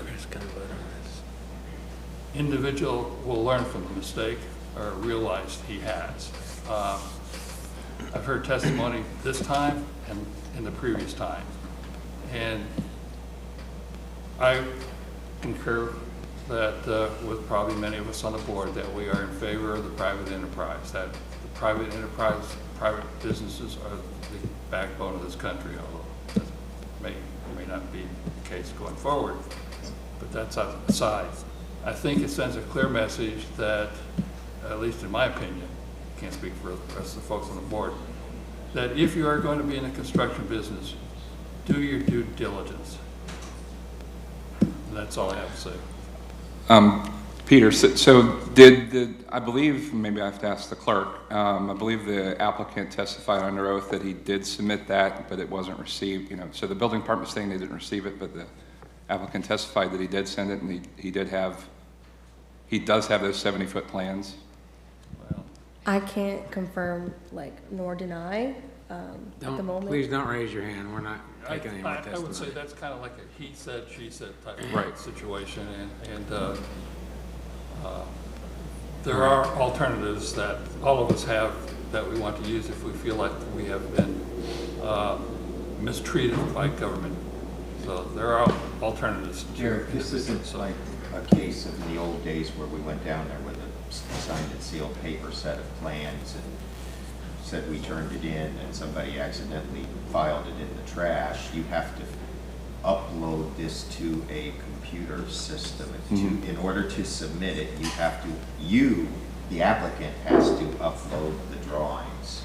individual will learn from the mistake or realize he has. I've heard testimony this time and in the previous time. And I concur that with probably many of us on the board that we are in favor of the private enterprise, that the private enterprise, private businesses are the backbone of this country, although that may or may not be the case going forward. But that's aside. I think it sends a clear message that, at least in my opinion, can't speak for the rest of the folks on the board, that if you are going to be in the construction business, do your due diligence. And that's all I have to say. Peter, so did I believe, maybe I have to ask the clerk, I believe the applicant testified under oath that he did submit that, but it wasn't received, so the building department's saying they didn't receive it, but the applicant testified that he did send it, and he does have those 70-foot plans. I can't confirm, nor deny at the moment. Please don't raise your hand. We're not taking any more testimony. I would say that's kind of like a he said, she said type of situation, and there are alternatives that all of us have that we want to use if we feel like we have been mistreated by government. So there are alternatives. Jared, this isn't like a case of the old days where we went down there with a signed and sealed paper set of plans and said we turned it in and somebody accidentally filed it in the trash. You have to upload this to a computer system. In order to submit it, the applicant has to upload the drawings.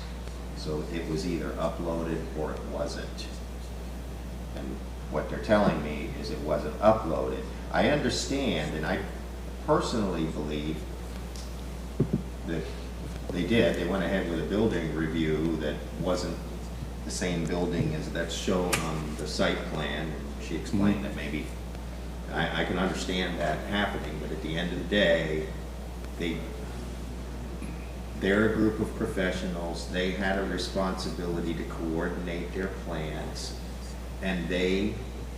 So it was either uploaded or it wasn't. And what they're telling me is it wasn't uploaded. I understand, and I personally believe that they did. They went ahead with a building review that wasn't the same building as that's shown on the site plan. She explained that maybe, I can understand that happening, but at the end of the day, they're a group of professionals. They had a responsibility to coordinate their plans, and they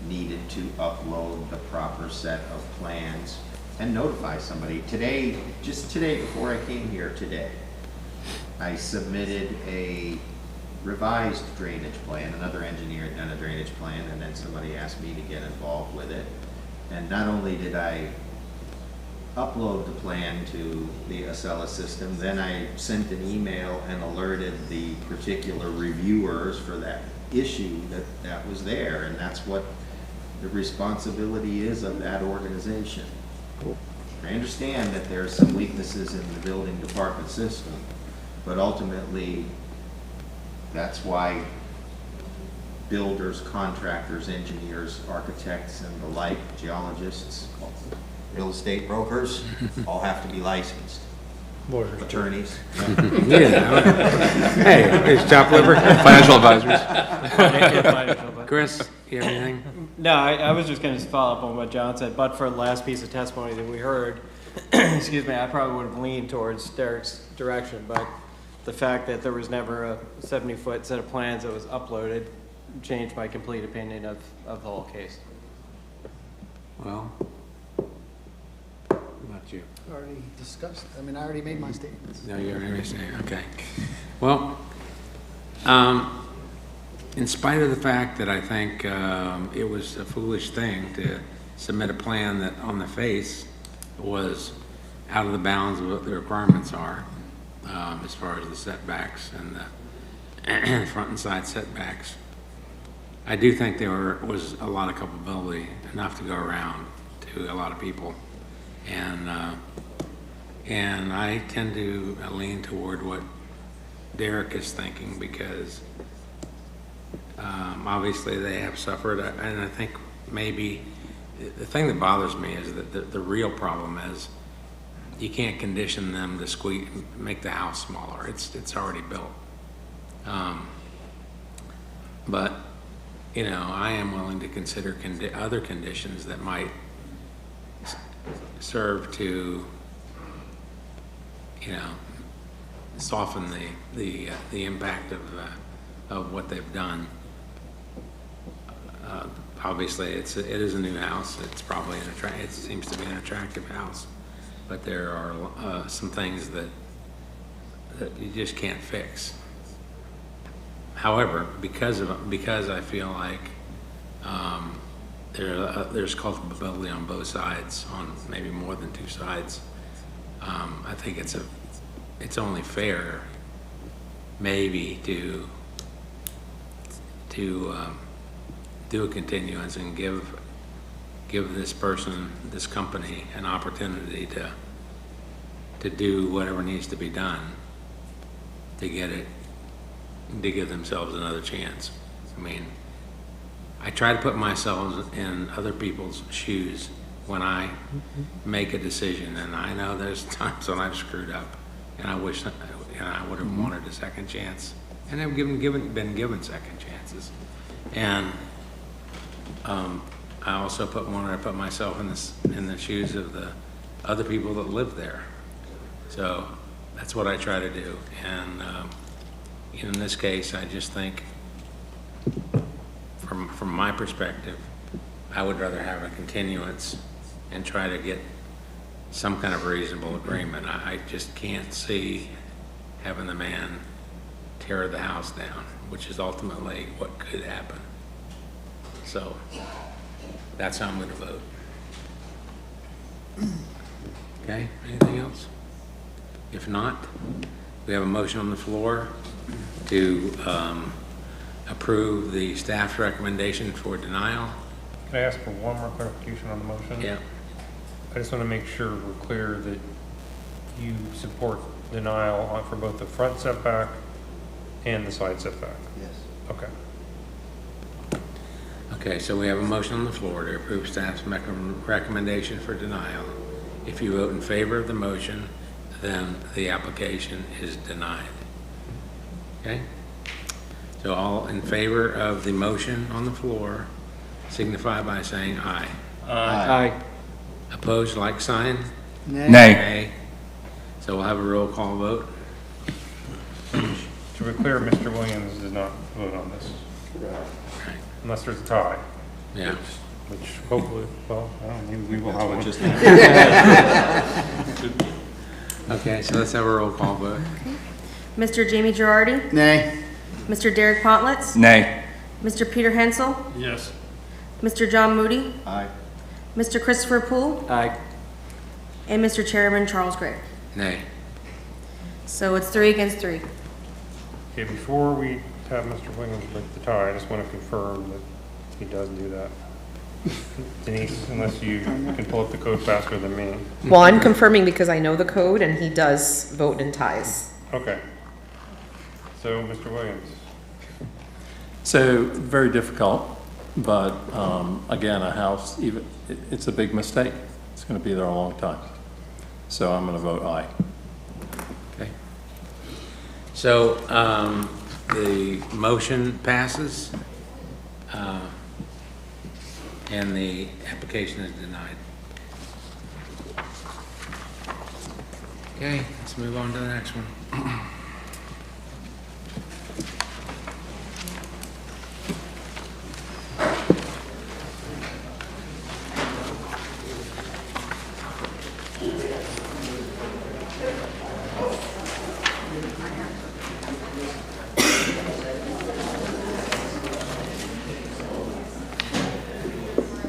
needed to upload the proper set of plans and notify somebody. Today, just today, before I came here today, I submitted a revised drainage plan. Another engineer had done a drainage plan, and then somebody asked me to get involved with it. And not only did I upload the plan to the Acela system, then I sent an email and alerted the particular reviewers for that issue that was there, and that's what the responsibility is of that organization. I understand that there are some weaknesses in the building department system, but ultimately, that's why builders, contractors, engineers, architects, and the like, geologists, real estate brokers, all have to be licensed. Attorneys. Hey, it's chopped liver. Financial advisors. Chris, you have anything? No, I was just going to follow up on what John said, but for the last piece of testimony that we heard, excuse me, I probably would have leaned towards Derek's direction, but the fact that there was never a 70-foot set of plans that was uploaded changed my complete opinion of the whole case. Well, what about you? Already discussed, I mean, I already made my statements. No, you already saying, okay. Well, in spite of the fact that I think it was a foolish thing to submit a plan that on the face was out of the bounds of what the requirements are, as far as the setbacks and the front and side setbacks, I do think there was a lot of culpability, enough to go around to a lot of people. And I tend to lean toward what Derek is thinking, because obviously they have suffered, and I think maybe the thing that bothers me is that the real problem is you can't condition them to make the house smaller. It's already built. But you know, I am willing to consider other conditions that might serve to, you know, soften the impact of what they've done. Obviously, it is a new house. It's probably it seems to be an attractive house, but there are some things that you just can't fix. However, because I feel like there's culpability on both sides, on maybe more than two sides, I think it's only fair, maybe, to do a continuance and give this person, this company, an opportunity to do whatever needs to be done to give themselves another chance. I mean, I try to put myself in other people's shoes when I make a decision, and I know there's times when I've screwed up, and I wish I would have wanted a second chance, and I've been given second chances. And I also want to put myself in the shoes of the other people that live there. So that's what I try to do. And in this case, I just think, from my perspective, I would rather have a continuance and try to get some kind of reasonable agreement. I just can't see having the man tear the house down, which is ultimately what could happen. So that's how I'm going to vote. Okay, anything else? If not, we have a motion on the floor to approve the staff's recommendation for denial. Can I ask for one more clarification on the motion? Yeah. I just want to make sure we're clear that you support denial for both the front setback and the side setback. Yes. Okay. Okay, so we have a motion on the floor to approve staff's recommendation for denial. If you vote in favor of the motion, then the application is denied. Okay? So all in favor of the motion on the floor signify by saying aye. Aye. Opposed, like sign? Nay. Nay. So we'll have a roll call vote. To be clear, Mr. Williams did not vote on this. Right. Unless there's a tie. Yeah. Which hopefully, well, I don't know, we will have one. Okay, so let's have a roll call vote. Mr. Jamie Girardi? Nay. Mr. Derek Pontlitz? Nay. Mr. Peter Hensel? Yes. Mr. John Moody? Aye. Mr. Christopher Poole? Aye. And Mr. Chairman Charles Gray. Nay. So it's 3 against 3. Okay, before we have Mr. Williams break the tie, I just want to confirm that he does do that. Denise, unless you can pull up the code faster than me. Well, I'm confirming because I know the code and he does vote in ties. Okay. So, Mr. Williams. So, very difficult, but again, a house, it's a big mistake. It's going to be there a long time. So I'm going to vote aye. Okay. So the motion passes, and the application is denied. Okay, let's move on to the next one.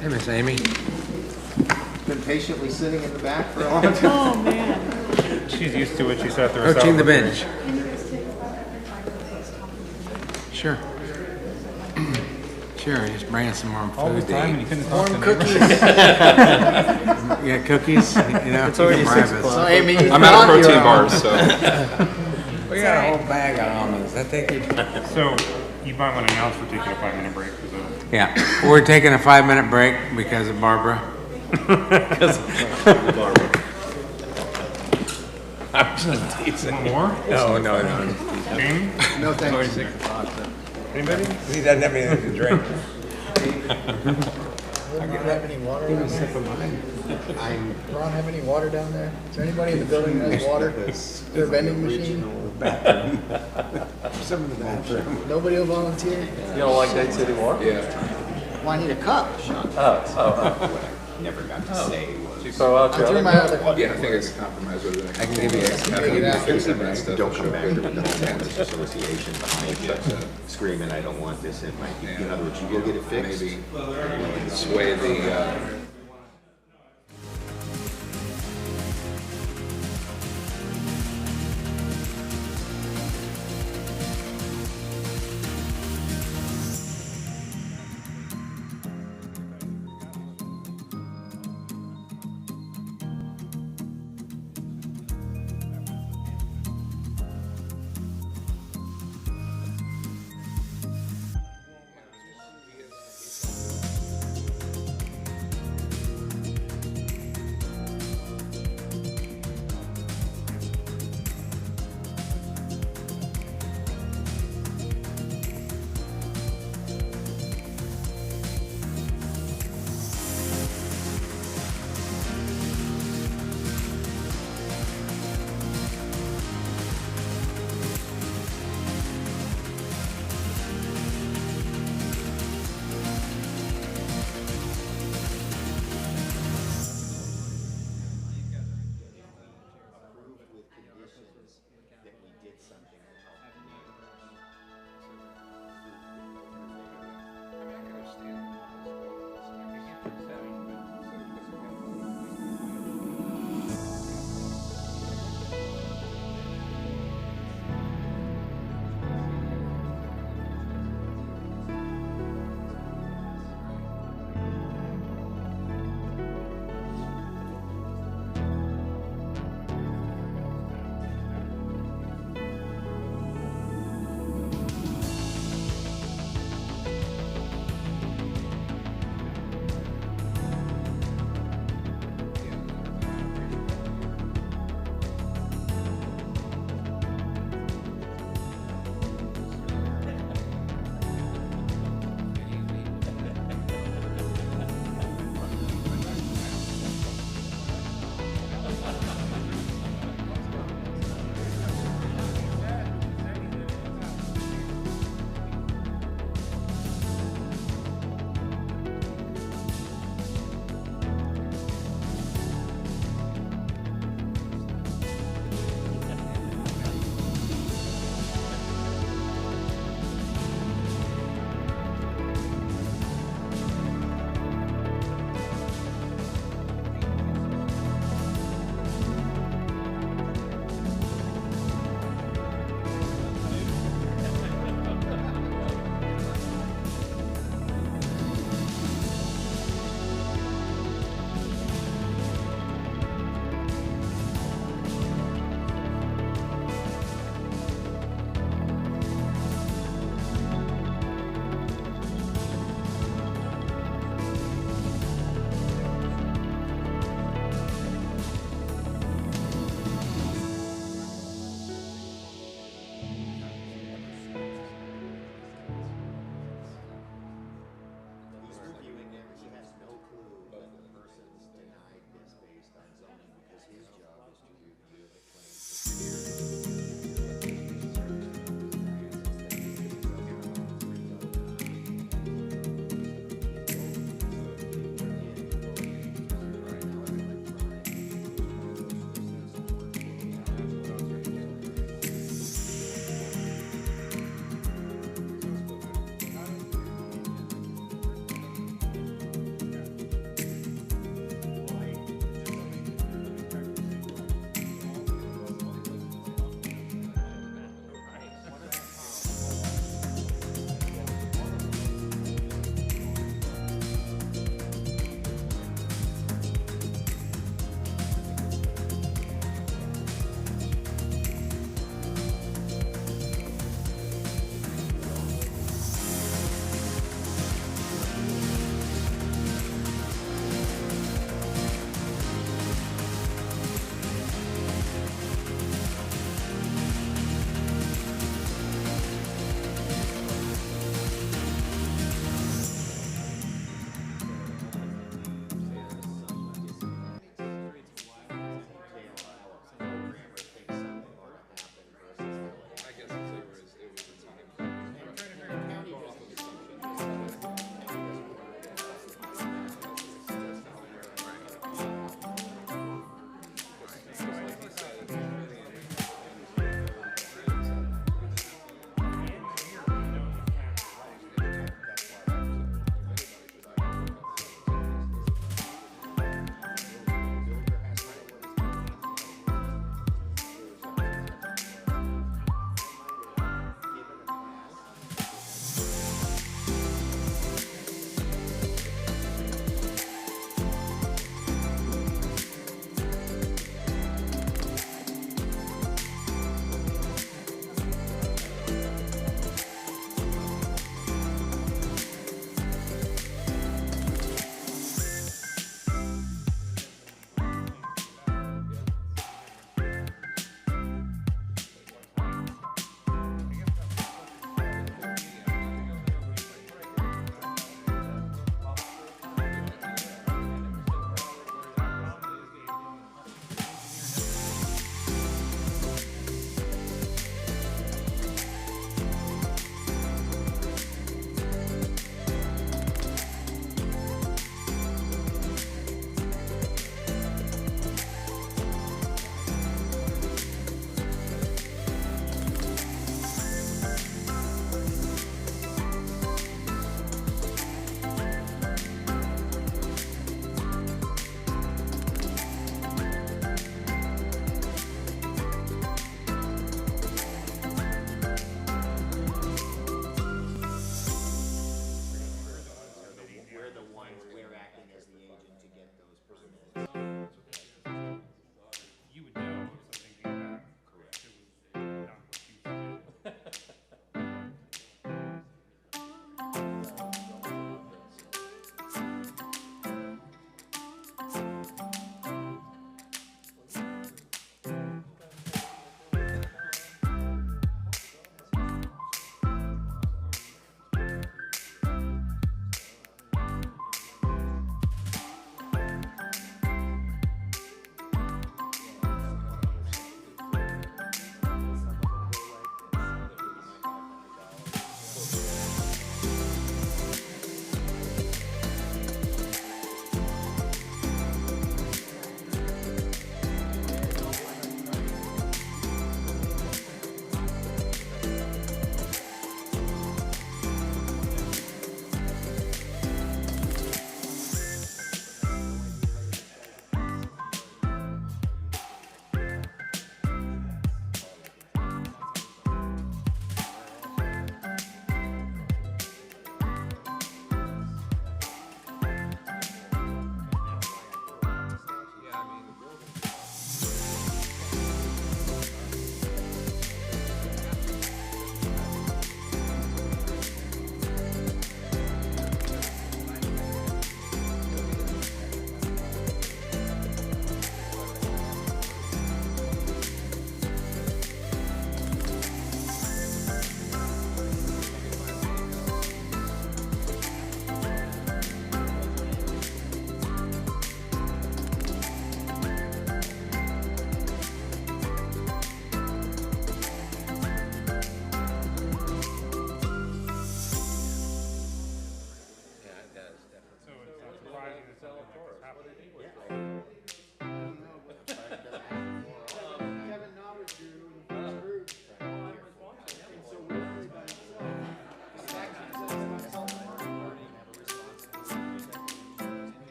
Hey, Miss Amy. Been patiently sitting in the back for a long time. Oh, man. She's used to it. She sat there. Approaching the bench. Sure. Sure, just bringing some warm food. All this time and you couldn't talk to Warm me. cookies. Yeah, cookies, you know. It's already keep 'em 6 private. o'clock. So Amy, you I'm out of thought you protein were bars, so. We got a whole bag of almonds. I think you. So, you might want to announce we're taking a 5-minute break. Yeah, we're taking a 5-minute break because of Barbara. I'm just teasing. Want more? No. Jamie? No, thanks. Anybody? He doesn't have anything to drink. Ron have any water down there? Ron have any water down there? Is there anybody in the building that has water? Is there a vending machine? Some in the bathroom. Nobody will volunteer? You don't like Dade City water? Yeah. Well, I need a cup. Never got to say was. So I'll I threw my other cup. Yeah, I think it's a compromise with it. I can give you a Don't come back to the tenants association behind you screaming, I don't want this in my, in other words, you go get it fixed. Maybe sway the,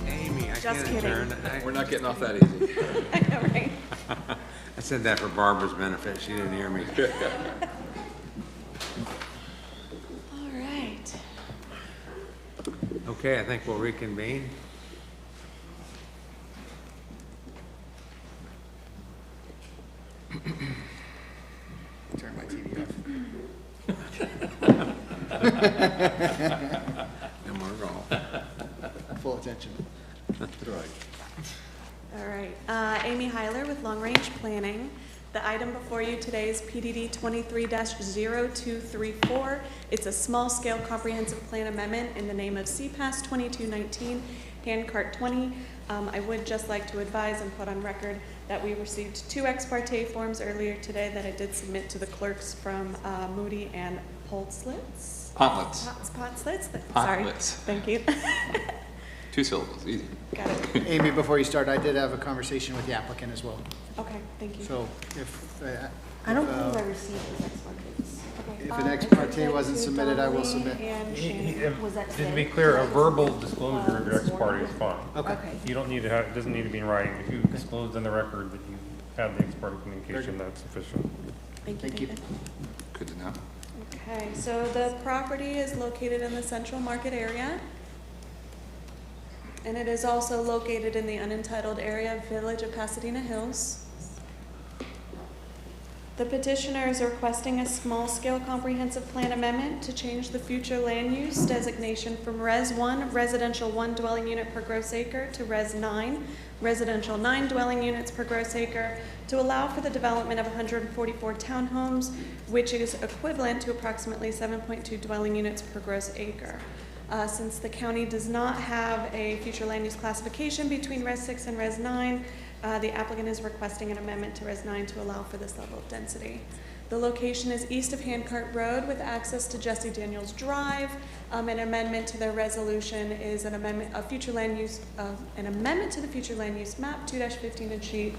Amy, I Just can't kidding. adjourn. We're not getting off that easy. I know, right? I said that for Barbara's benefit. She didn't hear me. All right. Okay, I think we'll reconvene. Turn my TV off. And we're going. Full attention. All right. Amy Heiler with Long Range Planning. The item before you today is PDD 23-0234. It's a small-scale comprehensive plan amendment in the name of CPAS 2219, Handcart 20. I would just like to advise and put on record that we received 2 ex parte forms earlier today that I did submit to the clerks from Moody and Poltzlitz. Pontlets. Potslitz. Sorry. Pontlets. Thank you. 2 syllables, easy. Got it. Amy, before you start, I did have a conversation with the applicant as well. Okay, thank you. So if, I don't believe I received these ex partes. Okay. if an ex I parte sent wasn't to submitted, I will Donnelly submit. and Shane. Was that Just to today? be clear, a verbal disclosure of your ex parte is fine. Okay. You don't need to have, it doesn't need to be in writing. If you disclosed in the record that you had the ex parte communication, that's sufficient. Thank you, David. Good to know. Okay, so the property is located in the central market area. And it is also located in the unentitled area of Village of Pasadena Hills. The petitioner is requesting a small-scale comprehensive plan amendment to change the future land use designation from Res 1, residential 1 dwelling unit per gross acre, to Res 9, residential 9 dwelling units per gross acre, to allow for the development of 144 townhomes, which is equivalent to approximately 7.2 dwelling units per gross acre. Since the county does not have a future land use classification between Res 6 and Res 9, the applicant is requesting an amendment to Res 9 to allow for this level of density. The location is east of Handcart Road with access to Jesse Daniels Drive. An amendment to their resolution is an amendment of future land use, an amendment to the future land use map 2-15 and sheet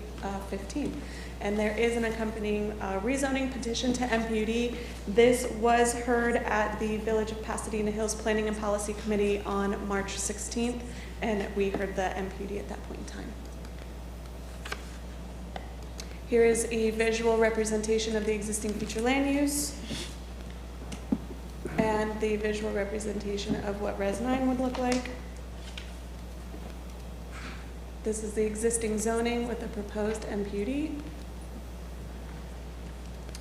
15. And there is an accompanying rezoning petition to MPUD. This was heard at the Village of Pasadena Hills Planning and Policy Committee on March 16th, and we heard the MPUD at that point in time. Here is a visual representation of the existing future land use and the visual representation of what Res 9 would look like. This is the existing zoning with the proposed MPUD.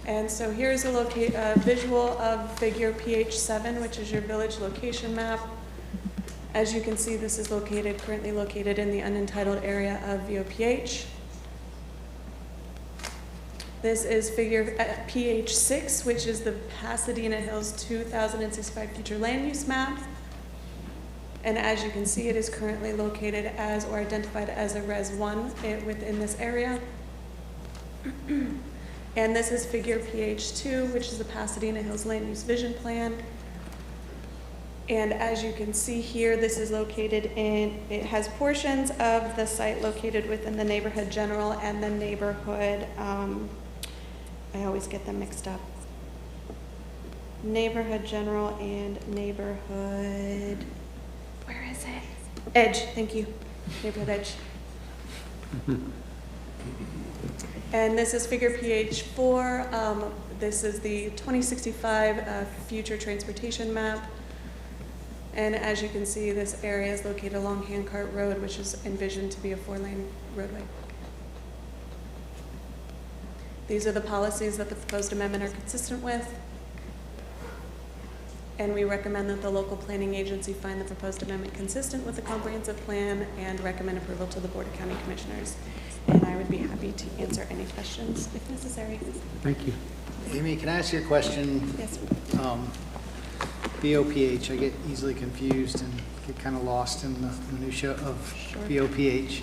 And so here's a visual of figure PH7, which is your village location map. As you can see, this is currently located in the unentitled area of VOPH. This is figure PH6, which is the Pasadena Hills 2065 future land use map. And as you can see, it is currently located as or identified as a Res 1 within this area. And this is figure PH2, which is the Pasadena Hills Land Use Vision Plan. And as you can see here, this is located it has portions of the site located within the neighborhood general and the neighborhood, I always get them mixed up. Neighborhood general and neighborhood, where is it? Edge, thank you, neighborhood edge. And this is figure PH4. This is the 2065 future transportation map. And as you can see, this area is located along Handcart Road, which is envisioned to be a 4-lane roadway. These are the policies that the proposed amendment are consistent with. And we recommend that the local planning agency find the proposed amendment consistent with the comprehensive plan and recommend approval to the Board of County Commissioners. And I would be happy to answer any questions if necessary. Thank you. Amy, can I ask you a question? Yes. VOPH, I get easily confused and get kind of lost in the minutia of VOPH.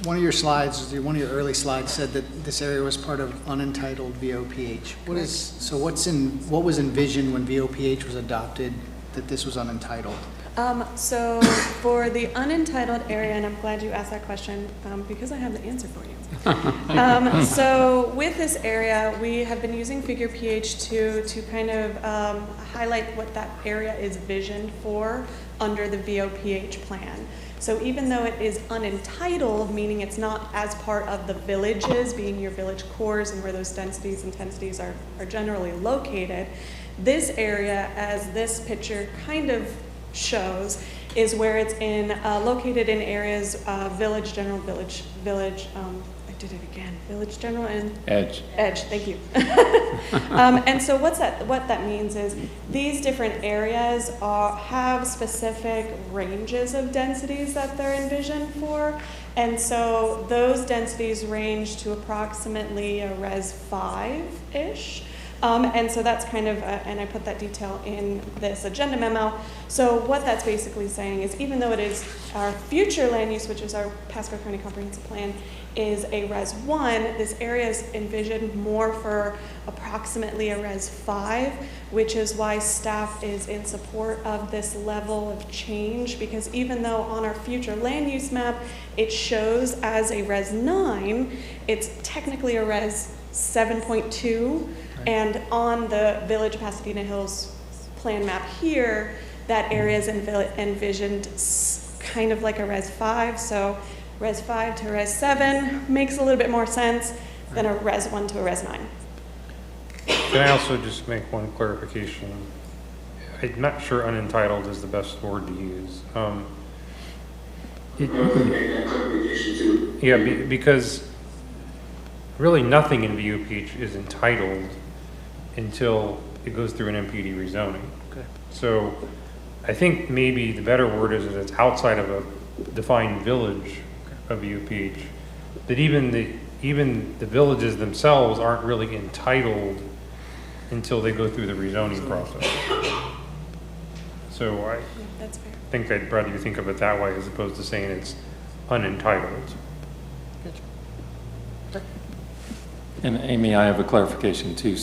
One of your slides, one of your early slides said that this area was part of unentitled VOPH. What was envisioned when VOPH was adopted that this was unentitled? So for the unentitled area, and I'm glad you asked that question because I have the answer for you. So with this area, we have been using figure PH2 to kind of highlight what that area is visioned for under the VOPH plan. So even though it is unentitled, meaning it's not as part of the villages, being your village cores and where those densities and intensities are generally located, this area, as this picture kind of shows, is where it's in located in areas village, general, village, I did it again, village, general, and Edge. Thank you. And so what that means is these different areas have specific ranges of densities that they're envisioned for. And so those densities range to approximately a Res 5-ish. And so that's kind of, and I put that detail in this agenda memo. So what that's basically saying is even though it is our future land use, which is our Pasco County Comprehensive Plan, is a Res 1, this area is envisioned more for approximately a Res 5, which is why staff is in support of this level of change, because even though on our future land use map, it shows as a Res 9, it's technically a Res 7.2, and on the Village Pasadena Hills plan map here, that area is envisioned kind of like a Res 5, so Res 5 to Res 7 makes a little bit more sense than a Res 1 to a Res 9. Can I also just make one clarification? I'm not sure unentitled is the best word to use. Because really nothing in VOPH is entitled until it goes through an MPD rezoning. Okay. So I think maybe the better word is that it's outside of a defined village of VOPH, that even the villages themselves aren't really entitled until they go through the rezoning process. So I That's fair. think I'd rather think of it that way as opposed to saying it's unentitled. And Amy, I have a clarification too.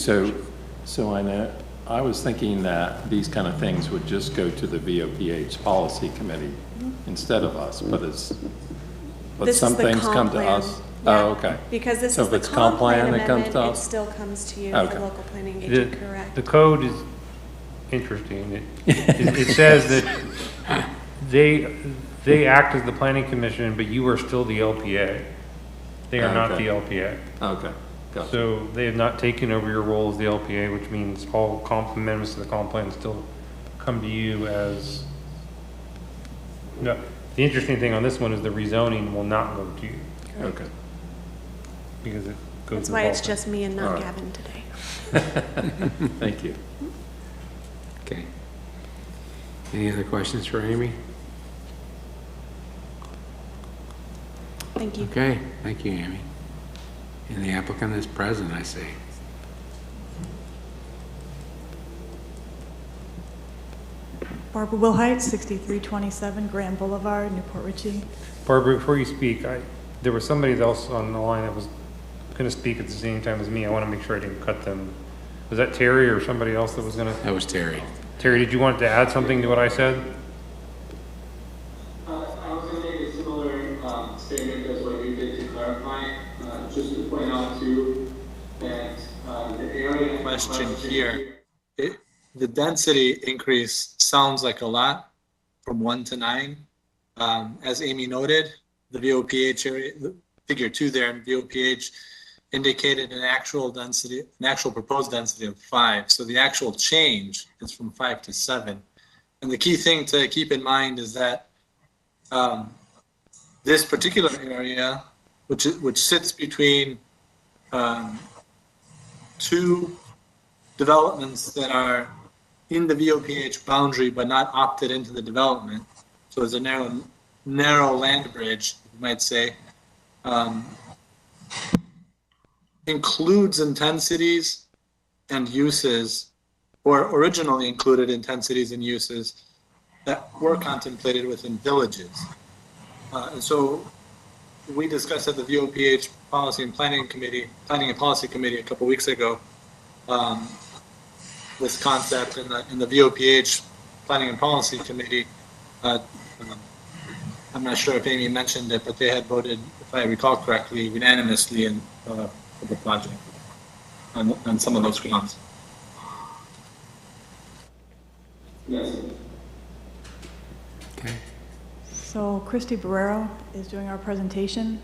So I know, I was thinking that these kind of things would just go to the VOPH policy committee instead of us, but This some is the things comp come to plan. us. Yeah. Oh, okay. Because this So is if the it's comp plan it comes amendment, to it us? still comes to you, Okay. the local planning agent, correct? The code is interesting. It says that they act as the planning commission, but you are still the LPA. They are not the LPA. Okay, gotcha. So they have not taken over your role as the LPA, which means all amendments to the comp plan still come to you as, no. The interesting thing on this one is the rezoning will not go to you. Okay. Because it goes That's to why the it's bulk. just me and All not right. Gavin today. Thank you. Okay. Any other questions for Amy? Thank you. Okay, thank you, Amy. And the applicant is present, I see. Barbara Wilhite, 6327 Grand Boulevard, Newport Richey. Barbara, before you speak, there was somebody else on the line that was going to speak at the same time as me. I want to make sure I didn't cut them. Was that Terry or somebody else that was going to? That was Terry. Terry, did you want to add something to what I said? I was going to make a similar statement as what you did to clarify, just to point out too that the area question here, the density increase sounds like a lot from 1 to 9. As Amy noted, the VOPH area, the figure 2 there in VOPH indicated an actual density, an actual proposed density of 5. So the actual change is from 5 to 7. And the key thing to keep in mind is that this particular area, which sits between 2 developments that are in the VOPH boundary but not opted into the development, so it's a narrow land bridge, you might say, includes intensities and uses, or originally included intensities and uses that were contemplated within villages. And so we discussed at the VOPH Policy and Planning and Policy Committee a couple weeks ago, this concept in the VOPH Planning and Policy Committee I'm not sure if Amy mentioned it, but they had voted, if I recall correctly, unanimously for the project on some of those grounds. Yes. Okay. So Christy Barrero is doing our presentation.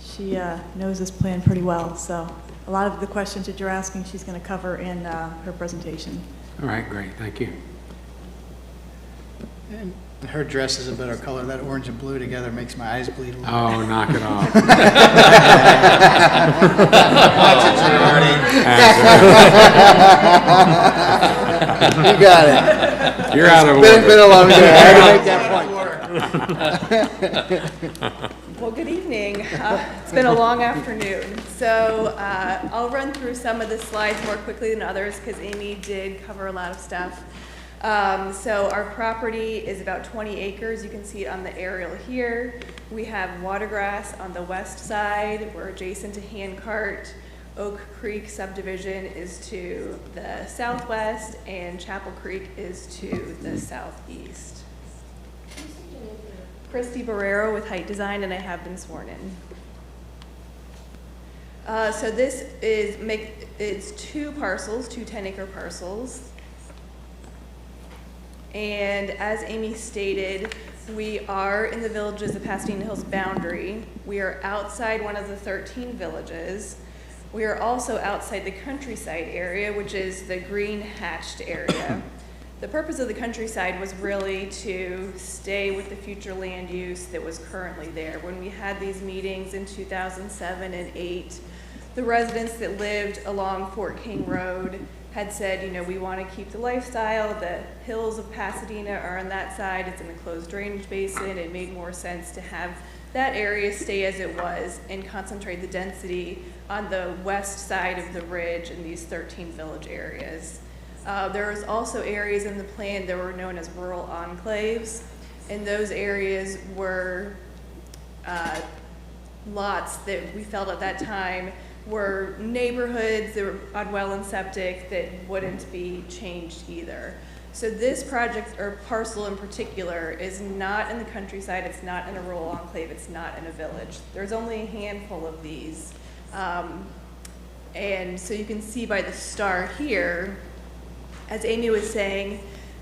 She knows this plan pretty well, so a lot of the questions that you're asking, she's going to cover in her presentation. All right, great, thank you. And her dress is a better color. That orange and blue together makes my eyes bleed a little. Oh, knock it off. You got it. You're out of order. order. Been a long day. I had to make that point. Well, good evening. It's been a long afternoon. So I'll run through some of the slides more quickly than others because Amy did cover a lot of stuff. So our property is about 20 acres. You can see it on the aerial here. We have watergrass on the west side. We're adjacent to Handcart. Oak Creek subdivision is to the southwest, and Chapel Creek is to the southeast. Christy Barrero with Height Design, and I have been sworn in. So this is it's two parcels, two 10-acre parcels. And as Amy stated, we are in the Villages of Pasadena Hills boundary. We are outside one of the 13 villages. We are also outside the countryside area, which is the green hatched area. The purpose of the countryside was really to stay with the future land use that was currently there. When we had these meetings in 2007 and 8, the residents that lived along Fort King Road had said, you know, we want to keep the lifestyle. The hills of Pasadena are on that side. It's an enclosed drainage basin. It made more sense to have that area stay as it was and concentrate the density on the west side of the ridge in these 13 village areas. There was also areas in the plan that were known as rural enclaves, and those areas were lots that we felt at that time were neighborhoods that were on well and septic that wouldn't be changed either. So this project, or parcel in particular, is not in the countryside, it's not in a rural enclave, it's not in a village. There's only a handful of these. And so you can see by the star here, as Amy was saying,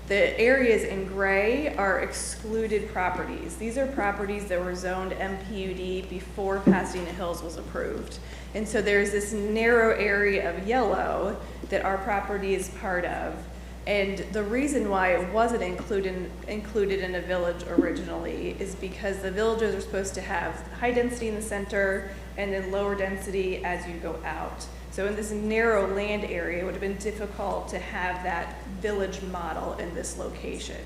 the areas in gray are excluded properties. These are properties that were zoned MPUD before Pasadena Hills was approved. And so there's this narrow area of yellow that our property is part of. And the reason why it wasn't included in a village originally is because the villages are supposed to have high density in the center and then lower density as you go out. So in this narrow land area, it would have been difficult to have that village model in this location.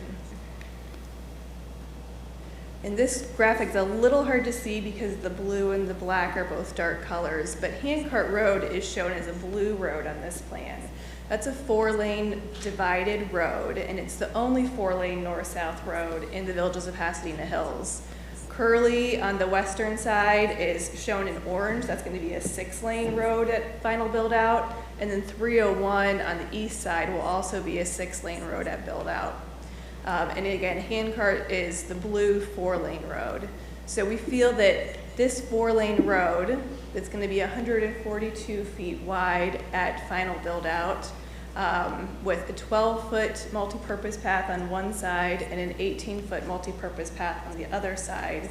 And this graphic is a little hard to see because the blue and the black are both dark colors, but Handcart Road is shown as a blue road on this plan. That's a 4-lane divided road, and it's the only 4-lane north-south road in the Villages of Pasadena Hills. Curly on the western side is shown in orange. That's going to be a 6-lane road at final build out. And then 301 on the east side will also be a 6-lane road at build out. And again, Handcart is the blue 4-lane road. So we feel that this 4-lane road that's going to be 142 feet wide at final build out, with a 12-foot multi-purpose path on one side and an 18-foot multi-purpose path on the other side,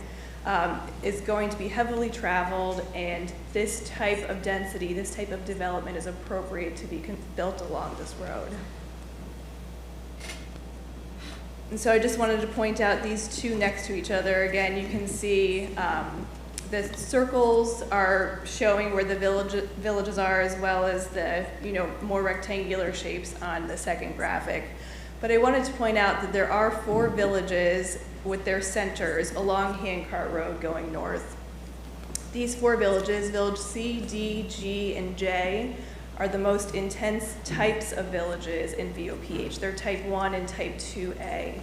is going to be heavily traveled, and this type of density, this type of development is appropriate to be built along this road. And so I just wanted to point out these two next to each other. Again, you can see the circles are showing where the villages are, as well as the more rectangular shapes on the second graphic. But I wanted to point out that there are 4 villages with their centers along Handcart Road going north. These 4 villages, Village C, D, G, and J, are the most intense types of villages in VOPH. They're type 1 and type 2A.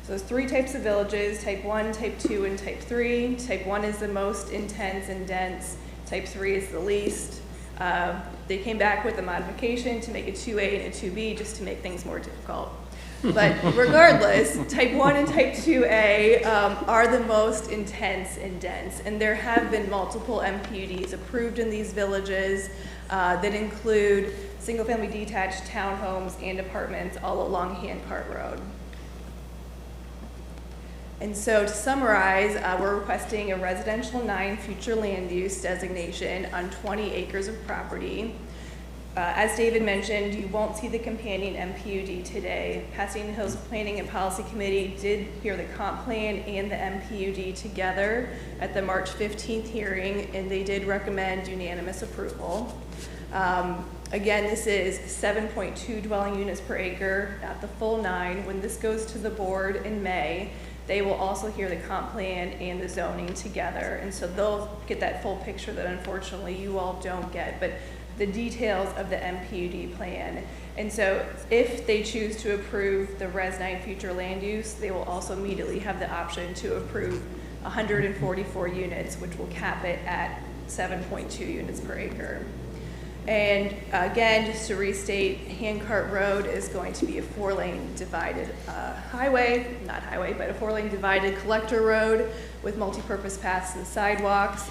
So there's 3 types of villages, type 1, type 2, and type 3. Type 1 is the most intense and dense. Type 3 is the least. They came back with a modification to make a 2A and a 2B just to make things more difficult. But regardless, type 1 and type 2A are the most intense and dense. And there have been multiple MPUDs approved in these villages that include single-family detached townhomes and apartments all along Handcart Road. And so to summarize, we're requesting a residential 9 future land use designation on 20 acres of property. As David mentioned, you won't see the companion MPUD today. Pasadena Hills Planning and Policy Committee did hear the comp plan and the MPUD together at the March 15th hearing, and they did recommend unanimous approval. Again, this is 7.2 dwelling units per acre, not the full 9. When this goes to the board in May, they will also hear the comp plan and the zoning together, and so they'll get that full picture that unfortunately you all don't get, but the details of the MPUD plan. And so if they choose to approve the Res 9 future land use, they will also immediately have the option to approve 144 units, which will cap it at 7.2 units per acre. And again, just to restate, Handcart Road is going to be a 4-lane divided highway, not highway, but a 4-lane divided collector road with multi-purpose paths and sidewalks.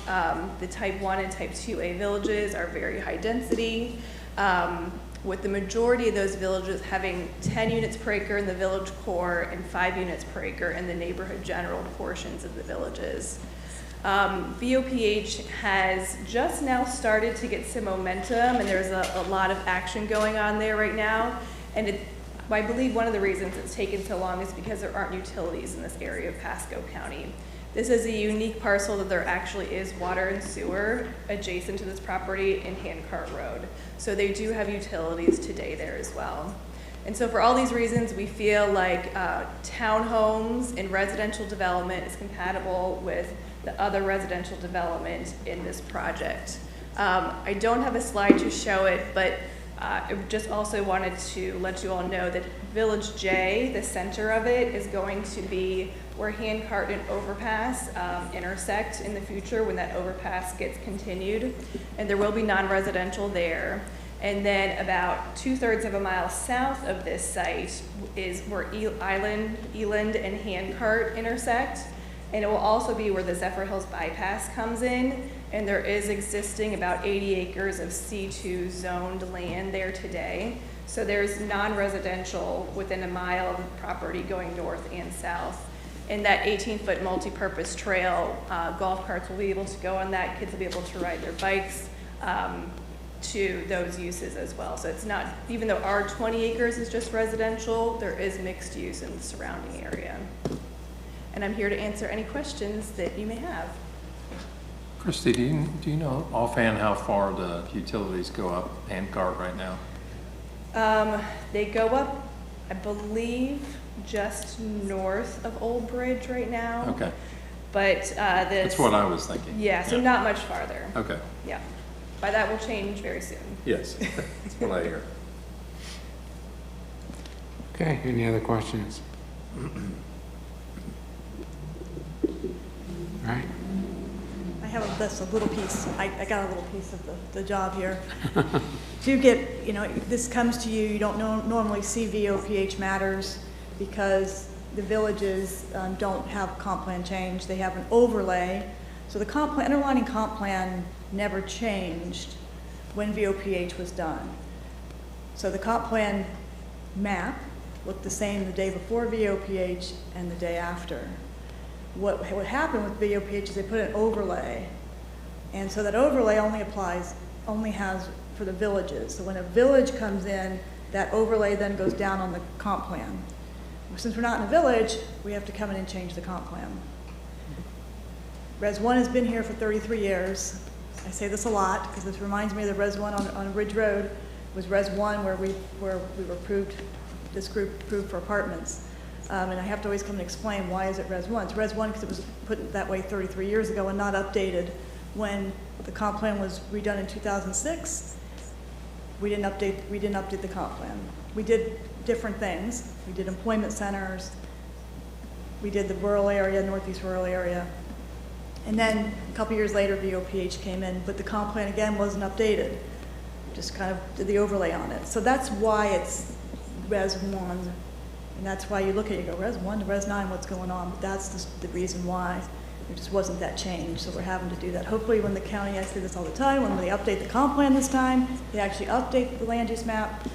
The type 1 and type 2A villages are very high density, with the majority of those villages having 10 units per acre in the village core and 5 units per acre in the neighborhood general portions of the villages. VOPH has just now started to get some momentum, and there's a lot of action going on there right now. And I believe one of the reasons it's taken so long is because there aren't utilities in this area of Pasco County. This is a unique parcel that there actually is water and sewer adjacent to this property in Handcart Road. So they do have utilities today there as well. And so for all these reasons, we feel like townhomes and residential development is compatible with the other residential development in this project. I don't have a slide to show it, but I just also wanted to let you all know that Village J, the center of it, is going to be where Handcart and Overpass intersect in the future when that overpass gets continued. And there will be non-residential there. And then about 2/3 of a mile south of this site is where Eland and Handcart intersect. And it will also be where the Zephyr Hills bypass comes in. And there is existing about 80 acres of C2 zoned land there today. So there's non-residential within a mile of the property going north and south. And that 18-foot multi-purpose trail, golf carts will be able to go on that. Kids will be able to ride their bikes to those uses as well. So it's not, even though our 20 acres is just residential, there is mixed use in the surrounding area. And I'm here to answer any questions that you may have. Christy, do you know offhand how far the utilities go up Handcart right now? They go up, I believe, just north of Old Bridge right now. Okay. But that's what I was thinking. Yeah, so not much farther. Okay. Yeah. But that will change very soon. Yes, that's what I hear. Okay, any other questions? All right. I have this a little piece. I got a little piece of the job here. To get, this comes to you, you don't normally see VOPH matters because the villages don't have comp plan change. They have an overlay. So the underlying comp plan never changed when VOPH was done. So the comp plan map looked the same the day before VOPH and the day after. What happened with VOPH is they put an overlay, and so that overlay only has for the villages. So when a village comes in, that overlay then goes down on the comp plan. Since we're not in a village, we have to come in and change the comp plan. Res 1 has been here for 33 years. I say this a lot because this reminds me of the Res 1 on Ridge Road. It was Res 1 where we were approved, this group approved for apartments. And I have to always come and explain why is it Res 1. It's Res 1 because it was put that way 33 years ago and not updated when the comp plan was redone in 2006. We didn't update the comp plan. We did different things. We did employment centers. We did the rural area, northeast rural area. And then a couple years later, VOPH came in, but the comp plan again wasn't updated. Just kind of did the overlay on it. So that's why it's Res 1 And that's why you look at it, you go, Res 1 to Res 9, what's going on? But that's the reason why. There just wasn't that change, so we're having to do that. Hopefully when the county, I say this all the time, when they update the comp plan this time, they actually update the land use map.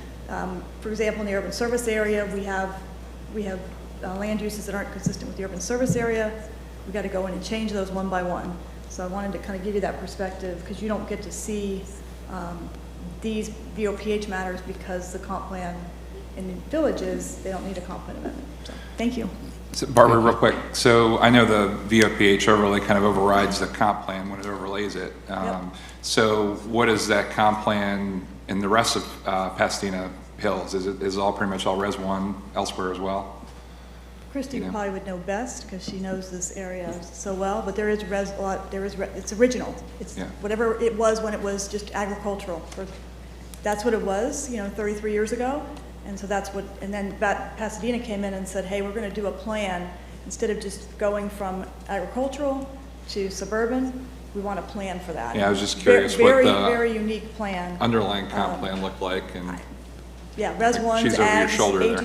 For example, in the urban service area, we have land uses that aren't consistent with the urban service area. We've got to go in and change those one by one. So I wanted to kind of give you that perspective because you don't get to see these VOPH matters because the comp plan in the villages, they don't need a comp plan amendment. So, thank you. So Barbara, real quick, so I know the VOPH overlay kind of overrides the comp plan when it overlays it. Yep. So what is that comp plan in the rest of Pasadena Hills? Is it all pretty much all Res 1 elsewhere as well? Christy probably would know best because she knows this area so well, but there is it's original. It's whatever it was when it was just agricultural. That's what it was, 33 years ago. And so that's what, and then Pasadena came in and said, hey, we're going to do a plan. Instead of just going from agricultural to suburban, we want a plan for that. Yeah, I was just curious what the very unique plan. underlying comp plan looked like. And yeah, Res 1s, she's over your ags, shoulder there.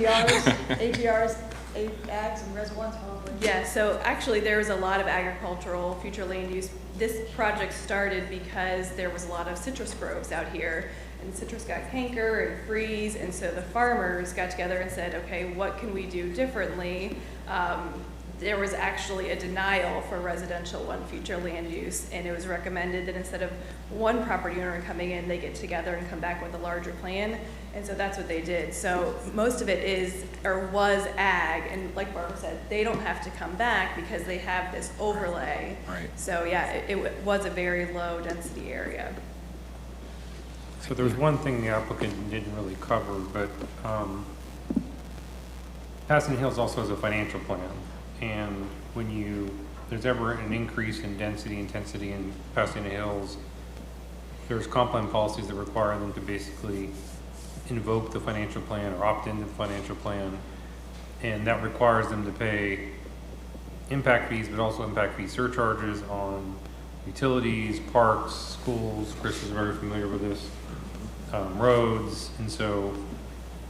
AGRs, ags, and Res 1s probably. Yeah, so actually there was a lot of agricultural future land use. This project started because there was a lot of citrus groves out here. And citrus got canker and freeze, and so the farmers got together and said, okay, what can we do differently? There was actually a denial for residential 1 future land use, and it was recommended that instead of one property owner coming in, they get together and come back with a larger plan, and so that's what they did. So most of it is, or was ag, and like Barbara said, they don't have to come back because they have this overlay. Right. So yeah, it was a very low density area. So there's one thing the applicant didn't really cover, but Pasadena Hills also has a financial plan. And when there's ever an increase in intensity in Pasadena Hills, there's comp plan policies that require them to basically invoke the financial plan or opt into the financial plan. And that requires them to pay impact fees, but also impact fee surcharges on utilities, parks, schools. Chris is very familiar with this. Roads, and so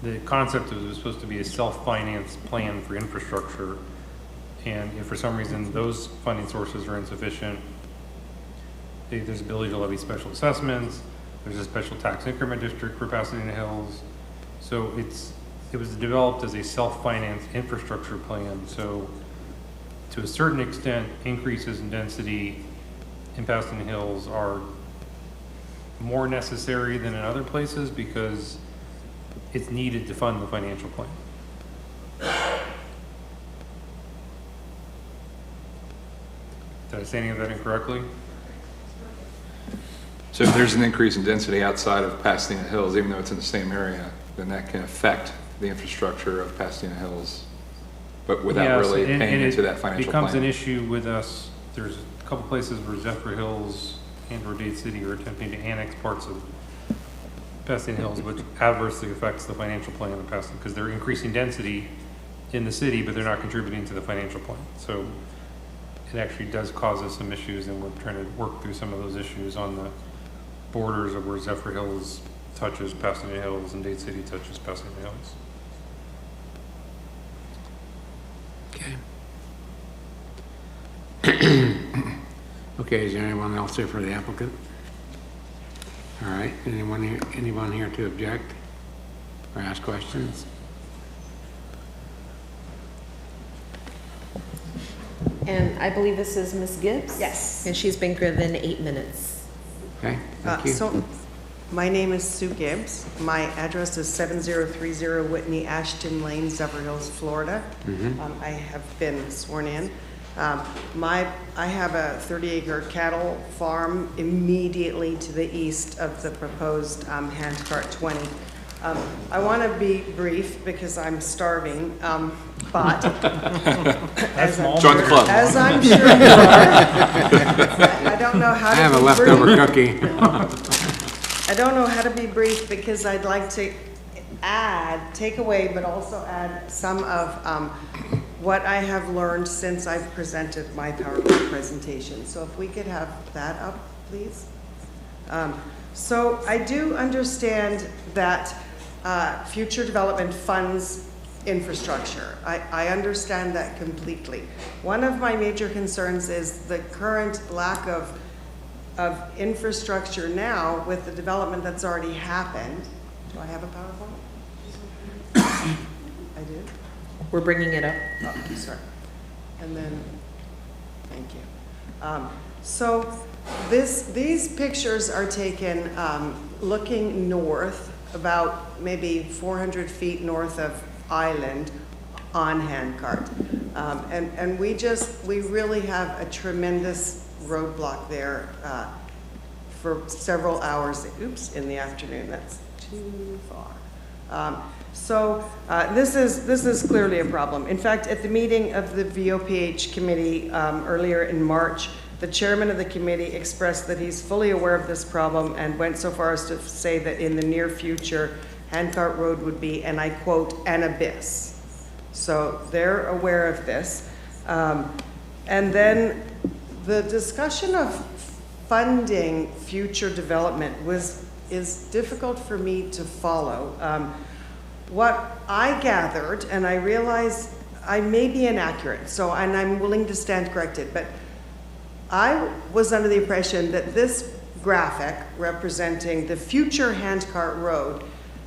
the concept was it was supposed to be a self-finance plan for infrastructure, and if for some reason those funding sources are insufficient, there's ability to levy special assessments, there's a special tax increment district for Pasadena Hills, so it was developed as a self-finance infrastructure plan. So to a certain extent, increases in density in Pasadena Hills are more necessary than in other places because it's needed to fund the financial plan. Did I say any of that incorrectly? So if there's an increase in density outside of Pasadena Hills, even though it's in the same area, then that can affect the infrastructure of Pasadena Hills, but without really paying into that financial plan. It becomes an issue with us. There's a couple places where Zephyr Hills and Dade City are attempting to annex parts of Pasadena Hills, which adversely affects the financial plan of Pasadena because they're increasing density in the city, but they're not contributing to the financial plan. So it actually does cause us some issues, and we're trying to work through some of those issues on the borders of where Zephyr Hills touches Pasadena Hills and Dade City touches Pasadena Hills. Okay. Okay, is there anyone else here for the applicant? All right, anyone here to object or ask questions? And I believe this is Ms. Gibbs? Yes. And she's been given 8 minutes. Okay, thank you. So, my name is Sue Gibbs. My address is 7030 Whitney Ashton Lane, Zephyr Hills, Florida. I have been sworn in. I have a 30-acre cattle farm immediately to the east of the proposed Handcart 20. I want to be brief because I'm starving, but as I'm sure you are, I don't know how to be brief. I have a leftover cookie. I don't know how to be brief because I'd like to take away, but also add some of what I have learned since I've presented my PowerPoint presentation. So if we could have that up, please. So I do understand that future development funds infrastructure. I understand that completely. One of my major concerns is the current lack of infrastructure now with the development that's already happened. Do I have a PowerPoint? I do? We're bringing it up. Oh, sorry. And then, thank you. So these pictures are taken looking north, about maybe 400 feet north of Island on Handcart. And we really have a tremendous roadblock there for several hours, in the afternoon. That's too far. This is clearly a problem. In fact, at the meeting of the VOPH committee earlier in March, the chairman of the committee expressed that he's fully aware of this problem and went so far as to say that in the near future, Handcart Road would be, and I quote, an abyss. So they're aware of this. And then the discussion of funding future development is difficult for me to follow. What I gathered, and I realize I may be inaccurate, and I'm willing to stand corrected, but I was under the impression that this graphic representing the future Handcart Road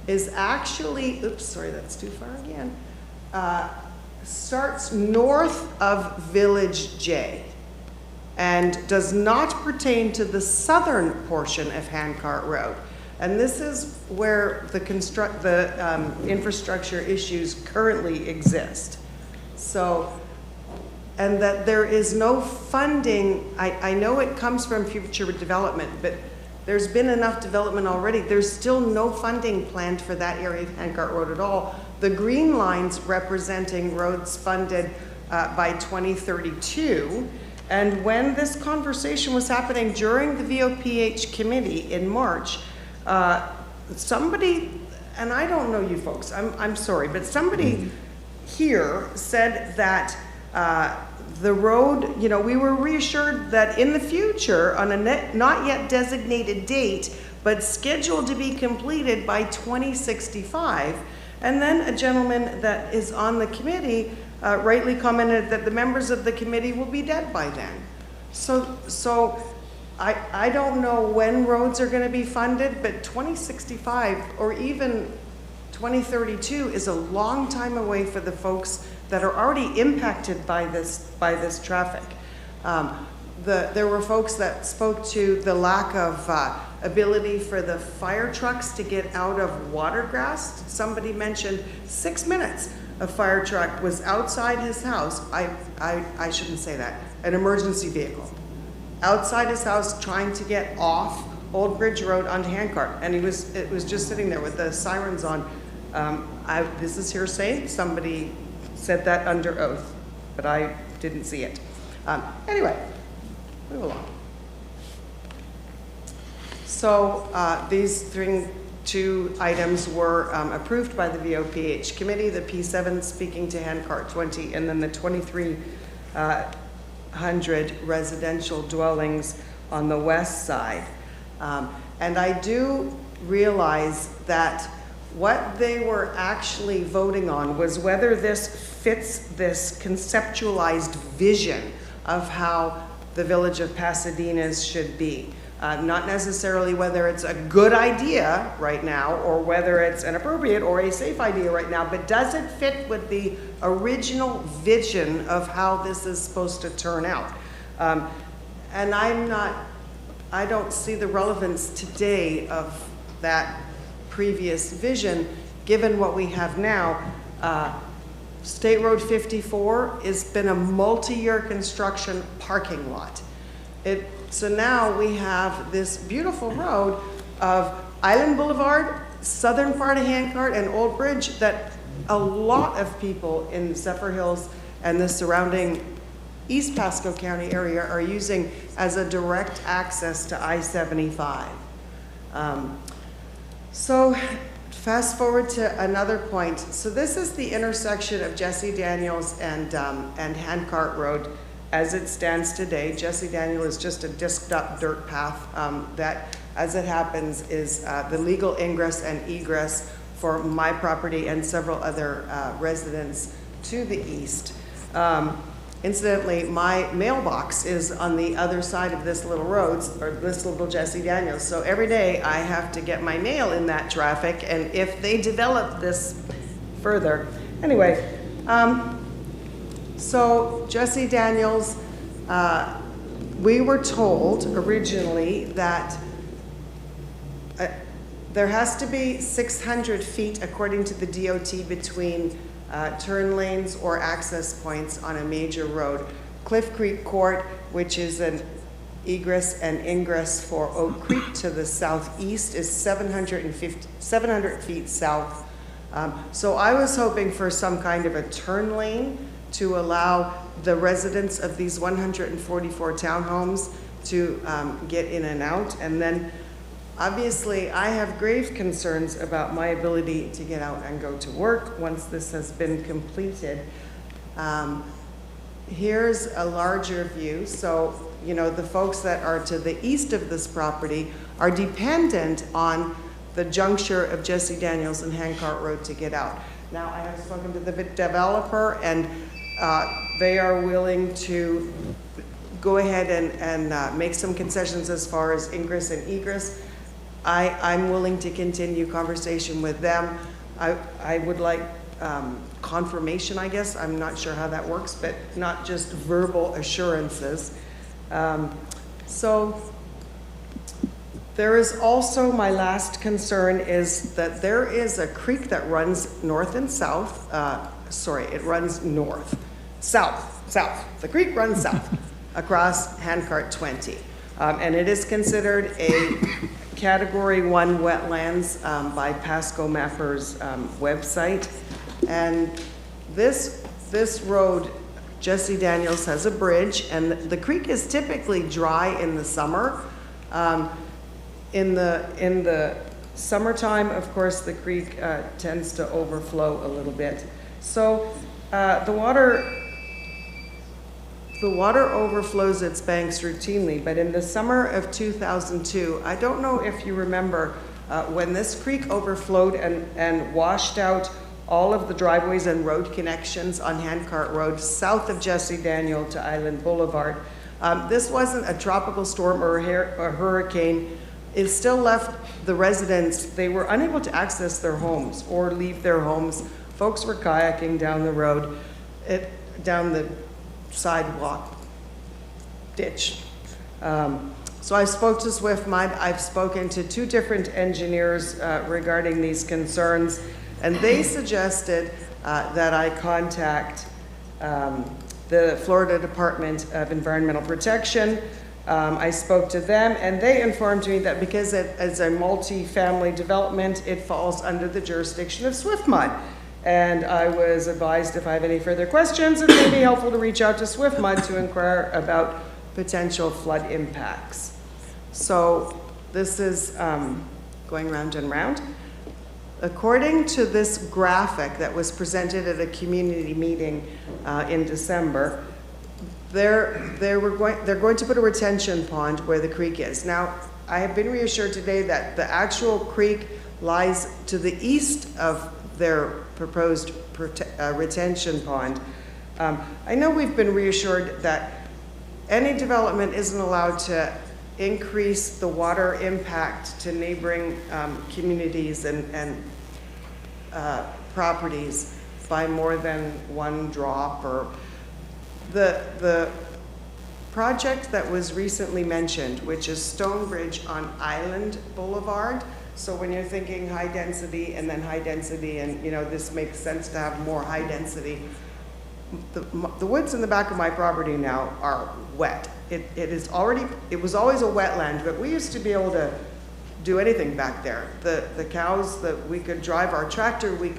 is actually, oops, sorry, that's too far again, starts north of Village J and does not pertain to the southern portion of Handcart Road. And this is where the infrastructure issues currently exist. And that there is no funding. I know it comes from future development, but there's been enough development already. There's still no funding planned for that area of Handcart Road at all. The green lines representing roads funded by 2032. And when this conversation was happening during the VOPH committee in March, somebody, and I don't know you folks, I'm sorry, but somebody here said that the road, we were reassured that in the future, on a not yet designated date, but scheduled to be completed by 2065. And then a gentleman that is on the committee rightly commented that the members of the committee will be dead by then. So I don't know when roads are going to be funded, but 2065 or even 2032 is a long time away for the folks that are already impacted by this traffic. There were folks that spoke to the lack of ability for the fire trucks to get out of Watergrass. Somebody mentioned 6 minutes. A fire truck was outside his house. I shouldn't say that. An emergency vehicle. Outside his house trying to get off Old Bridge Road onto Handcart. And it was just sitting there with the sirens on. This is hearsay. Somebody said that under oath, but I didn't see it. Anyway, move along. So these two items were approved by the VOPH committee, the P7 speaking to Handcart 20, and then the 2,300 residential dwellings on the west side. And I do realize that what they were actually voting on was whether this fits this conceptualized vision of how the village of Pasadena's should be. Not necessarily whether it's a good idea right now or whether it's an appropriate or a safe idea right now, but does it fit with the original vision of how this is supposed to turn out? And I don't see the relevance today of that previous vision, given what we have now. State Road 54 has been a multi-year construction parking lot. So now we have this beautiful road of Island Boulevard, southern part of Handcart, and Old Bridge that a lot of people in Zephyr Hills and the surrounding East Pasco County area are using as a direct access to I-75. So fast forward to another point. So this is the intersection of Jesse Daniels and Handcart Road as it stands today. Jesse Daniel is just a disked up dirt path that, as it happens, is the legal ingress and egress for my property and several other residents to the east. Incidentally, my mailbox is on the other side of this little road, or this little Jesse Daniels. So every day I have to get my mail in that traffic, and if they develop this further. Anyway, so Jesse Daniels, we were told originally that there has to be 600 feet, according to the DOT, between turn lanes or access points on a major road. Cliff Creek Court, which is an egress and ingress for Oak Creek to the southeast, is 700 feet south. So I was hoping for some kind of a turn lane to allow the residents of these 144 townhomes to get in and out. And then obviously I have grave concerns about my ability to get out and go to work once this has been completed. Here's a larger view. So, you know, the folks that are to the east of this property are dependent on the juncture of Jesse Daniels and Handcart Road to get out. Now, I have spoken to the developer, and they are willing to go ahead and make some concessions as far as ingress and egress. I'm willing to continue conversation with them. I would like confirmation, I guess. I'm not sure how that works, but not just verbal assurances. So there is also, my last concern is that there is a creek that runs north and south. It runs south. The creek runs south across Handcart 20. And it is considered a Category 1 wetlands by Pasco Mapper's website. And this road, Jesse Daniels, has a bridge, and the creek is typically dry in the summer. In the summertime, of course, the creek tends to overflow a little bit. So the water overflows its banks routinely, but in the summer of 2002, I don't know if you remember, when this creek overflowed and washed out all of the driveways and road connections on Handcart Road south of Jesse Daniel to Island Boulevard. This wasn't a tropical storm or a hurricane. It still left the residents, they were unable to access their homes or leave their homes. Folks were kayaking down the road, down the sidewalk ditch. So I spoke to SwiftMud. I've spoken to 2 different engineers regarding these concerns, and they suggested that I contact the Florida Department of Environmental Protection. I spoke to them, and they informed me that because it's a multi-family development, it falls under the jurisdiction of SwiftMud. And I was advised if I have any further questions, it may be helpful to reach out to SwiftMud to inquire about potential flood impacts. So this is going round and round. According to this graphic that was presented at a community meeting in December, they're going to put a retention pond where the creek is. Now, I have been reassured today that the actual creek lies to the east of their proposed retention pond. I know we've been reassured that any development isn't allowed to increase the water impact to neighboring communities and properties by more than 1 drop. Or the project that was recently mentioned, which is Stonebridge on Island Boulevard. So when you're thinking high density and then high density, and you know, this makes sense to have more high density. The woods in the back of my property now are wet. It was always a wetland, but we used to be able to do anything back there. The cows, we could drive our tractor, we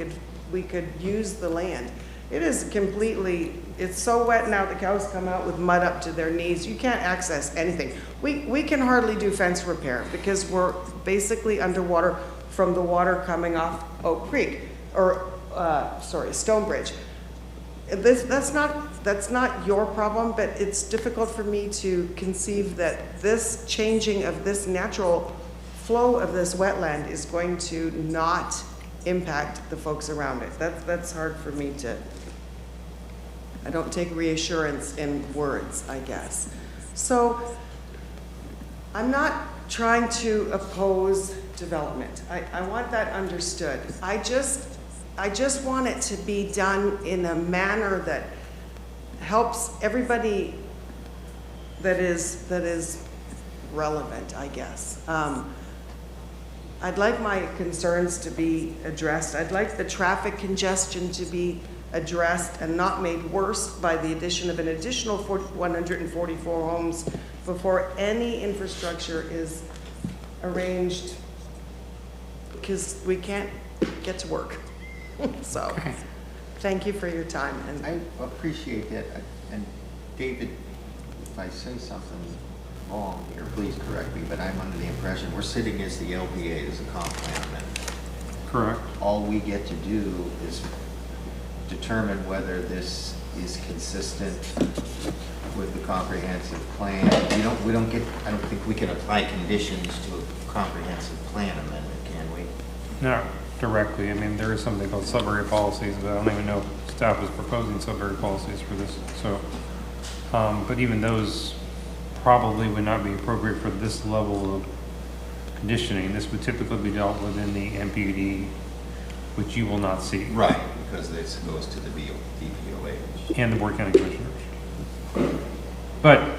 could use the land. It is completely, it's so wet now, the cows come out with mud up to their knees. You can't access anything. We can hardly do fence repair because we're basically underwater from the water coming off Oak Creek, or Stonebridge. That's not your problem, but it's difficult for me to conceive that this changing of this natural flow of this wetland is going to not impact the folks around it. That's hard for me to, I don't take reassurance in words, I guess. So I'm not trying to oppose development. I want that understood. I just want it to be done in a manner that helps everybody that is relevant, I guess. I'd like my concerns to be addressed. I'd like the traffic congestion to be addressed and not made worse by the addition of an additional 144 homes before any infrastructure is arranged, because we can't get to work. So, thank you for your time. And I appreciate that. And David, if I say something wrong here, please correct me, but I'm under the impression we're sitting as the LPA, as a comp plan amendment. Correct. All we get to do is determine whether this is consistent with the comprehensive plan. We don't get, I don't think we can apply conditions to a comprehensive plan amendment, can we? Not directly. I mean, there is something called sub-area policies, but I don't even know if staff is proposing sub-area policies for this. So, but even those probably would not be appropriate for this level of conditioning. This would typically be dealt with in the MPUD, which you will not see. Right, because this goes to the DPOH. And the Board of County Commissioners. But,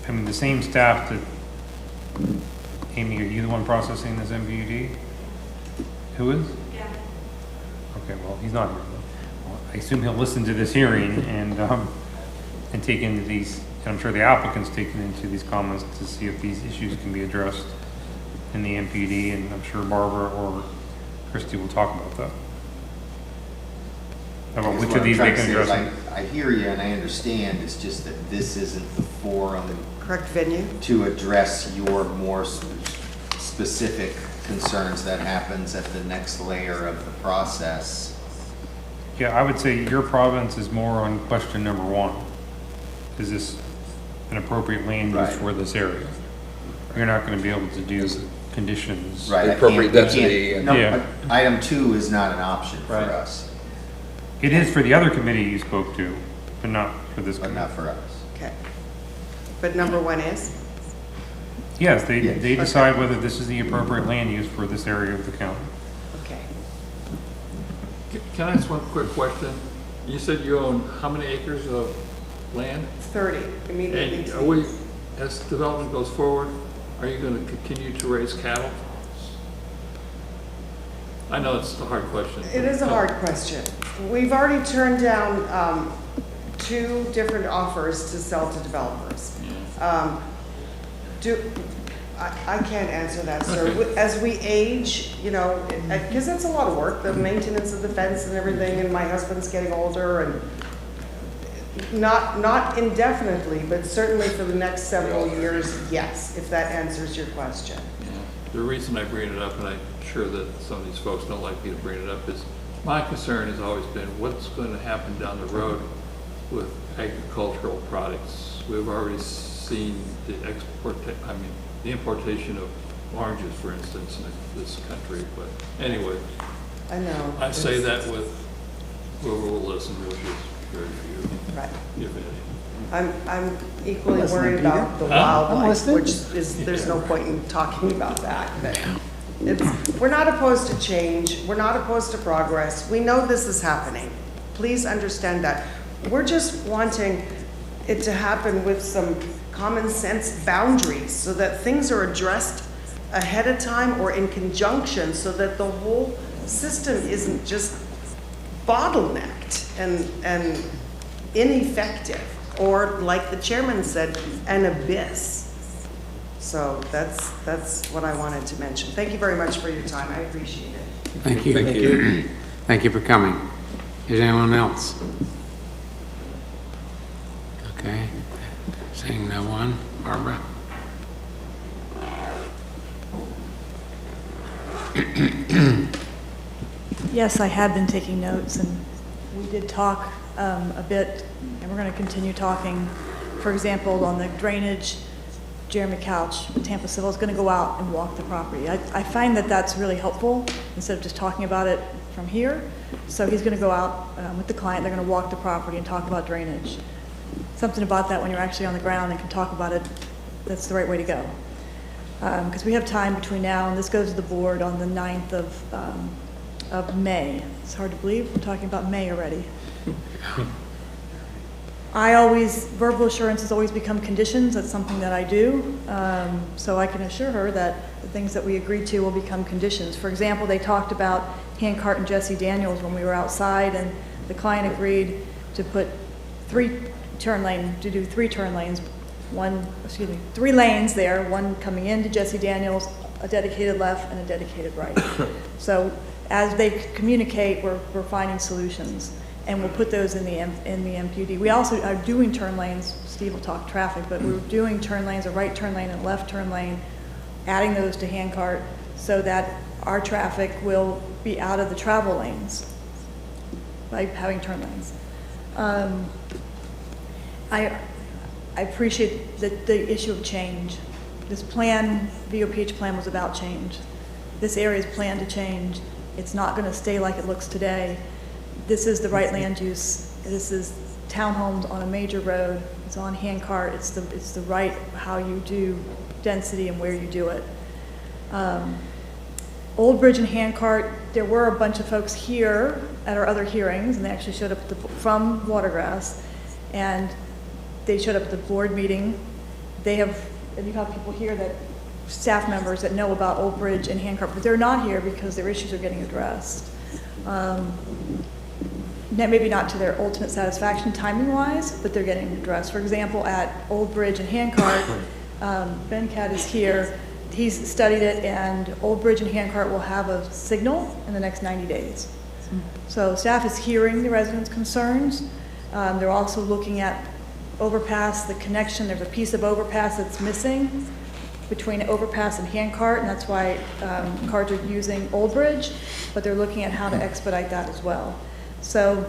I mean, the same staff that, Amy, are you the one processing this MPUD? Who is? Yeah. Okay, well, he's not here. Well, I assume he'll listen to this hearing and take into these, and I'm sure the applicant's taken into these comments to see if these issues can be addressed in the MPUD, and I'm sure Barbara or Christie will talk about that. About which of these they can address. I hear you and I understand, it's just that this isn't the forum. correct venue? To address your more specific concerns that happens at the next layer of the process. Yeah, I would say your province is more on question number one. Is this an appropriate land use for this area? You're not going to be able to do conditions. Right. Appropriate density. No, item 2 is not an option for us. It is for the other committee you spoke to, but not for this committee. But not for us. Okay. But number 1 is? Yes, they decide whether this is the appropriate land use for this area of the county. Okay. Can I ask one quick question? You said you own how many acres of land? 30, immediately. And are we, as development goes forward, are you going to continue to raise cattle? I know it's a hard question. It is a hard question. We've already turned down 2 different offers to sell to developers. Yeah. I can't answer that, sir. Okay. As we age, you know, because it's a lot of work, the maintenance of the fence and everything, and my husband's getting older, and not indefinitely, but certainly for the next several years, yes, if that answers your question. Yeah. The reason I bring it up, and I'm sure that some of these folks don't like me to bring it up, is my concern has always been what's going to happen down the road with agricultural products. We've already seen the the importation of oranges, for instance, in this country. But anyway, I know. I say that with whoever will listen, which is very few, right, if any. I'm equally worried about the wildlife, which is, there's no point in talking about that. But we're not opposed to change. We're not opposed to progress. We know this is happening. Please understand that. We're just wanting it to happen with some common sense boundaries so that things are addressed ahead of time or in conjunction so that the whole system isn't just bottlenecked and ineffective, or like the chairman said, an abyss. So that's what I wanted to mention. Thank you very much for your time. I appreciate it. Thank you. Thank you. Thank you for coming. Is there anyone else? Okay. Seeing no one. Barbara? Yes, I have been taking notes, and we did talk a bit, and we're going to continue talking. For example, on the drainage, Jeremy Couch with Tampa Civil is going to go out and walk the property. I find that that's really helpful instead of just talking about it from here. So he's going to go out with the client. They're going to walk the property and talk about drainage. Something about that when you're actually on the ground and can talk about it, that's the right way to go. Because we have time between now and this goes to the board on the 9th of May. It's hard to believe we're talking about May already. Verbal assurances always become conditions. That's something that I do. So I can assure her that the things that we agreed to will become conditions. For example, they talked about Handcart and Jesse Daniels when we were outside, and the client agreed to put three turn lanes there, one coming into Jesse Daniels, a dedicated left and a dedicated right. So as they communicate, we're finding solutions. And we'll put those in the MPUD. We also are doing turn lanes. Steve will talk traffic, but we're doing turn lanes, a right turn lane and a left turn lane, adding those to Handcart so that our traffic will be out of the travel lanes by having turn lanes. I appreciate the issue of change. This plan, VOPH plan, was about change. This area is planned to change. It's not going to stay like it looks today. This is the right land use. This is townhomes on a major road. It's on Handcart. It's the right how you do density and where you do it. Old Bridge and Handcart, there were a bunch of folks here at our other hearings, and they actually showed up from Watergrass, and they showed up at the board meeting. And you have people here staff members that know about Old Bridge and Handcart, but they're not here because their issues are getting addressed. Maybe not to their ultimate satisfaction timing-wise, but they're getting addressed. For example, at Old Bridge and Handcart, Ben Cat is here. He's studied it, and Old Bridge and Handcart will have a signal in the next 90 days. So staff is hearing the residents' concerns. They're also looking at overpass, the connection. There's a piece of overpass that's missing between overpass and Handcart, and that's why cars are using Old Bridge, but they're looking at how to expedite that as well. So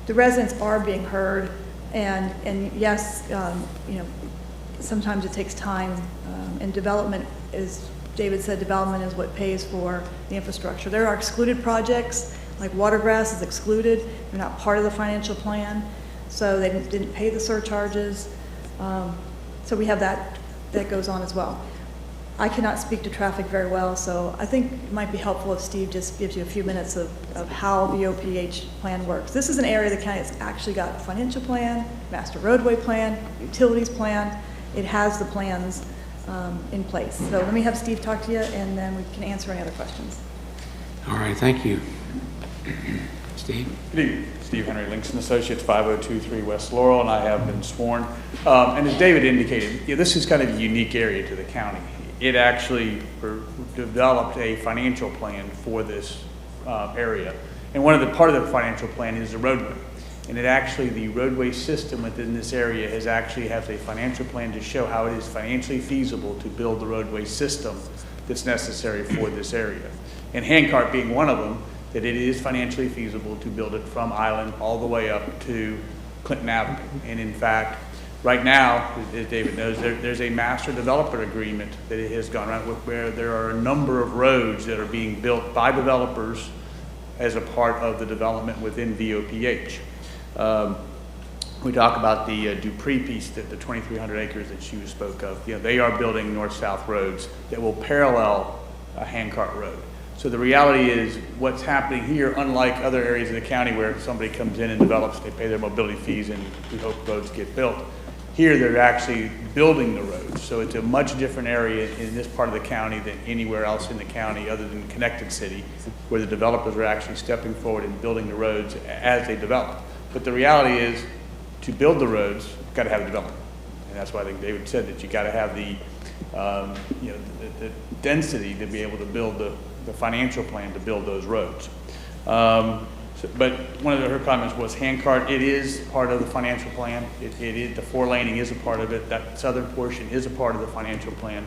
the residents are being heard, and yes, sometimes it takes time, and development is, David said, development is what pays for the infrastructure. There are excluded projects, like Watergrass is excluded. They're not part of the financial plan, so they didn't pay the surcharges. So we have that goes on as well. I cannot speak to traffic very well, so I think it might be helpful if Steve just gives you a few minutes of how the VOPH plan works. This is an area the county has actually got a financial plan, master roadway plan, utilities plan. It has the plans in place. So let me have Steve talk to you, and then we can answer any other questions. All right, thank you. Steve? Good evening. Steve Henry, Links & Associates, 5023 West Laurel, and I have been sworn. And as David indicated, this is kind of a unique area to the county. It actually developed a financial plan for this area. And part of the financial plan is the roadway. And the roadway system within this area has a financial plan to show how it is financially feasible to build the roadway system that's necessary for this area. And Handcart being one of them, that it is financially feasible to build it from Island all the way up to Clinton Avenue. And in fact, right now, as David knows, there's a master developer agreement that it has gone around with, where there are a number of roads that are being built by developers as a part of the development within VOPH. We talk about the Dupree piece, the 2,300 acres that you spoke of. They are building north-south roads that will parallel a Handcart road. So the reality is what's happening here, unlike other areas of the county where somebody comes in and develops, they pay their mobility fees and we hope roads get built. Here they're actually building the roads. So it's a much different area in this part of the county than anywhere else in the county other than Connected City, where the developers are actually stepping forward and building the roads as they develop. But the reality is to build the roads, you've got to have the development. And that's why I think David said that you got to have the density to be able to build the financial plan to build those roads. But one of her comments was Handcart. It is part of the financial plan. The 4-laning is a part of it. That southern portion is a part of the financial plan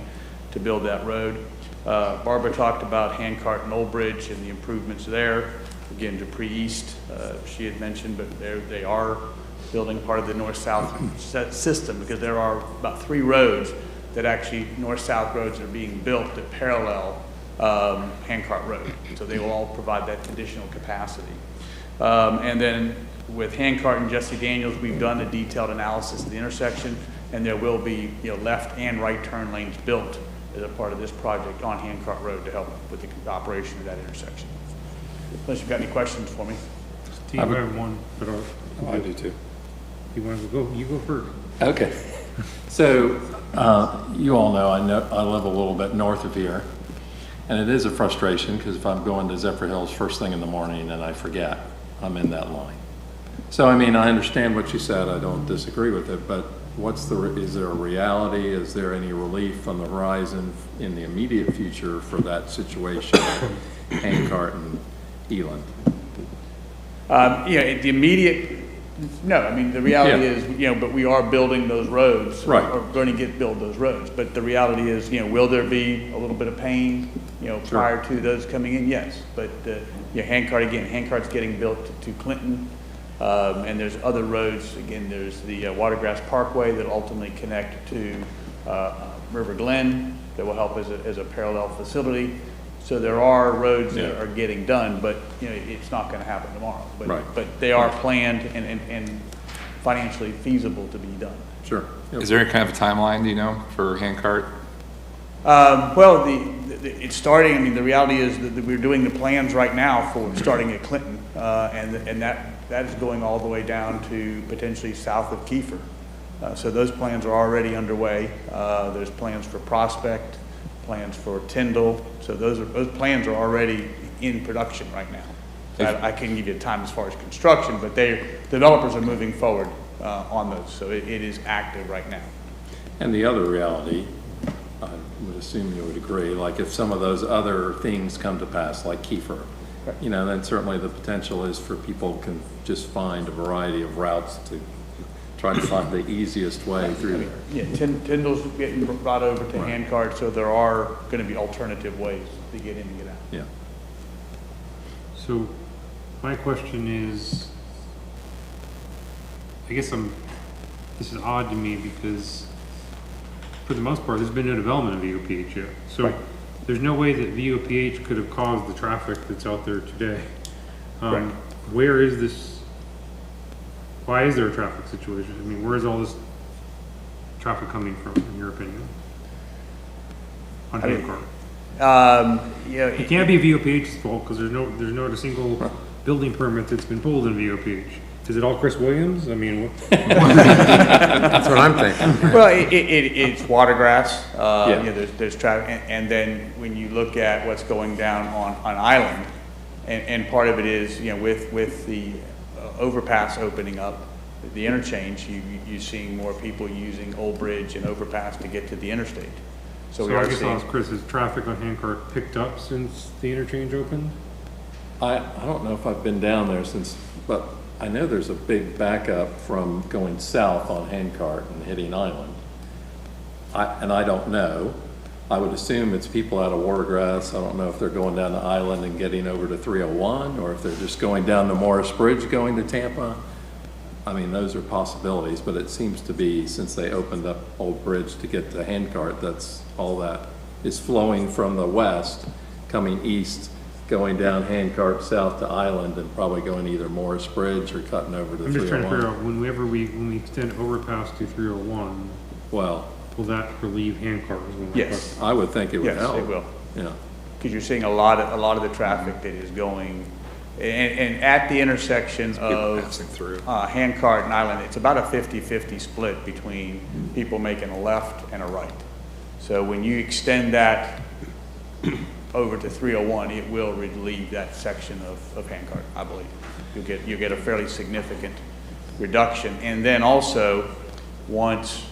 to build that road. Barbara talked about Handcart and Old Bridge and the improvements there. Again, Dupree East, she had mentioned, but they are building part of the north-south system, because there are about 3 roads that actually, north-south roads are being built that parallel Handcart Road. So they will all provide that additional capacity. And then with Handcart and Jesse Daniels, we've done a detailed analysis of the intersection, and there will be, left and right turn lanes built as a part of this project on Handcart Road to help with the operation of that intersection. Unless you've got any questions for me. Steve, I have one, but I do too. You want to go? You go first. Okay. So, you all know I live a little bit north of here, and it is a frustration because if I'm going to Zephyr Hills first thing in the morning and I forget, I'm in that line. So, I mean, I understand what you said. I don't disagree with it, but is there a reality? Is there any relief on the horizon in the immediate future for that situation at Handcart and Eland? The immediate, no, I mean, the reality is, but we are building those roads. Right. Or going to build those roads. But the reality is, will there be a little bit of pain, prior to those coming in? Yes. But, Handcart's getting built to Clinton. And there's other roads. Again, there's the Watergrass Parkway that ultimately connect to River Glen that will help as a parallel facility. So there are roads that are getting done, but it's not going to happen tomorrow. But, but they are planned and financially feasible to be done. Sure. Is there a kind of a timeline, do you know, for Handcart? Well, it's starting. I mean, the reality is that we're doing the plans right now for starting at Clinton, and that is going all the way down to potentially south of Kiefer. So those plans are already underway. There's plans for Prospect, plans for Tyndall. So those plans are already in production right now. So I couldn't give you a time as far as construction, but developers are moving forward on those. So it is active right now. And the other reality, I would assume you would agree, like if some of those other things come to pass, like Kiefer, then certainly the potential is for people can just find a variety of routes to try to find the easiest way through there. Yeah, Tyndall's getting brought over to Handcart, so there are going to be alternative ways to get in and get out. Yeah. So my question is, I guess this is odd to me because for the most part, there's been no development of VOPH yet. So there's no way that VOPH could have caused the traffic that's out there today. Where is this? Why is there a traffic situation? I mean, where is all this traffic coming from, in your opinion? On Handcart? It can't be VOPH's fault because there's not a single building permit that's been pulled in VOPH. Is it all Chris Williams? I mean, that's what I'm thinking. Well, it's Watergrass. There's traffic, and then when you look at what's going down on Island, and part of it is with the overpass opening up, the interchange, you're seeing more people using Old Bridge and overpass to get to the interstate. So we are I guess seeing. I'll ask Chris, has traffic on Handcart picked up since the interchange opened? I don't know if I've been down there since, but I know there's a big backup from going south on Handcart and hitting Island. I don't know. I would assume it's people out of Watergrass. I don't know if they're going down to Island and getting over to 301 or if they're just going down to Morris Bridge going to Tampa. I mean, those are possibilities, but it seems to be since they opened up Old Bridge to get to Handcart, that's all that is flowing from the west, coming east, going down Handcart south to Island and probably going either Morris Bridge or cutting over to 301. I'm just trying to figure out when we extend overpass to 301, well, will that relieve Handcart? Yes, I would think it would help. Yes, it will. Yeah, because you're seeing a lot of the traffic that is going, and at the intersection of Handcart and Island, it's about a 50-50 split between people making a left and a right. So when you extend that over to 301, it will relieve that section of Handcart, I believe. You'll get a fairly significant reduction. And then also, once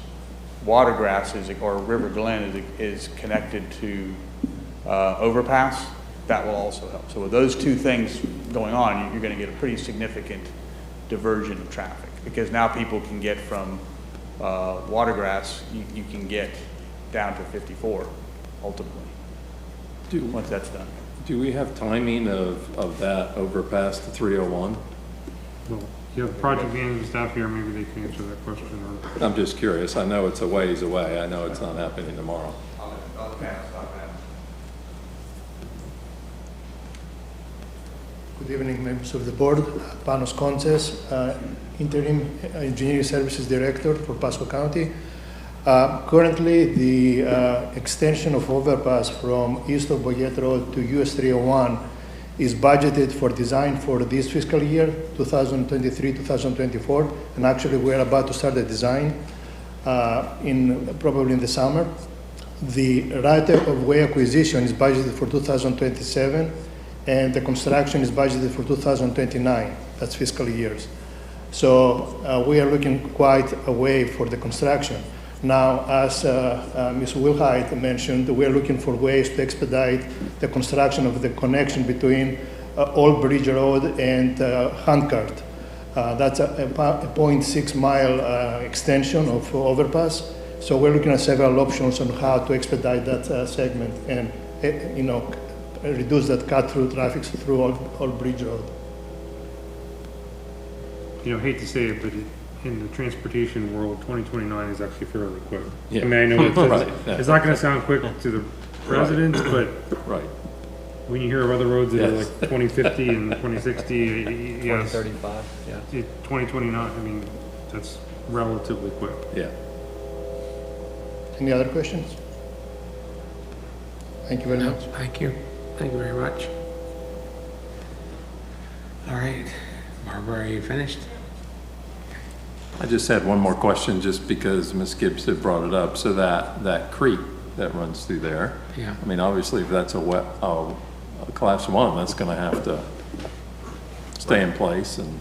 Watergrass or River Glen is connected to overpass, that will also help. So with those two things going on, you're going to get a pretty significant diversion of traffic because now people can get from Watergrass, you can get down to 54 ultimately. Once that's done. Do we have timing of that overpass to 301? Well, You have project management staff here, maybe they can answer that question, or. I'm just curious. I know it's a ways away. I know it's not happening tomorrow. Good evening, members of the board. Panos Conces, Interim Engineering Services Director for Pasco County. Currently, the extension of overpass from east of Boyette Road to US 301 is budgeted for design for this fiscal year, 2023-2024, and actually we're about to start the design probably in the summer. The right of way acquisition is budgeted for 2027, and the construction is budgeted for 2029. That's fiscal years. So we are looking quite a way for the construction. Now, as Ms. Wilhite mentioned, we are looking for ways to expedite the construction of the connection between Old Bridge Road and Handcart. That's a 0.6 mile extension of overpass. So we're looking at several options on how to expedite that segment and, reduce that cut-through traffic through Old Bridge Road. I hate to say it, but in the transportation world, 2029 is actually fairly quick. Yeah. I mean, I know it's, Right. it's not gonna sound quick to the residents, but Right. when you hear of other roads that are Yes. like 2050 and 2060, yes. 2035, yeah. 2029, I mean, that's relatively quick. Yeah. Any other questions? Thank you very much. Thank you. Thank you very much. All right. Barbara, are you finished? I just had one more question, just because Ms. Gibbs had brought it up. So that creek that runs through there. Yeah. I mean, obviously, if that's a class 1, that's going to have to stay in place and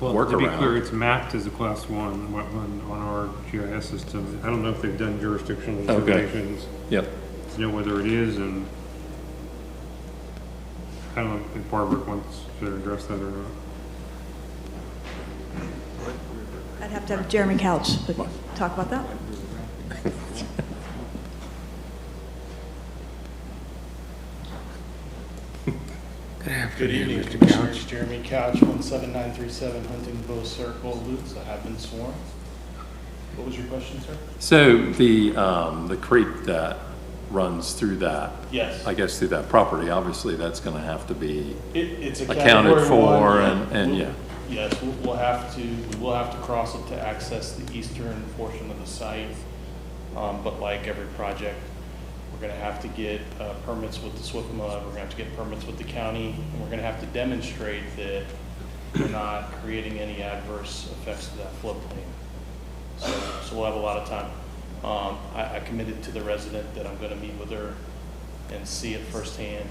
work To be around. clear, it's mapped as a class 1 wetland on our GIS system. I don't know if they've done jurisdictional Okay. determinations. Yep. To know whether it is, and I don't know if Barbara wants to address that or not. I'd have to have Jeremy Couch to talk about that. Good evening, Mr. Commissioners. Couch. Jeremy Couch, 17937 Hunting Bow Circle, Lutz. I have been sworn. What was your question, sir? So the creek that runs through that. Yes. I guess through that property, obviously, that's going to have to be It's a accounted category for one, and We'll- yeah. Yes, we will have to cross it to access the eastern portion of the site. But like every project, we're gonna have to get permits with the SWIFMA, we're gonna have to get permits with the county, and we're gonna have to demonstrate that we're not creating any adverse effects to that floodplain. So we'll have a lot of time. I committed to the resident that I'm gonna meet with her and see it firsthand,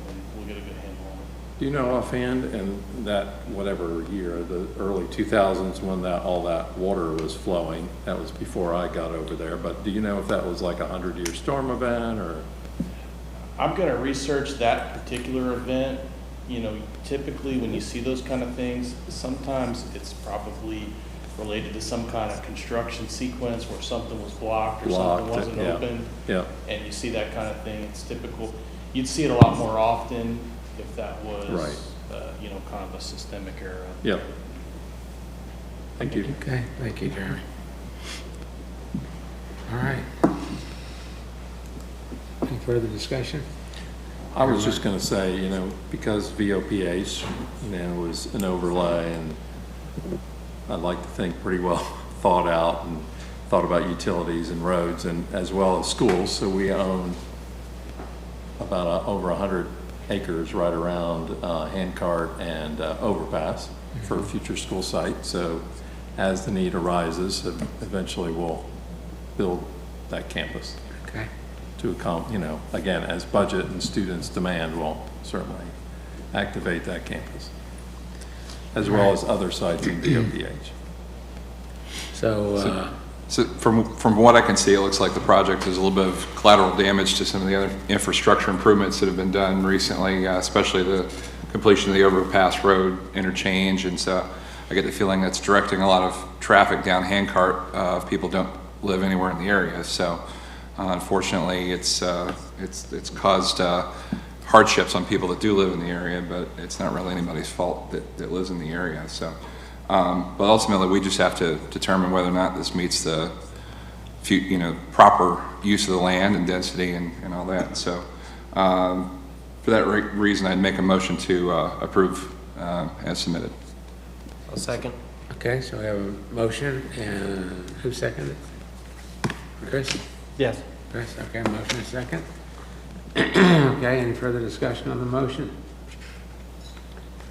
and we'll get a good handle on it. Do you know offhand, in that whatever year, the early 2000s, when all that water was flowing, that was before I got over there, but do you know if that was like a 100-year storm event or? I'm gonna research that particular event. Typically when you see those kind of things, sometimes it's probably related to some kind of construction sequence where something was blocked or something wasn't yeah. open. Yeah. And you see that kind of thing, it's typical. You'd see it a lot more often if that was, Right. kind of a systemic error. Yep. Thank you. Okay, thank you, Jeremy. All right. Any further discussion? I was just going to say, because VOPH, was an overlay, and I'd like to think pretty well thought out and thought about utilities and roads and as well as schools. So we own about over 100 acres right around Handcart and Overpass for a future school site. So as the need arises, eventually we'll build that campus. Okay. To again, as budget and students demand, we'll certainly activate that campus, as well as other sites in VOPH. So from what I can see, it looks like the project has a little bit of collateral damage to some of the other infrastructure improvements that have been done recently, especially the completion of the overpass road interchange. And so I get the feeling that's directing a lot of traffic down Handcart if people don't live anywhere in the area. So unfortunately, it's caused a hardships on people that do live in the area, but it's not really anybody's fault that lives in the area. So, but ultimately, we just have to determine whether or not this meets the proper use of the land and density and all that. So, for that reason, I'd make a motion to approve as submitted. I'll second. Okay, so we have a motion, and who seconded it? Chris? Yes. Chris, okay, motion is second. Okay, any further discussion on the motion?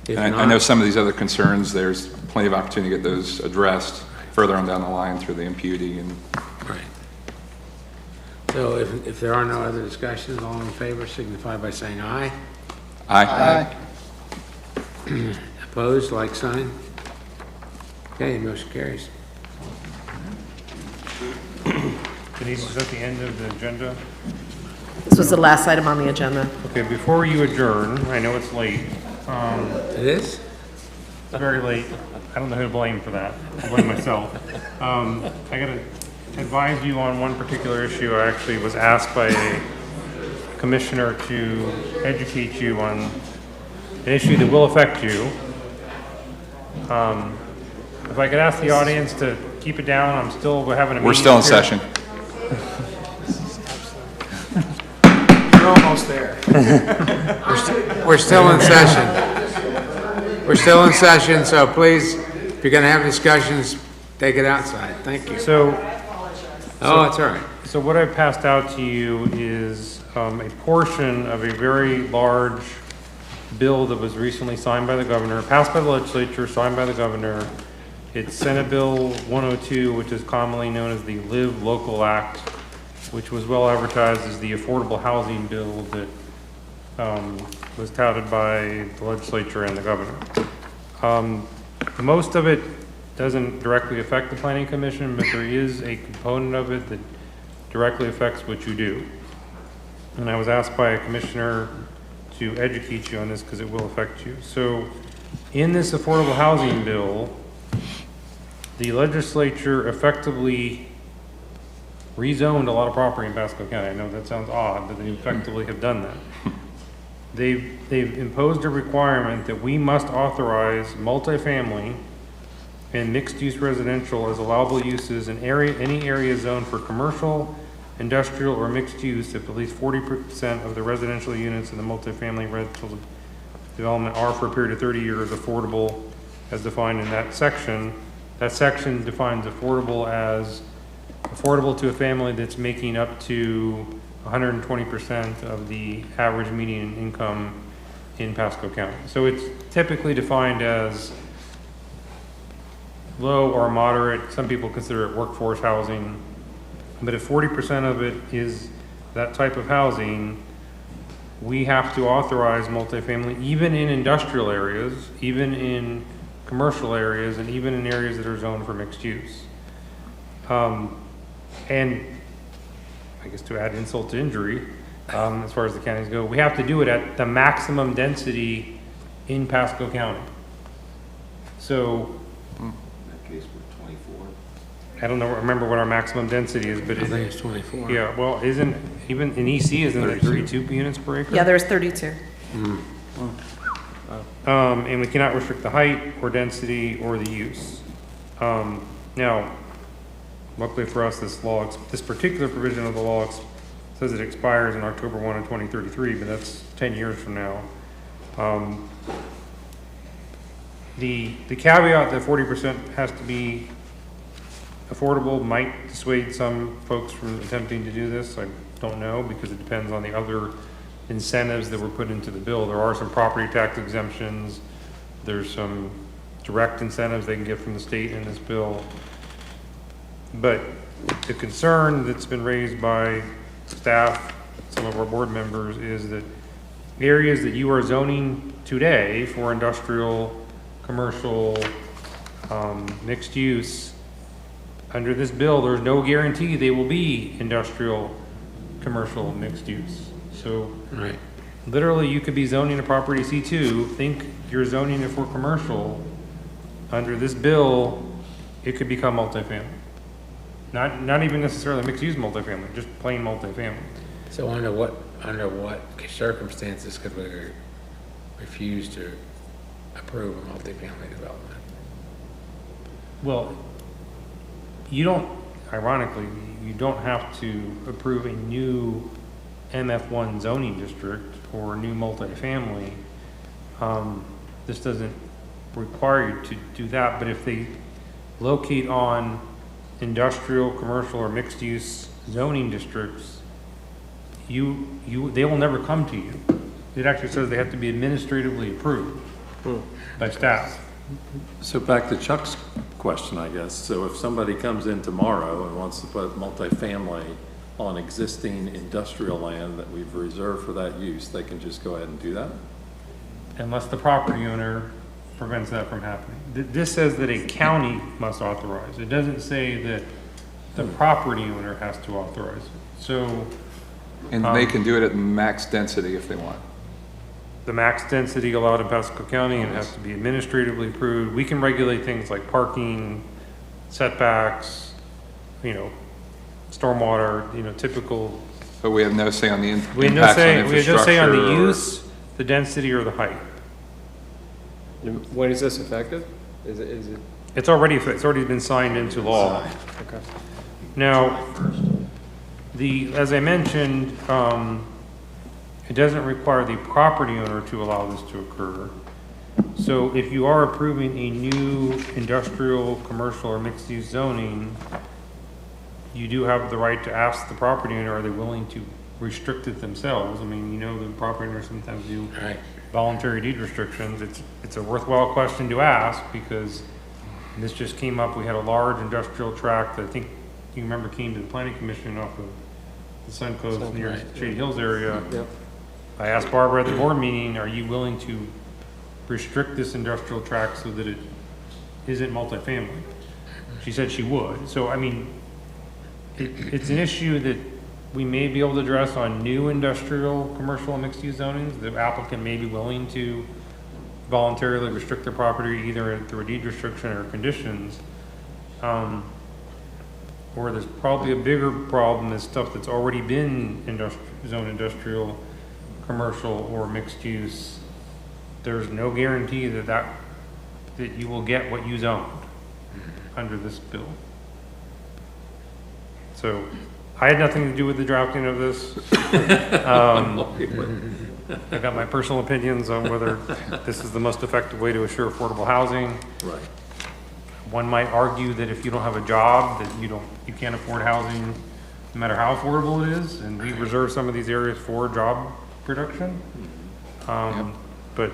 If I not- know some of these other concerns, there's plenty of opportunity to get those addressed further on down the line through the MPUD and. Right. So if there are no other discussions, all in favor signify by saying aye. Aye. Opposed, like sign. Okay, motion carries. Denise, is that the end of the agenda? This was the last item on the agenda. Okay, before you adjourn, I know it's late. It is? It's very late. I don't know who to blame for that. I blame myself. I gotta advise you on one particular issue. I actually was asked by a commissioner to educate you on an issue that will affect you. If I could ask the audience to keep it down, we're having a meeting. We're still in up here. session. We're almost there. We're still in session. We're still in session, so please, if you're gonna have discussions, take it outside. Thank you. So it's all right. So what I passed out to you is a portion of a very large bill that was recently signed by the governor, passed by the legislature, signed by the governor. It's Senate Bill 102, which is commonly known as the Live Local Act, which was well advertised as the affordable housing bill that was touted by the legislature and the governor. Most of it doesn't directly affect the Planning Commission, but there is a component of it that directly affects what you do. And I was asked by a commissioner to educate you on this because it will affect you. So in this affordable housing bill, the legislature effectively rezoned a lot of property in Pasco County. I know that sounds odd, but they effectively have done that. They've imposed a requirement that we must authorize multifamily and mixed-use residential as allowable uses in any area zoned for commercial, industrial, or mixed use if at least 40% of the residential units in the multifamily rental development are for a period of 30 years affordable as defined in that section. That section defines affordable as affordable to a family that's making up to 120% of the average median income in Pasco County. So it's typically defined as low or moderate. Some people consider it workforce housing. But if 40% of it is that type of housing, we have to authorize multifamily, even in industrial areas, even in commercial areas, and even in areas that are zoned for mixed use. And I guess to add insult to injury, as far as the counties go, we have to do it at the maximum density in Pasco County. So, In that case, we're 24. I don't know, remember what our maximum density is, but I think it's 24. yeah, well, isn't, even in EC, isn't there 32 units per acre? Yeah, there's 32. And we cannot restrict the height or density or the use. Now, luckily for us, this particular provision of the law says it expires in October 1 of 2033, but that's 10 years from now. The caveat that 40% has to be affordable might dissuade some folks from attempting to do this. I don't know, because it depends on the other incentives that were put into the bill. There are some property tax exemptions. There's some direct incentives they can get from the state in this bill. But the concern that's been raised by staff, some of our board members, is that areas that you are zoning today for industrial, commercial, mixed use, under this bill, there's no guarantee they will be industrial, commercial, mixed use. So Right. literally you could be zoning a property C2, think you're zoning it for commercial. Under this bill, it could become multifamily. Not even necessarily mixed use multifamily, just plain multifamily. So under what under what circumstances could we refuse to approve a multifamily development? Well, you don't, ironically, you don't have to approve a new MF1 zoning district or a new multifamily. This doesn't require you to do that, but if they locate on industrial, commercial, or mixed-use zoning districts, they will never come to you. It actually says they have to be administratively approved by staff. So back to Chuck's question, I guess. So if somebody comes in tomorrow and wants to put multifamily on existing industrial land that we've reserved for that use, they can just go ahead and do that? Unless the property owner prevents that from happening. This says that a county must authorize. It doesn't say that the property owner has to authorize it. So. And they can do it at max density if they want. The max density allowed in Pasco County, and it has to be administratively approved. We can regulate things like parking, setbacks, stormwater, typical. But we have no say on the impacts on We have no say on the or- use, the density, or the height. When is this effective? Is it? It's already been signed into law. Okay. Now, as I mentioned, it doesn't require the property owner to allow this to occur. So if you are approving a new industrial, commercial, or mixed-use zoning, you do have the right to ask the property owner, are they willing to restrict it themselves? I mean, the property owners sometimes do voluntary deed restrictions. It's a worthwhile question to ask, because this just came up. We had a large industrial tract that I think you remember came to the planning commission off of the Suncoast near Shady Hills area. Yep. I asked Barbara at the board meeting, are you willing to restrict this industrial tract so that it isn't multifamily? She said she would. So, I mean, it's an issue that we may be able to address on new industrial, commercial, and mixed-use zonings. The applicant may be willing to voluntarily restrict their property either through a deed restriction or conditions. Or there's probably a bigger problem is stuff that's already been zone industrial, commercial, or mixed use. There's no guarantee that you will get what you zoned under this bill. So I had nothing to do with the drafting of this. I've got my personal opinions on whether this is the most effective way to assure affordable housing. Right. One might argue that if you don't have a job, that you can't afford housing, no matter how affordable it is, and we reserve some of these areas for job production. But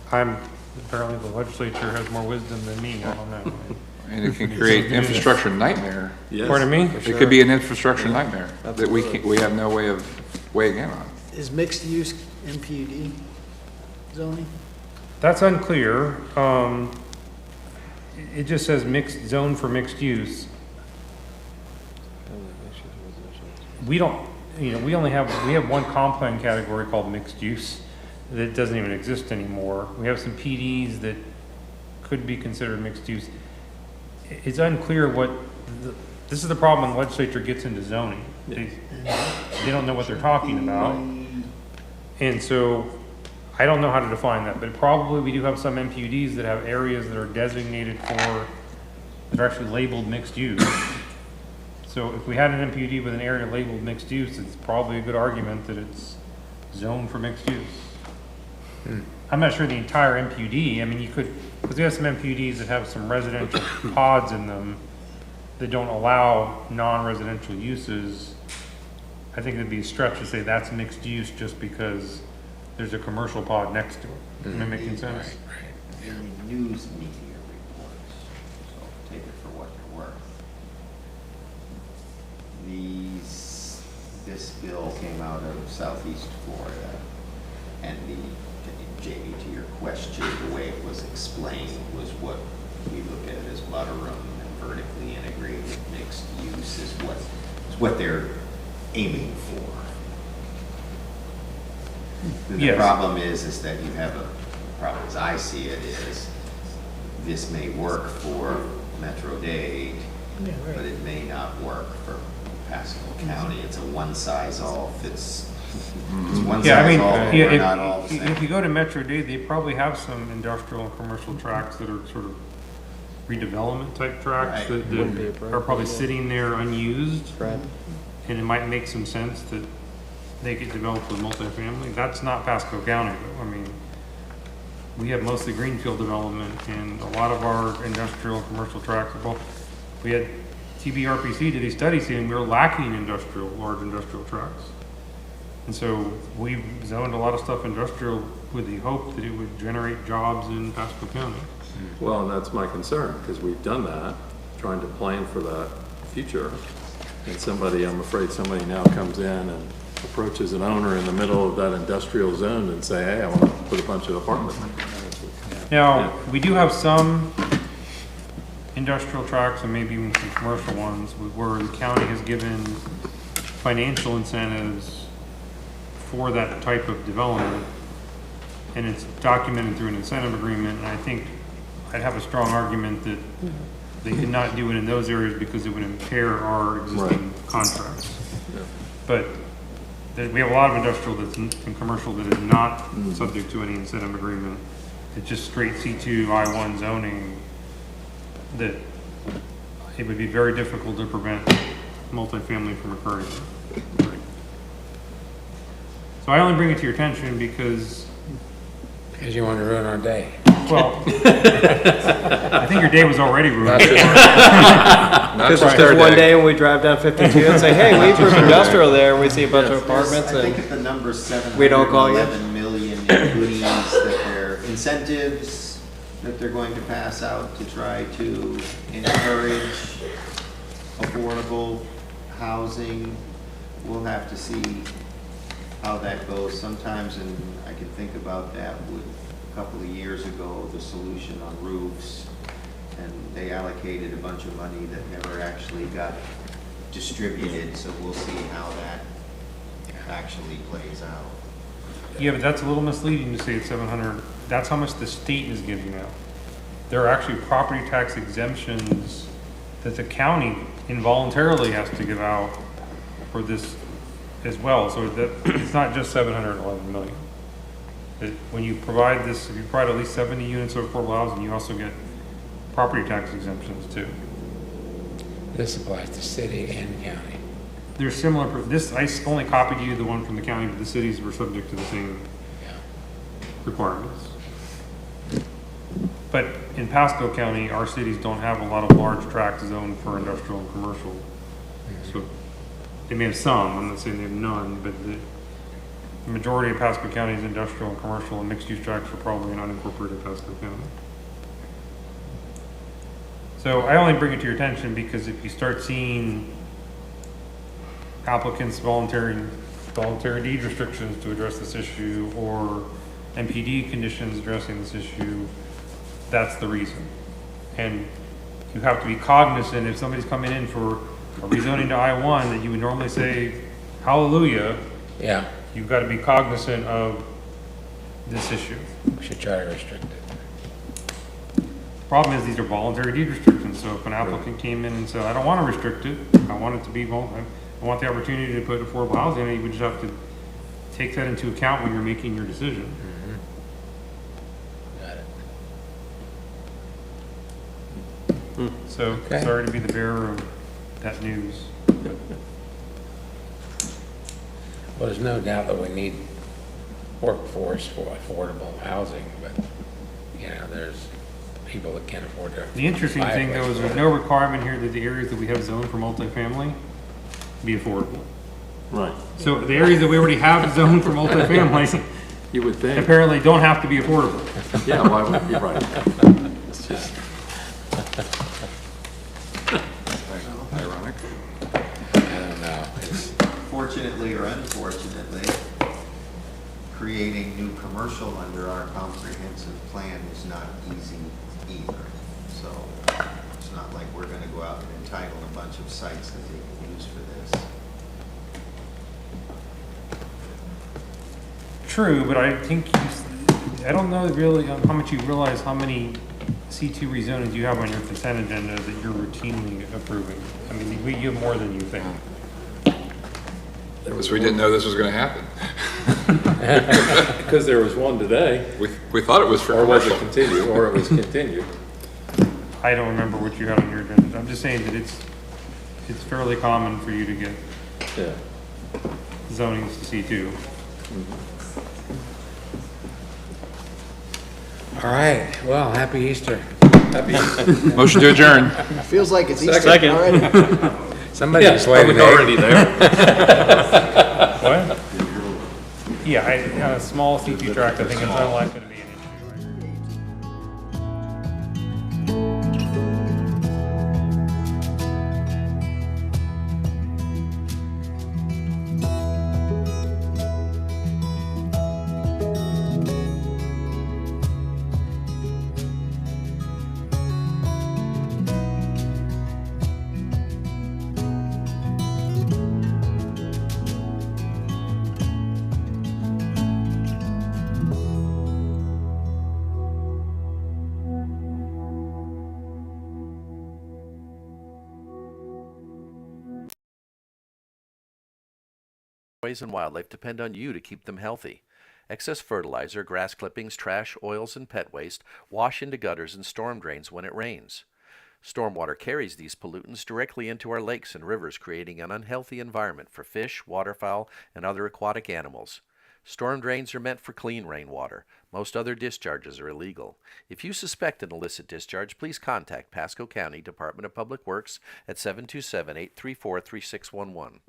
apparently the legislature has more wisdom than me, I don't know. And it can create infrastructure nightmare. Yes. Pardon me? It could be an infrastructure nightmare that we have no way of weighing in on. Is mixed use MPUD zoning? That's unclear. It just says mixed zone for mixed use. We don't, we have one comp plan category called mixed use that doesn't even exist anymore. We have some PDs that could be considered mixed use. It's unclear this is the problem when the legislature gets into zoning. They don't know what they're talking about. And so I don't know how to define that, but probably we do have some MPUDs that have areas that are designated that are actually labeled mixed use. So if we had an MPUD with an area labeled mixed use, it's probably a good argument that it's zoned for mixed use. I'm not sure the entire MPUD, I mean, because we have some MPUDs that have some residential pods in them that don't allow non-residential uses. I think it'd be a stretch to say that's mixed use just because there's a commercial pod next to it. Am I making sense? In the news media reports, so take it for what they're worth. This bill came out of Southeast Florida, and Jamie, to your question, the way it was explained was what we look at as mudroom and vertically integrated mixed use is what they're aiming for. The problem is that you have the problem as I see it is this may work for Metro Dade, but it may not work for Pasco County. It's a one-size-all-fits. It's one Yeah, I mean, size all, yeah, we're not all the same. if you go to Metro Dade, they probably have some industrial and commercial tracts that are sort of redevelopment type tracts Right. that are probably sitting there unused. Right. And it might make some sense that they get developed with multifamily. That's not Pasco County though. I mean, we have mostly greenfield development and a lot of our industrial and commercial tracts are both. We had TBRPC did a study saying we were lacking large industrial tracts. And so we've zoned a lot of stuff industrial with the hope that it would generate jobs in Pasco County. Well, and that's my concern, because we've done that, trying to plan for that future. And I'm afraid somebody now comes in and approaches an owner in the middle of that industrial zone and say, hey, I want to put a bunch of apartments in. Now, we do have some industrial tracts and maybe even some commercial ones where the county has given financial incentives for that type of development. And it's documented through an incentive agreement. And I think I'd have a strong argument that they could not do it in those areas because it would impair our existing contracts. Yeah. But we have a lot of industrial and commercial that is not subject to any incentive agreement. It's just straight C2 I1 zoning that it would be very difficult to prevent multifamily from occurring. So I only bring it to your attention because you want to ruin our day. Well, I think your day was already ruined. Because one day when we drive down 52 and say, hey, we approve industrial there, and we see a bunch of apartments, I think and if the number's we don't call you. 711 million in goodies that they're incentives that they're going to pass out to try to encourage affordable housing. We'll have to see how that goes. Sometimes, and I can think about that with a couple of years ago, the solution on roofs, and they allocated a bunch of money that never actually got distributed, so we'll see how that actually plays out. Yeah, but that's a little misleading to say it's 700. That's how much the state is giving out. There are actually property tax exemptions that the county involuntarily has to give out for this as well. So that it's not just 711 million. When you provide this, if you provide at least 70 units of affordable housing, you also get property tax exemptions too. This applies to city and county. They're similar. This, I only copied you the one from the county, but the cities were subject to the same requirements. But in Pasco County, our cities don't have a lot of large tracts zoned for industrial and commercial. So they may have some, I'm not saying they have none, but the majority of Pasco County is industrial and commercial, and mixed-use tracts are probably in unincorporated Pasco County. So I only bring it to your attention because if you start seeing applicants voluntary deed restrictions to address this issue, or MPD conditions addressing this issue, that's the reason. And you have to be cognizant if somebody's coming in for a rezoning to I-1 that you would normally say, hallelujah. Yeah. You've got to be cognizant of this issue. We should try to restrict it. Problem is, these are voluntary deed restrictions. So if an applicant came in and said, I don't want to restrict it, I want it to be I want the opportunity to put affordable housing in it, you would just have to take that into account when you're making your decision. Got it. So sorry to be the bearer of that news. Well, there's no doubt that we need workforce for affordable housing, but, you know, there's people that can't afford to. The interesting thing though is there's no requirement here that the areas that we have zoned for multifamily be affordable. Right. So the areas that we already have zoned for multifamily, you would think, apparently don't have to be affordable. Yeah, why would you? Right. It's just ironic. I don't know. Fortunately or unfortunately, creating new commercial under our comprehensive plan is not easy either. So it's not like we're going to go out and entitle a bunch of sites that they can use for this. True, but I think I don't know really how much you realize how many C2 rezonings you have on your consent agenda that you're routinely approving. I mean, you have more than you think. So we didn't know this was going to happen. Because there was one today. We thought it was for Or was commercial. it continued, or it was continued. I don't remember what you had on your agenda. I'm just saying that it's fairly common for you to get zonings to C2. All right, well, happy Easter. Happy Easter. Motion to adjourn. Feels like it's Easter Second. already. Somebody Yeah, just waited. I was already there. What? Yeah, on a small C2 tract, I think it's unlikely to be an issue. And wildlife depend on you to keep them healthy. Excess fertilizer, grass clippings, trash, oils, and pet waste wash into gutters and storm drains when it rains. Stormwater carries these pollutants directly into our lakes and rivers, creating an unhealthy environment for fish, waterfowl, and other aquatic animals. Storm drains are meant for clean rainwater. Most other discharges are illegal. If you suspect an illicit discharge, please contact Pasco County Department of Public Works at 727-834-3611.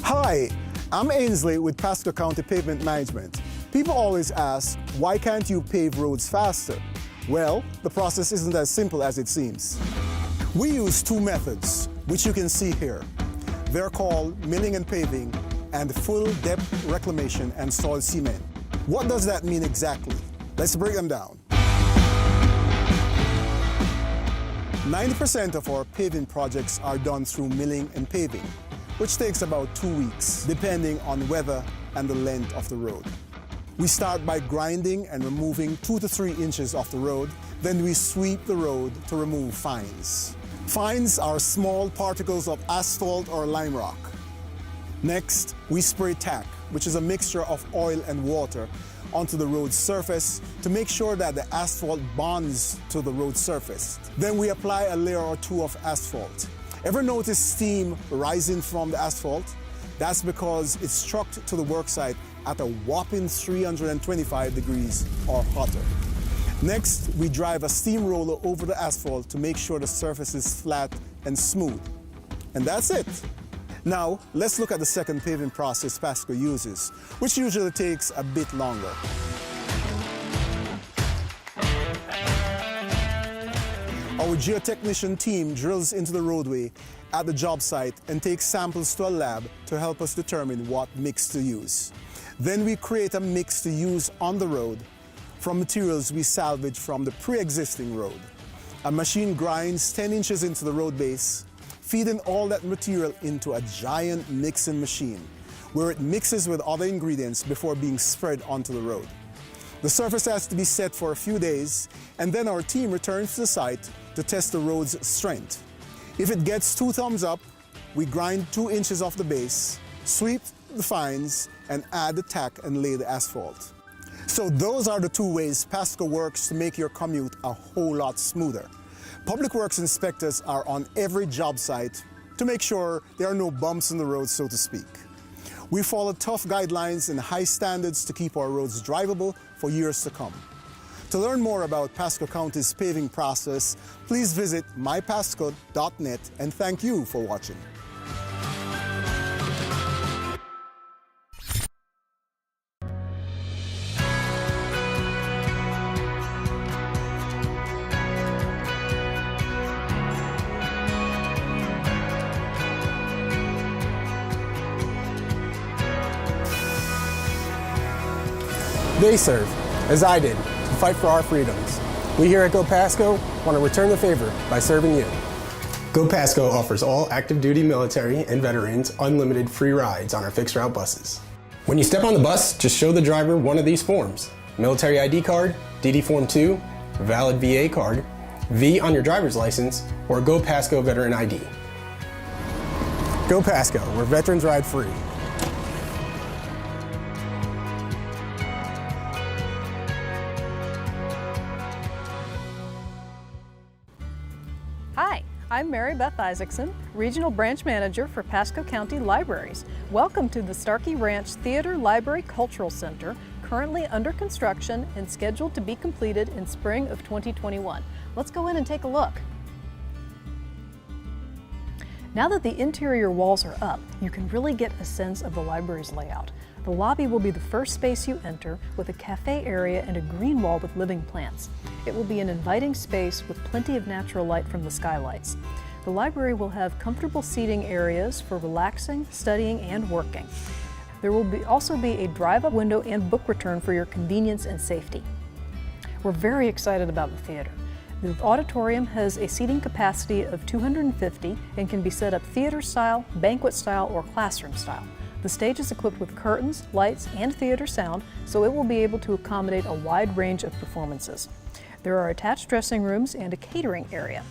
Hi, I'm Ainsley with Pasco County Pavement Management. People always ask, why can't you pave roads faster? Well, the process isn't as simple as it seems. We use two methods, which you can see here. They're called milling and paving and full depth reclamation and soil cement. What does that mean exactly? Let's break them down. 90% of our paving projects are done through milling and paving, which takes about 2 weeks, depending on weather and the length of the road. We start by grinding and removing 2 to 3 inches of the road, then we sweep the road to remove fines. Fines are small particles of asphalt or lime rock. Next, we spray tack, which is a mixture of oil and water, onto the road surface to make sure that the asphalt bonds to the road surface. Then we apply a layer or two of asphalt. Ever notice steam rising from the asphalt? That's because it's struck to the worksite at a whopping 325 degrees or hotter. Next, we drive a steamroller over the asphalt to make sure the surface is flat and smooth. And that's it. Now, let's look at the second paving process Pasco uses, which usually takes a bit longer. Our geotechnician team drills into the roadway at the job site and takes samples to a lab to help us determine what mix to use. Then we create a mix to use on the road from materials we salvage from the pre-existing road. A machine grinds 10 inches into the road base, feeding all that material into a giant mixing machine, where it mixes with other ingredients before being spread onto the road. The surface has to be set for a few days, and then our team returns to the site to test the road's strength. If it gets 2 thumbs up, we grind 2 inches off the base, sweep the fines, and add the tack and lay the asphalt. So those are the 2 ways Pasco works to make your commute a whole lot smoother. Public Works inspectors are on every job site to make sure there are no bumps in the road, so to speak. We follow tough guidelines and high standards to keep our roads drivable for years to come. To learn more about Pasco County's paving process, please visit mypasco.net, and thank you for watching. They serve, as I did, to fight for our freedoms. We here at Go Pasco want to return the favor by serving you. Go Pasco offers all active duty military and veterans unlimited free rides on our fixed route buses. When you step on the bus, just show the driver one of these forms: military ID card, DD Form 2, valid VA card, V on your driver's license, or Go Pasco Veteran ID. Go Pasco, where veterans ride free. Hi, I'm Mary Beth Isaacson, Regional Branch Manager for Pasco County Libraries. Welcome to the Starkey Ranch Theater Library Cultural Center, currently under construction and scheduled to be completed in spring of 2021. Let's go in and take a look. Now that the interior walls are up, you can really get a sense of the library's layout. The lobby will be the first space you enter, with a cafe area and a green wall with living plants. It will be an inviting space with plenty of natural light from the skylights. The library will have comfortable seating areas for relaxing, studying, and working. There will also be a drive-up window and book return for your convenience and safety. We're very excited about the theater. The auditorium has a seating capacity of 250 and can be set up theater style, banquet style, or classroom style. The stage is equipped with curtains, lights, and theater sound, so it will be able to accommodate a wide range of performances. There are attached dressing rooms and a catering area.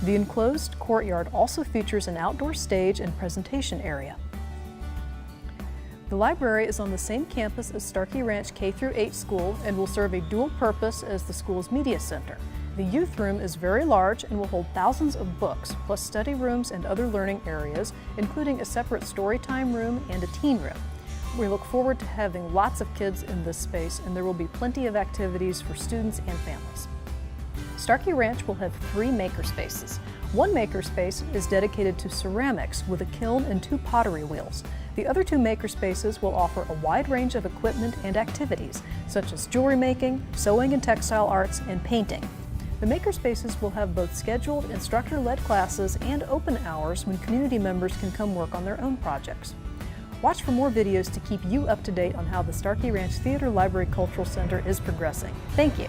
The enclosed courtyard also features an outdoor stage and presentation area. The library is on the same campus as Starkey Ranch K-8 school and will serve a dual purpose as the school's media center. The youth room is very large and will hold thousands of books, plus study rooms and other learning areas, including a separate story time room and a teen room. We look forward to having lots of kids in this space, and there will be plenty of activities for students and families. Starkey Ranch will have 3 maker spaces. One maker space is dedicated to ceramics with a kiln and 2 pottery wheels. The other 2 maker spaces will offer a wide range of equipment and activities, such as jewelry making, sewing and textile arts, and painting. The maker spaces will have both scheduled instructor-led classes and open hours when community members can come work on their own projects. Watch for more videos to keep you up to date on how the Starkey Ranch Theater Library Cultural Center is progressing. Thank you.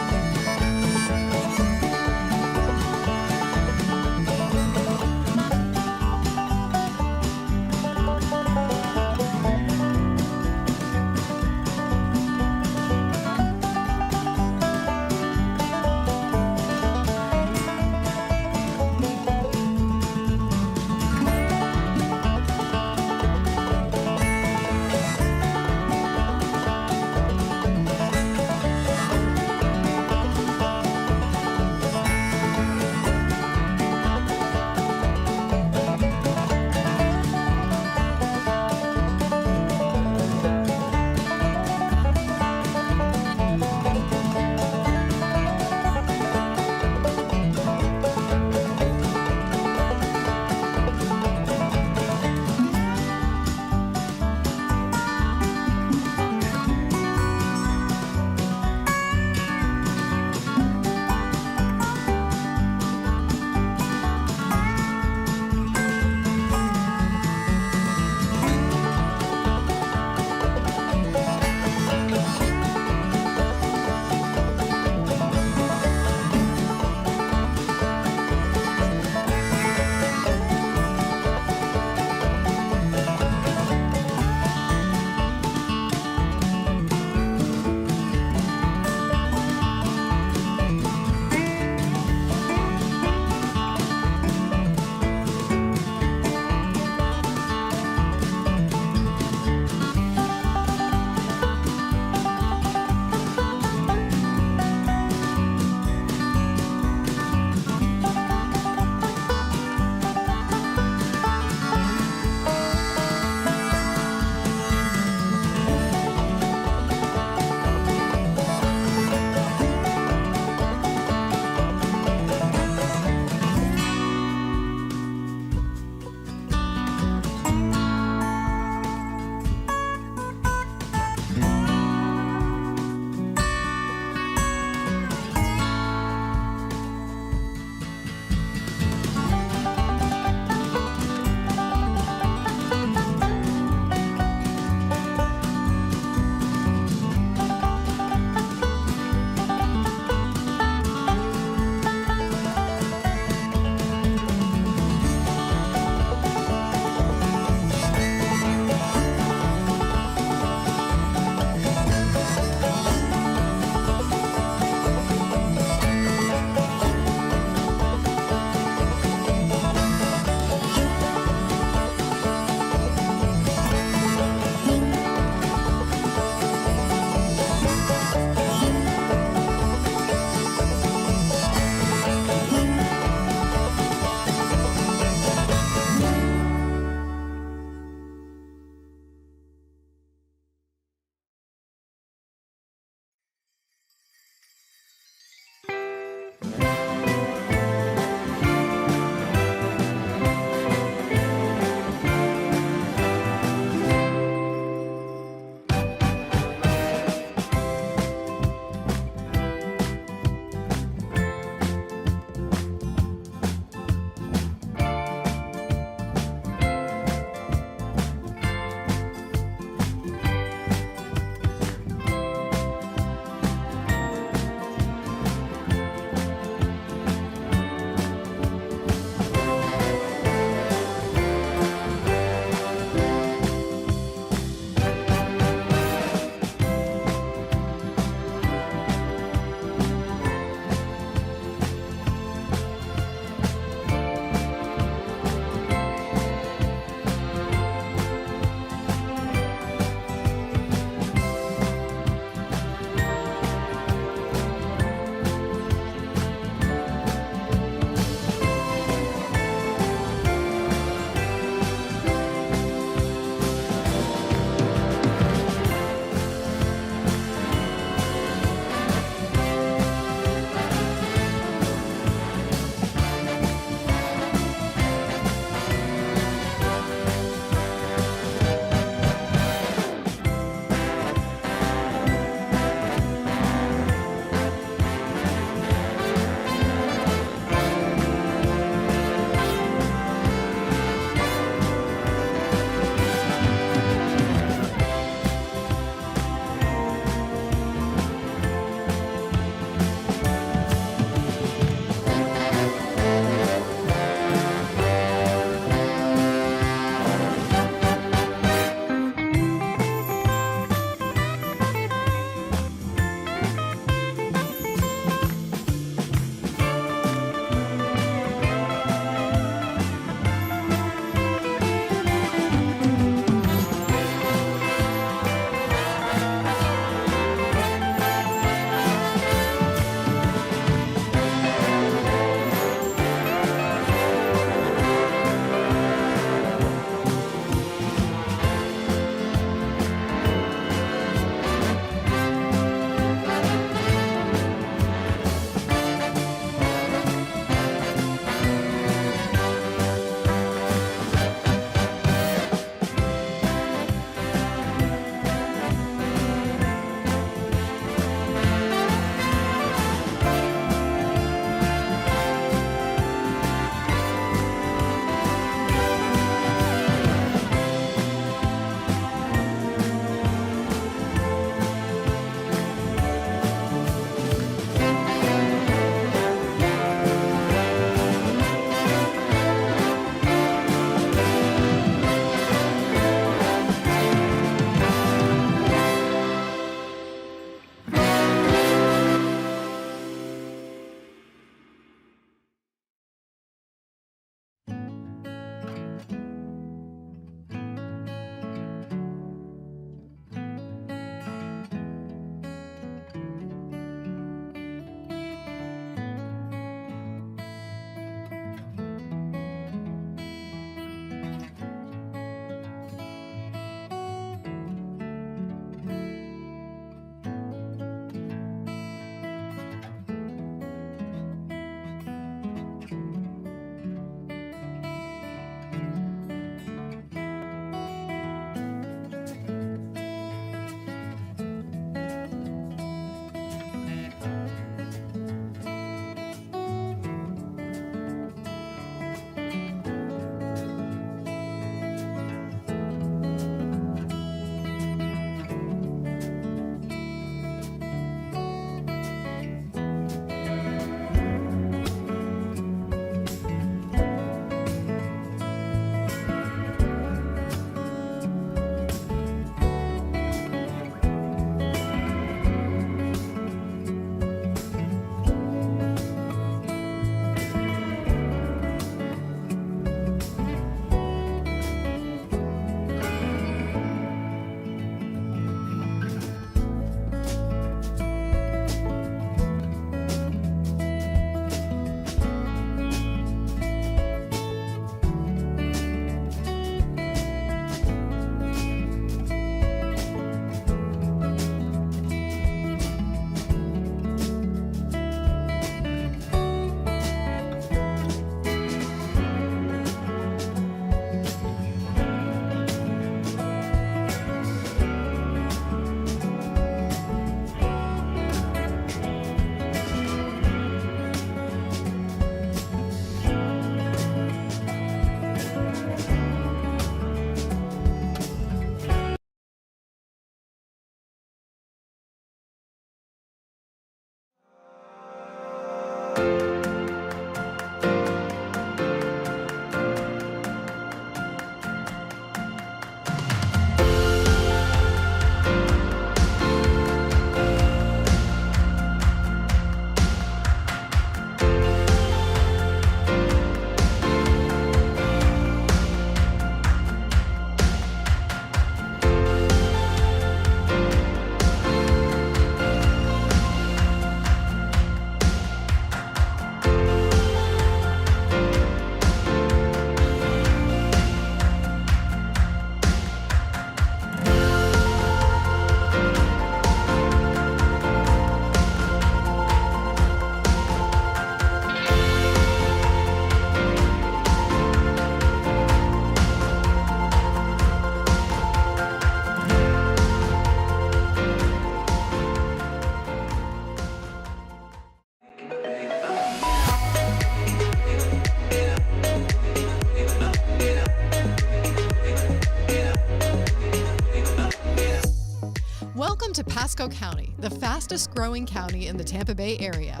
Welcome to Pasco County, the fastest growing county in the Tampa Bay area.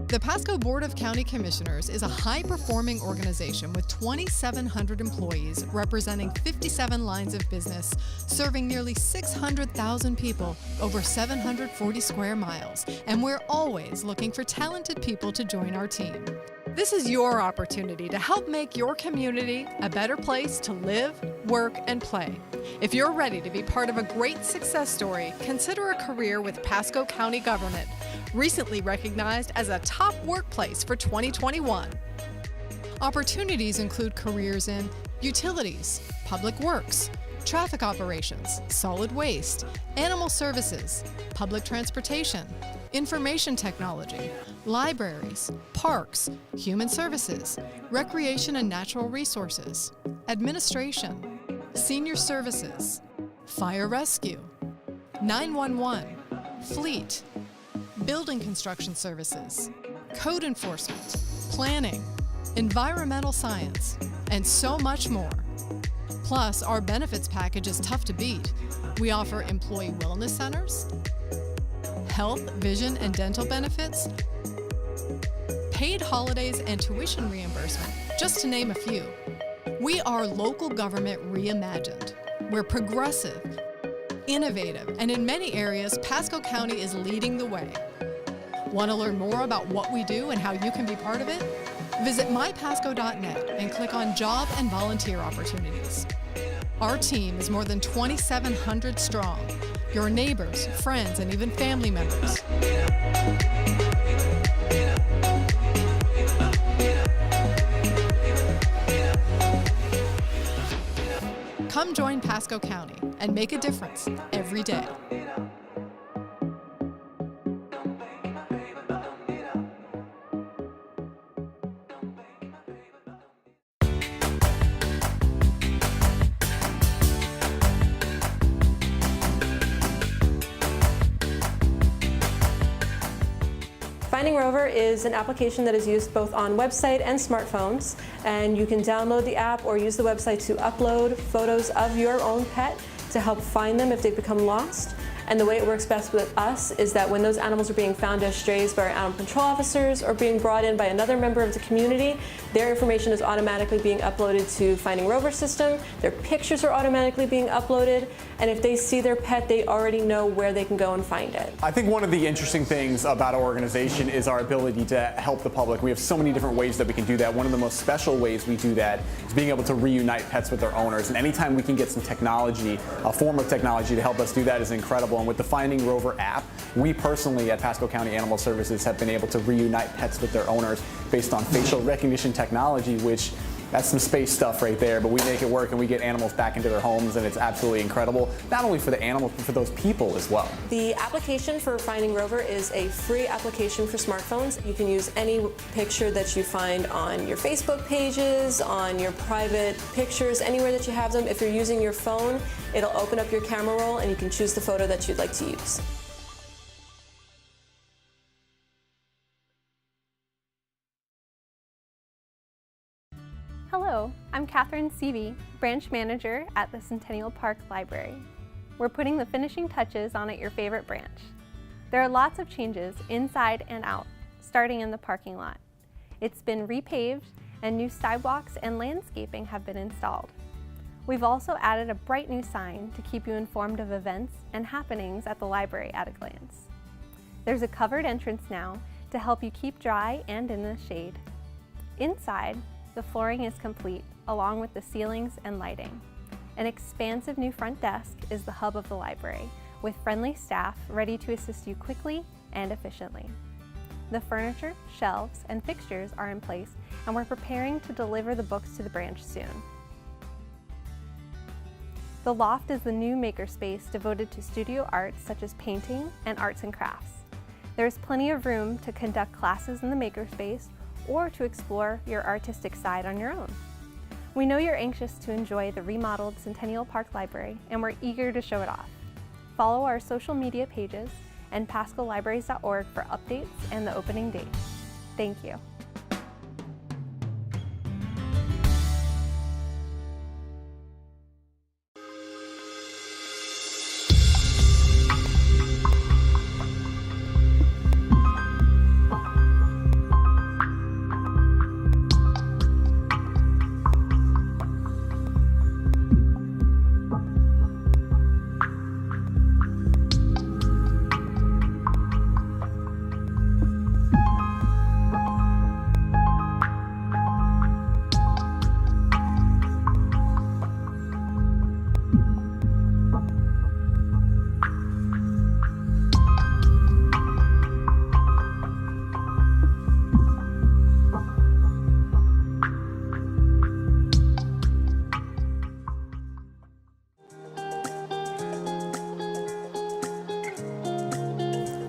The Pasco Board of County Commissioners is a high-performing organization with 2,700 employees representing 57 lines of business, serving nearly 600,000 people over 740 square miles, and we're always looking for talented people to join our team. This is your opportunity to help make your community a better place to live, work, and play. If you're ready to be part of a great success story, consider a career with Pasco County government, recently recognized as a top workplace for 2021. Opportunities include careers in utilities, public works, traffic operations, solid waste, animal services, public transportation, information technology, libraries, parks, human services, recreation and natural resources, administration, senior services, fire rescue, 911, fleet, building construction services, code enforcement, planning, environmental science, and so much more. Plus, our benefits package is tough to beat. We offer employee wellness centers, health, vision, and dental benefits, paid holidays, and tuition reimbursement, just to name a few. We are local government reimagined. We're progressive, innovative, and in many areas, Pasco County is leading the way. Want to learn more about what we do and how you can be part of it? Visit mypasco.net and click on Job and Volunteer Opportunities. Our team is more than 2,700 strong. Your neighbors, friends, and even family members. Come join Pasco County and make a difference every day. Finding Rover is an application that is used both on website and smartphones, and you can download the app or use the website to upload photos of your own pet to help find them if they become lost. And the way it works best with us is that when those animals are being found as strays by our animal control officers or being brought in by another member of the community, their information is automatically being uploaded to Finding Rover system, their pictures are automatically being uploaded, and if they see their pet, they already know where they can go and find it. I think one of the interesting things about our organization is our ability to help the public. We have so many different ways that we can do that. One of the most special ways we do that is being able to reunite pets with their owners, and anytime we can get some technology, a form of technology to help us do that is incredible. And with the Finding Rover app, we personally at Pasco County Animal Services have been able to reunite pets with their owners based on facial recognition technology, which that's some space stuff right there, but we make it work and we get animals back into their homes, and it's absolutely incredible, not only for the animals, but for those people as well. The application for Finding Rover is a free application for smartphones. You can use any picture that you find on your Facebook pages, on your private pictures, anywhere that you have them. If you're using your phone, it'll open up your camera roll and you can choose the photo that you'd like to use. Hello, I'm Catherine Seavey, Branch Manager at the Centennial Park Library. We're putting the finishing touches on at your favorite branch. There are lots of changes inside and out, starting in the parking lot. It's been repaved and new sidewalks and landscaping have been installed. We've also added a bright new sign to keep you informed of events and happenings at the library at a glance. There's a covered entrance now to help you keep dry and in the shade. Inside, the flooring is complete, along with the ceilings and lighting. An expansive new front desk is the hub of the library, with friendly staff ready to assist you quickly and efficiently. The furniture, shelves, and fixtures are in place, and we're preparing to deliver the books to the branch soon. The loft is the new makerspace devoted to studio arts such as painting and arts and crafts. There's plenty of room to conduct classes in the makerspace or to explore your artistic side on your own. We know you're anxious to enjoy the remodeled Centennial Park Library, and we're eager to show it off. Follow our social media pages and pascolibraries.org for updates and the opening date. Thank you.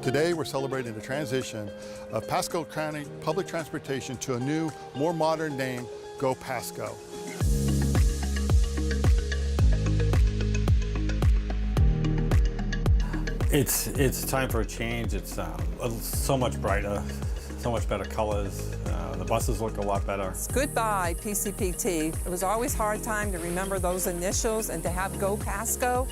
Today, we're celebrating the transition of Pasco County public transportation to a new, more modern name, Go Pasco. It's time for a change. It's so much brighter, so much better colors. The buses look a lot better. Goodbye, PCPT. It was always a hard time to remember those initials, and to have Go Pasco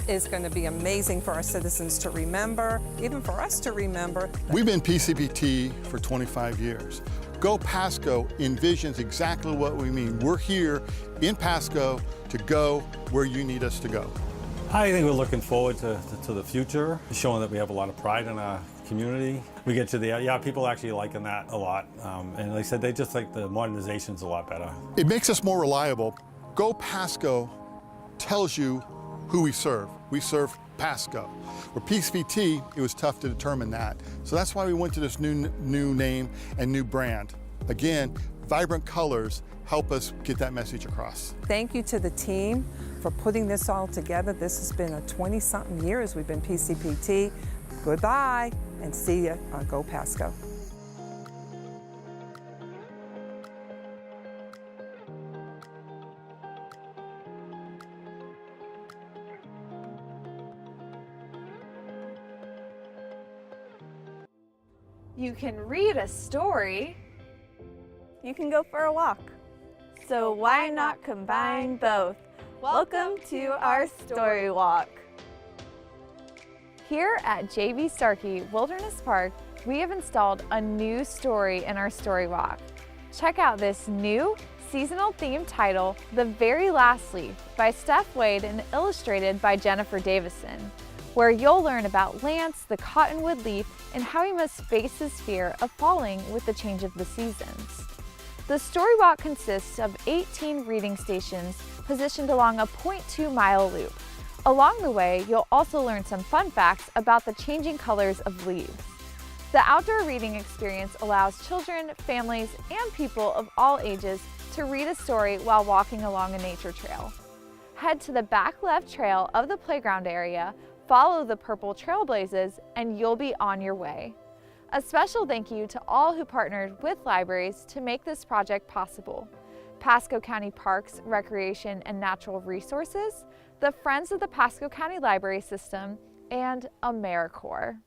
is going to be amazing for our citizens to remember, even for us to remember. We've been PCPT for 25 years. Go Pasco envisions exactly what we mean. We're here in Pasco to go where you need us to go. I think we're looking forward to the future, showing that we have a lot of pride in our community. We get to people actually liking that a lot. And like I said, they just think the modernization's a lot better. It makes us more reliable. Go Pasco tells you who we serve. We serve Pasco. For PCPT, it was tough to determine that. So that's why we went to this new name and new brand. Again, vibrant colors help us get that message across. Thank you to the team for putting this all together. This has been a 20-something years we've been PCPT. Goodbye, and see you on Go Pasco. You can read a story. You can go for a walk. So why not combine both? Welcome to our story walk. Here at J.B. Starkey Wilderness Park, we have installed a new story in our story walk. Check out this new seasonal themed title, The Very Last Leaf, by Steph Wade and illustrated by Jennifer Davison, where you'll learn about Lance, the cottonwood leaf, and how he must face his fear of falling with the change of the seasons. The story walk consists of 18 reading stations positioned along a 0.2-mile loop. Along the way, you'll also learn some fun facts about the changing colors of leaves. The outdoor reading experience allows children, families, and people of all ages to read a story while walking along a nature trail. Head to the back left trail of the playground area, follow the purple trailblazes, and you'll be on your way. A special thank you to all who partnered with libraries to make this project possible: Pasco County Parks, Recreation, and Natural Resources, the Friends of the Pasco County Library System, and AmeriCorps.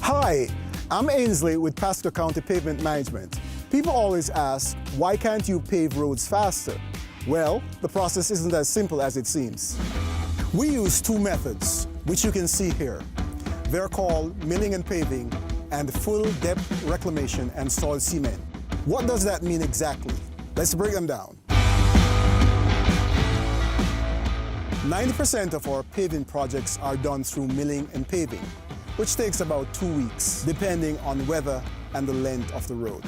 Hi, I'm Ainsley with Pasco County Pavement Management. People always ask, why can't you pave roads faster? Well, the process isn't as simple as it seems. We use two methods. which you can see here. They're called milling and paving and full depth reclamation and soil cement. What does that mean exactly? Let's break them down. 90% of our paving projects are done through milling and paving, which takes about 2 weeks, depending on weather and the length of the road.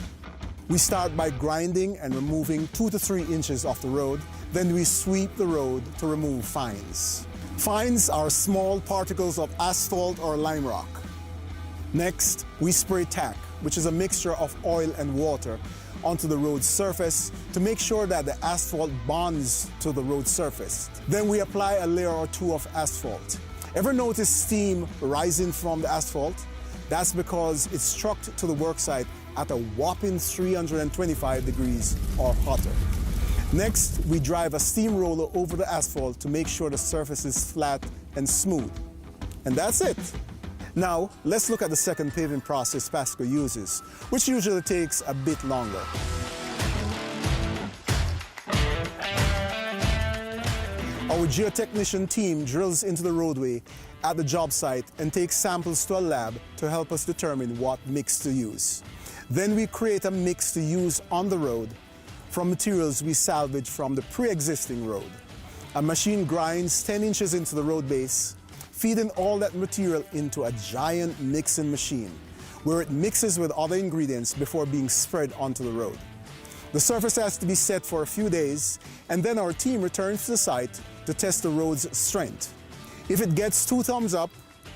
We start by grinding and removing 2 to 3 inches of the road. Then we sweep the road to remove fines. Fines are small particles of asphalt or lime rock. Next, we spray tack, which is a mixture of oil and water, onto the road surface to make sure that the asphalt bonds to the road surface. Then we apply a layer or 2 of asphalt. Ever notice steam rising from the asphalt? That's because it's trucked to the worksite at a whopping 325 degrees or hotter. Next, we drive a steamroller over the asphalt to make sure the surface is flat and smooth. And that's it. Now, let's look at the second paving process Pasco uses, which usually takes a bit longer. Our geotechnician team drills into the roadway at the job site and takes samples to a lab to help us determine what mix to use. Then we create a mix to use on the road from materials we salvage from the pre-existing road. A machine grinds 10 inches into the road base, feeding all that material into a giant mixing machine, where it mixes with other ingredients before being spread onto the road. The surface has to be set for a few days, and then our team returns to the site to test the road's strength. If it gets 2 thumbs up,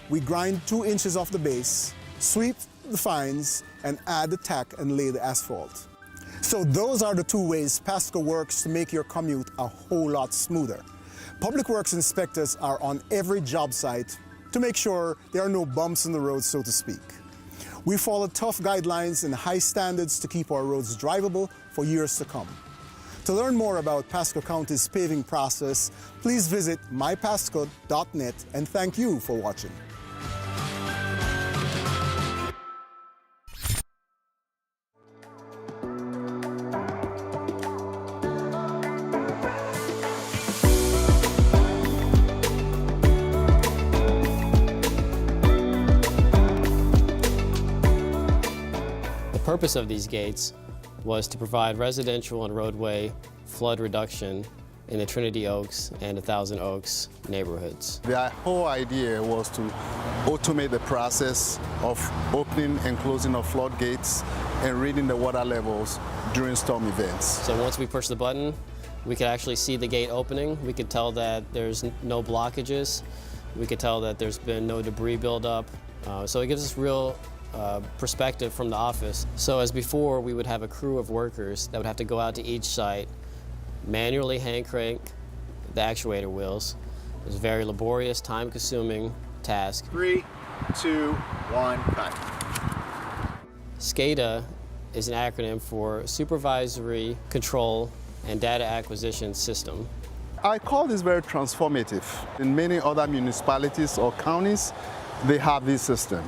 we grind 2 inches off the base, sweep the fines, and add the tack and lay the asphalt. So those are the 2 ways Pasco works to make your commute a whole lot smoother. Public Works inspectors are on every job site to make sure there are no bumps in the road, so to speak. We follow tough guidelines and high standards to keep our roads drivable for years to come. To learn more about Pasco County's paving process, please visit mypasco.net, and thank you for watching. The purpose of these gates was to provide residential and roadway flood reduction in the Trinity Oaks and the Thousand Oaks neighborhoods. The whole idea was to automate the process of opening and closing of floodgates and reading the water levels during storm events. So once we push the button, we could actually see the gate opening. We could tell that there's no blockages. We could tell that there's been no debris buildup. So it gives us real perspective from the office. So as before, we would have a crew of workers that would have to go out to each site, manually hand crank the actuator wheels. It was a very laborious, time-consuming task. 3, 2, 1, cut. SCADA is an acronym for Supervisory Control and Data Acquisition System. I call this very transformative. In many other municipalities or counties, they have this system.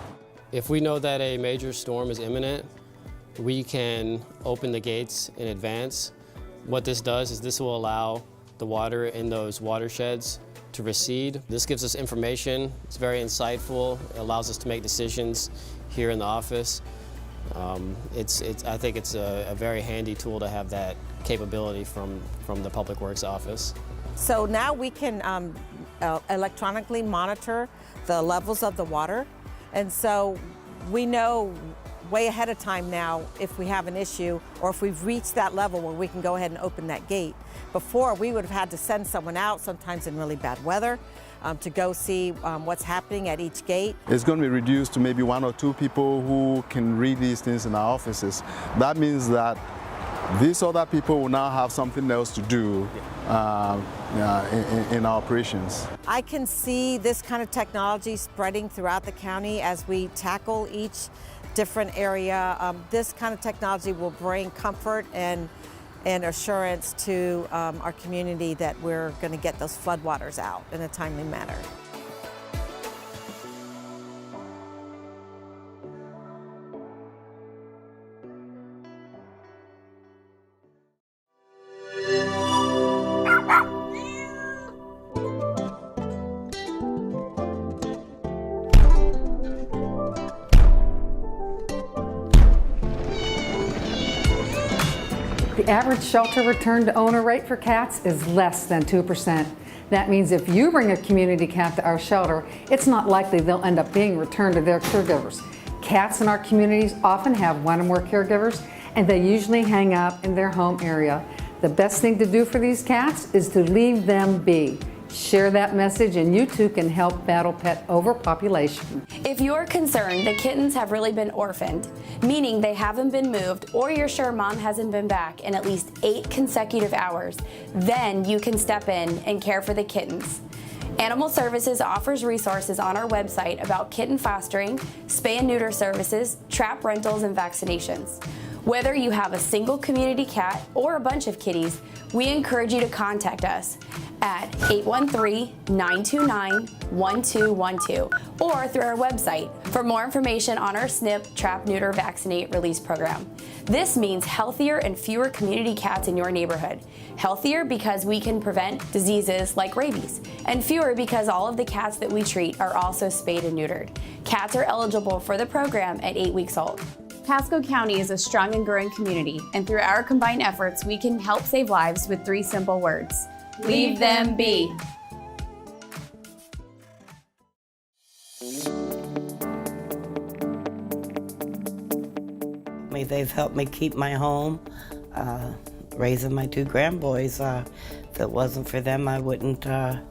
If we know that a major storm is imminent, we can open the gates in advance. What this does is this will allow the water in those watersheds to recede. This gives us information. It's very insightful. It allows us to make decisions here in the office. I think it's a very handy tool to have that capability from the Public Works office. So now we can electronically monitor the levels of the water. And so we know way ahead of time now if we have an issue or if we've reached that level where we can go ahead and open that gate. Before, we would have had to send someone out, sometimes in really bad weather, to go see what's happening at each gate. It's going to be reduced to maybe 1 or 2 people who can read these things in our offices. That means that these other people will now have something else to do in our operations. I can see this kind of technology spreading throughout the county as we tackle each different area. This kind of technology will bring comfort and assurance to our community that we're going to get those floodwaters out in a timely manner. The average shelter return to owner rate for cats is less than 2%. That means if you bring a community cat to our shelter, it's not likely they'll end up being returned to their caregivers. Cats in our communities often have one or more caregivers, and they usually hang out in their home area. The best thing to do for these cats is to leave them be. Share that message and you too can help battle pet overpopulation. If you're concerned that kittens have really been orphaned, meaning they haven't been moved, or you're sure mom hasn't been back in at least 8 consecutive hours, then you can step in and care for the kittens. Animal Services offers resources on our website about kitten fostering, spay and neuter services, trap rentals, and vaccinations. Whether you have a single community cat or a bunch of kitties, we encourage you to contact us at 813-929-1212 or through our website for more information on our SNP Trap, Neuter, Vaccinate, Release program. This means healthier and fewer community cats in your neighborhood. Healthier because we can prevent diseases like rabies, and fewer because all of the cats that we treat are also spayed and neutered. Cats are eligible for the program at 8 weeks old. Pasco County is a strong and growing community, and through our combined efforts, we can help save lives with 3 simple words. Leave them be. They've helped me keep my home, raising my 2 grandboys. If it wasn't for them, I wouldn't, I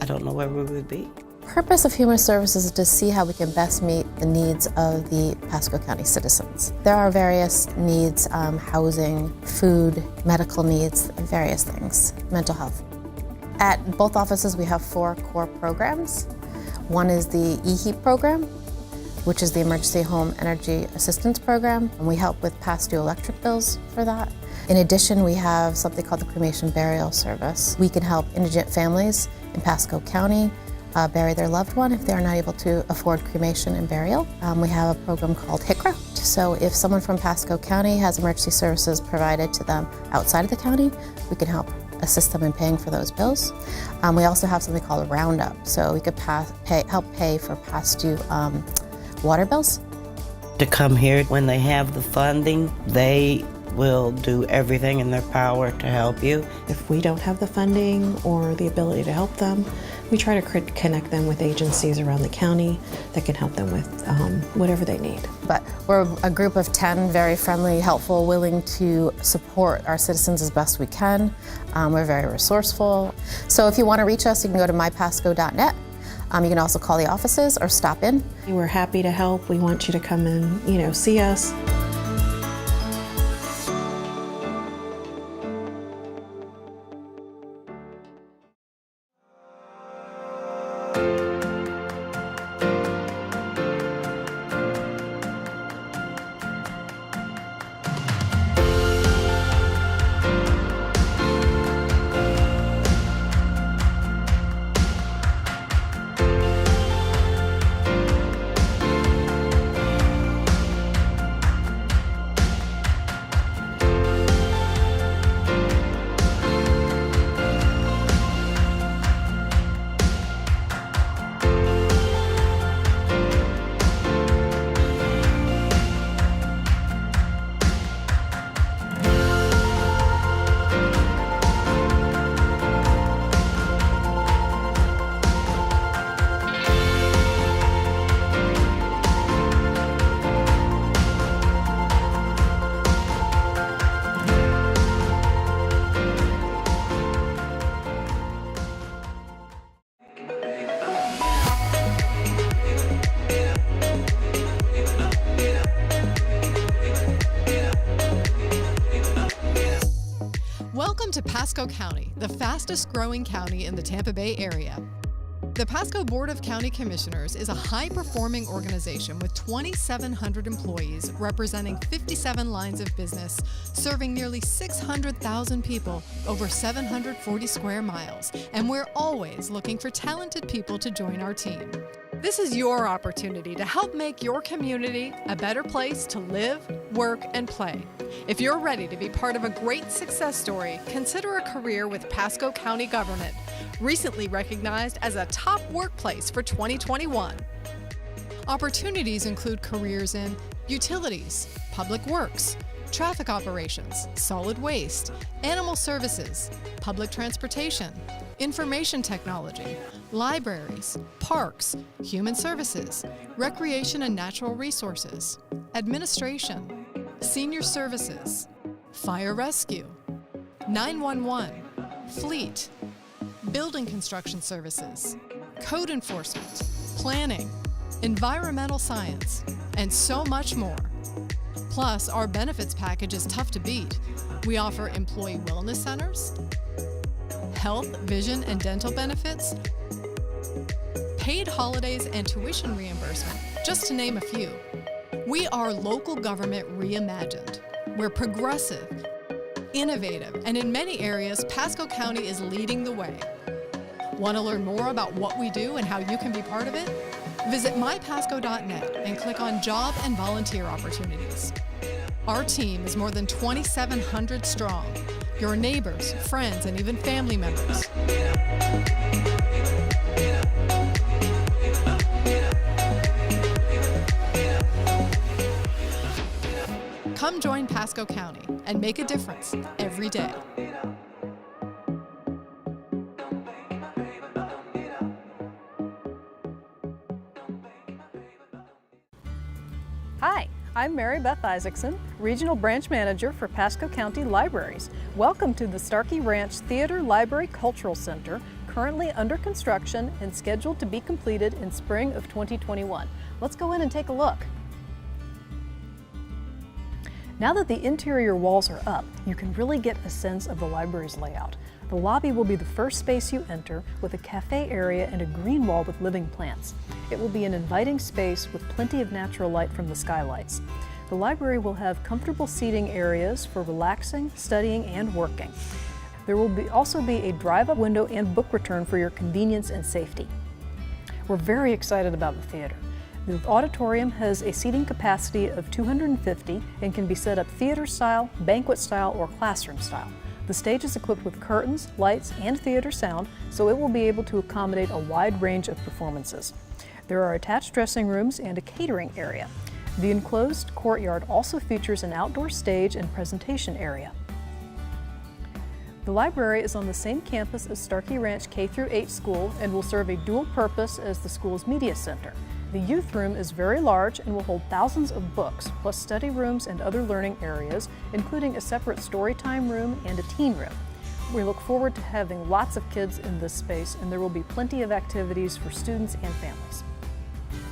don't know where we would be. The purpose of Human Services is to see how we can best meet the needs of the Pasco County citizens. There are various needs, housing, food, medical needs, various things, mental health. At both offices we have 4 core programs. One is the EHEAP program, which is the Emergency Home Energy Assistance Program, and we help with past due electric bills for that. In addition, we have something called the Cremation Burial Service. We can help indigent families in Pasco County bury their loved one if they are not able to afford cremation and burial. We have a program called HICRA. So if someone from Pasco County has emergency services provided to them outside of the county, we can help assist them in paying for those bills. We also have something called a roundup. So we could help pay for past due water bills. To come here when they have the funding, they will do everything in their power to help you. If we don't have the funding or the ability to help them, we try to connect them with agencies around the county that can help them with whatever they need. But we're a group of 10, very friendly, helpful, willing to support our citizens as best we can. We're very resourceful. So if you want to reach us, you can go to mypasco.net. You can also call the offices or stop in. We're happy to help. We want you to come and, see us. Welcome to Pasco County, the fastest growing county in the Tampa Bay area. The Pasco Board of County Commissioners is a high-performing organization with 2,700 employees representing 57 lines of business, serving nearly 600,000 people over 740 square miles, and we're always looking for talented people to join our team. This is your opportunity to help make your community a better place to live, work, and play. If you're ready to be part of a great success story, consider a career with Pasco County government, recently recognized as a top workplace for 2021. Opportunities include careers in utilities, public works, traffic operations, solid waste, animal services, public transportation, information technology, libraries, parks, human services, recreation and natural resources, administration, senior services, fire rescue, 911, fleet, building construction services, code enforcement, planning, environmental science, and so much more. Plus, our benefits package is tough to beat. We offer employee wellness centers, health, vision, and dental benefits, paid holidays and tuition reimbursement, just to name a few. We are local government reimagined. We're progressive, innovative, and in many areas, Pasco County is leading the way. Want to learn more about what we do and how you can be part of it? Visit mypasco.net and click on Job and Volunteer Opportunities. Our team is more than 2,700 strong. Your neighbors, friends, and even family members. Come join Pasco County and make a difference every day. Hi, I'm Mary Beth Isaacson, Regional Branch Manager for Pasco County Libraries. Welcome to the Starkey Ranch Theater Library Cultural Center, currently under construction and scheduled to be completed in spring of 2021. Let's go in and take a look. Now that the interior walls are up, you can really get a sense of the library's layout. The lobby will be the first space you enter, with a cafe area and a green wall with living plants. It will be an inviting space with plenty of natural light from the skylights. The library will have comfortable seating areas for relaxing, studying, and working. There will also be a drive-up window and book return for your convenience and safety. We're very excited about the theater. The auditorium has a seating capacity of 250 and can be set up theater style, banquet style, or classroom style. The stage is equipped with curtains, lights, and theater sound, so it will be able to accommodate a wide range of performances. There are attached dressing rooms and a catering area. The enclosed courtyard also features an outdoor stage and presentation area. The library is on the same campus as Starkey Ranch K-8 school and will serve a dual purpose as the school's media center. The youth room is very large and will hold thousands of books, plus study rooms and other learning areas, including a separate storytime room and a teen room. We look forward to having lots of kids in this space, and there will be plenty of activities for students and families.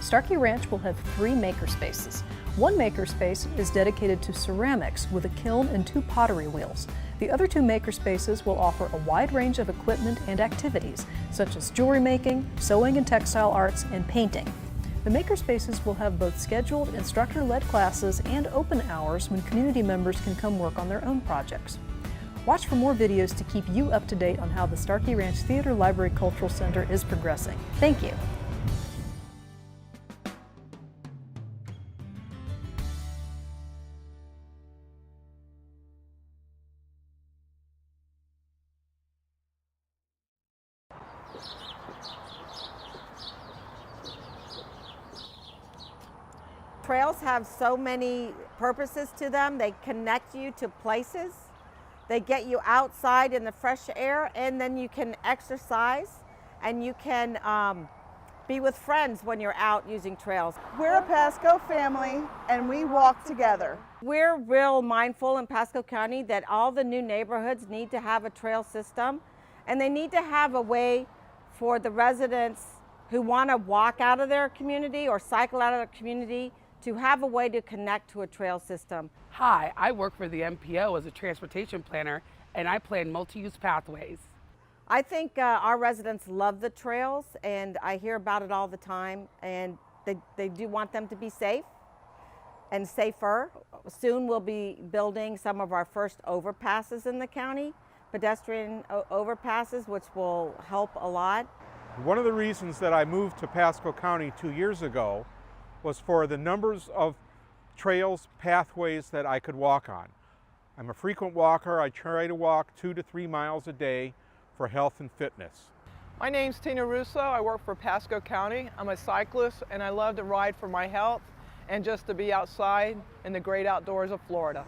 Starkey Ranch will have 3 maker spaces. One maker space is dedicated to ceramics with a kiln and 2 pottery wheels. The other 2 maker spaces will offer a wide range of equipment and activities, such as jewelry making, sewing and textile arts, and painting. The maker spaces will have both scheduled instructor-led classes and open hours when community members can come work on their own projects. Watch for more videos to keep you up to date on how the Starkey Ranch Theater Library Cultural Center is progressing. Thank you. Trails have so many purposes to them. They connect you to places. They get you outside in the fresh air, and then you can exercise and you can be with friends when you're out using trails. We're a Pasco family and we walk together. We're real mindful in Pasco County that all the new neighborhoods need to have a trail system, and they need to have a way for the residents who want to walk out of their community or cycle out of their community to have a way to connect to a trail system. Hi, I work for the MPO as a transportation planner, and I plan multi-use pathways. I think our residents love the trails, and I hear about it all the time, and they do want them to be safe and safer. Soon we'll be building some of our first overpasses in the county, pedestrian overpasses, which will help a lot. One of the reasons that I moved to Pasco County 2 years ago was for the numbers of trails, pathways that I could walk on. I'm a frequent walker. I try to walk 2 to 3 miles a day for health and fitness. My name's Tina Russo. I work for Pasco County. I'm a cyclist and I love to ride for my health and just to be outside in the great outdoors of Florida.